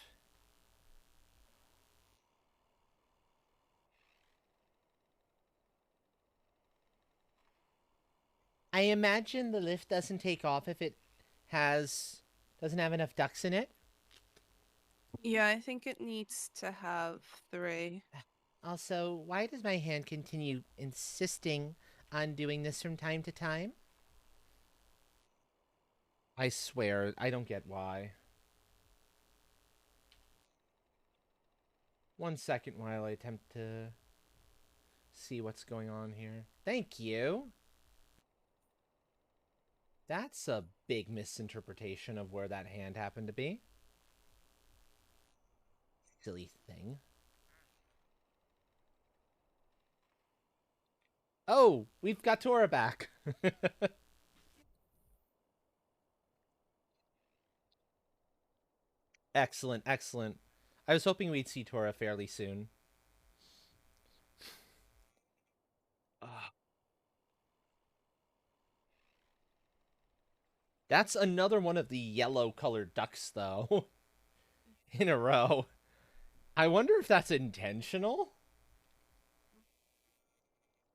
I imagine the lift doesn't take off if it doesn't have enough ducks in it. Yeah, I think it needs to have 3. Also, why does my hand continue insisting on doing this from time to time? I swear, I don't get why. 1 second while I attempt to see what's going on here. Thank you. That's a big misinterpretation of where that hand happened to be. Silly thing. Oh, we've got Tora back. Excellent, excellent. I was hoping we'd see Tora fairly soon. That's another one of the yellow-colored ducks, though, in a row. I wonder if that's intentional?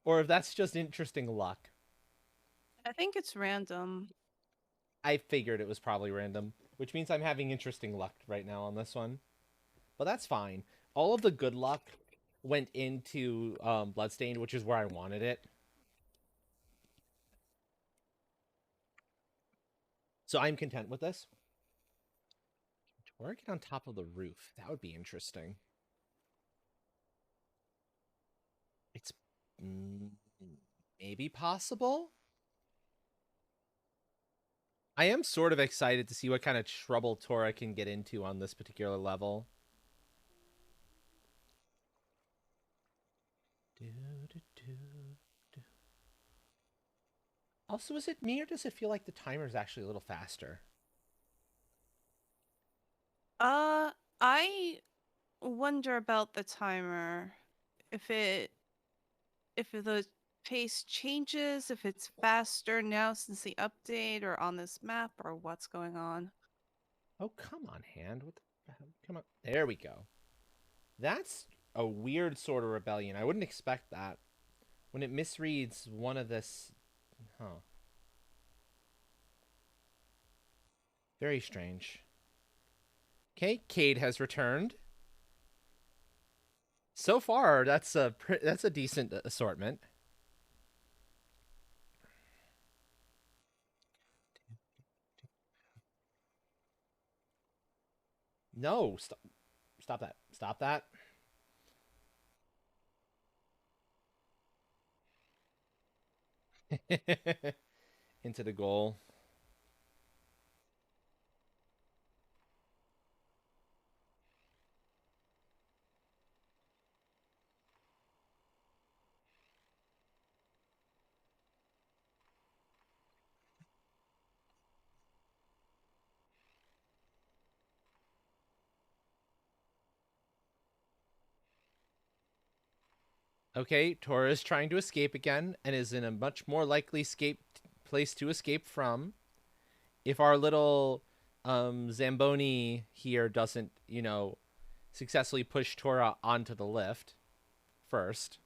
Or if that's just interesting luck. I think it's random. I figured it was probably random, which means I'm having interesting luck right now on this one. But that's fine. All of the good luck went into Bloodstained, which is where I wanted it. So I'm content with this. Or get on top of the roof. That would be interesting. It's maybe possible. I am sort of excited to see what kind of trouble Tora can get into on this particular level. Also, is it me or does it feel like the timer is actually a little faster? I wonder about the timer. If the pace changes, if it's faster now since the update or on this map or what's going on. Oh, come on, hand. What the hell? Come on. There we go. That's a weird sort of rebellion. I wouldn't expect that. When it misreads one of this... Huh. Very strange. Okay, Cade has returned. So far, that's a decent assortment. No, stop that. Stop that. Into the goal. Okay, Tora is trying to escape again and is in a much more likely place to escape from. If our little Zamboni here doesn't, successfully push Tora onto the lift first.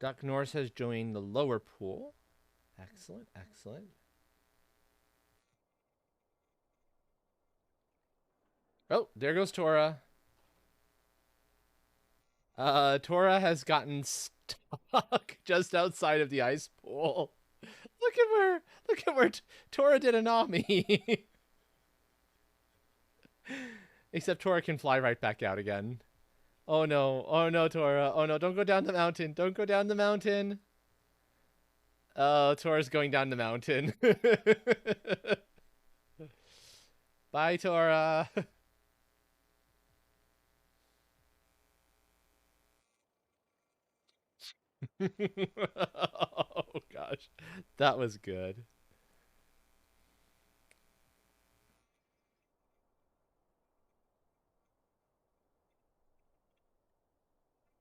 Duck Norris has joined the lower pool. Excellent, excellent. Oh, there goes Tora. Tora has gotten stuck just outside of the ice pool. Look at where Tora did a Nami. Except Tora can fly right back out again. Oh no, Tora. Oh no, don't go down the mountain. Don't go down the mountain. Oh, Tora's going down the mountain. Bye, Tora. Oh gosh, that was good.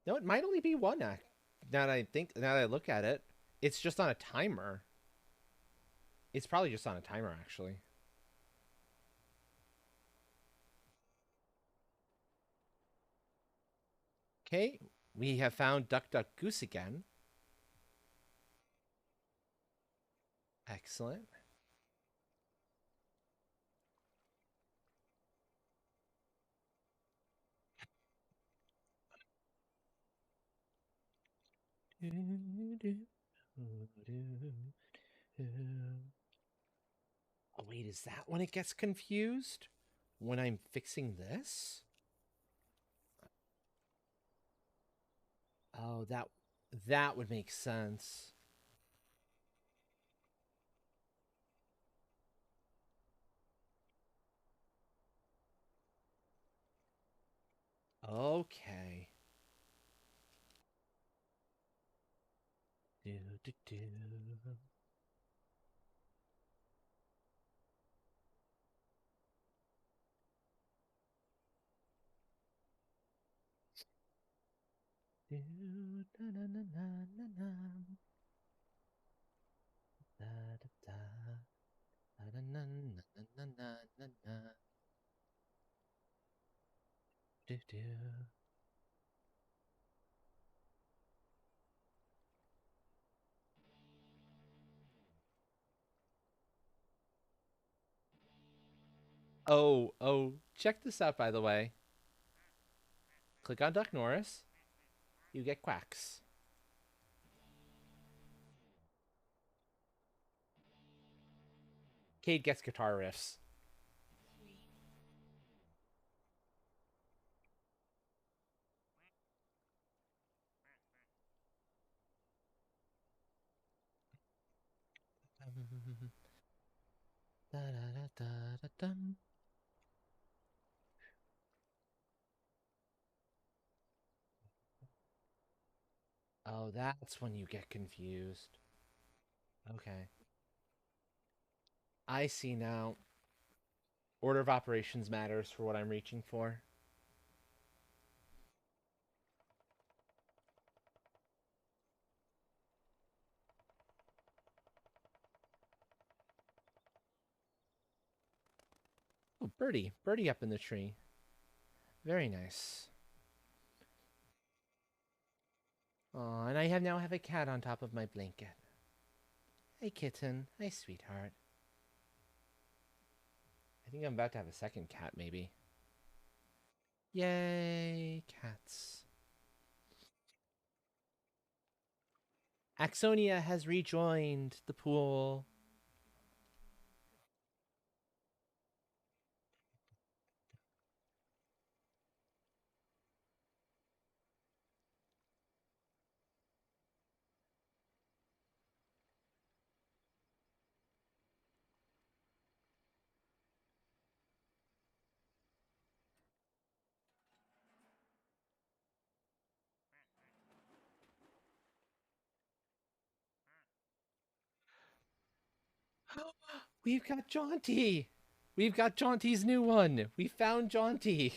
No, it might only be one act. Now that I look at it, it's just on a timer. It's probably just on a timer, actually. Okay, we have found Duck Duck Goose again. Excellent. Oh, wait, is that when it gets confused? When I'm fixing this? Oh, that would make sense. Okay. Do, do, do. Do, na, na, na, na, na, na. Da, da, da. Da, da, na, na, na, na, na, na. Do, do. Oh, check this out, by the way. Click on Duck Norris. You get quacks. Cade gets guitar riffs. Da, da, da, da, da, oh, that's when you get confused. Okay. I see now. Order of operations matters for what I'm reaching for. Oh, birdie. Birdie up in the tree. Very nice. Oh, and I now have a cat on top of my blanket. Hey, kitten. Hi, sweetheart. I think I'm about to have a second cat, maybe. Yay, cats. Axonia has rejoined the pool. We've got Jaunty. We've got Jaunty's new one. We found Jaunty.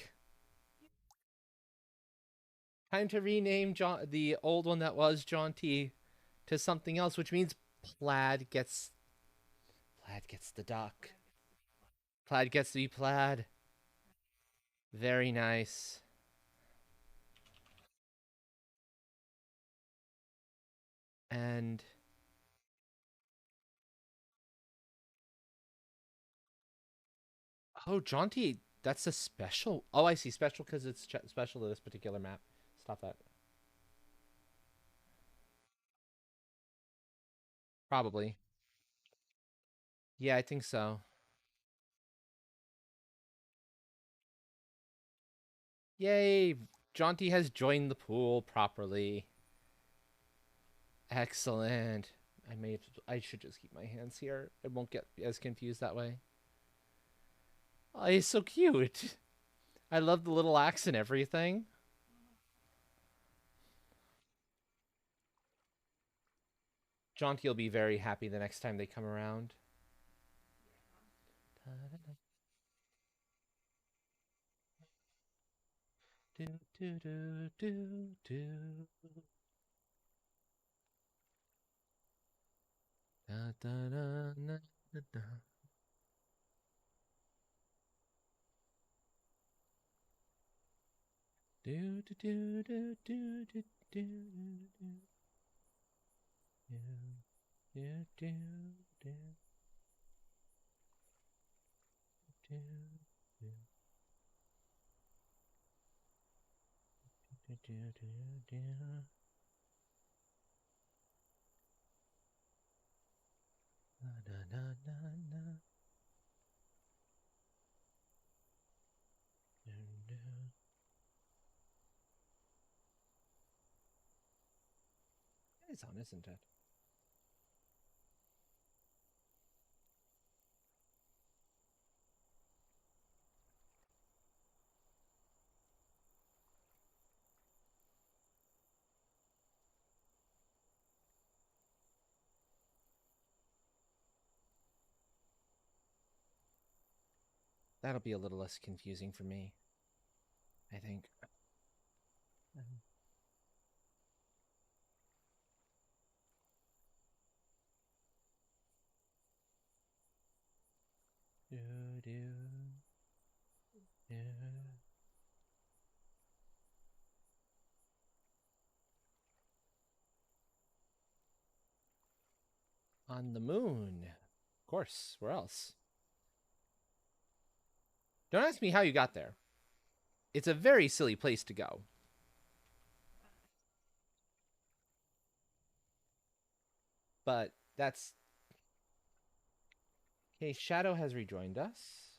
Time to rename the old one that was Jaunty to something else, which means Plaid gets the duck. Plaid gets to be Plaid. Very nice. And oh, Jaunty, that's a special. Oh, I see. Special because it's special to this particular map. Stop that. Probably. Yeah, I think so. Yay! Jaunty has joined the pool properly. Excellent. I should just keep my hands here. I won't get as confused that way. Oh, he's so cute. I love the little axe and everything. Jaunty will be very happy the next time they come around. Do, do, do, do, do. Da, da, da, da, da, da. Do, do, do, do, do, do, do, do. Do, do, do, do, do, do, do, do, do, do. Da, da, da, da, da. Do, do. It's on, isn't it? That'll be a little less confusing for me, I think. Do, do, do. On the moon. Of course, where else? Don't ask me how you got there. It's a very silly place to go. But that's... Okay, Shadow has rejoined us.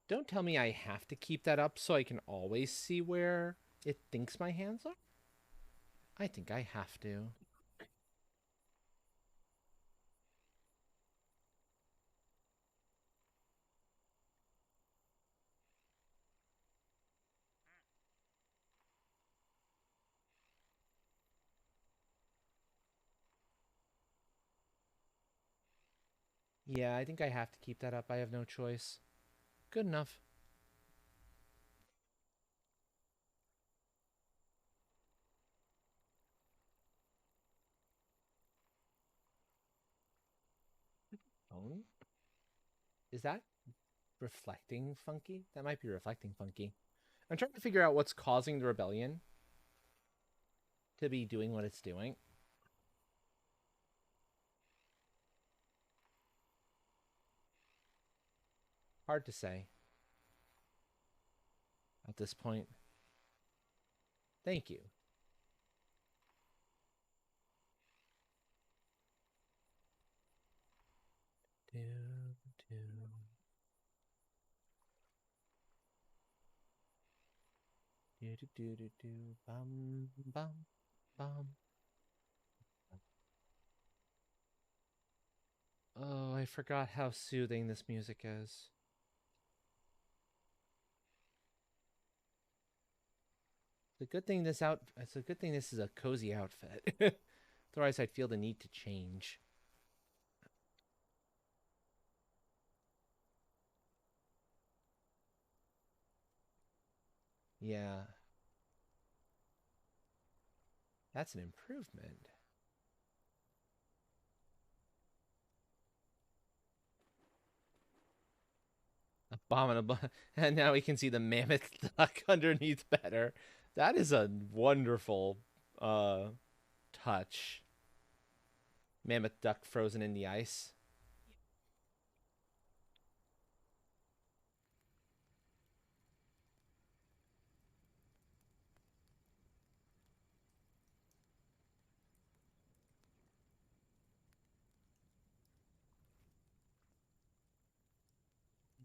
Don't tell me I have to keep that up so I can always see where it thinks my hands are. I think I have to. Yeah, I think I have to keep that up. I have no choice. Good enough. Oh? Is that reflecting funky? That might be reflecting funky. I'm trying to figure out what's causing the rebellion to be doing what it's doing. Hard to say at this point. Thank you. Do, do. Do, do, do, do, do. Bum, bum, bum. Oh, I forgot how soothing this music is. It's a good thing it's a good thing this is a cozy outfit. Otherwise I'd feel the need to change. Yeah. That's an improvement. Abominable. And now we can see the mammoth duck underneath better. That is a wonderful uh touch. Mammoth duck frozen in the ice.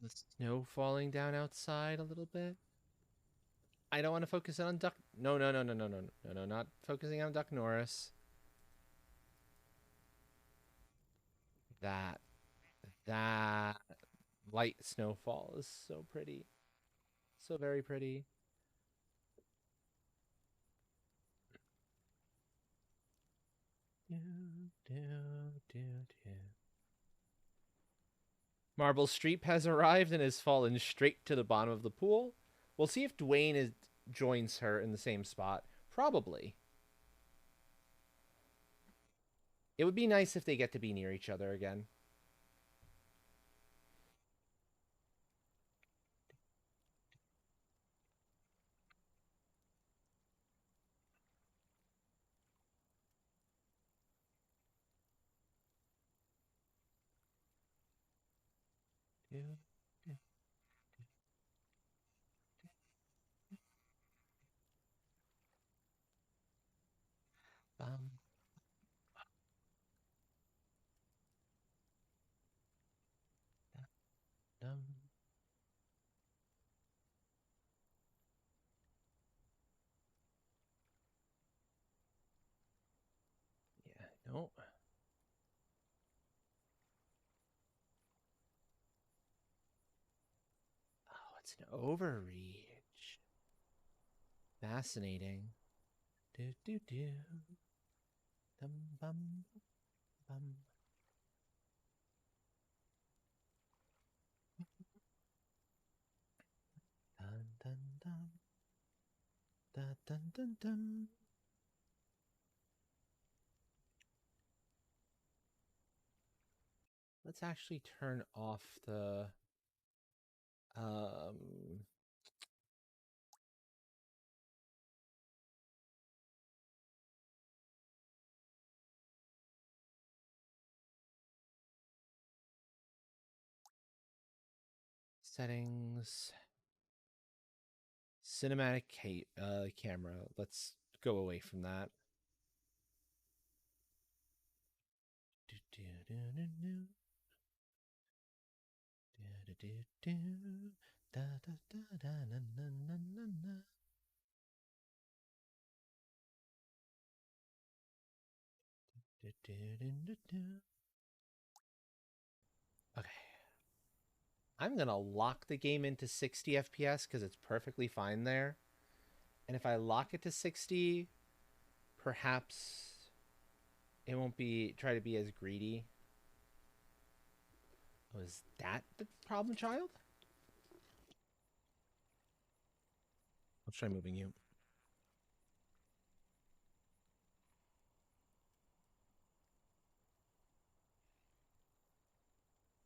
The snow falling down outside a little bit. I don't want to focus on Duck. No, no, no, no, no, no, no, no, not focusing on Duck Norris. That that light snowfall is so pretty, so very pretty. Do, do, do, do. Marble Streep has arrived and has fallen straight to the bottom of the pool. We'll see if joins her in the same spot. Probably. It would be nice if they get to be near each other again. Bum, dum. Yeah, no. Oh, it's an overreach. Fascinating. Do do do. Dum bum bum. Dun dun dun. Dun dun dun dun. Let's actually turn off the um settings. Cinematic camera. Let's go away from that. Do, do, do, do, do. Do, do, do, do. Da, da, da, da, na, na, na, na, na. Do, do, do, do, do. Okay. I'm going to lock the game into 60 FPS because it's perfectly fine there. And if I lock it to 60, perhaps it won't try to be as greedy. Was that the problem child? Let's try moving you.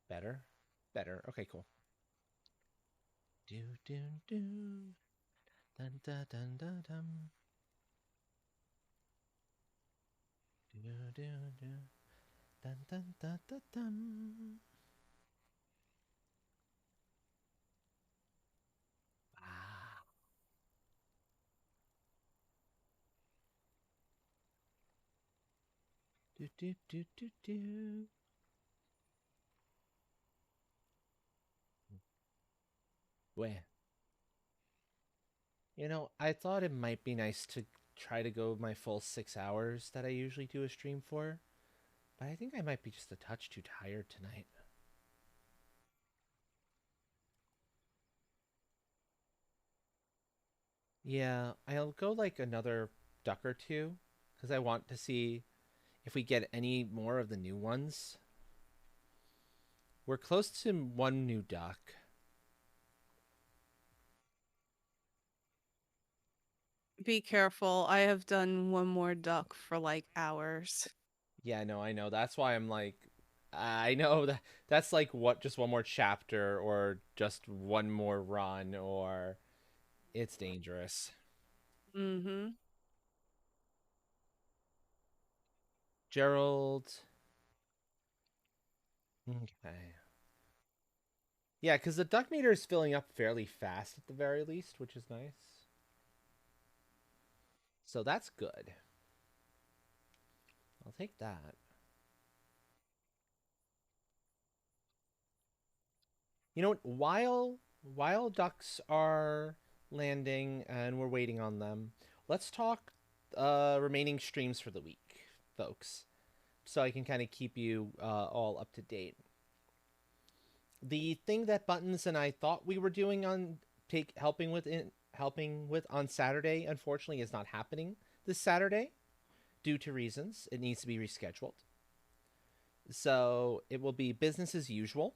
Better? Better. Okay, cool. Do, do, do. Dun, dun, dun, dun, dun. Do, do, do. Dun, dun, dun, dun, dun. Ah. Do, do, do, do, do. Where? I thought it might be nice to try to go my full 6 hours that I usually do a stream for, but I think I might be just a touch too tired tonight. Yeah, I'll go like another duck or two because I want to see if we get any more of the new ones. We're close to one new duck. Be careful. I have done one more duck for like hours. Yeah, no, I know. That's why I'm like, I know that's like what, just one more chapter or just one more run, or it's dangerous. Mm-hmm. Gerald. Okay. Yeah, because the duck meter is filling up fairly fast at the very least, which is nice. So that's good. I'll take that. You know what? While ducks are landing and we're waiting on them, let's talk remaining streams for the week, folks, so I can kind of keep you all up to date. The thing that Buttons and I thought we were doing on helping with on Saturday, unfortunately, is not happening this Saturday due to reasons. It needs to be rescheduled. So it will be business as usual.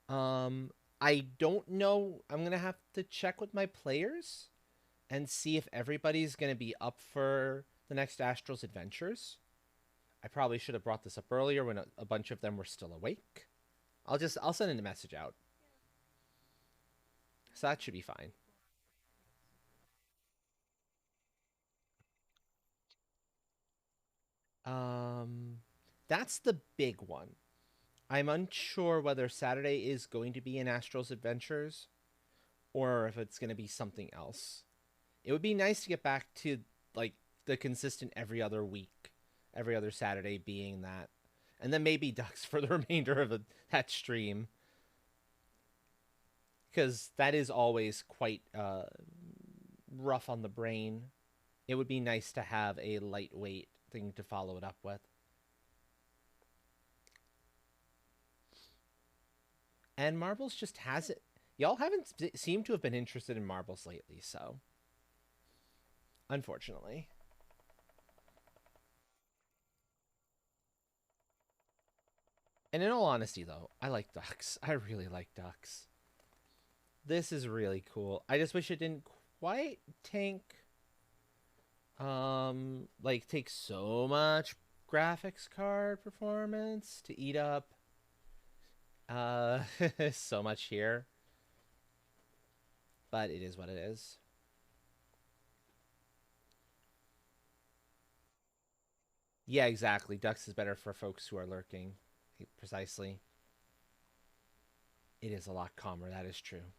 Um, I don't know. I'm gonna have to check with my players and see if everybody's gonna be up for the next Astral's Adventures. I probably should have brought this up earlier when a bunch of them were still awake. I'll send a message out. So that should be fine. Um, that's the big one. I'm unsure whether Saturday is going to be in Astral's Adventures or if it's going to be something else. It would be nice to get back to like the consistent every other week, every other Saturday being that. And then maybe ducks for the remainder of that stream. Because that is always quite rough on the brain. It would be nice to have a lightweight thing to follow it up with. And Marbles just has it. Y'all haven't seemed to have been interested in Marbles lately, so unfortunately. And in all honesty, though, I like ducks. I really like ducks. This is really cool. I just wish it didn't quite like take so much graphics card performance to eat up so much here. But it is what it is. Yeah, exactly. Ducks is better for folks who are lurking. Precisely. It is a lot calmer, that is true.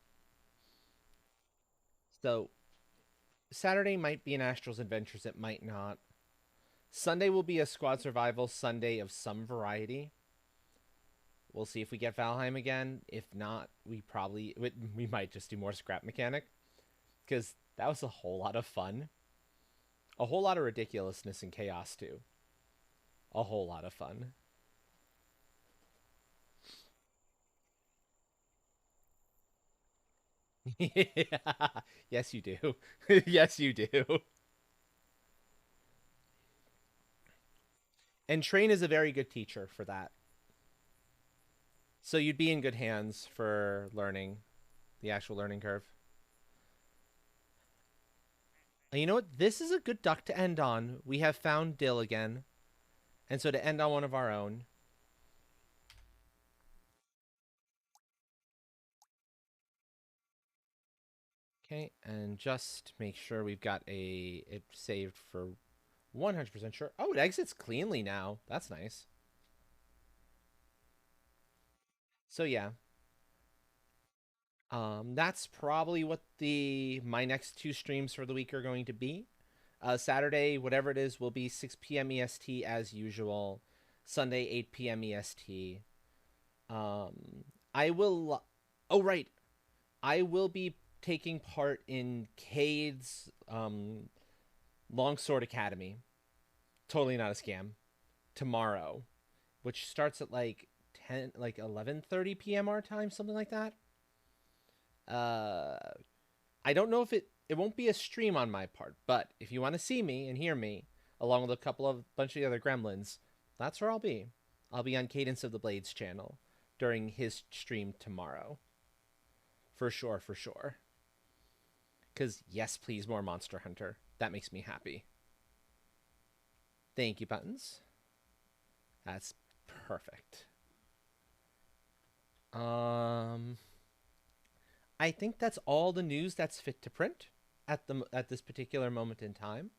So Saturday might be an Astral's Adventures, it might not. Sunday will be a Squad Survival Sunday of some variety. We'll see if we get Valheim again. If not, we might just do more scrap mechanic, because that was a whole lot of fun. A whole lot of ridiculousness and chaos too. A whole lot of fun. Yes, you do. Yes, you do. And Train is a very good teacher for that. So you'd be in good hands for learning the actual learning curve. And you know what? This is a good duck to end on. We have found Dill again. And so to end on one of our own. Okay, and just make sure we've got it saved for 100% sure. Oh, it exits cleanly now. That's nice. So yeah. That's probably what my next two streams for the week are going to be. Saturday, whatever it is, will be 6 p.m. EST as usual. Sunday, 8 p.m. EST. I will. Oh, right. I will be taking part in Cade's Longsword Academy. Totally not a scam. Tomorrow, which starts at like 11:30 p.m. our time, something like that. I don't know if it won't be a stream on my part, but if you want to see me and hear me, along with a bunch of the other gremlins, that's where I'll be. I'll be on Cadence of the Blades channel during his stream tomorrow. For sure, for sure. Because, yes, please, more Monster Hunter. That makes me happy. Thank you, Buttons. That's Perfect. I think that's all the news that's fit to print at this particular moment in time.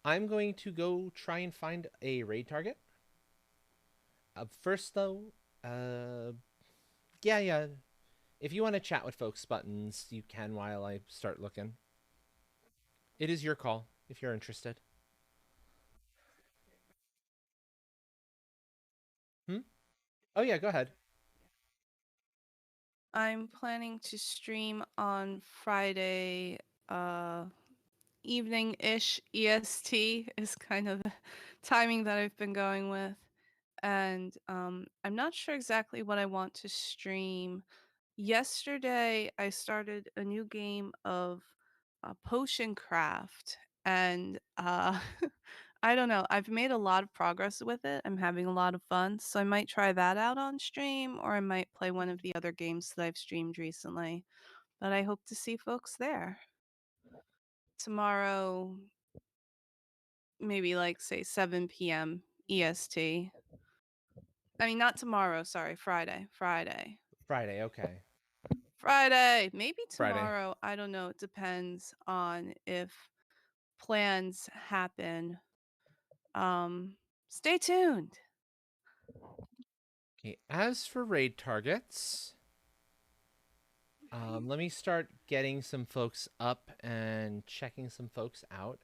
I'm going to go try and find a raid target. First, though, yeah. If you want to chat with folks, Buttons, you can while I start looking. It is your call if you're interested. Oh yeah, go ahead. I'm planning to stream on Friday, evening-ish EST is kind of the timing that I've been going with. And I'm not sure exactly what I want to stream. Yesterday, I started a new game of potion craft, and I don't know. I've made a lot of progress with it. I'm having a lot of fun, so I might try that out on stream, or I might play one of the other games that I've streamed recently. But I hope to see folks there tomorrow, maybe like say 7 p.m. EST. I mean, not tomorrow. Sorry, Friday. Friday, okay. Friday. Maybe Friday. tomorrow. I don't know. It depends on if plans happen. Stay tuned. Okay, as for raid targets, let me start getting some folks up and checking some folks out.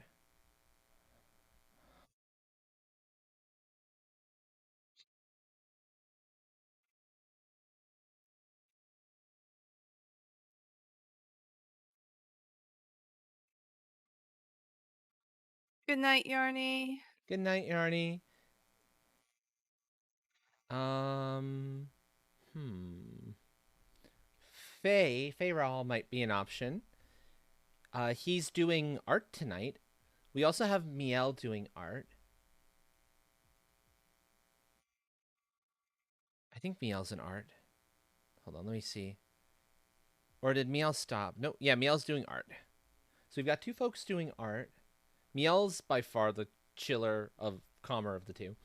Good night, Yarny. Good night, Yarny. Um, hmm. Faye Rawl might be an option. He's doing art tonight. We also have Miel doing art. I think Miel's in art. Hold on, let me see. Or did Miel stop? No, yeah, Miel's doing art. So we've got two folks doing art. Miel's by far the calmer of the two.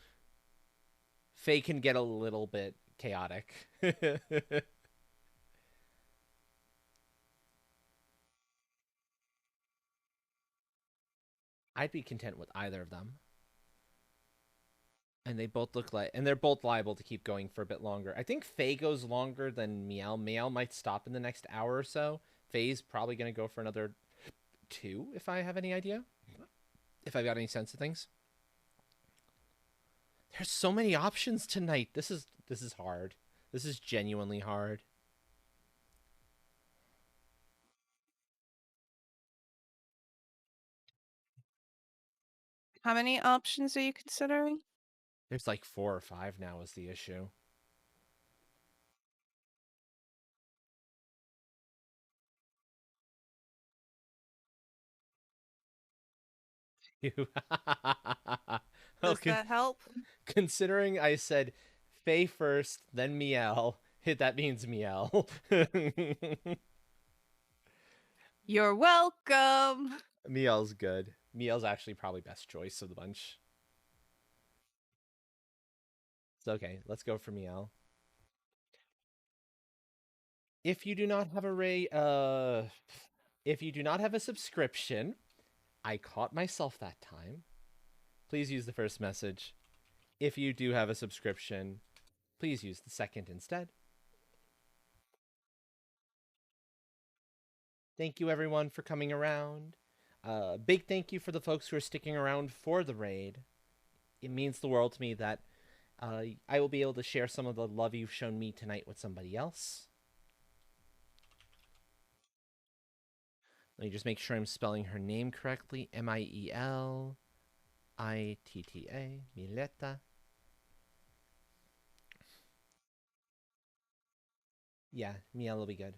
Faye can get a little bit chaotic. I'd be content with either of them. And they both look like, and they're both liable to keep going for a bit longer. I think Faye goes longer than Miel. Miel might stop in the next hour or so. Faye's probably going to go for another 2, if I have any idea. If I've got any sense of things. There's so many options tonight. This is hard. This is genuinely hard. How many options are you considering? There's like 4 or 5 now is the issue. Does that help? Considering I said Faye first, then Miel, that means Miel. You're welcome. Miel's good. Miel's actually probably best choice of the bunch. It's okay. Let's go for Miel. If you do not have if you do not have a subscription, I caught myself that time. Please use the first message. If you do have a subscription, please use the second instead. Thank you everyone for coming around. Big thank you for the folks who are sticking around for the raid. It means the world to me that I will be able to share some of the love you've shown me tonight with somebody else. Let me just make sure I'm spelling her name correctly. Mielitta. Mileta. Yeah, Miel will be good.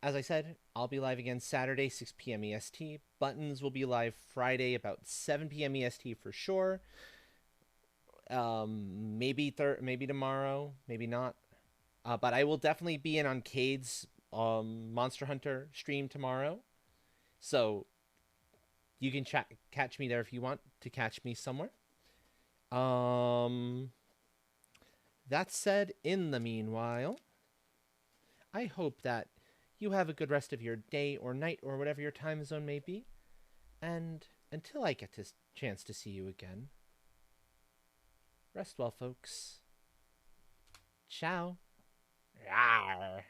As I said, I'll be live again Saturday, 6 p.m. EST. Buttons will be live Friday about 7 p.m. EST for sure. Maybe tomorrow, maybe not. But I will definitely be in on Cade's Monster Hunter stream tomorrow. So you can catch me there if you want to catch me somewhere. That said, in the meanwhile, I hope that you have a good rest of your day or night or whatever your time zone may be. And until I get this chance to see you again, rest well, folks. Ciao. Rawr.